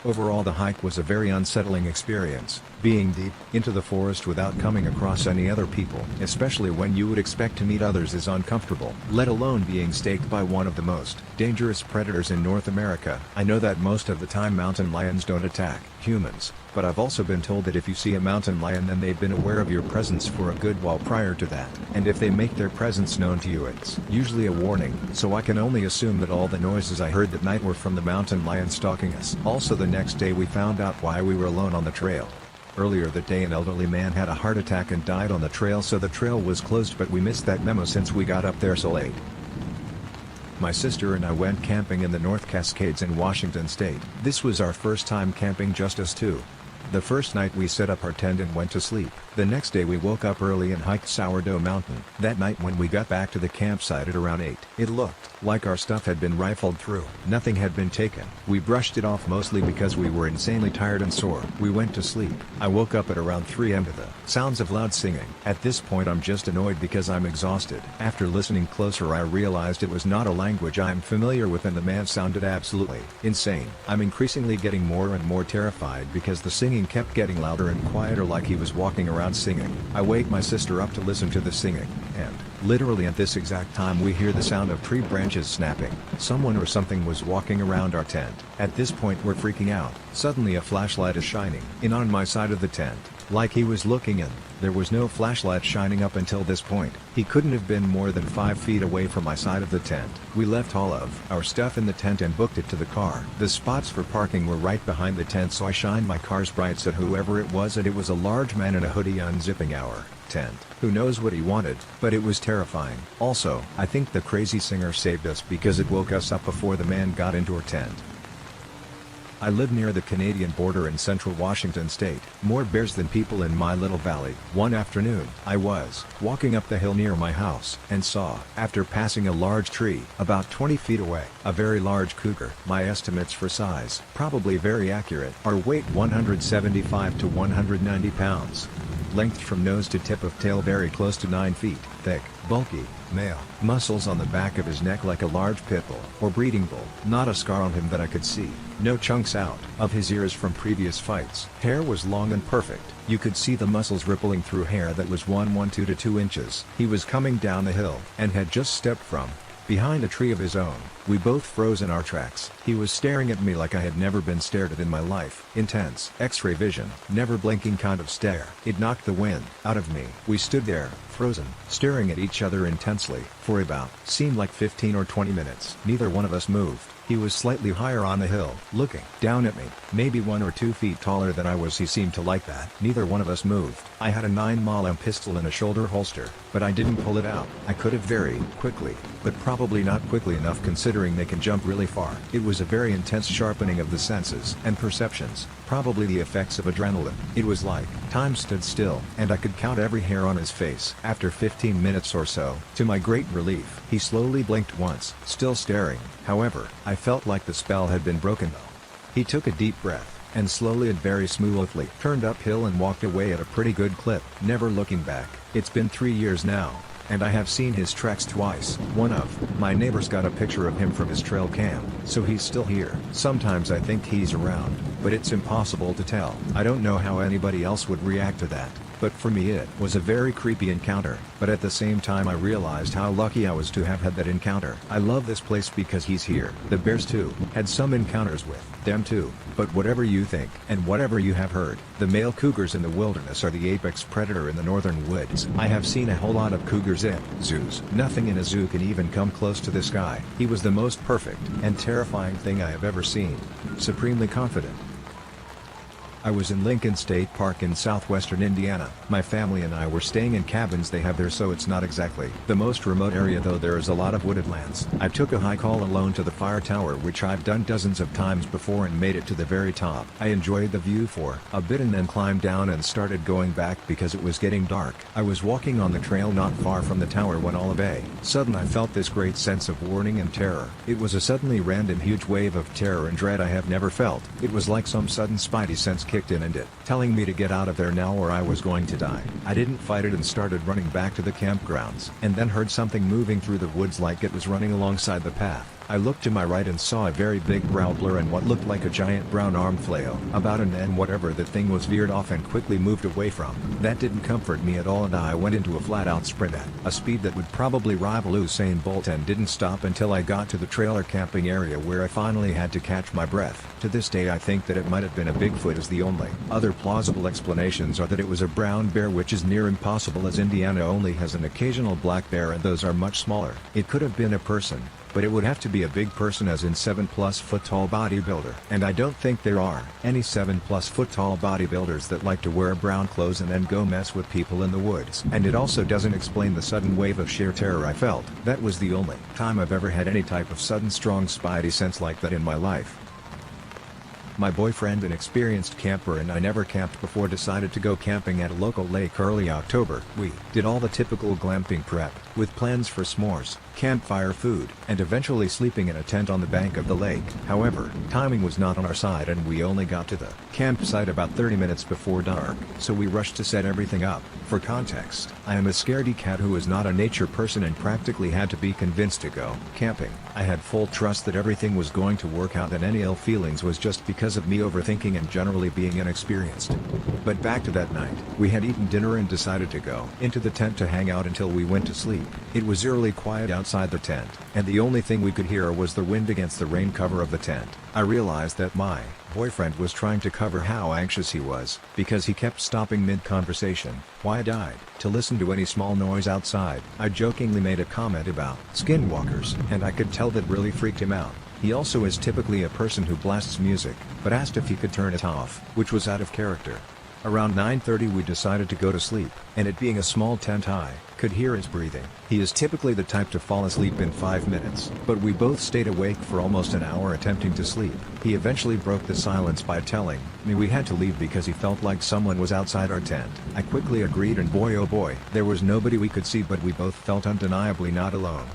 Overall the hike was a very unsettling experience, being deep into the forest without coming across any other people, especially when you would expect to meet others, is uncomfortable, let alone being staked by one of the most dangerous predators in North America. I know that most of the time mountain lions don't attack humans, but I've also been told that if you see a mountain lion then they've been aware of your presence for a good while prior to that, and if they make their presence known to you it's usually a warning, so I can only assume that all the noises I heard that night were from the mountain lion stalking us. Also the next day we found out why we were alone on the trail. Earlier that day an elderly man had a heart attack and died on the trail, so the trail was closed, but we missed that memo since we got up there so late. My sister and I went camping in the North Cascades in Washington State. This was our first time camping, just us two. The first night we set up our tent and went to sleep. The next day we woke up early and hiked Sourdough Mountain. That night when we got back to the campsite at around 8, it looked like our stuff had been rifled through. Nothing had been taken. We brushed it off mostly because we were insanely tired and sore. We went to sleep. I woke up at around 3 a.m. to the sounds of loud singing. At this point I'm just annoyed because I'm exhausted. After listening closer I realized it was not a language I'm familiar with and the man sounded absolutely insane. I'm increasingly getting more and more terrified because the singing kept getting louder and quieter, like he was walking around singing. I wake my sister up to listen to the singing, and literally at this exact time we hear the sound of tree branches snapping. Someone or something was walking around our tent. At this point we're freaking out. Suddenly a flashlight is shining in on my side of the tent, like he was looking in. There was no flashlight shining up until this point. He couldn't have been more than 5 feet away from my side of the tent. We left all of our stuff in the tent and booked it to the car. The spots for parking were right behind the tent, so I shined my car's brights at whoever it was, and it was a large man in a hoodie unzipping our tent. Who knows what he wanted, but it was terrifying. Also, I think the crazy singer saved us because it woke us up before the man got into our tent. I live near the Canadian border in central Washington state. More bears than people in my little valley. One afternoon, I was walking up the hill near my house and saw, after passing a large tree about 20 feet away, a very large cougar. My estimates for size, probably very accurate, are weight 175 to 190 pounds. Length from nose to tip of tail very close to 9 feet, thick, bulky, male, muscles on the back of his neck like a large pit bull or breeding bull. Not a scar on him that I could see. No chunks out of his ears from previous fights. Hair was long and perfect. You could see the muscles rippling through hair that was 1.12 to 2 inches. He was coming down the hill and had just stepped from behind a tree of his own. We both froze in our tracks. He was staring at me like I had never been stared at in my life. Intense, X-ray vision, never blinking kind of stare. It knocked the wind out of me. We stood there, frozen, staring at each other intensely, for about, seemed like 15 or 20 minutes. Neither one of us moved. He was slightly higher on the hill, looking down at me, maybe 1 or 2 feet taller than I was. He seemed to like that. Neither one of us moved. I had a 9mm pistol in a shoulder holster, but I didn't pull it out. I could have very quickly, but probably not quickly enough considering they can jump really far. It was a very intense sharpening of the senses and perceptions, probably the effects of adrenaline. It was like time stood still, and I could count every hair on his face. After 15 minutes or so, to my great relief, he slowly blinked once, still staring. However, I felt like the spell had been broken though. He took a deep breath, and slowly and very smoothly turned uphill and walked away at a pretty good clip, never looking back. It's been 3 years now, and I have seen his tracks twice. One of my neighbors got a picture of him from his trail cam, so he's still here. Sometimes I think he's around, but it's impossible to tell. I don't know how anybody else would react to that, but for me it was a very creepy encounter, but at the same time I realized how lucky I was to have had that encounter. I love this place because he's here. The bears too, had some encounters with them too, but whatever you think, and whatever you have heard, the male cougars in the wilderness are the apex predator in the northern woods. I have seen a whole lot of cougars in zoos. Nothing in a zoo can even come close to this guy. He was the most perfect and terrifying thing I have ever seen. Supremely confident. I was in Lincoln State Park in southwestern Indiana. My family and I were staying in cabins they have there, so it's not exactly the most remote area, though there is a lot of wooded lands. I took a hike all alone to the fire tower, which I've done dozens of times before, and made it to the very top. I enjoyed the view for a bit and then climbed down and started going back because it was getting dark. I was walking on the trail not far from the tower when all of a sudden I felt this great sense of warning and terror. It was a suddenly random huge wave of terror and dread I have never felt. It was like some sudden spidey sense kicked in and it telling me to get out of there now or I was going to die. I didn't fight it and started running back to the campgrounds, and then heard something moving through the woods like it was running alongside the path. I looked to my right and saw a very big brown blur and what looked like a giant brown arm flail about, and then whatever the thing was veered off and quickly moved away from. That didn't comfort me at all, and I went into a flat-out sprint at a speed that would probably rival Usain Bolt, and didn't stop until I got to the trailer camping area, where I finally had to catch my breath. To this day I think that it might have been a Bigfoot, as the only other plausible explanations are that it was a brown bear, which is near impossible as Indiana only has an occasional black bear and those are much smaller. It could have been a person, but it would have to be a big person, as in 7+ foot tall bodybuilder. And I don't think there are any 7+ foot tall bodybuilders that like to wear brown clothes and then go mess with people in the woods. And it also doesn't explain the sudden wave of sheer terror I felt. That was the only time I've ever had any type of sudden strong spidey sense like that in my life. My boyfriend, an experienced camper, and I never camped before, decided to go camping at a local lake early October. We did all the typical glamping prep, with plans for s'mores, campfire food, and eventually sleeping in a tent on the bank of the lake. However, timing was not on our side and we only got to the campsite about 30 minutes before dark, so we rushed to set everything up. For context, I am a scaredy cat who is not a nature person and practically had to be convinced to go camping. I had full trust that everything was going to work out, and any ill feelings was just because of me overthinking and generally being inexperienced. But back to that night, we had eaten dinner and decided to go into the tent to hang out until we went to sleep. It was eerily quiet outside the tent, and the only thing we could hear was the wind against the rain cover of the tent. I realized that my boyfriend was trying to cover how anxious he was, because he kept stopping mid-conversation. Wide-eyed to listen to any small noise outside. I jokingly made a comment about skinwalkers, and I could tell that really freaked him out. He also is typically a person who blasts music, but asked if he could turn it off, which was out of character. Around 9:30 we decided to go to sleep, and it being a small tent I could hear his breathing. He is typically the type to fall asleep in 5 minutes, but we both stayed awake for almost an hour attempting to sleep. He eventually broke the silence by telling me we had to leave because he felt like someone was outside our tent. I quickly agreed, and boy oh boy, there was nobody we could see, but we both felt undeniably not alone.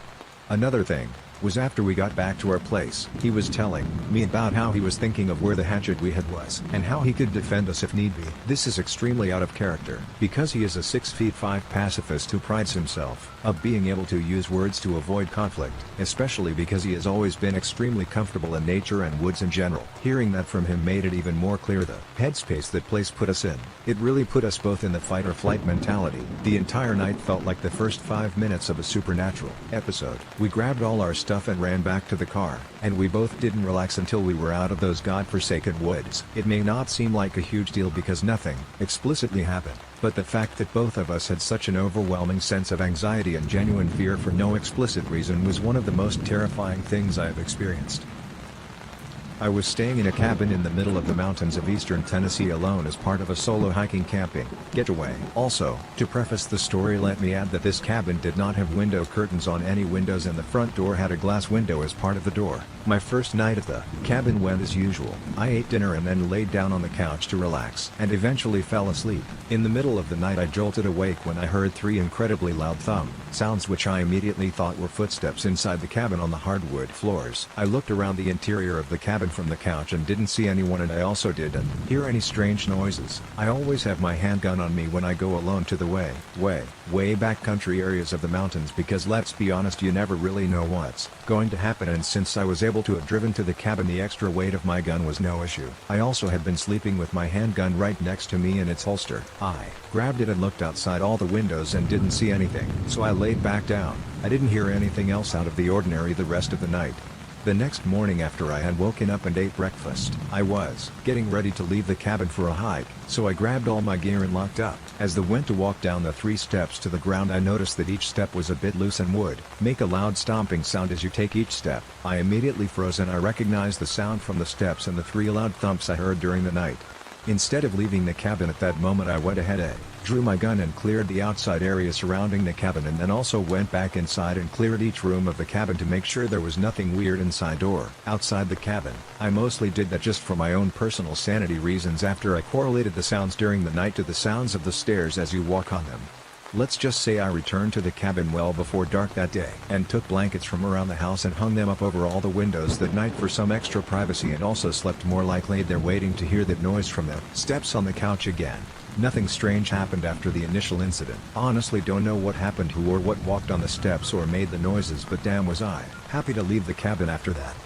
Another thing was, after we got back to our place, he was telling me about how he was thinking of where the hatchet we had was, and how he could defend us if need be. This is extremely out of character, because he is a 6'5" pacifist who prides himself of being able to use words to avoid conflict, especially because he has always been extremely comfortable in nature and woods in general. Hearing that from him made it even more clear the headspace that place put us in. It really put us both in the fight or flight mentality. The entire night felt like the first 5 minutes of a supernatural episode. We grabbed all our stuff and ran back to the car, and we both didn't relax until we were out of those godforsaken woods. It may not seem like a huge deal because nothing explicitly happened, but the fact that both of us had such an overwhelming sense of anxiety and genuine fear for no explicit reason was one of the most terrifying things I have experienced. I was staying in a cabin in the middle of the mountains of eastern Tennessee alone as part of a solo hiking camping getaway. Also, to preface the story, let me add that this cabin did not have window curtains on any windows, and the front door had a glass window as part of the door. My first night at the cabin went as usual. I ate dinner and then laid down on the couch to relax, and eventually fell asleep. In the middle of the night I jolted awake when I heard 3 incredibly loud thump sounds, which I immediately thought were footsteps inside the cabin on the hardwood floors. I looked around the interior of the cabin from the couch and didn't see anyone, and I also didn't hear any strange noises. I always have my handgun on me when I go alone to the way back country areas of the mountains, because let's be honest, you never really know what's going to happen, and since I was able to have driven to the cabin, the extra weight of my gun was no issue. I also had been sleeping with my handgun right next to me in its holster. I grabbed it and looked outside all the windows and didn't see anything, so I laid back down. I didn't hear anything else out of the ordinary the rest of the night. The next morning, after I had woken up and ate breakfast, I was getting ready to leave the cabin for a hike, so I grabbed all my gear and locked up. As I went to walk down the 3 steps to the ground, I noticed that each step was a bit loose and would make a loud stomping sound as you take each step. I immediately froze, and I recognized the sound from the steps and the 3 loud thumps I heard during the night. Instead of leaving the cabin at that moment, I went ahead, drew my gun and cleared the outside area surrounding the cabin, and then also went back inside and cleared each room of the cabin to make sure there was nothing weird inside or outside the cabin. I mostly did that just for my own personal sanity reasons after I correlated the sounds during the night to the sounds of the stairs as you walk on them. Let's just say I returned to the cabin well before dark that day and took blankets from around the house and hung them up over all the windows that night for some extra privacy, and also slept more like laid there waiting to hear that noise from the steps on the couch again. Nothing strange happened after the initial incident. Honestly don't know what happened, who or what walked on the steps or made the noises, but damn was I happy to leave the cabin after that.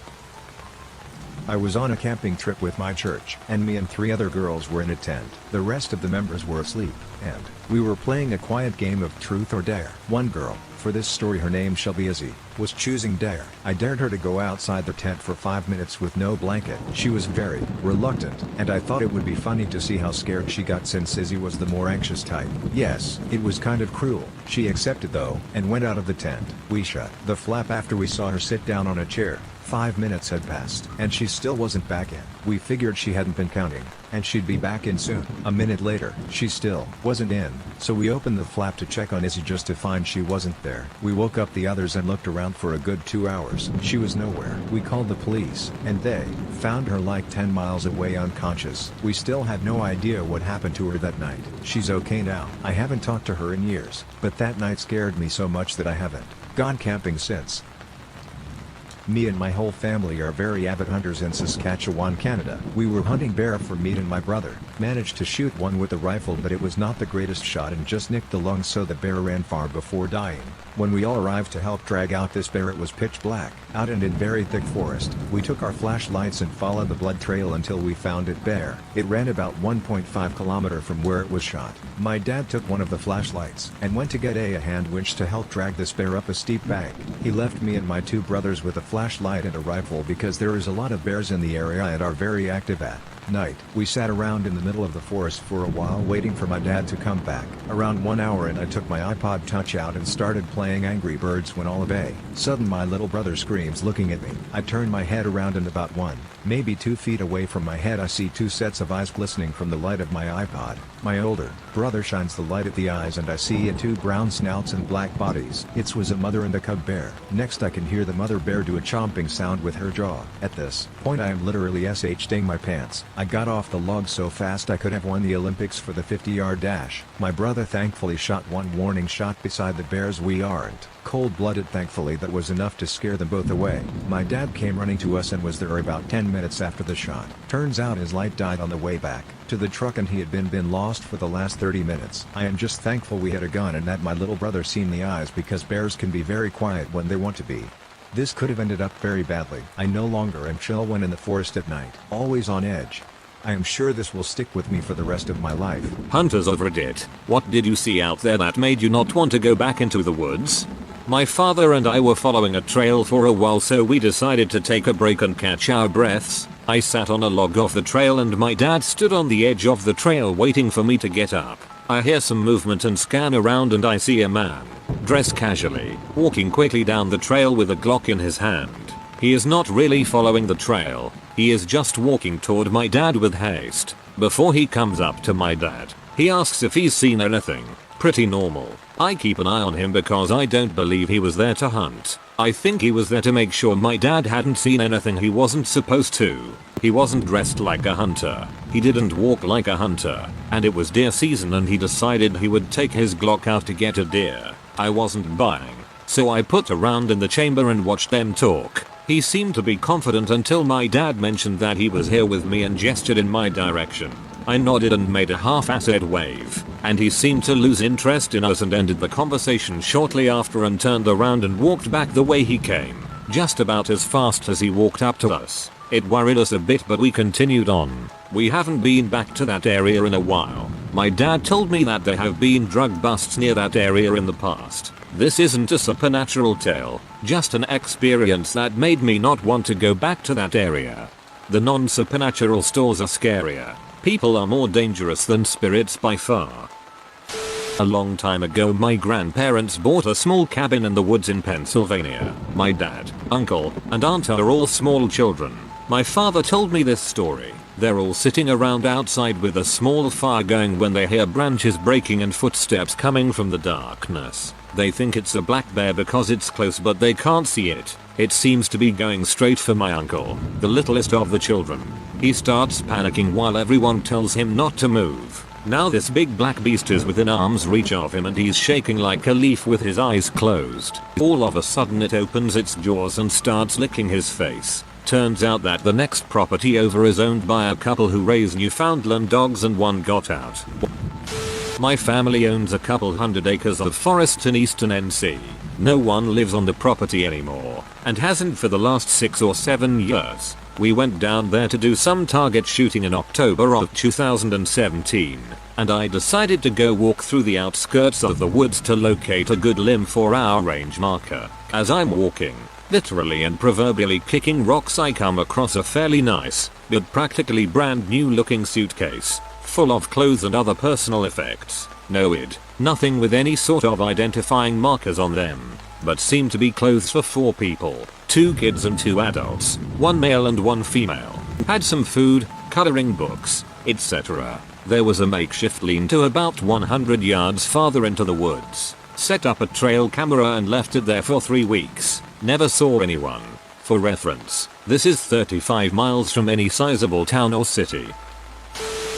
I was on a camping trip with my church, and me and 3 other girls were in a tent. The rest of the members were asleep, and we were playing a quiet game of truth or dare. One girl, for this story her name shall be Izzy, was choosing dare. I dared her to go outside the tent for 5 minutes with no blanket. She was very reluctant, and I thought it would be funny to see how scared she got since Izzy was the more anxious type. Yes, it was kind of cruel. She accepted though, and went out of the tent. We shut the flap after we saw her sit down on a chair. 5 minutes had passed, and she still wasn't back in. We figured she hadn't been counting, and she'd be back in soon. A minute later, she still wasn't in, so we opened the flap to check on Izzy just to find she wasn't there. We woke up the others and looked around for a good 2 hours. She was nowhere. We called the police, and they found her like 10 miles away unconscious. We still had no idea what happened to her that night. She's okay now. I haven't talked to her in years, but that night scared me so much that I haven't gone camping since. Me and my whole family are very avid hunters in Saskatchewan, Canada. We were hunting bear for meat and my brother managed to shoot one with a rifle, but it was not the greatest shot and just nicked the lung, so the bear ran far before dying. When we all arrived to help drag out this bear, it was pitch black, out and in very thick forest. We took our flashlights and followed the blood trail until we found it bare. It ran about 1.5 kilometers from where it was shot. My dad took one of the flashlights and went to get a hand winch to help drag this bear up a steep bank. He left me and my 2 brothers with a flashlight and a rifle because there is a lot of bears in the area and are very active at night. We sat around in the middle of the forest for a while waiting for my dad to come back. Around 1 hour and I took my iPod Touch out and started playing Angry Birds when all of a sudden my little brother screams, looking at me. I turn my head around and about 1, maybe 2 feet away from my head I see 2 sets of eyes glistening from the light of my iPod. My older brother shines the light at the eyes and I see 2 brown snouts and black bodies. It was a mother and a cub bear. Next I can hear the mother bear do a chomping sound with her jaw. At this point I am literally shitting my pants. I got off the log so fast I could have won the Olympics for the 50-yard dash. My brother thankfully shot one warning shot beside the bears. We aren't cold-blooded, thankfully. That was enough to scare them both away. My dad came running to us and was there about 10 minutes after the shot. Turns out his light died on the way back to the truck and he had been lost for the last 30 minutes. I am just thankful we had a gun and that my little brother seen the eyes, because bears can be very quiet when they want to be. This could have ended up very badly. I no longer am chill when in the forest at night, always on edge. I am sure this will stick with me for the rest of my life. Hunters of Reddit, what did you see out there that made you not want to go back into the woods? My father and I were following a trail for a while, so we decided to take a break and catch our breaths. I sat on a log off the trail and my dad stood on the edge of the trail waiting for me to get up. I hear some movement and scan around and I see a man, dressed casually, walking quickly down the trail with a Glock in his hand. He is not really following the trail, he is just walking toward my dad with haste. Before he comes up to my dad, he asks if he's seen anything. Pretty normal. I keep an eye on him because I don't believe he was there to hunt. I think he was there to make sure my dad hadn't seen anything he wasn't supposed to. He wasn't dressed like a hunter. He didn't walk like a hunter. And it was deer season and he decided he would take his Glock out to get a deer. I wasn't buying. So I put around in the chamber and watched them talk. He seemed to be confident until my dad mentioned that he was here with me and gestured in my direction. I nodded and made a half-assed wave, and he seemed to lose interest in us and ended the conversation shortly after and turned around and walked back the way he came, just about as fast as he walked up to us. It worried us a bit, but we continued on. We haven't been back to that area in a while. My dad told me that there have been drug busts near that area in the past. This isn't a supernatural tale, just an experience that made me not want to go back to that area. The non-supernatural stores are scarier. People are more dangerous than spirits by far. A long time ago my grandparents bought a small cabin in the woods in Pennsylvania. My dad, uncle, and aunt are all small children. My father told me this story. They're all sitting around outside with a small fire going when they hear branches breaking and footsteps coming from the darkness. They think it's a black bear because it's close, but they can't see it. It seems to be going straight for my uncle, the littlest of the children. He starts panicking while everyone tells him not to move. Now this big black beast is within arm's reach of him and he's shaking like a leaf with his eyes closed. All of a sudden it opens its jaws and starts licking his face. Turns out that the next property over is owned by a couple who raise Newfoundland dogs and one got out. My family owns a couple hundred acres of forest in eastern NC. No one lives on the property anymore, and hasn't for the last 6 or 7 years. We went down there to do some target shooting in October of 2017, and I decided to go walk through the outskirts of the woods to locate a good limb for our range marker. As I'm walking, literally and proverbially kicking rocks, I come across a fairly nice, but practically brand new looking suitcase, full of clothes and other personal effects. No id, nothing with any sort of identifying markers on them, but seemed to be clothes for 4 people, 2 kids and 2 adults, 1 male and 1 female. Had some food, coloring books, etc. There was a makeshift lean-to about 100 yards farther into the woods. Set up a trail camera and left it there for 3 weeks. Never saw anyone. For reference, this is 35 miles from any sizable town or city.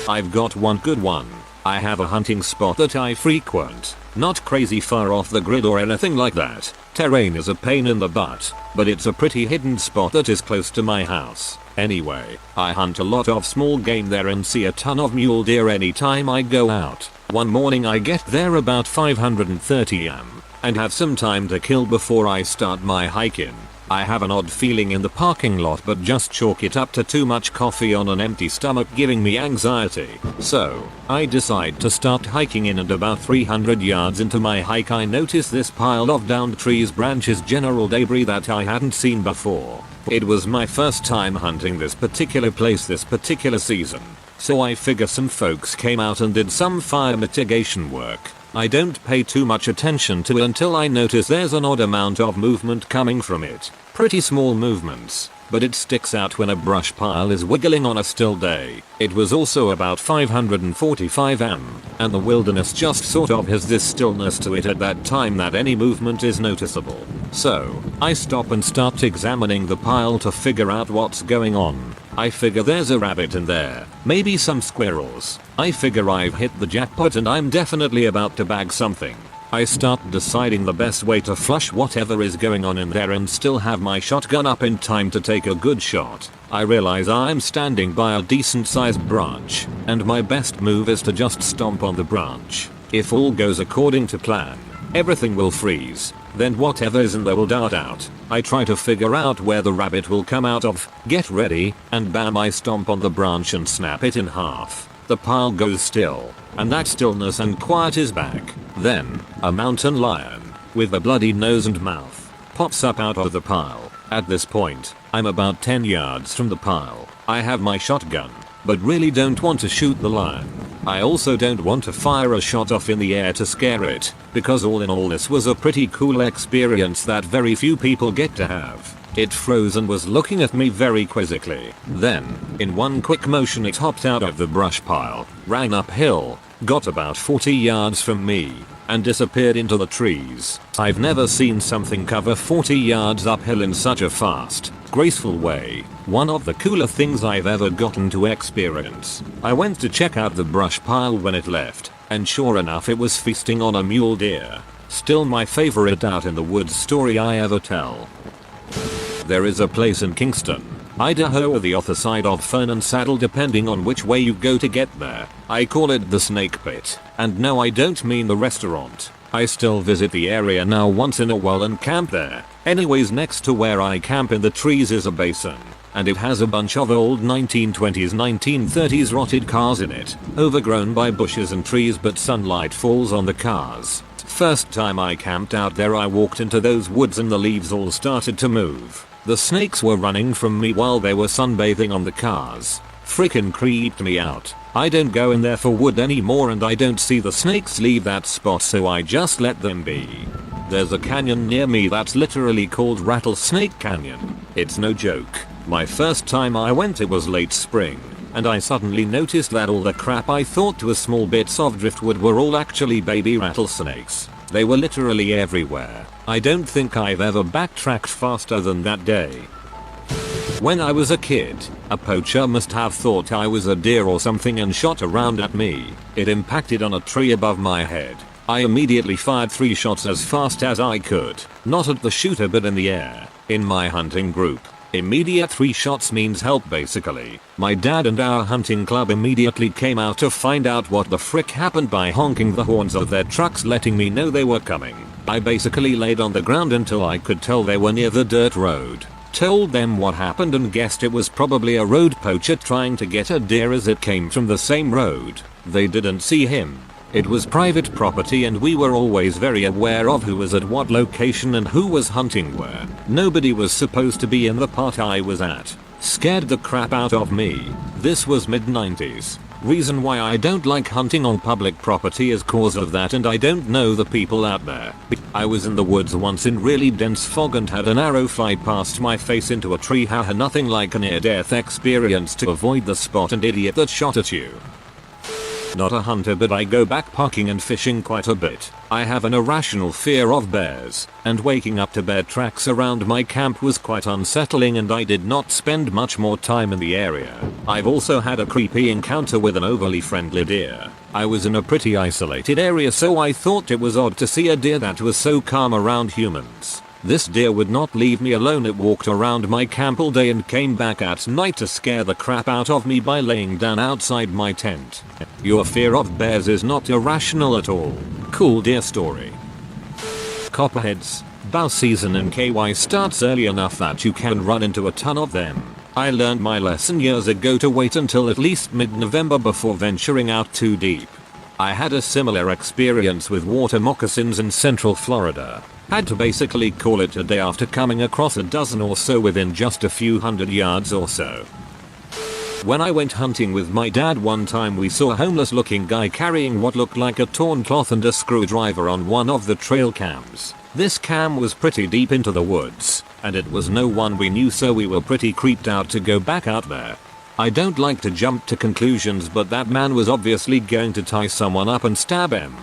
I've got one good one. I have a hunting spot that I frequent. Not crazy far off the grid or anything like that. Terrain is a pain in the butt, but it's a pretty hidden spot that is close to my house. Anyway, I hunt a lot of small game there and see a ton of mule deer anytime I go out. One morning I get there about 5:30 am, and have some time to kill before I start my hike in. I have an odd feeling in the parking lot, but just chalk it up to too much coffee on an empty stomach giving me anxiety. So, I decide to start hiking in, and about 300 yards into my hike I notice this pile of downed trees, branches, general debris that I hadn't seen before. It was my first time hunting this particular place this particular season, so I figure some folks came out and did some fire mitigation work. I don't pay too much attention to it until I notice there's an odd amount of movement coming from it. Pretty small movements, but it sticks out when a brush pile is wiggling on a still day. It was also about 5:45 am, and the wilderness just sort of has this stillness to it at that time that any movement is noticeable. So, I stop and start examining the pile to figure out what's going on. I figure there's a rabbit in there, maybe some squirrels. I figure I've hit the jackpot and I'm definitely about to bag something. I start deciding the best way to flush whatever is going on in there and still have my shotgun up in time to take a good shot. I realize I'm standing by a decent sized branch, and my best move is to just stomp on the branch. If all goes according to plan, everything will freeze. Then whatever is in there will dart out. I try to figure out where the rabbit will come out of, get ready, and bam, I stomp on the branch and snap it in half. The pile goes still, and that stillness and quiet is back. Then, a mountain lion, with a bloody nose and mouth, pops up out of the pile. At this point, I'm about 10 yards from the pile. I have my shotgun, but really don't want to shoot the lion. I also don't want to fire a shot off in the air to scare it, because all in all this was a pretty cool experience that very few people get to have. It froze and was looking at me very quizzically. Then, in one quick motion it hopped out of the brush pile, ran uphill, got about 40 yards from me, and disappeared into the trees. I've never seen something cover 40 yards uphill in such a fast, graceful way. One of the cooler things I've ever gotten to experience. I went to check out the brush pile when it left, and sure enough it was feasting on a mule deer. Still my favorite out in the woods story I ever tell. There is a place in Kingston, Idaho, or the other side of Fern and Saddle depending on which way you go to get there. I call it the Snake Pit, and no, I don't mean the restaurant. I still visit the area now once in a while and camp there. Anyways, next to where I camp in the trees is a basin, and it has a bunch of old 1920s 1930s rotted cars in it, overgrown by bushes and trees, but sunlight falls on the cars. First time I camped out there I walked into those woods and the leaves all started to move. The snakes were running from me while they were sunbathing on the cars. Frickin' creeped me out. I don't go in there for wood anymore and I don't see the snakes leave that spot, so I just let them be. There's a canyon near me that's literally called Rattlesnake Canyon. It's no joke. My first time I went it was late spring. and I suddenly noticed that all the crap I thought was small bits of driftwood were all actually baby rattlesnakes. They were literally everywhere. I don't think I've ever backtracked faster than that day. When I was a kid, a poacher must have thought I was a deer or something and shot around at me. It impacted on a tree above my head. I immediately fired 3 shots as fast as I could, not at the shooter but in the air. In my hunting group, immediate 3 shots means help basically. My dad and our hunting club immediately came out to find out what the frick happened by honking the horns of their trucks letting me know they were coming. I basically laid on the ground until I could tell they were near the dirt road. Told them what happened and guessed it was probably a road poacher trying to get a deer as it came from the same road. They didn't see him. It was private property and we were always very aware of who was at what location and who was hunting where. Nobody was supposed to be in the part I was at. Scared the crap out of me. This was mid-90s. Reason why I don't like hunting on public property is cause of that, and I don't know the people out there. I was in the woods once in really dense fog and had an arrow fly past my face into a tree. Haha, nothing like a near-death experience to avoid the spot and idiot that shot at you. Not a hunter, but I go backpacking and fishing quite a bit. I have an irrational fear of bears, and waking up to bear tracks around my camp was quite unsettling, and I did not spend much more time in the area. I've also had a creepy encounter with an overly friendly deer. I was in a pretty isolated area, so I thought it was odd to see a deer that was so calm around humans. This deer would not leave me alone. It walked around my camp all day and came back at night to scare the crap out of me by laying down outside my tent. Your fear of bears is not irrational at all. Cool deer story. Copperheads. Bow season in KY starts early enough that you can run into a ton of them. I learned my lesson years ago to wait until at least mid-November before venturing out too deep. I had a similar experience with water moccasins in central Florida. Had to basically call it a day after coming across a dozen or so within just a few hundred yards or so. When I went hunting with my dad one time, we saw a homeless looking guy carrying what looked like a torn cloth and a screwdriver on one of the trail cams. This cam was pretty deep into the woods, and it was no one we knew, so we were pretty creeped out to go back out there. I don't like to jump to conclusions, but that man was obviously going to tie someone up and stab him.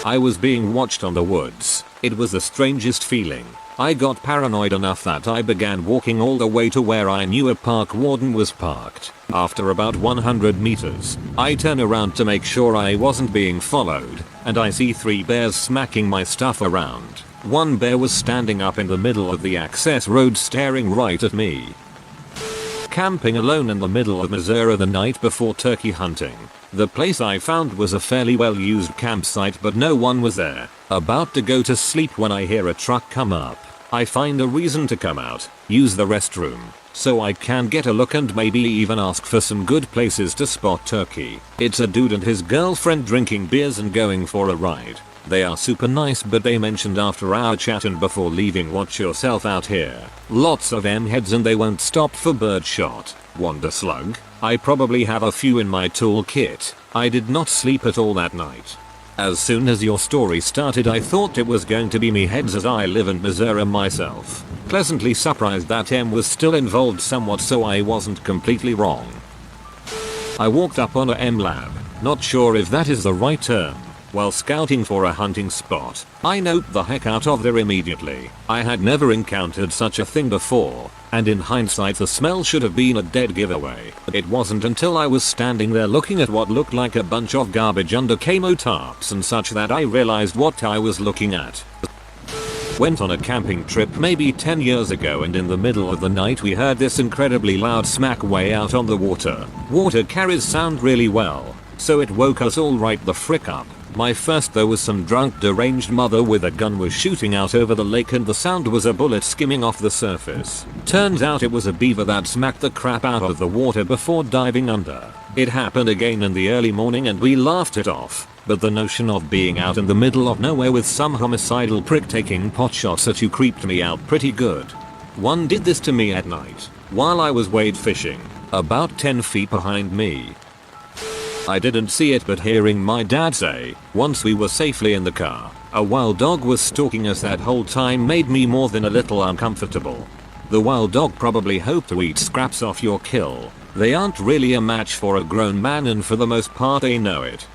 I was being watched on the woods. It was the strangest feeling. I got paranoid enough that I began walking all the way to where I knew a park warden was parked. After about 100 meters, I turn around to make sure I wasn't being followed, and I see 3 bears smacking my stuff around. One bear was standing up in the middle of the access road staring right at me. Camping alone in the middle of Missouri the night before turkey hunting. The place I found was a fairly well used campsite, but no one was there. About to go to sleep when I hear a truck come up. I find a reason to come out, use the restroom, so I can get a look and maybe even ask for some good places to spot turkey. It's a dude and his girlfriend drinking beers and going for a ride. They are super nice, but they mentioned after our chat and before leaving, watch yourself out here. Lots of M-heads and they won't stop for birdshot. Wonder slug? I probably have a few in my toolkit. I did not sleep at all that night. As soon as your story started, I thought it was going to be me heads, as I live in Missouri myself. Pleasantly surprised that M was still involved somewhat, so I wasn't completely wrong. I walked up on a M lab, not sure if that is the right term, while scouting for a hunting spot. I noped the heck out of there immediately. I had never encountered such a thing before, and in hindsight the smell should have been a dead giveaway. It wasn't until I was standing there looking at what looked like a bunch of garbage under camo tarps and such that I realized what I was looking at. Went on a camping trip maybe 10 years ago, and in the middle of the night we heard this incredibly loud smack way out on the water. Water carries sound really well, so it woke us all right the frick up. My first though was some drunk deranged mother with a gun was shooting out over the lake, and the sound was a bullet skimming off the surface. Turns out it was a beaver that smacked the crap out of the water before diving under. It happened again in the early morning and we laughed it off, but the notion of being out in the middle of nowhere with some homicidal prick taking pot shots at you creeped me out pretty good. One did this to me at night, while I was wade fishing, about 10 feet behind me. I didn't see it, but hearing my dad say, once we were safely in the car, a wild dog was stalking us that whole time made me more than a little uncomfortable. The wild dog probably hoped to eat scraps off your kill. They aren't really a match for a grown man, and for the most part they know it.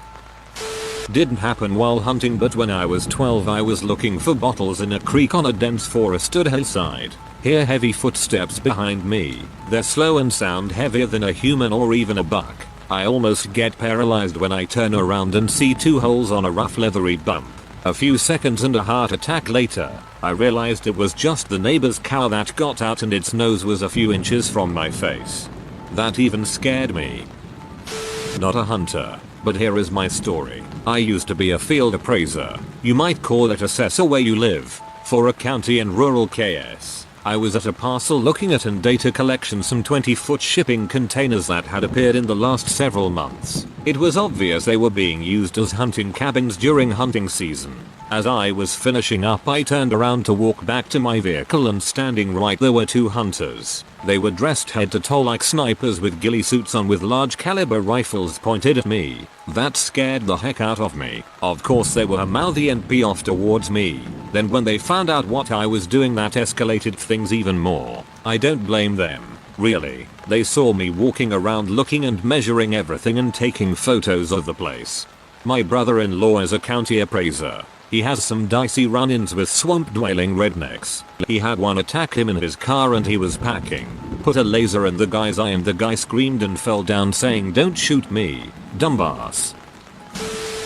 Didn't happen while hunting, but when I was 12 I was looking for bottles in a creek on a dense forested hillside. Hear heavy footsteps behind me. They're slow and sound heavier than a human or even a buck. I almost get paralyzed when I turn around and see two holes on a rough leathery bump. A few seconds and a heart attack later, I realized it was just the neighbor's cow that got out, and its nose was a few inches from my face. That even scared me. Not a hunter, but here is my story. I used to be a field appraiser. You might call it assessor where you live, for a county in rural KS. I was at a parcel looking at and data collection some 20-foot shipping containers that had appeared in the last several months. It was obvious they were being used as hunting cabins during hunting season. As I was finishing up, I turned around to walk back to my vehicle, and standing right there were two hunters. They were dressed head to toe like snipers with ghillie suits on, with large caliber rifles pointed at me. That scared the heck out of me. Of course they were mouthy and pee off towards me. Then when they found out what I was doing, that escalated things even more. I don't blame them. Really. They saw me walking around looking and measuring everything and taking photos of the place. My brother-in-law is a county appraiser. He has some dicey run-ins with swamp-dwelling rednecks. He had one attack him in his car and he was packing. Put a laser in the guy's eye and the guy screamed and fell down saying, "Don't shoot me, dumbass."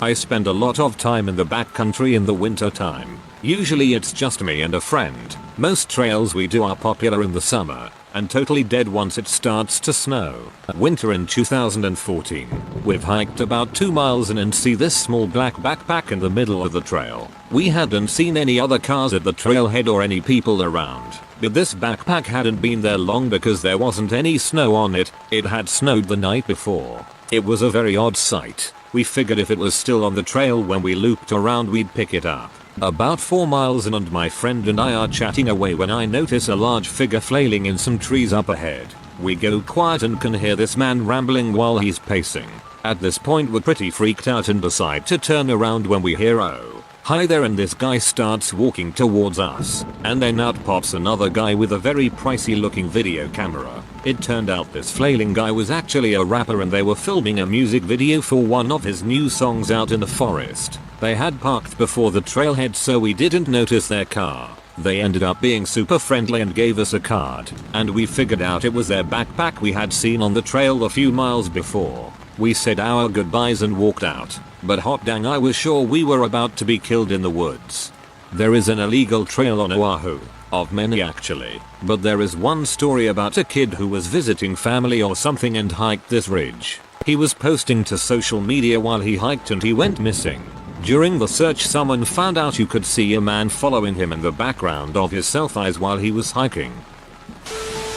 I spend a lot of time in the backcountry in the winter time. Usually it's just me and a friend. Most trails we do are popular in the summer, and totally dead once it starts to snow. Winter in 2014. We've hiked about 2 miles in and see this small black backpack in the middle of the trail. We hadn't seen any other cars at the trailhead or any people around. But this backpack hadn't been there long because there wasn't any snow on it. It had snowed the night before. It was a very odd sight. We figured if it was still on the trail when we looped around we'd pick it up. About 4 miles in and my friend and I are chatting away when I notice a large figure flailing in some trees up ahead. We go quiet and can hear this man rambling while he's pacing. At this point we're pretty freaked out and decide to turn around when we hear, "Oh, hi there," and this guy starts walking towards us. And then out pops another guy with a very pricey looking video camera. It turned out this flailing guy was actually a rapper and they were filming a music video for one of his new songs out in the forest. They had parked before the trailhead so we didn't notice their car. They ended up being super friendly and gave us a card, and we figured out it was their backpack we had seen on the trail a few miles before. We said our goodbyes and walked out, but hot dang, I was sure we were about to be killed in the woods. There is an illegal trail on Oahu, of many actually, but there is one story about a kid who was visiting family or something and hiked this ridge. He was posting to social media while he hiked and he went missing. During the search someone found out you could see a man following him in the background of his selfies while he was hiking.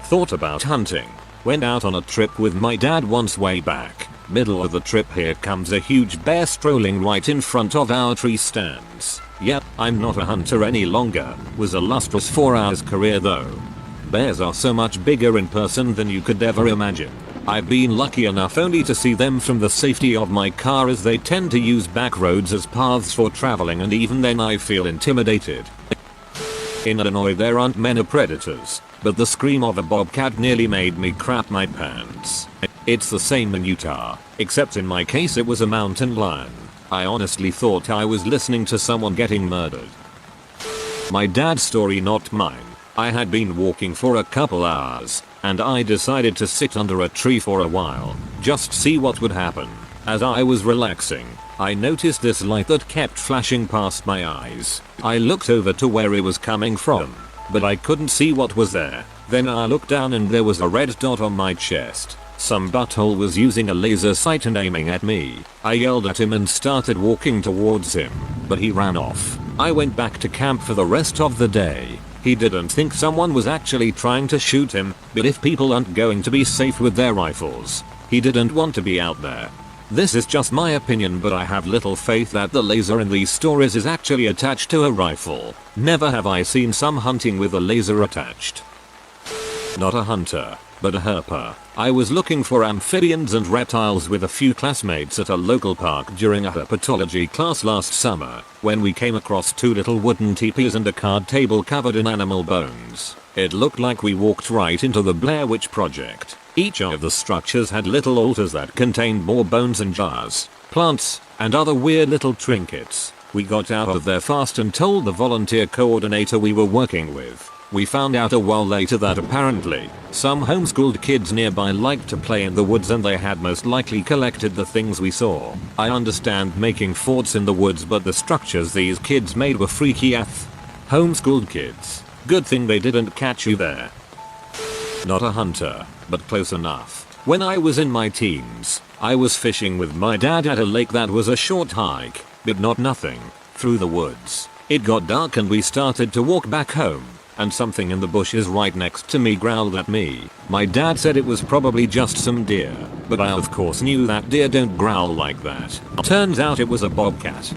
Thought about hunting. Went out on a trip with my dad once way back. Middle of the trip, here comes a huge bear strolling right in front of our tree stands. Yep, I'm not a hunter any longer. Was a lustrous 4 hours career though. Bears are so much bigger in person than you could ever imagine. I've been lucky enough only to see them from the safety of my car, as they tend to use back roads as paths for traveling, and even then I feel intimidated. In Illinois there aren't many predators, but the scream of a bobcat nearly made me crap my pants. It's the same in Utah, except in my case it was a mountain lion. I honestly thought I was listening to someone getting murdered. My dad's story, not mine. I had been walking for a couple hours, and I decided to sit under a tree for a while, just see what would happen. As I was relaxing, I noticed this light that kept flashing past my eyes. I looked over to where it was coming from, but I couldn't see what was there. Then I looked down and there was a red dot on my chest. Some butthole was using a laser sight and aiming at me. I yelled at him and started walking towards him, but he ran off. I went back to camp for the rest of the day. He didn't think someone was actually trying to shoot him, but if people aren't going to be safe with their rifles, he didn't want to be out there. This is just my opinion, but I have little faith that the laser in these stories is actually attached to a rifle. Never have I seen some hunting with a laser attached. Not a hunter, but a herper. I was looking for amphibians and reptiles with a few classmates at a local park during a herpetology class last summer, when we came across 2 little wooden teepees and a card table covered in animal bones. It looked like we walked right into the Blair Witch Project. Each of the structures had little altars that contained more bones and jars, plants, and other weird little trinkets. We got out of there fast and told the volunteer coordinator we were working with. We found out a while later that apparently, some homeschooled kids nearby liked to play in the woods and they had most likely collected the things we saw. I understand making forts in the woods, but the structures these kids made were freaky AF. Homeschooled kids. Good thing they didn't catch you there. Not a hunter, but close enough. When I was in my teens, I was fishing with my dad at a lake that was a short hike, but not nothing, through the woods. It got dark and we started to walk back home, and something in the bushes right next to me growled at me. My dad said it was probably just some deer, but I of course knew that deer don't growl like that. Turns out it was a bobcat.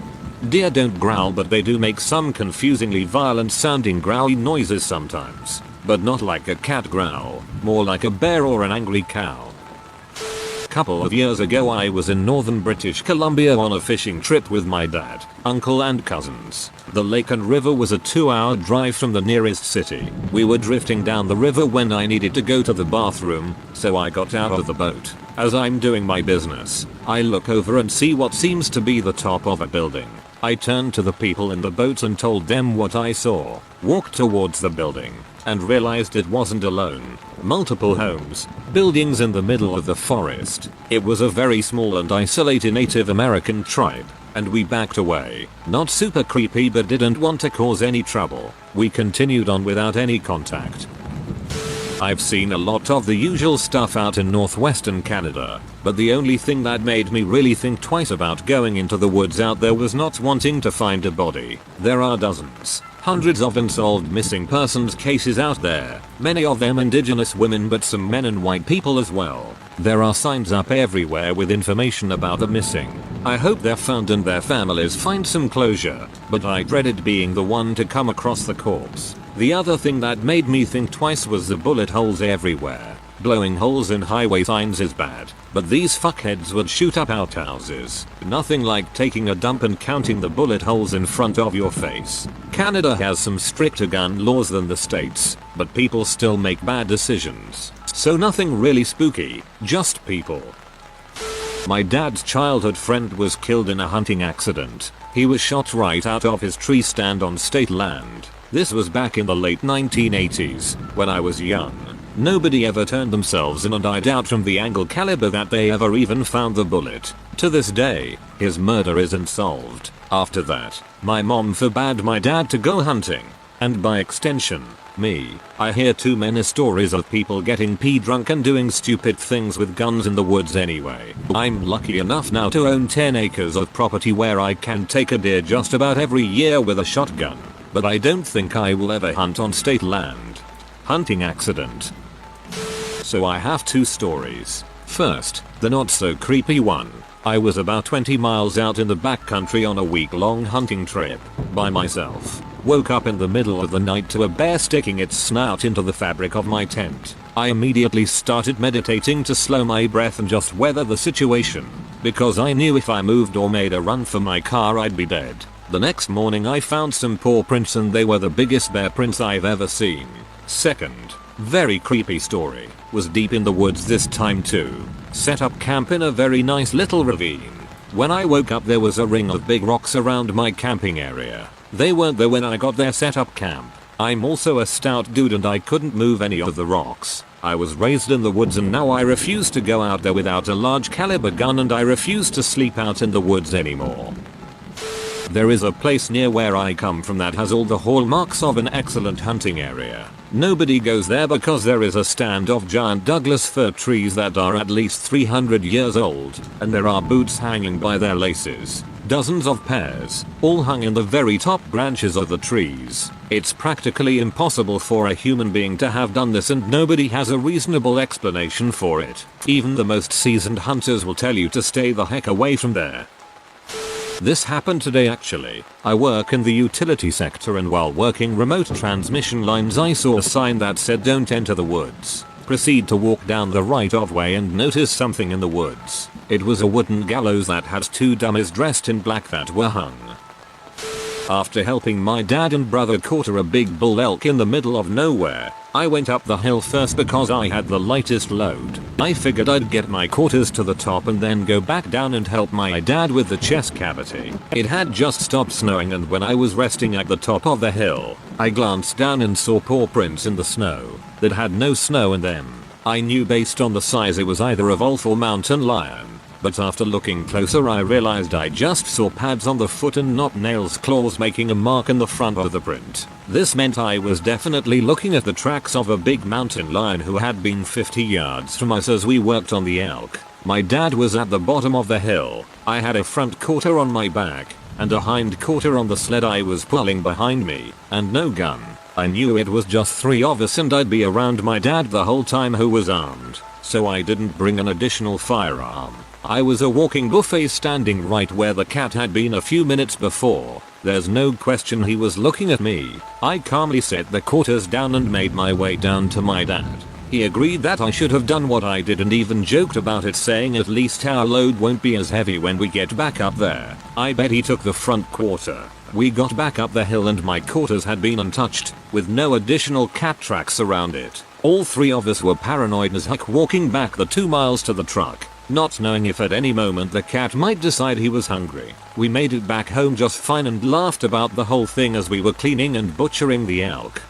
Deer don't growl, but they do make some confusingly violent sounding growly noises sometimes, but not like a cat growl, more like a bear or an angry cow. Couple of years ago I was in northern British Columbia on a fishing trip with my dad, uncle and cousins. The lake and river was a 2-hour drive from the nearest city. We were drifting down the river when I needed to go to the bathroom, so I got out of the boat. As I'm doing my business, I look over and see what seems to be the top of a building. I turned to the people in the boat and told them what I saw, walked towards the building, and realized it wasn't alone. Multiple homes, buildings in the middle of the forest. It was a very small and isolated Native American tribe, and we backed away. Not super creepy, but didn't want to cause any trouble. We continued on without any contact. I've seen a lot of the usual stuff out in northwestern Canada, but the only thing that made me really think twice about going into the woods out there was not wanting to find a body. There are dozens, hundreds of unsolved missing persons cases out there, many of them indigenous women, but some men and white people as well. There are signs up everywhere with information about the missing. I hope they're found and their families find some closure, but I dreaded being the one to come across the corpse. The other thing that made me think twice was the bullet holes everywhere. Blowing holes in highway signs is bad, but these fuckheads would shoot up outhouses. Nothing like taking a dump and counting the bullet holes in front of your face. Canada has some stricter gun laws than the States, but people still make bad decisions. So nothing really spooky, just people. My dad's childhood friend was killed in a hunting accident. He was shot right out of his tree stand on state land. This was back in the late 1980s, when I was young. Nobody ever turned themselves in, and I doubt from the angle caliber that they ever even found the bullet. To this day, his murder is unsolved. After that, my mom forbade my dad to go hunting, and by extension, me. I hear too many stories of people getting pee drunk and doing stupid things with guns in the woods anyway. I'm lucky enough now to own 10 acres of property where I can take a deer just about every year with a shotgun, but I don't think I will ever hunt on state land. Hunting accident. So I have 2 stories. First, the not so creepy one. I was about 20 miles out in the backcountry on a week-long hunting trip, by myself. Woke up in the middle of the night to a bear sticking its snout into the fabric of my tent. I immediately started meditating to slow my breath and just weather the situation, because I knew if I moved or made a run for my car I'd be dead. The next morning I found some paw prints, and they were the biggest bear prints I've ever seen. Second, very creepy story, was deep in the woods this time too. Set up camp in a very nice little ravine. When I woke up there was a ring of big rocks around my camping area. They weren't there when I got there. Set up camp. I'm also a stout dude and I couldn't move any of the rocks. I was raised in the woods and now I refuse to go out there without a large caliber gun, and I refuse to sleep out in the woods anymore. There is a place near where I come from that has all the hallmarks of an excellent hunting area. Nobody goes there because there is a stand of giant Douglas fir trees that are at least 300 years old, and there are boots hanging by their laces. Dozens of pairs, all hung in the very top branches of the trees. It's practically impossible for a human being to have done this, and nobody has a reasonable explanation for it. Even the most seasoned hunters will tell you to stay the heck away from there. This happened today actually. I work in the utility sector, and while working remote transmission lines I saw a sign that said "Don't enter the woods." proceed to walk down the right of way and notice something in the woods. It was a wooden gallows that had 2 dummies dressed in black that were hung. After helping my dad and brother quarter a big bull elk in the middle of nowhere, I went up the hill first because I had the lightest load. I figured I'd get my quarters to the top and then go back down and help my dad with the chest cavity. It had just stopped snowing, and when I was resting at the top of the hill, I glanced down and saw paw prints in the snow that had no snow in them. I knew based on the size it was either a wolf or mountain lion. But after looking closer I realized I just saw pads on the foot and not nails, claws making a mark in the front of the print. This meant I was definitely looking at the tracks of a big mountain lion who had been 50 yards from us as we worked on the elk. My dad was at the bottom of the hill. I had a front quarter on my back and a hind quarter on the sled I was pulling behind me, and no gun. I knew it was just 3 of us and I'd be around my dad the whole time who was armed, so I didn't bring an additional firearm. I was a walking buffet standing right where the cat had been a few minutes before. There's no question he was looking at me. I calmly set the quarters down and made my way down to my dad. He agreed that I should have done what I did and even joked about it, saying at least our load won't be as heavy when we get back up there. I bet he took the front quarter. We got back up the hill and my quarters had been untouched, with no additional cat tracks around it. All 3 of us were paranoid as heck walking back the 2 miles to the truck, not knowing if at any moment the cat might decide he was hungry. We made it back home just fine and laughed about the whole thing as we were cleaning and butchering the elk.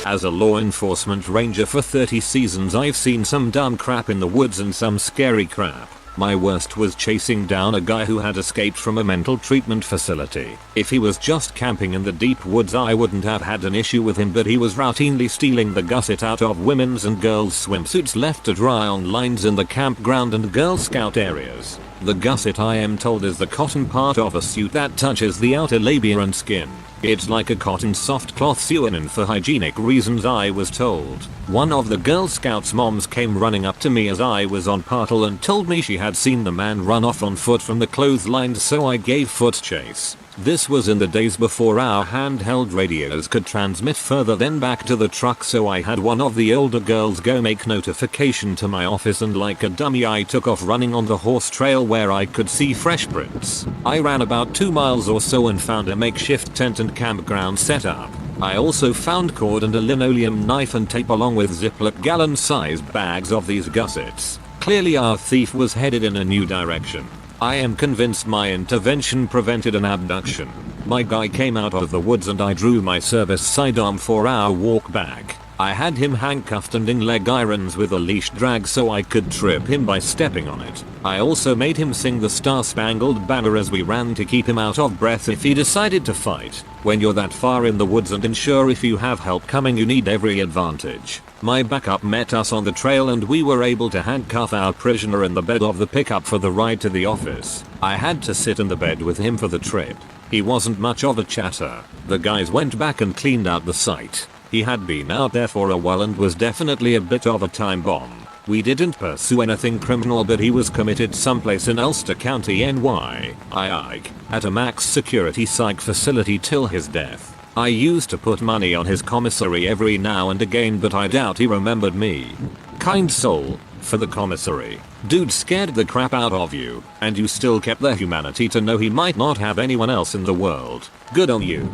As a law enforcement ranger for 30 seasons, I've seen some dumb crap in the woods and some scary crap. My worst was chasing down a guy who had escaped from a mental treatment facility. If he was just camping in the deep woods I wouldn't have had an issue with him, but he was routinely stealing the gusset out of women's and girls' swimsuits left to dry on lines in the campground and Girl Scout areas. The gusset, I am told, is the cotton part of a suit that touches the outer labia and skin. It's like a cotton soft cloth sewn in for hygienic reasons, I was told. One of the Girl Scouts moms came running up to me as I was on partel and told me she had seen the man run off on foot from the clotheslines, so I gave foot chase. This was in the days before our handheld radios could transmit further than back to the truck, so I had one of the older girls go make notification to my office, and like a dummy I took off running on the horse trail where I could see fresh prints. I ran about 2 miles or so and found a makeshift tent and campground set up. I also found cord and a linoleum knife and tape along with Ziploc gallon-sized bags of these gussets. Clearly our thief was headed in a new direction. I am convinced my intervention prevented an abduction. My guy came out of the woods and I drew my service sidearm for our walk back. I had him handcuffed and in leg irons with a leash drag so I could trip him by stepping on it. I also made him sing the Star-Spangled Banner as we ran to keep him out of breath if he decided to fight. When you're that far in the woods and unsure if you have help coming, you need every advantage. My backup met us on the trail and we were able to handcuff our prisoner in the bed of the pickup for the ride to the office. I had to sit in the bed with him for the trip. He wasn't much of a chatter. The guys went back and cleaned out the site. He had been out there for a while and was definitely a bit of a time bomb. We didn't pursue anything criminal, but he was committed someplace in Ulster County, NY, at a max security psych facility till his death. I used to put money on his commissary every now and again, but I doubt he remembered me. Kind soul, for the commissary. Dude scared the crap out of you, and you still kept the humanity to know he might not have anyone else in the world. Good on you.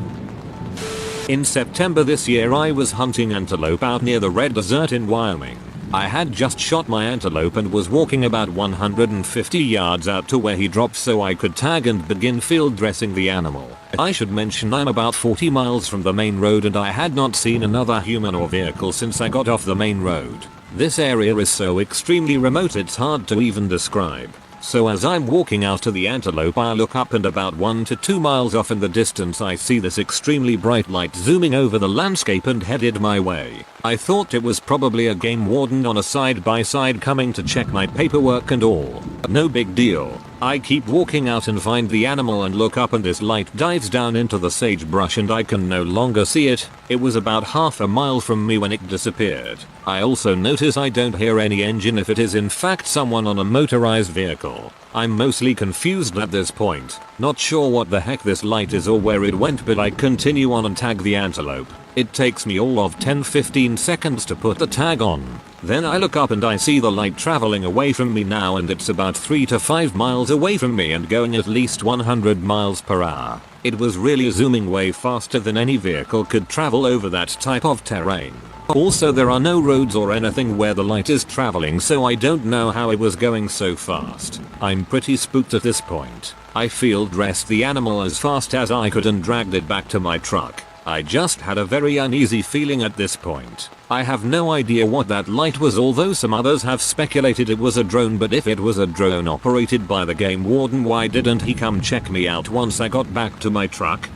In September this year I was hunting antelope out near the Red Desert in Wyoming. I had just shot my antelope and was walking about 150 yards out to where he dropped so I could tag and begin field dressing the animal. I should mention I'm about 40 miles from the main road and I had not seen another human or vehicle since I got off the main road. This area is so extremely remote it's hard to even describe. So as I'm walking out to the antelope I look up and about 1 to 2 miles off in the distance I see this extremely bright light zooming over the landscape and headed my way. I thought it was probably a game warden on a side-by-side coming to check my paperwork and all. No big deal. I keep walking out and find the animal and look up and this light dives down into the sagebrush and I can no longer see it. It was about half a mile from me when it disappeared. I also notice I don't hear any engine if it is in fact someone on a motorized vehicle. I'm mostly confused at this point, not sure what the heck this light is or where it went, but I continue on and tag the antelope. It takes me all of 10-15 seconds to put the tag on. Then I look up and I see the light traveling away from me now, and it's about 3 to 5 miles away from me and going at least 100 miles per hour. It was really zooming way faster than any vehicle could travel over that type of terrain. Also, there are no roads or anything where the light is traveling, so I don't know how it was going so fast. I'm pretty spooked at this point. I field dressed the animal as fast as I could and dragged it back to my truck. I just had a very uneasy feeling at this point. I have no idea what that light was, although some others have speculated it was a drone, but if it was a drone operated by the game warden, why didn't he come check me out once I got back to my truck?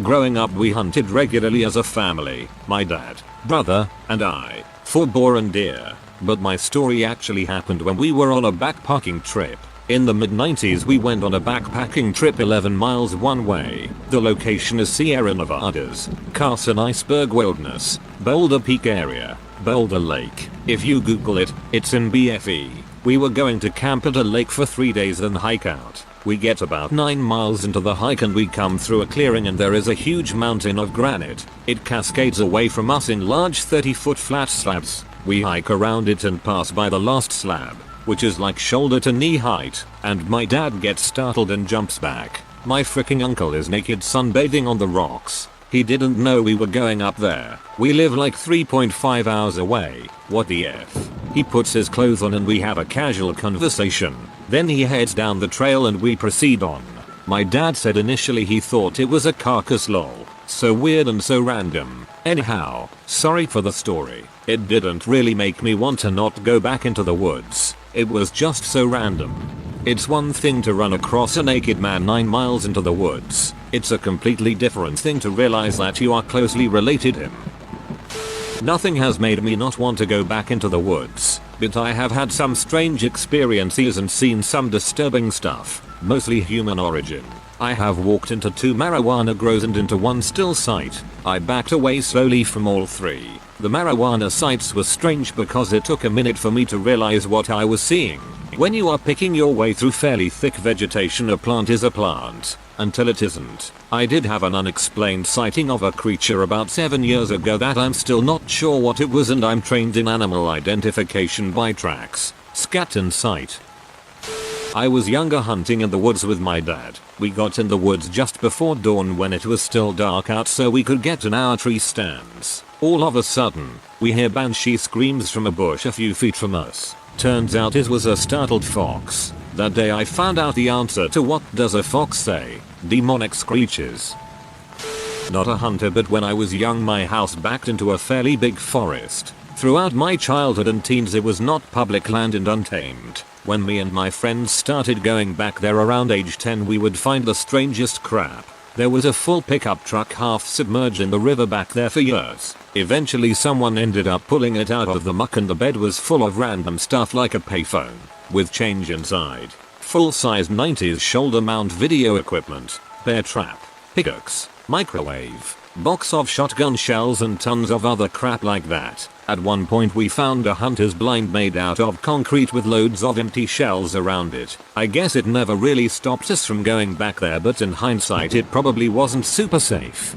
Growing up, we hunted regularly as a family, my dad, brother, and I, for boar and deer. But my story actually happened when we were on a backpacking trip. In the mid-90s we went on a backpacking trip 11 miles one way. The location is Sierra Nevadas, Carson Iceberg Wilderness, Boulder Peak area, Boulder Lake. If you Google it, it's in BFE. We were going to camp at a lake for 3 days then hike out. We get about 9 miles into the hike and we come through a clearing and there is a huge mountain of granite. It cascades away from us in large 30-foot flat slabs. We hike around it and pass by the last slab, which is like shoulder to knee height, and my dad gets startled and jumps back. My freaking uncle is naked sunbathing on the rocks. He didn't know we were going up there. We live like 3.5 hours away. What the F? He puts his clothes on and we have a casual conversation. Then he heads down the trail and we proceed on. My dad said initially he thought it was a carcass, lol. So weird and so random. Anyhow, sorry for the story. It didn't really make me want to not go back into the woods. It was just so random. It's one thing to run across a naked man 9 miles into the woods. It's a completely different thing to realize that you are closely related to him. Nothing has made me not want to go back into the woods, but I have had some strange experiences and seen some disturbing stuff, mostly human origin. I have walked into 2 marijuana grows and into 1 still site. I backed away slowly from all 3. The marijuana sites was strange because it took a minute for me to realize what I was seeing. When you are picking your way through fairly thick vegetation, a plant is a plant, until it isn't. I did have an unexplained sighting of a creature about 7 years ago that I'm still not sure what it was, and I'm trained in animal identification by tracks, scat and sight. I was younger hunting in the woods with my dad. We got in the woods just before dawn when it was still dark out so we could get in our tree stands. All of a sudden, we hear banshee screams from a bush a few feet from us. Turns out it was a startled fox. That day I found out the answer to what does a fox say? Demonic screeches. Not a hunter, but when I was young my house backed into a fairly big forest. Throughout my childhood and teens it was not public land and untamed. When me and my friends started going back there around age 10 we would find the strangest crap. There was a full pickup truck half submerged in the river back there for years. Eventually someone ended up pulling it out of the muck and the bed was full of random stuff like a payphone, with change inside, full-size 90s shoulder mount video equipment, bear trap, pickaxe, microwave, box of shotgun shells and tons of other crap like that. At one point we found a hunter's blind made out of concrete with loads of empty shells around it. I guess it never really stopped us from going back there, but in hindsight it probably wasn't super safe.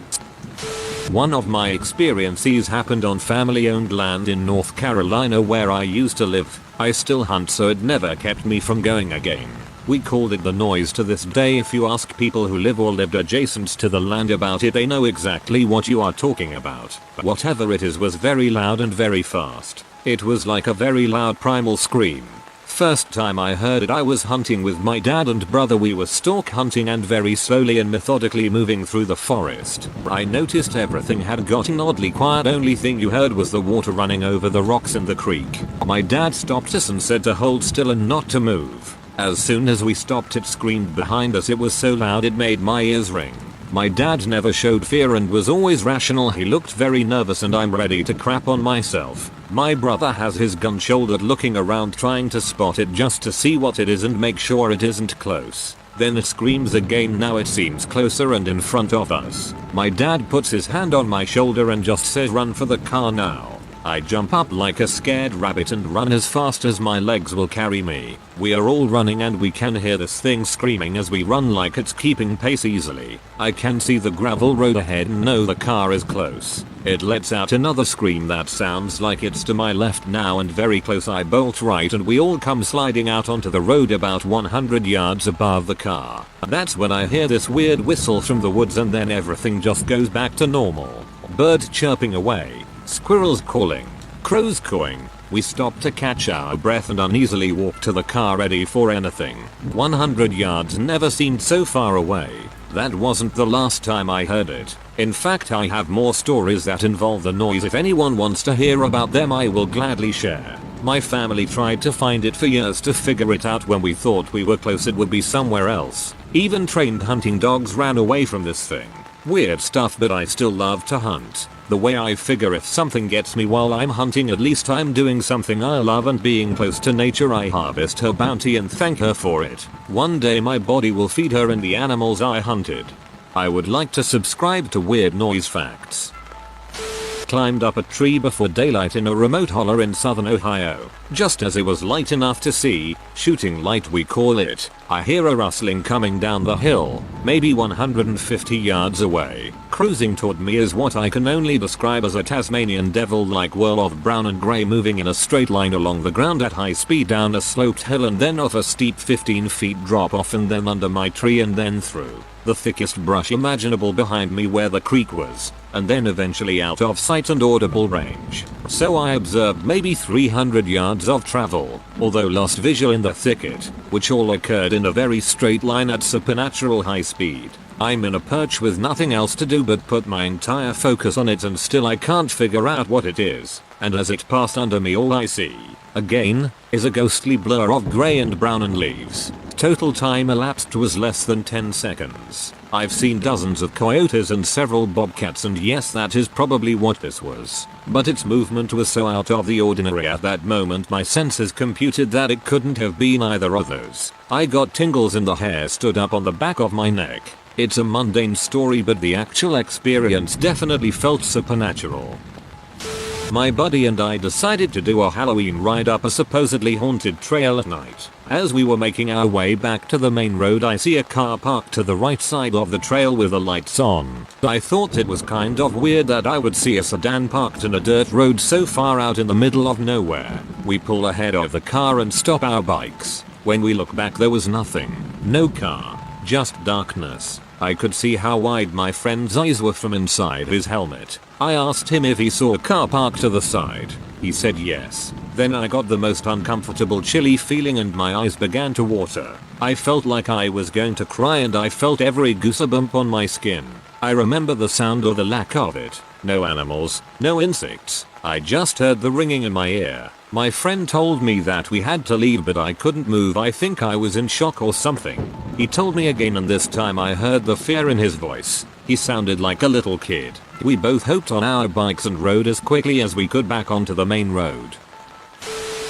One of my experiences happened on family-owned land in North Carolina where I used to live. I still hunt so it never kept me from going again. We called it the noise. To this day if you ask people who live or lived adjacent to the land about it they know exactly what you are talking about. Whatever it is was very loud and very fast. It was like a very loud primal scream. First time I heard it I was hunting with my dad and brother. We were stalk hunting and very slowly and methodically moving through the forest. I noticed everything had gotten oddly quiet. Only thing you heard was the water running over the rocks in the creek. My dad stopped us and said to hold still and not to move. As soon as we stopped it screamed behind us. It was so loud it made my ears ring. My dad never showed fear and was always rational. He looked very nervous and I'm ready to crap on myself. My brother has his gun shouldered looking around trying to spot it just to see what it is and make sure it isn't close. Then it screams again. Now it seems closer and in front of us. My dad puts his hand on my shoulder and just says run for the car now. I jump up like a scared rabbit and run as fast as my legs will carry me. We are all running and we can hear this thing screaming as we run like it's keeping pace easily. I can see the gravel road ahead and know the car is close. It lets out another scream that sounds like it's to my left now and very close. I bolt right and we all come sliding out onto the road about 100 yards above the car. That's when I hear this weird whistle from the woods and then everything just goes back to normal. Birds chirping away. Squirrels calling, crows cawing. We stop to catch our breath and uneasily walk to the car ready for anything. 100 yards never seemed so far away. That wasn't the last time I heard it. In fact, I have more stories that involve the noise. If anyone wants to hear about them, I will gladly share. My family tried to find it for years to figure it out. When we thought we were close, it would be somewhere else. Even trained hunting dogs ran away from this thing. Weird stuff, but I still love to hunt. The way I figure, if something gets me while I'm hunting, at least I'm doing something I love, and being close to nature, I harvest her bounty and thank her for it. One day my body will feed her and the animals I hunted. I would like to subscribe to Weird Noise Facts. Climbed up a tree before daylight in a remote holler in southern Ohio. Just as it was light enough to see, shooting light we call it, I hear a rustling coming down the hill, maybe 150 yards away. Cruising toward me is what I can only describe as a Tasmanian devil-like whirl of brown and grey moving in a straight line along the ground at high speed down a sloped hill and then off a steep 15 feet drop off and then under my tree and then through the thickest brush imaginable behind me where the creek was, and then eventually out of sight and audible range. So I observed maybe 300 yards of travel, although lost visual in the thicket, which all occurred in a very straight line at supernatural high speed. I'm in a perch with nothing else to do but put my entire focus on it, and still I can't figure out what it is, and as it passed under me all I see, again, is a ghostly blur of grey and brown and leaves. Total time elapsed was less than 10 seconds. I've seen dozens of coyotes and several bobcats, and yes, that is probably what this was. But its movement was so out of the ordinary at that moment my senses computed that it couldn't have been either of those. I got tingles and the hair stood up on the back of my neck. It's a mundane story, but the actual experience definitely felt supernatural. My buddy and I decided to do a Halloween ride up a supposedly haunted trail at night. As we were making our way back to the main road, I see a car parked to the right side of the trail with the lights on. I thought it was kind of weird that I would see a sedan parked in a dirt road so far out in the middle of nowhere. We pull ahead of the car and stop our bikes. When we look back, there was nothing. No car. Just darkness. I could see how wide my friend's eyes were from inside his helmet. I asked him if he saw a car parked to the side. He said yes. Then I got the most uncomfortable chilly feeling and my eyes began to water. I felt like I was going to cry and I felt every goosebump on my skin. I remember the sound or the lack of it. No animals, no insects. I just heard the ringing in my ear. My friend told me that we had to leave, but I couldn't move. I think I was in shock or something. He told me again, and this time I heard the fear in his voice. He sounded like a little kid. We both hopped on our bikes and rode as quickly as we could back onto the main road.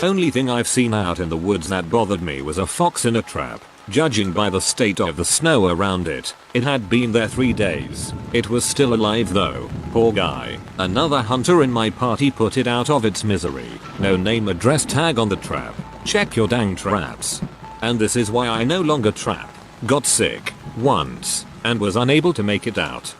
Only thing I've seen out in the woods that bothered me was a fox in a trap. Judging by the state of the snow around it, it had been there 3 days. It was still alive though. Poor guy. Another hunter in my party put it out of its misery. No name address tag on the trap. Check your dang traps. And this is why I no longer trap. Got sick once and was unable to make it out.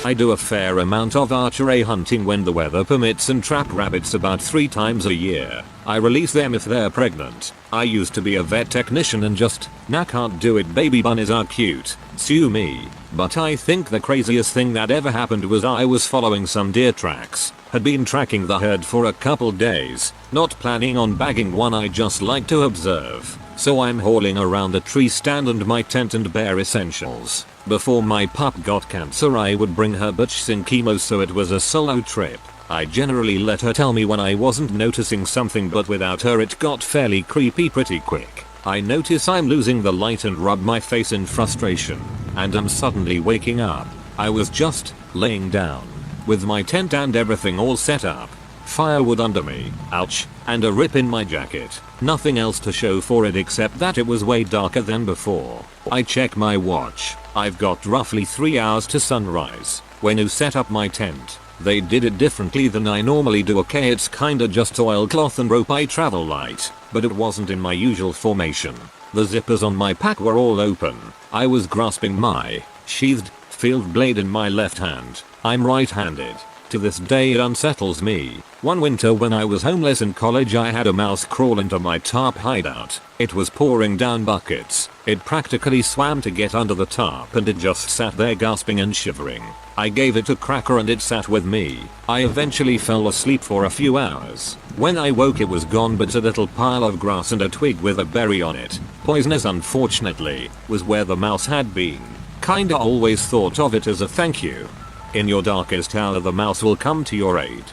I do a fair amount of archery hunting when the weather permits and trap rabbits about 3 times a year. I release them if they're pregnant. I used to be a vet technician and just, nah, can't do it. Baby bunnies are cute. Sue me. But I think the craziest thing that ever happened was I was following some deer tracks. Had been tracking the herd for a couple days. Not planning on bagging one, I just like to observe. So I'm hauling around a tree stand and my tent and bare essentials. Before my pup got cancer, I would bring her bitches in chemo, so it was a solo trip. I generally let her tell me when I wasn't noticing something, but without her it got fairly creepy pretty quick. I notice I'm losing the light and rub my face in frustration, and I'm suddenly waking up. I was just laying down, with my tent and everything all set up. Firewood under me, ouch, and a rip in my jacket. Nothing else to show for it except that it was way darker than before. I check my watch. I've got roughly 3 hours to sunrise. When I set up my tent, They did it differently than I normally do. Okay, it's kinda just oilcloth and rope I travel light, but it wasn't in my usual formation. The zippers on my pack were all open. I was grasping my sheathed field blade in my left hand. I'm right-handed. To this day it unsettles me. One winter when I was homeless in college, I had a mouse crawl into my tarp hideout. It was pouring down buckets. It practically swam to get under the tarp and it just sat there gasping and shivering. I gave it a cracker and it sat with me. I eventually fell asleep for a few hours. When I woke it was gone, but a little pile of grass and a twig with a berry on it, poisonous unfortunately, was where the mouse had been. Kinda always thought of it as a thank you. In your darkest hour the mouse will come to your aid.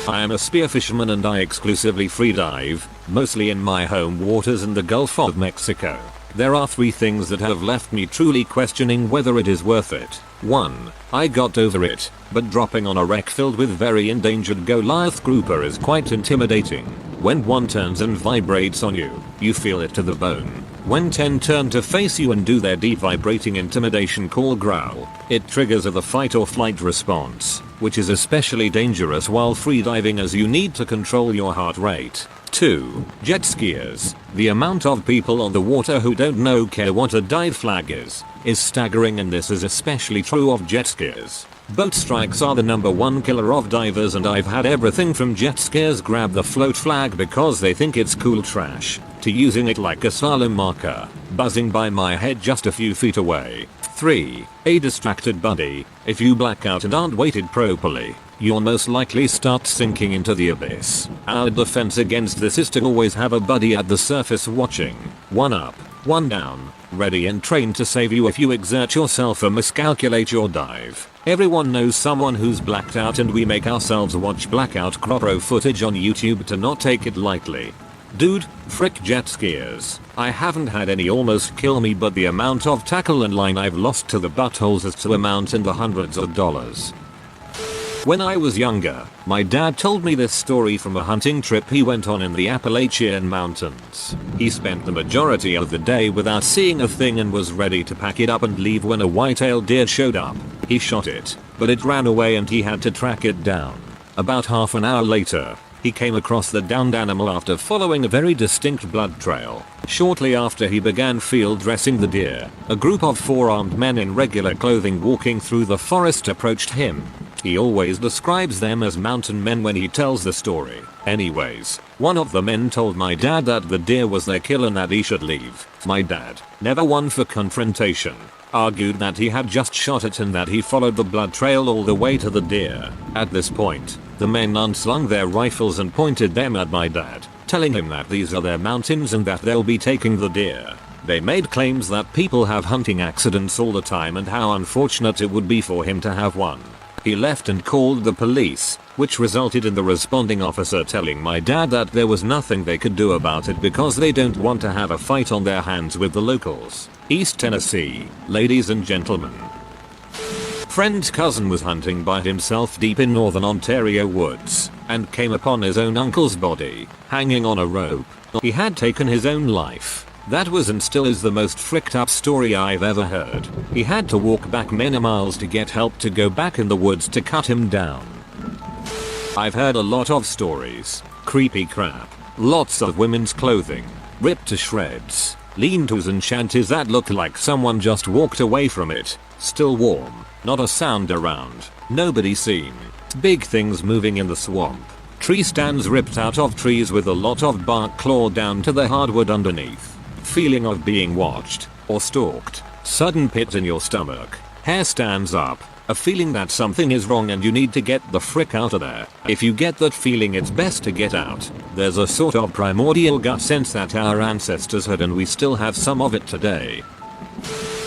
I am a spearfisherman and I exclusively freedive, mostly in my home waters in the Gulf of Mexico. There are 3 things that have left me truly questioning whether it is worth it. 1. I got over it, but dropping on a wreck filled with very endangered Goliath grouper is quite intimidating. When one turns and vibrates on you, you feel it to the bone. When 10 turn to face you and do their deep vibrating intimidation call growl, it triggers the fight or flight response, which is especially dangerous while freediving as you need to control your heart rate. 2. Jet skiers. The amount of people on the water who don't care what a dive flag is staggering, and this is especially true of jet skiers. Boat strikes are the #1 killer of divers, and I've had everything from jet skiers grab the float flag because they think it's cool trash, to using it like a slalom marker, buzzing by my head just a few feet away. 3. A distracted buddy. If you black out and aren't weighted properly, you'll most likely start sinking into the abyss. Our defense against this is to always have a buddy at the surface watching. One up, one down, ready and trained to save you if you exert yourself or miscalculate your dive. Everyone knows someone who's blacked out, and we make ourselves watch blackout crop footage on YouTube to not take it lightly. Dude, frick jet skiers. I haven't had any almost kill me, but the amount of tackle and line I've lost to the buttholes is to amount in the hundreds of dollars. When I was younger, my dad told me this story from a hunting trip he went on in the Appalachian Mountains. He spent the majority of the day without seeing a thing and was ready to pack it up and leave when a white-tailed deer showed up. He shot it, but it ran away and he had to track it down. About half an hour later, he came across the downed animal after following a very distinct blood trail. Shortly after he began field dressing the deer, a group of 4 armed men in regular clothing walking through the forest approached him. He always describes them as mountain men when he tells the story. Anyways, one of the men told my dad that the deer was their kill and that he should leave. My dad, never one for confrontation, argued that he had just shot it and that he followed the blood trail all the way to the deer. At this point, the men unslung their rifles and pointed them at my dad, telling him that these are their mountains and that they'll be taking the deer. They made claims that people have hunting accidents all the time and how unfortunate it would be for him to have one. He left and called the police, which resulted in the responding officer telling my dad that there was nothing they could do about it because they don't want to have a fight on their hands with the locals. East Tennessee, ladies and gentlemen. Friend's cousin was hunting by himself deep in northern Ontario woods, and came upon his own uncle's body, hanging on a rope. He had taken his own life. That was and still is the most fricked up story I've ever heard. He had to walk back many miles to get help to go back in the woods to cut him down. I've heard a lot of stories. Creepy crap. Lots of women's clothing. Ripped to shreds. Lean-tos and shanties that look like someone just walked away from it. Still warm. Not a sound around. Nobody seen. Big things moving in the swamp. Tree stands ripped out of trees with a lot of bark clawed down to the hardwood underneath. Feeling of being watched or stalked. Sudden pit in your stomach. Hair stands up. A feeling that something is wrong and you need to get the frick out of there. If you get that feeling, it's best to get out. There's a sort of primordial gut sense that our ancestors had, and we still have some of it today.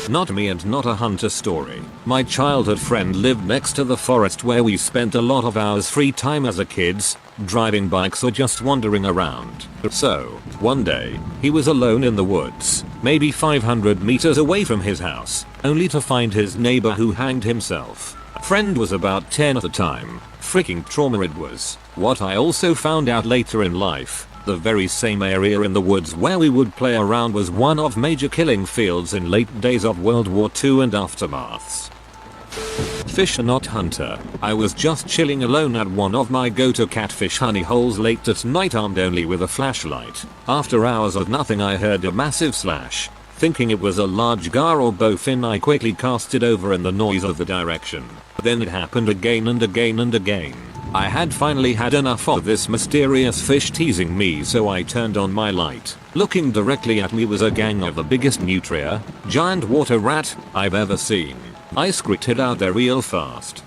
Not me and not a hunter story. My childhood friend lived next to the forest where we spent a lot of our free time as a kids, driving bikes or just wandering around. So, one day, he was alone in the woods, maybe 500 meters away from his house, only to find his neighbor who hanged himself. Friend was about 10 at the time. Freaking trauma it was. What I also found out later in life, the very same area in the woods where we would play around was one of major killing fields in late days of World War II and aftermaths. Fisher not hunter. I was just chilling alone at one of my go-to catfish honey holes late at night armed only with a flashlight. After hours of nothing I heard a massive slash. Thinking it was a large gar or bowfin I quickly cast it over in the noise of the direction. Then it happened again and again and again. I had finally had enough of this mysterious fish teasing me, so I turned on my light. Looking directly at me was a gang of the biggest nutria, giant water rat, I've ever seen. I screeched out there real fast.